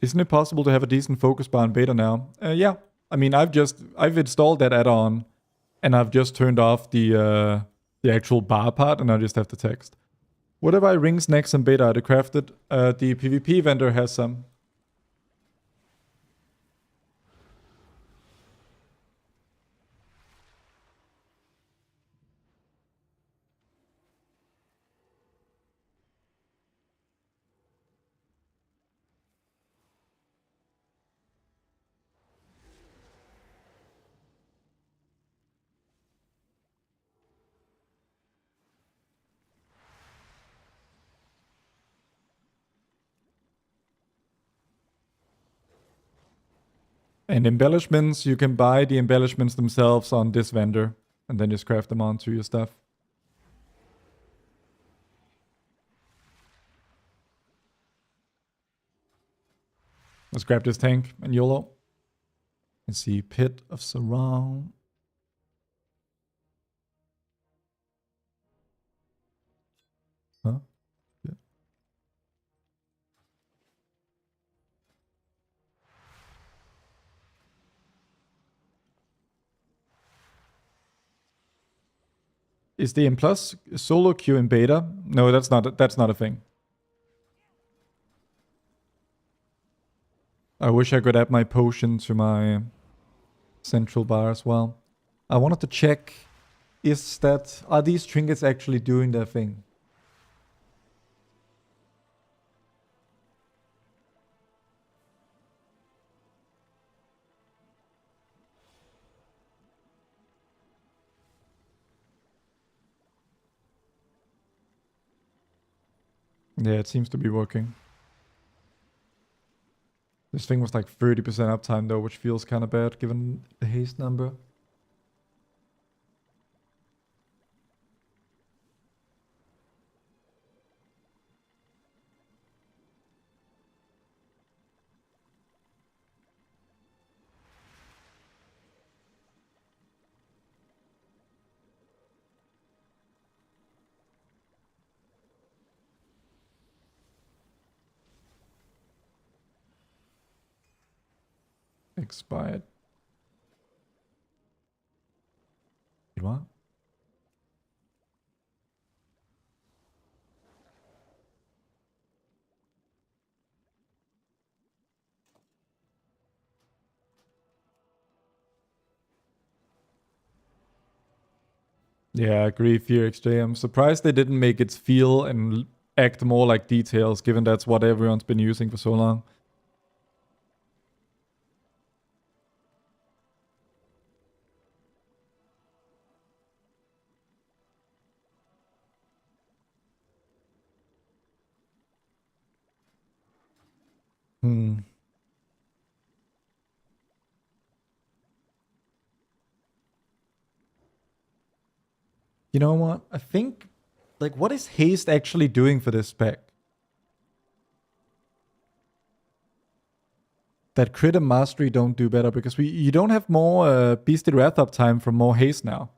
Isn't it possible to have a decent focus bar in beta now? Yeah. I mean, I've installed that add-on, and I've just turned off the actual bar part, and I just have the text. What if I rings next in beta? I crafted. The PvP vendor has some. And embellishments, you can buy the embellishments themselves on this vendor, and then just craft them onto your stuff. Let's grab this tank and YOLO. And see Pit of Surround. Huh? Yeah. Is the M plus solo queue in beta? No, that's not a thing. I wish I could add my potion to my central bar as well. I wanted to check, are these trinkets actually doing their thing? Yeah, it seems to be working. This thing was like 30% uptime though, which feels kind of bad given the haste number. Expired. What? Yeah, I agree, FearXJ. I'm surprised they didn't make it feel and act more like details, given that's what everyone's been using for so long. Hmm. You know what? I think, like, what is haste actually doing for this spec? That crit and mastery don't do better because you don't have more beasted wrath uptime from more haste now.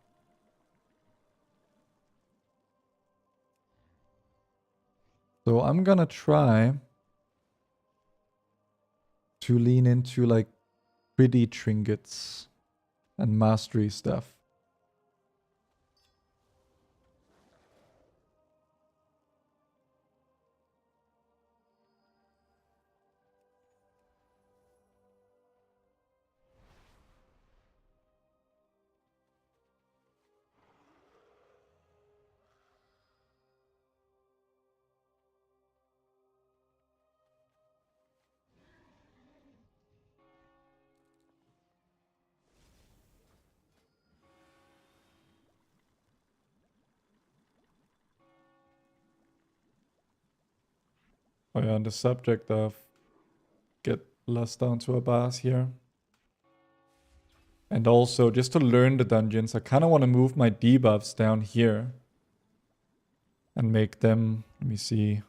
So I'm gonna try to lean into like pretty trinkets and mastery stuff. Oh yeah, on the subject of get less down to a bars here. And also, just to learn the dungeons, I kind of want to move my debuffs down here. And make them, let me see.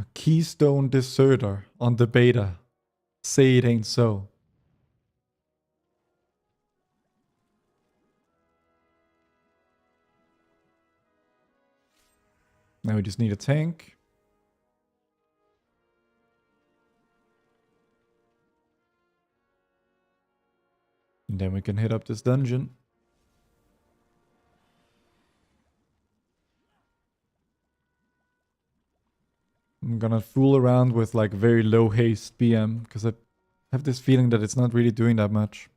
A Keystone Deserter on the beta. Say it ain't so. Now we just need a tank. And then we can hit up this dungeon. I'm gonna fool around with like very low haste BM because I have this feeling that it's not really doing that much.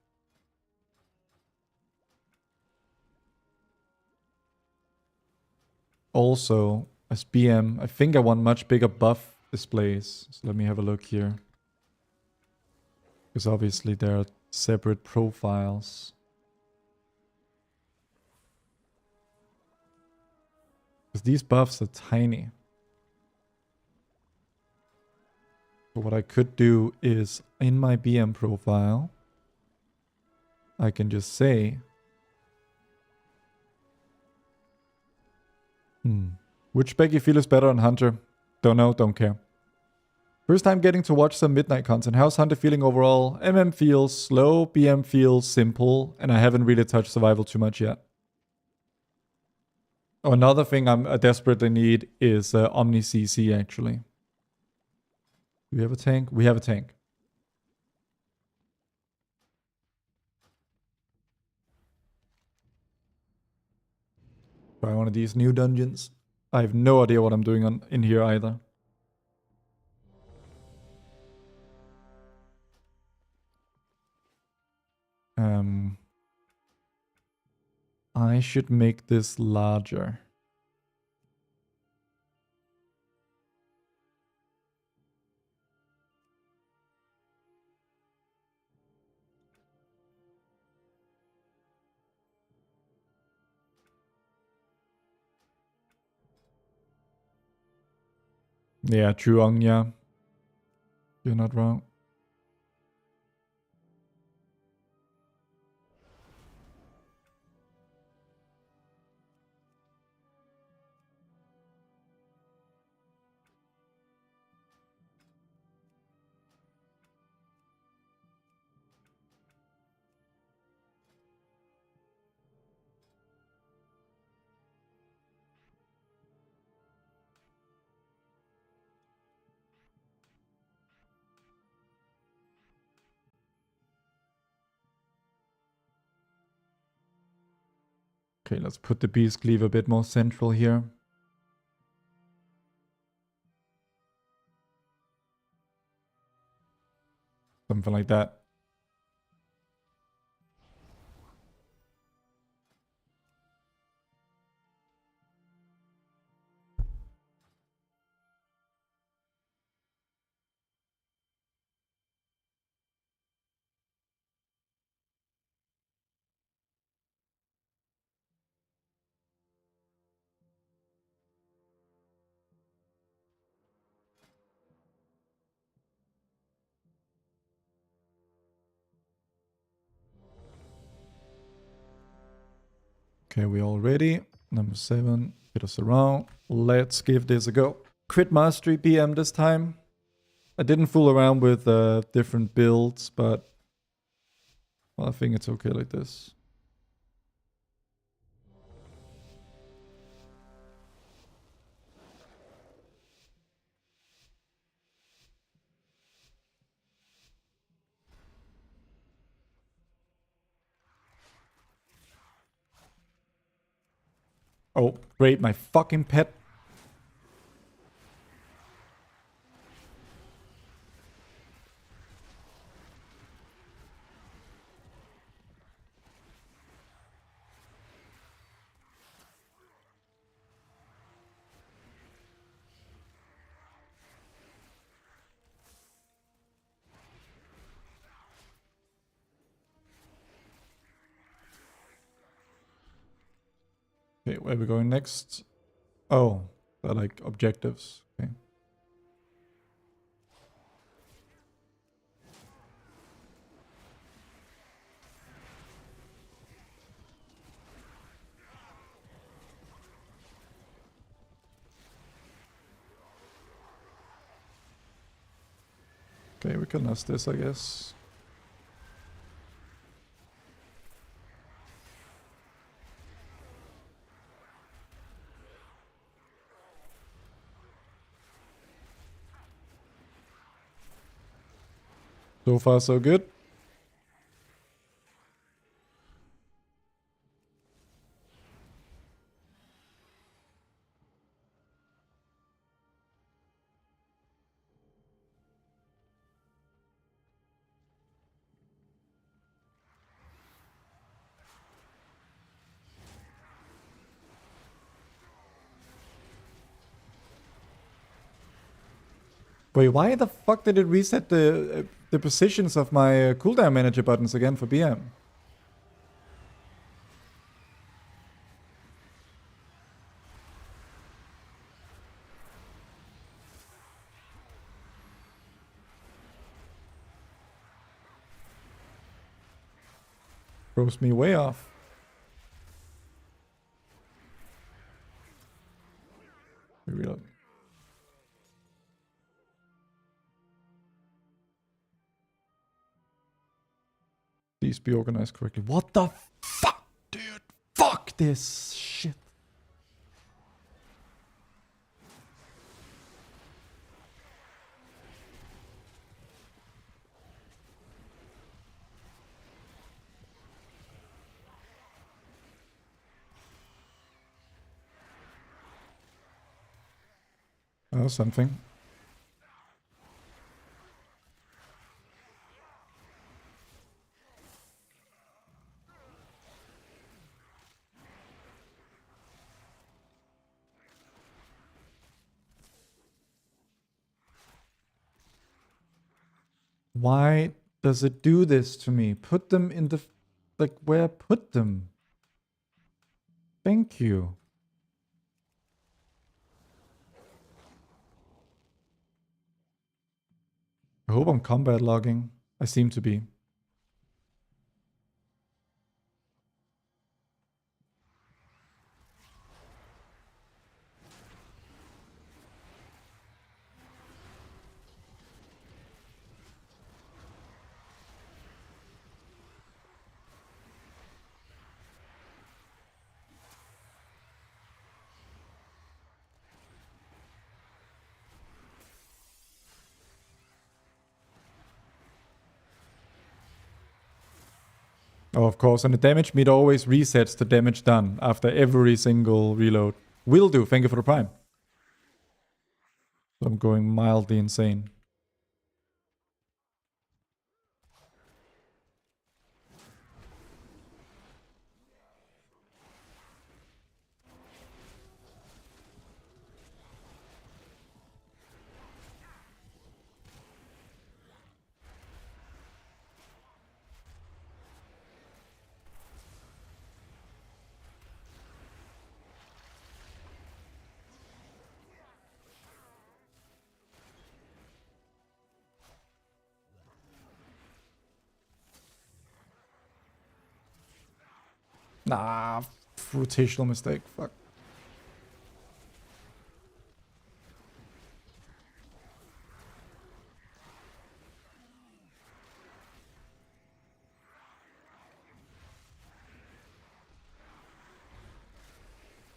Also, as BM, I think I want much bigger buff displays. So let me have a look here. Because obviously there are separate profiles. Because these buffs are tiny. So what I could do is, in my BM profile, I can just say, which spec you feel is better on Hunter? Don't know, don't care. First time getting to watch some Midnight content. How's Hunter feeling overall? MM feels slow, BM feels simple, and I haven't really touched survival too much yet. Oh, another thing I desperately need is Omni CC, actually. Do we have a tank? We have a tank. Try one of these new dungeons. I have no idea what I'm doing in here either. I should make this larger. Yeah, Chuang, yeah. You're not wrong. Okay, let's put the beast cleave a bit more central here. Something like that. Okay, we all ready. Number 7, get us around. Let's give this a go. Crit Mastery BM this time. I didn't fool around with different builds, but well, I think it's okay like this. Oh, great, my fucking pet. Okay, where are we going next? Oh, they're like objectives. Okay. Okay, we can nest this, I guess. So far, so good. Wait, why the fuck did it reset the positions of my cooldown manager buttons again for BM? Throws me way off. Reload. Please be organized correctly. What the fuck, dude? Fuck this shit. was something. Why does it do this to me? Put them in the... Like, where put them? Thank you. I hope I'm combat logging. I seem to be. Oh, of course, and the damage meter always resets the damage done after every single reload. Will do, thank you for the prime. So I'm going mildly insane. Nah, rotational mistake, fuck.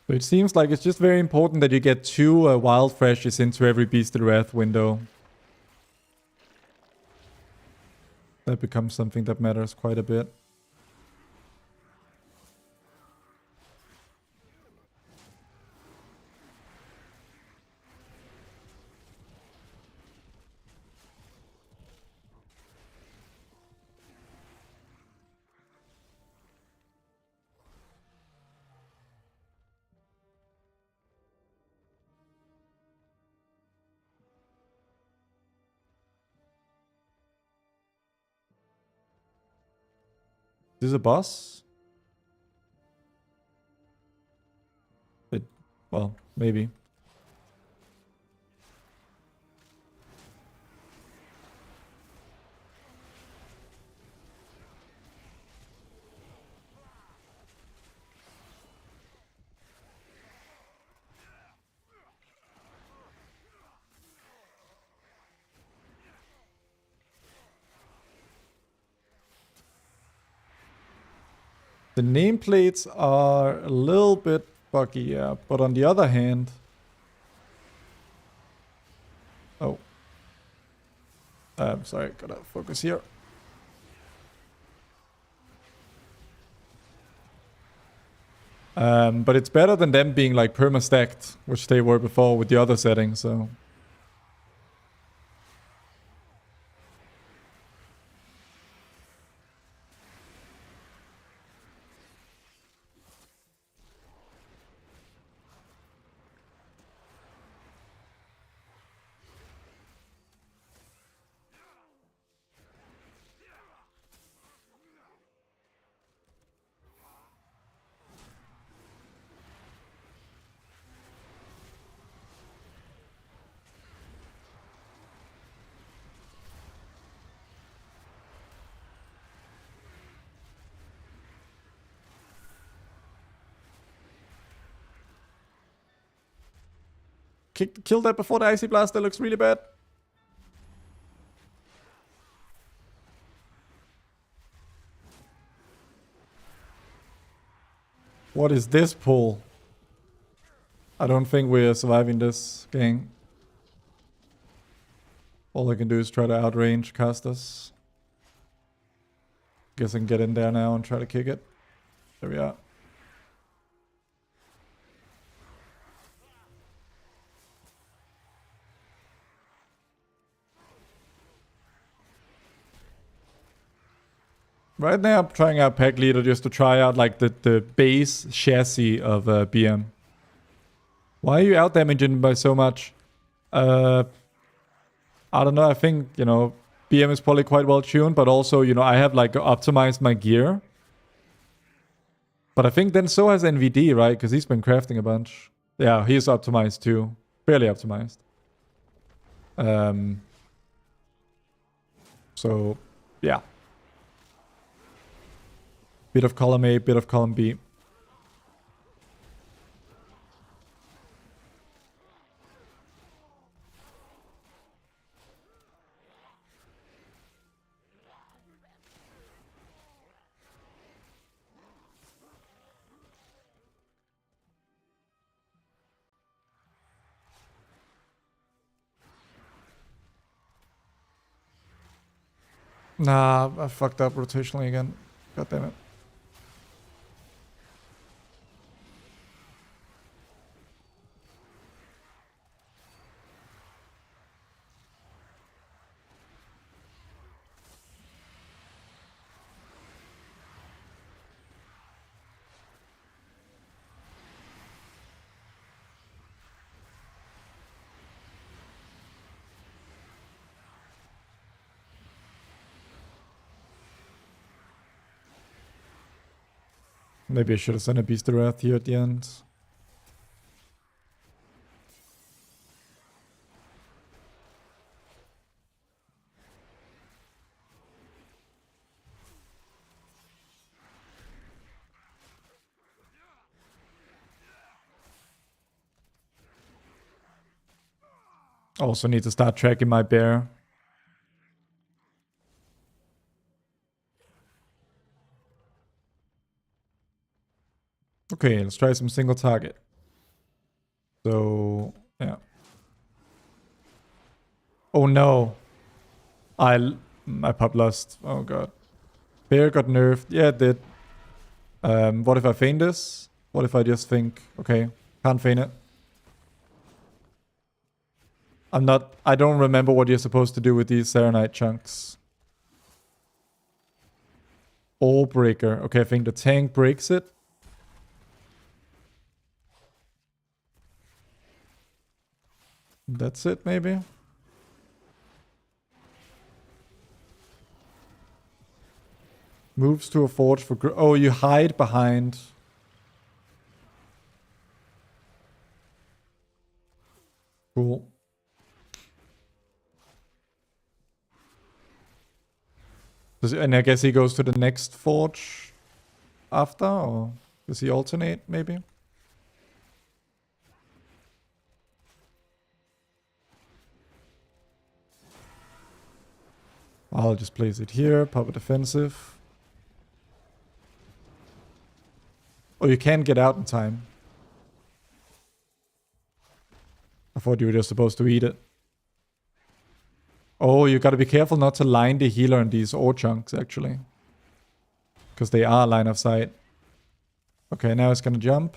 So it seems like it's just very important that you get 2 wild freshes into every Beast of the Wrath window. That becomes something that matters quite a bit. Is this a boss? Well, maybe. The nameplates are a little bit buggy, yeah. But on the other hand... Oh. Sorry, gotta focus here. But it's better than them being like perma-stacked, which they were before with the other settings, so... Kill that before the Icy Blast, that looks really bad. What is this pull? I don't think we're surviving this, gang. All I can do is try to outrange cast us. Guess I can get in there now and try to kick it. There we are. Right now I'm trying out Pack Leader just to try out like the base chassis of BM. Why are you out damaging by so much? I don't know. I think, you know, BM is probably quite well tuned, but also, you know, I have like optimized my gear. But I think then so has NVD, right? Because he's been crafting a bunch. Yeah, he's optimized too. Fairly optimized. So, yeah. Bit of column A, bit of column B. Nah, I fucked up rotationally again. God damn it. Maybe I should have sent a Beast of Wrath here at the end. Also need to start tracking my bear. Okay, let's try some single target. So, yeah. Oh no. I pop lost. Oh god. Bear got nerfed. Yeah, it did. What if I feign this? What if I just think, okay, can't feign it. I don't remember what you're supposed to do with these Serenite chunks. All breaker. Okay, I think the tank breaks it. That's it, maybe? Moves to a forge for... Oh, you hide behind... Cool. And I guess he goes to the next forge after, or does he alternate, maybe? I'll just place it here, pop a defensive. Oh, you can get out in time. I thought you were just supposed to eat it. Oh, you gotta be careful not to line the healer in these ore chunks, actually. Because they are line of sight. Okay, now it's gonna jump.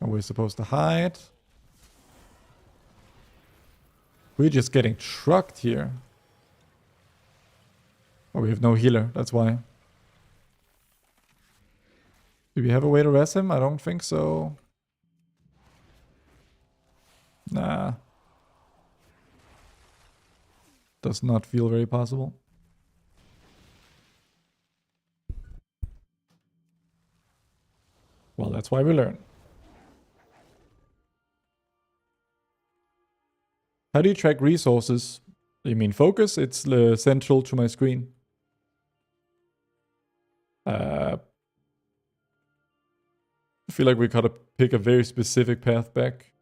And we're supposed to hide. We're just getting trucked here. Oh, we have no healer, that's why. Do we have a way to res him? I don't think so. Nah. Does not feel very possible. Well, that's why we learn. How do you track resources? You mean focus? It's central to my screen. I feel like we gotta pick a very specific path back.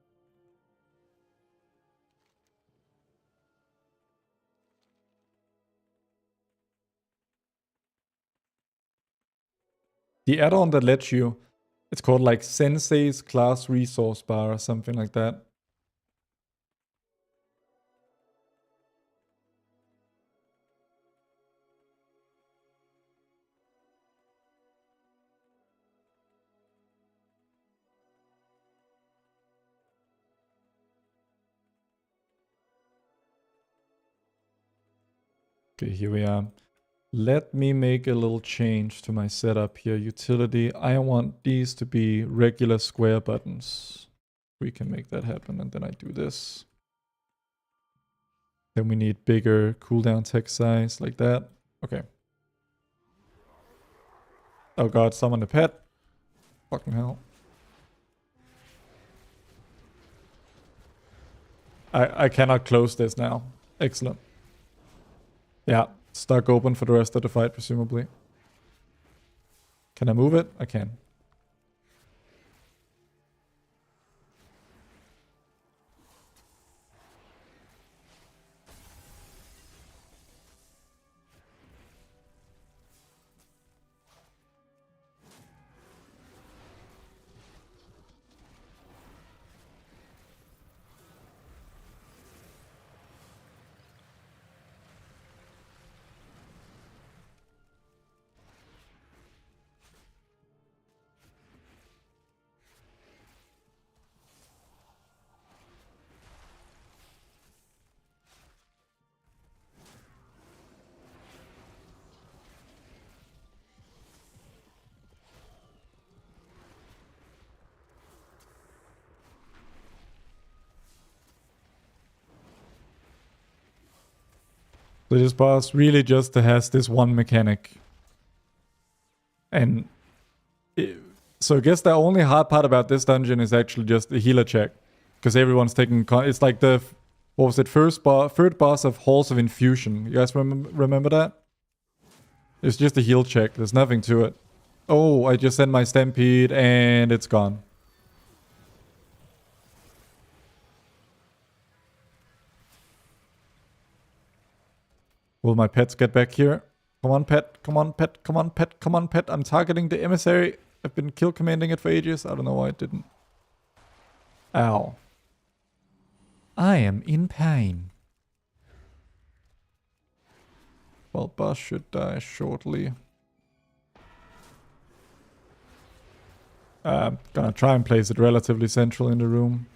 The add-on that lets you, it's called like Sensei's Class Resource Bar or something like that. Okay, here we are. Let me make a little change to my setup here. Utility. I want these to be regular square buttons. We can make that happen, and then I do this. Then we need bigger cooldown text size, like that. Okay. Oh god, summon a pet. Fucking hell. I cannot close this now. Excellent. Yeah, stuck open for the rest of the fight, presumably. Can I move it? I can. So this boss really just has this one mechanic. And so I guess the only hard part about this dungeon is actually just the healer check. Because everyone's taking... It's like the... What was it? Third boss of Halls of Infusion. You guys remember that? It's just a heal check. There's nothing to it. Oh, I just sent my Stampede and it's gone. Will my pets get back here? Come on, pet. Come on, pet. Come on, pet. Come on, pet. I'm targeting the emissary. I've been kill commanding it for ages. I don't know why it didn't. Ow. I am in pain. Well, boss should die shortly. Gonna try and place it relatively central in the room.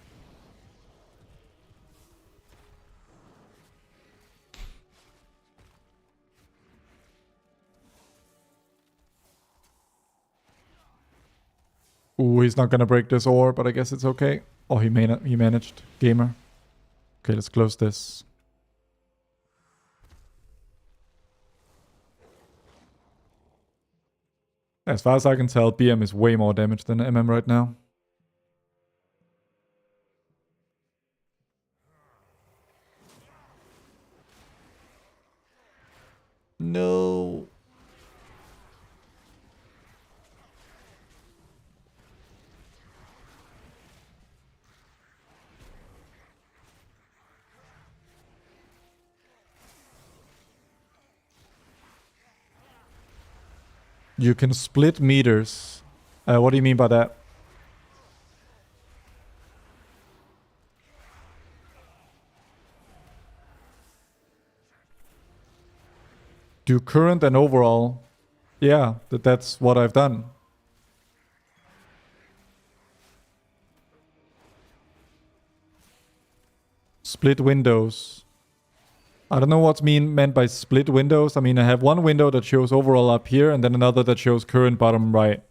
Ooh, he's not gonna break this ore, but I guess it's okay. Oh, he managed. Gamer. Okay, let's close this. As far as I can tell, BM is way more damage than MM right now. No. You can split meters. What do you mean by that? Do current and overall. Yeah, that's what I've done. Split windows. I don't know what's meant by split windows. I mean, I have one window that shows overall up here and then another that shows current bottom right.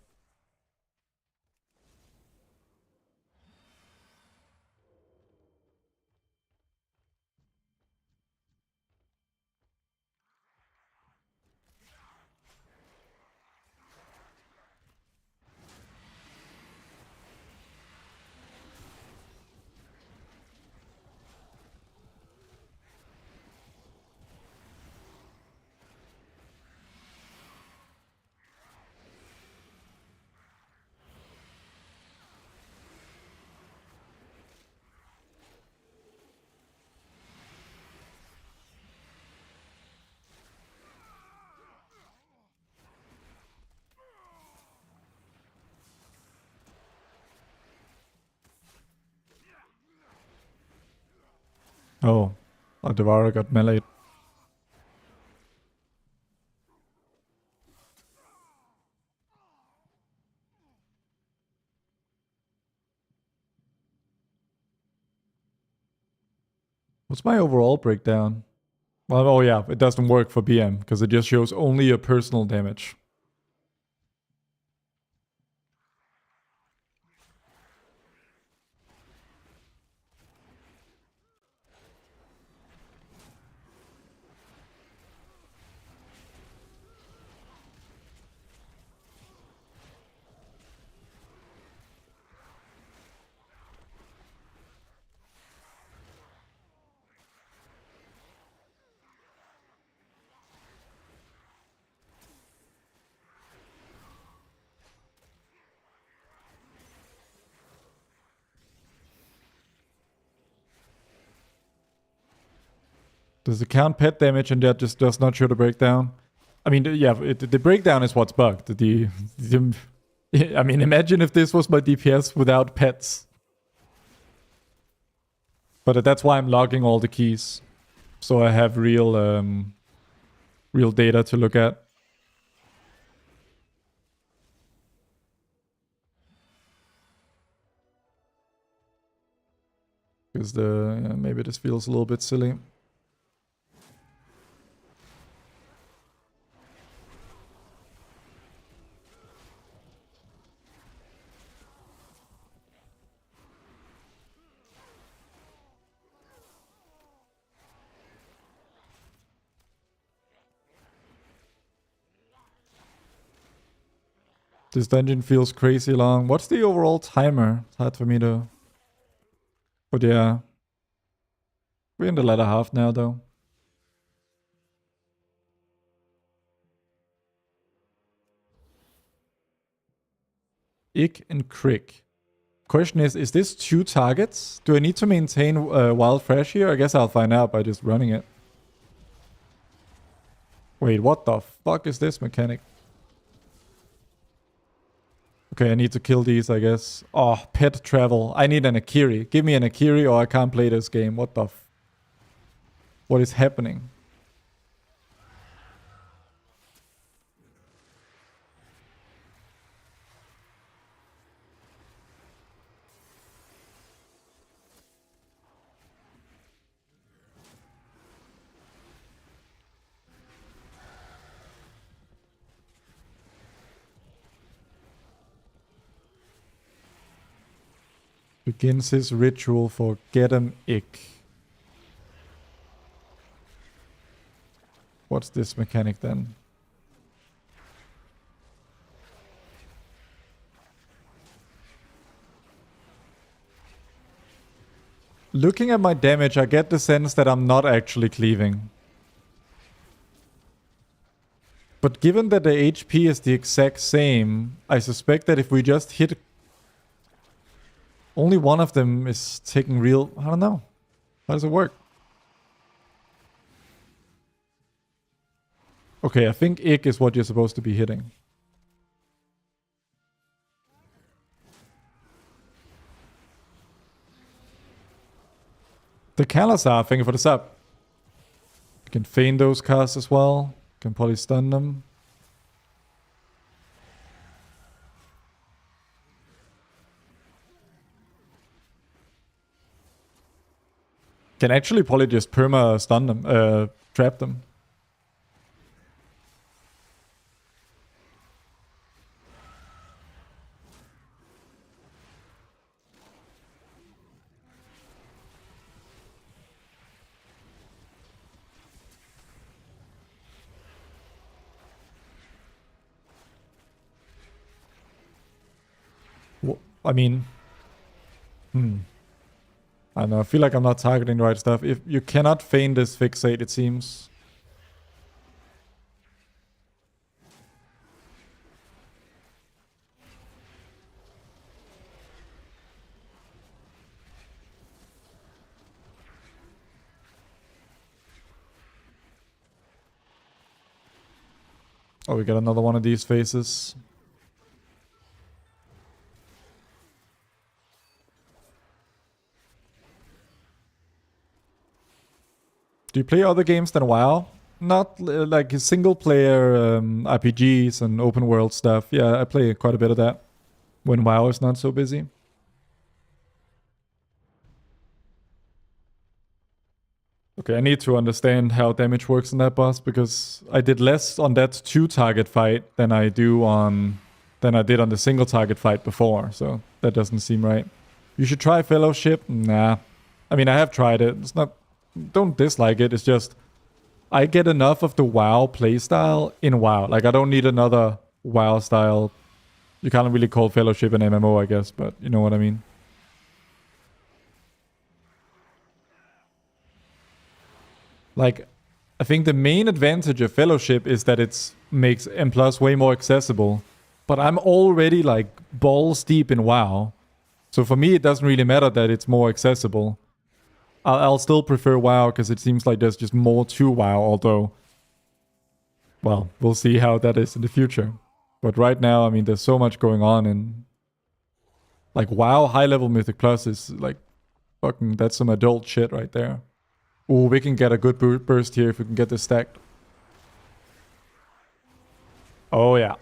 Oh, Devourer got meleeed. What's my overall breakdown? Well, oh yeah, it doesn't work for BM because it just shows only your personal damage. Does it count pet damage and that just does not show the breakdown? I mean, yeah, the breakdown is what's bugged. I mean, imagine if this was my DPS without pets. But that's why I'm logging all the keys. So I have real data to look at. Because maybe this feels a little bit silly. This dungeon feels crazy long. What's the overall timer? It's hard for me to... But yeah. We're in the latter half now, though. Ick and Crick. Question is this 2 targets? Do I need to maintain Wild Fresh here? I guess I'll find out by just running it. Wait, what the fuck is this mechanic? Okay, I need to kill these, I guess. Oh, pet travel. I need an Akiri. Give me an Akiri or I can't play this game. What the what is happening? Begins his ritual for Get 'em Ick. What's this mechanic then? Looking at my damage, I get the sense that I'm not actually cleaving. But given that the HP is the exact same, I suspect that if we just hit... Only one of them is taking real... I don't know. How does it work? Okay, I think Ick is what you're supposed to be hitting. The Kalasar, thank you for the sub. You can feign those casts as well. You can probably stun them. Can actually probably just perma stun them, trap them. I mean, I don't know, I feel like I'm not targeting the right stuff. If you cannot feign this fixate, it seems. Oh, we got another one of these faces. Do you play other games than WoW? Not like single player RPGs and open world stuff. Yeah, I play quite a bit of that when WoW is not so busy. Okay, I need to understand how damage works in that boss, because I did less on that 2-target fight than I did on the single target fight before, so that doesn't seem right. You should try Fellowship. Nah. I mean, I have tried it. It's not... Don't dislike it. It's just... I get enough of the WoW playstyle in WoW. Like, I don't need another WoW style. You can't really call Fellowship an MMO, I guess, but you know what I mean. Like, I think the main advantage of Fellowship is that it makes M+ way more accessible. But I'm already, like, balls deep in WoW. So for me, it doesn't really matter that it's more accessible. I'll still prefer WoW, because it seems like there's just more to WoW, although... Well, we'll see how that is in the future. But right now, I mean, there's so much going on, and... Like, WoW high-level Mythic Plus is, like... Fucking, that's some adult shit right there. Ooh, we can get a good burst here if we can get this stacked. Oh, yeah.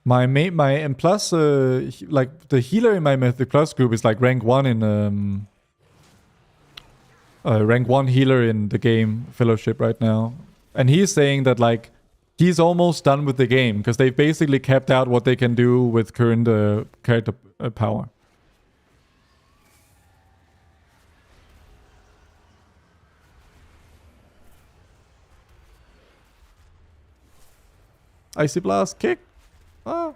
My M+, like, the healer in my Mythic Plus group is, like, rank 1 in, rank 1 healer in the game Fellowship right now. And he's saying that, like, he's almost done with the game, because they've basically capped out what they can do with current character power. Icy Blast, kick! Ah.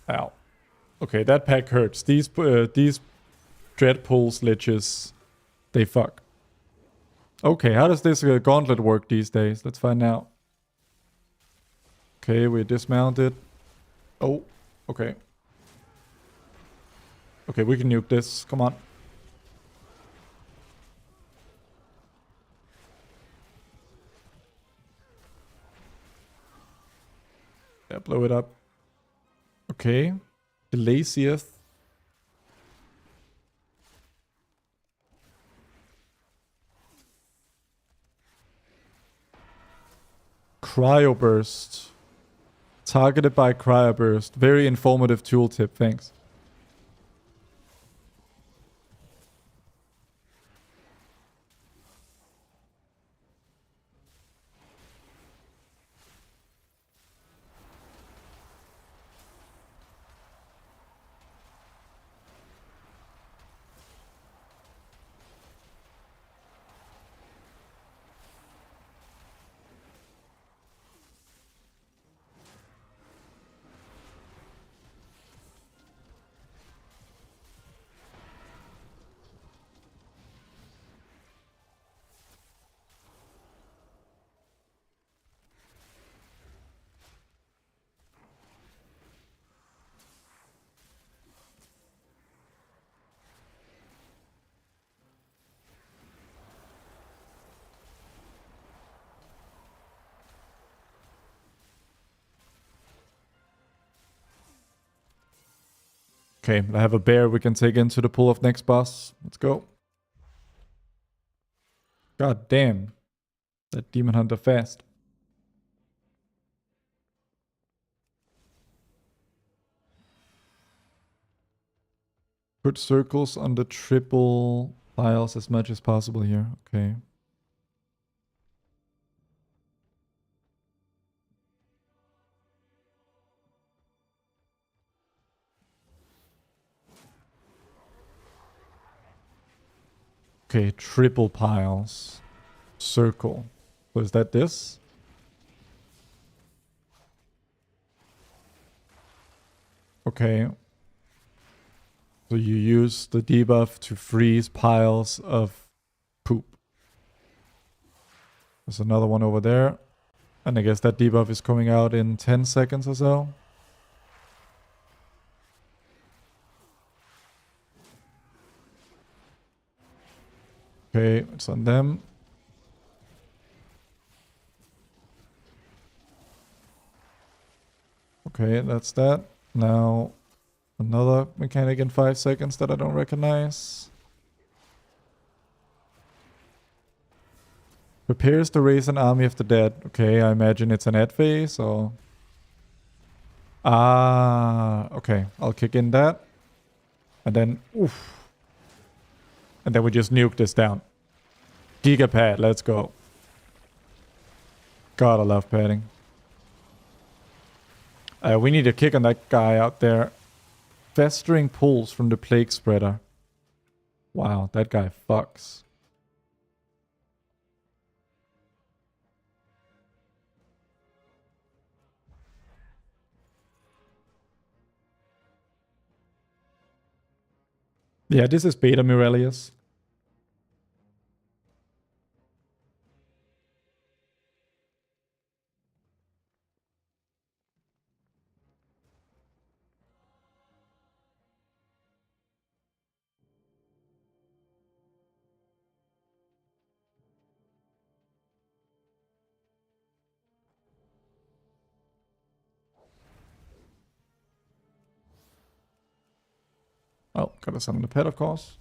Ow. Okay, that pack hurts. These Dreadpulse liches, they fuck. Okay, how does this gauntlet work these days? Let's find out. Okay, we're dismounted. Oh, okay. Okay, we can nuke this. Come on. Yeah, blow it up. Okay. Delasieth. Cryoburst. Targeted by Cryoburst. Very informative tooltip, thanks. Okay, I have a bear we can take into the pool of next boss. Let's go. God damn. That Demon Hunter fast. Put circles on the triple piles as much as possible here. Okay. Okay, triple piles. Circle. So is that this? Okay. So you use the debuff to freeze piles of poop. There's another one over there. And I guess that debuff is coming out in 10 seconds or so. Okay, it's on them. Okay, that's that. Now, another mechanic in 5 seconds that I don't recognize. Prepares to raise an army of the dead. Okay, I imagine it's an ad phase or... Ah, okay. I'll kick in that. And then, oof. And then we just nuke this down. Gigapad, let's go. God, I love padding. We need a kick on that guy out there. Festering pulls from the plague spreader. Wow, that guy fucks. Yeah, this is Beta Mirelius. Oh, gotta summon the pet, of course.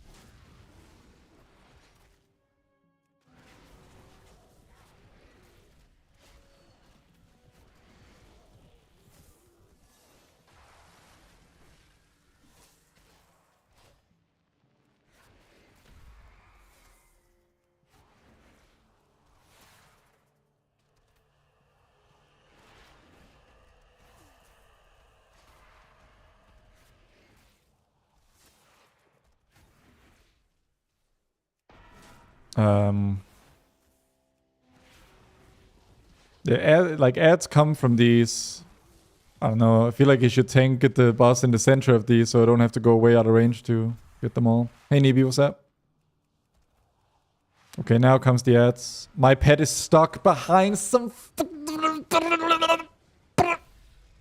The ads come from these. I don't know. I feel like you should tank get the boss in the center of these so I don't have to go way out of range to get them all. Hey, Nibi, what's up? Okay, now comes the ads. My pet is stuck behind some...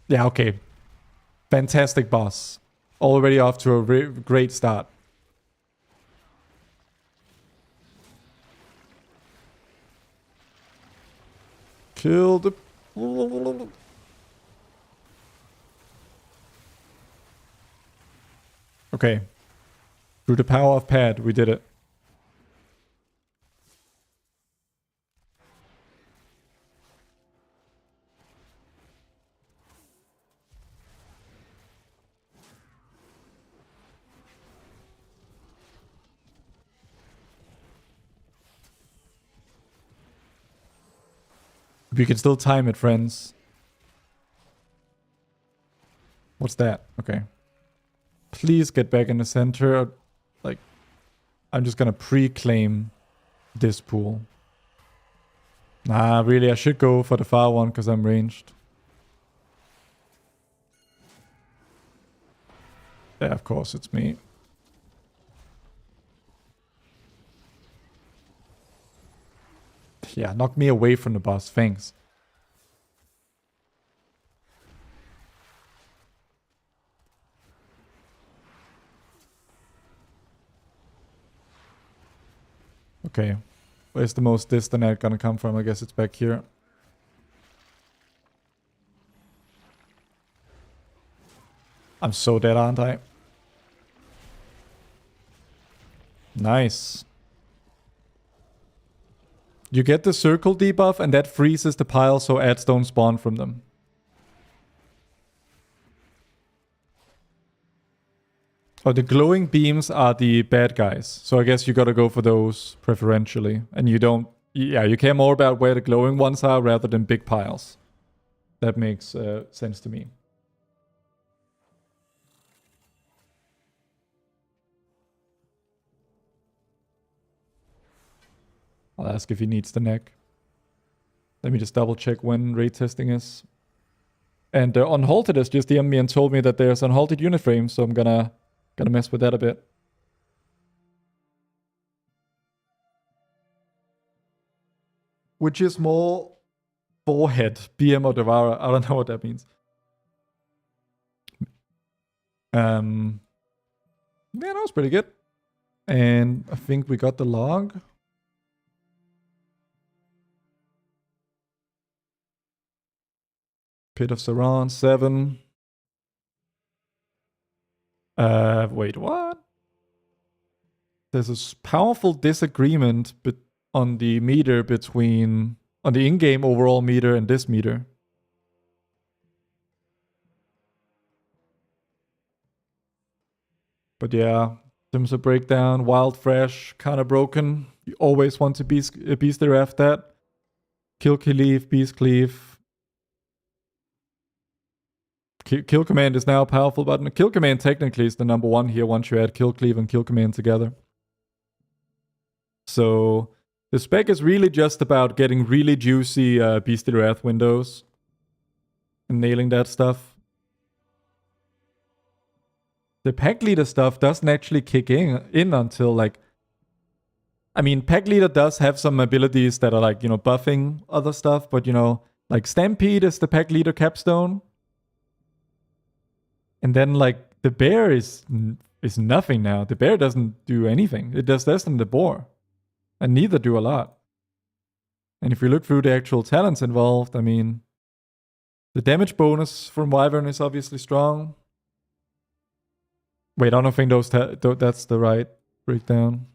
Yeah, okay. Fantastic boss. Already off to a great start. Kill the... Okay. Through the power of pad, we did it. We can still time it, friends. What's that? Okay. Please get back in the center. Like, I'm just gonna pre-claim this pool. Nah, really, I should go for the far one because I'm ranged. Yeah, of course, it's me. Yeah, knock me away from the boss. Thanks. Okay. Where's the most distant ad gonna come from? I guess it's back here. I'm so dead, aren't I? Nice. You get the circle debuff, and that freezes the pile so ads don't spawn from them. Oh, the glowing beams are the bad guys. So I guess you gotta go for those preferentially. And you don't... Yeah, you care more about where the glowing ones are rather than big piles. That makes sense to me. I'll ask if he needs the neck. Let me just double check when raid testing is. And Unhalted has just DM'd me and told me that there's Unhalted unit frame, so I'm gonna mess with that a bit. Which is more forehead, BM or Devourer. I don't know what that means. Yeah, that was pretty good. And I think we got the log. Pit of Saran, 7. Wait, what? There's a powerful disagreement on the meter between... on the in-game overall meter and this meter. But yeah, Sims of Breakdown, Wild Fresh, kind of broken. You always want to beast the ref that. Kill Cleave, Beast Cleave. Kill Command is now a powerful button. Kill Command technically is the number 1 here once you add Kill Cleave and Kill Command together. So the spec is really just about getting really juicy Beast the Wrath windows. And nailing that stuff. The pack leader stuff doesn't actually kick in until like... I mean, pack leader does have some abilities that are like, you know, buffing other stuff. But, you know, like Stampede is the pack leader capstone. And then like the bear is nothing now. The bear doesn't do anything. It does less than the boar. And neither do a lot. And if you look through the actual talents involved, I mean... the damage bonus from Wyvern is obviously strong. Wait, I don't think that's the right breakdown.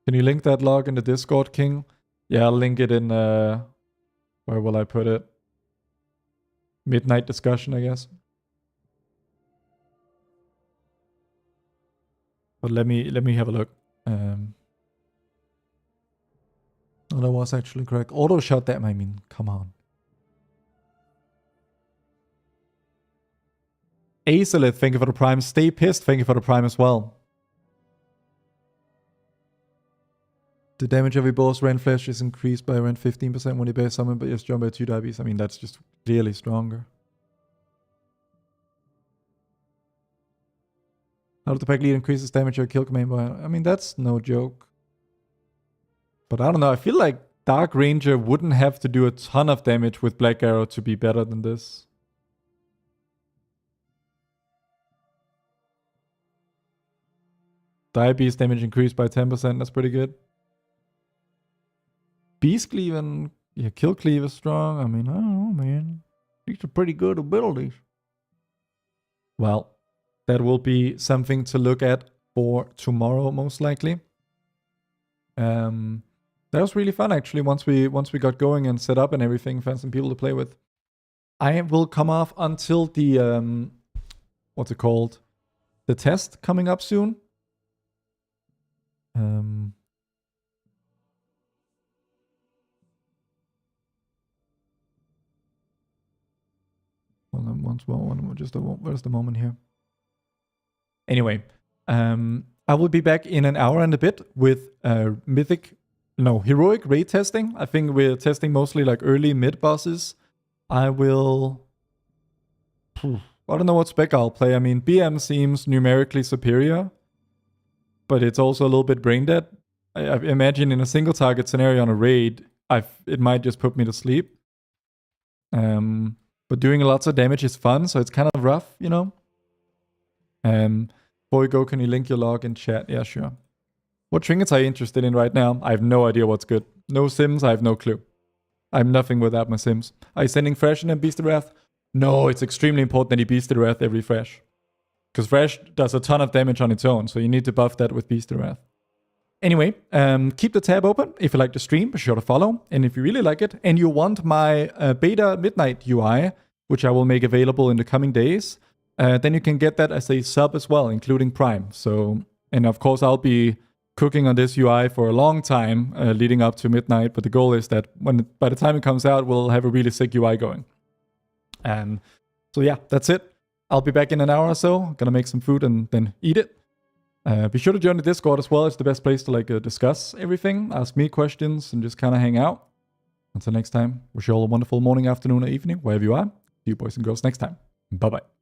Can you link that log in the Discord, King? Yeah, I'll link it in... where will I put it? Midnight discussion, I guess. But let me have a look. Oh, that was actually correct. Auto shot that, I mean, come on. Azelith, thank you for the prime. Stay pissed, thank you for the prime as well. The damage of a boss Ren Flesh is increased by around 15% when you bear summon, but you're strong by 2 diabetes. I mean, that's just clearly stronger. How does the pack lead increases damage or kill command by? I mean, that's no joke. But I don't know, I feel like Dark Ranger wouldn't have to do a ton of damage with Black Arrow to be better than this. Diabetes damage increased by 10%, that's pretty good. Beast Cleave and Kill Cleave is strong. I mean, I don't know, man. These are pretty good abilities. Well, that will be something to look at for tomorrow, most likely. That was really fun, actually, once we got going and set up and everything, found some people to play with. I will come off until the, what's it called? The test coming up soon. Hold on, where's the moment here? Anyway, I will be back in an hour and a bit with heroic raid testing. I think we're testing mostly like early mid bosses. I don't know what spec I'll play. I mean, BM seems numerically superior, but it's also a little bit brain dead. I imagine in a single target scenario on a raid, it might just put me to sleep. But doing lots of damage is fun, so it's kind of rough, you know? Before we go, can you link your log in chat? Yeah, sure. What trinkets are you interested in right now? I have no idea what's good. No Sims, I have no clue. I'm nothing without my Sims. Are you sending Fresh and then Beast the Wrath? No, it's extremely important that you Beast the Wrath every Fresh. Because Fresh does a ton of damage on its own, so you need to buff that with Beast the Wrath. Anyway, keep the tab open. If you like the stream, be sure to follow. And if you really like it, and you want my beta midnight UI, which I will make available in the coming days, then you can get that as a sub as well, including Prime. So, and of course, I'll be cooking on this UI for a long time leading up to midnight. But the goal is that by the time it comes out, we'll have a really sick UI going. So yeah, that's it. I'll be back in an hour or so. Gonna make some food and then eat it. Be sure to join the Discord as well. It's the best place to discuss everything, ask me questions, and just kind of hang out. Until next time, wish you all a wonderful morning, afternoon, or evening, wherever you are. See you boys and girls next time. Bye-bye.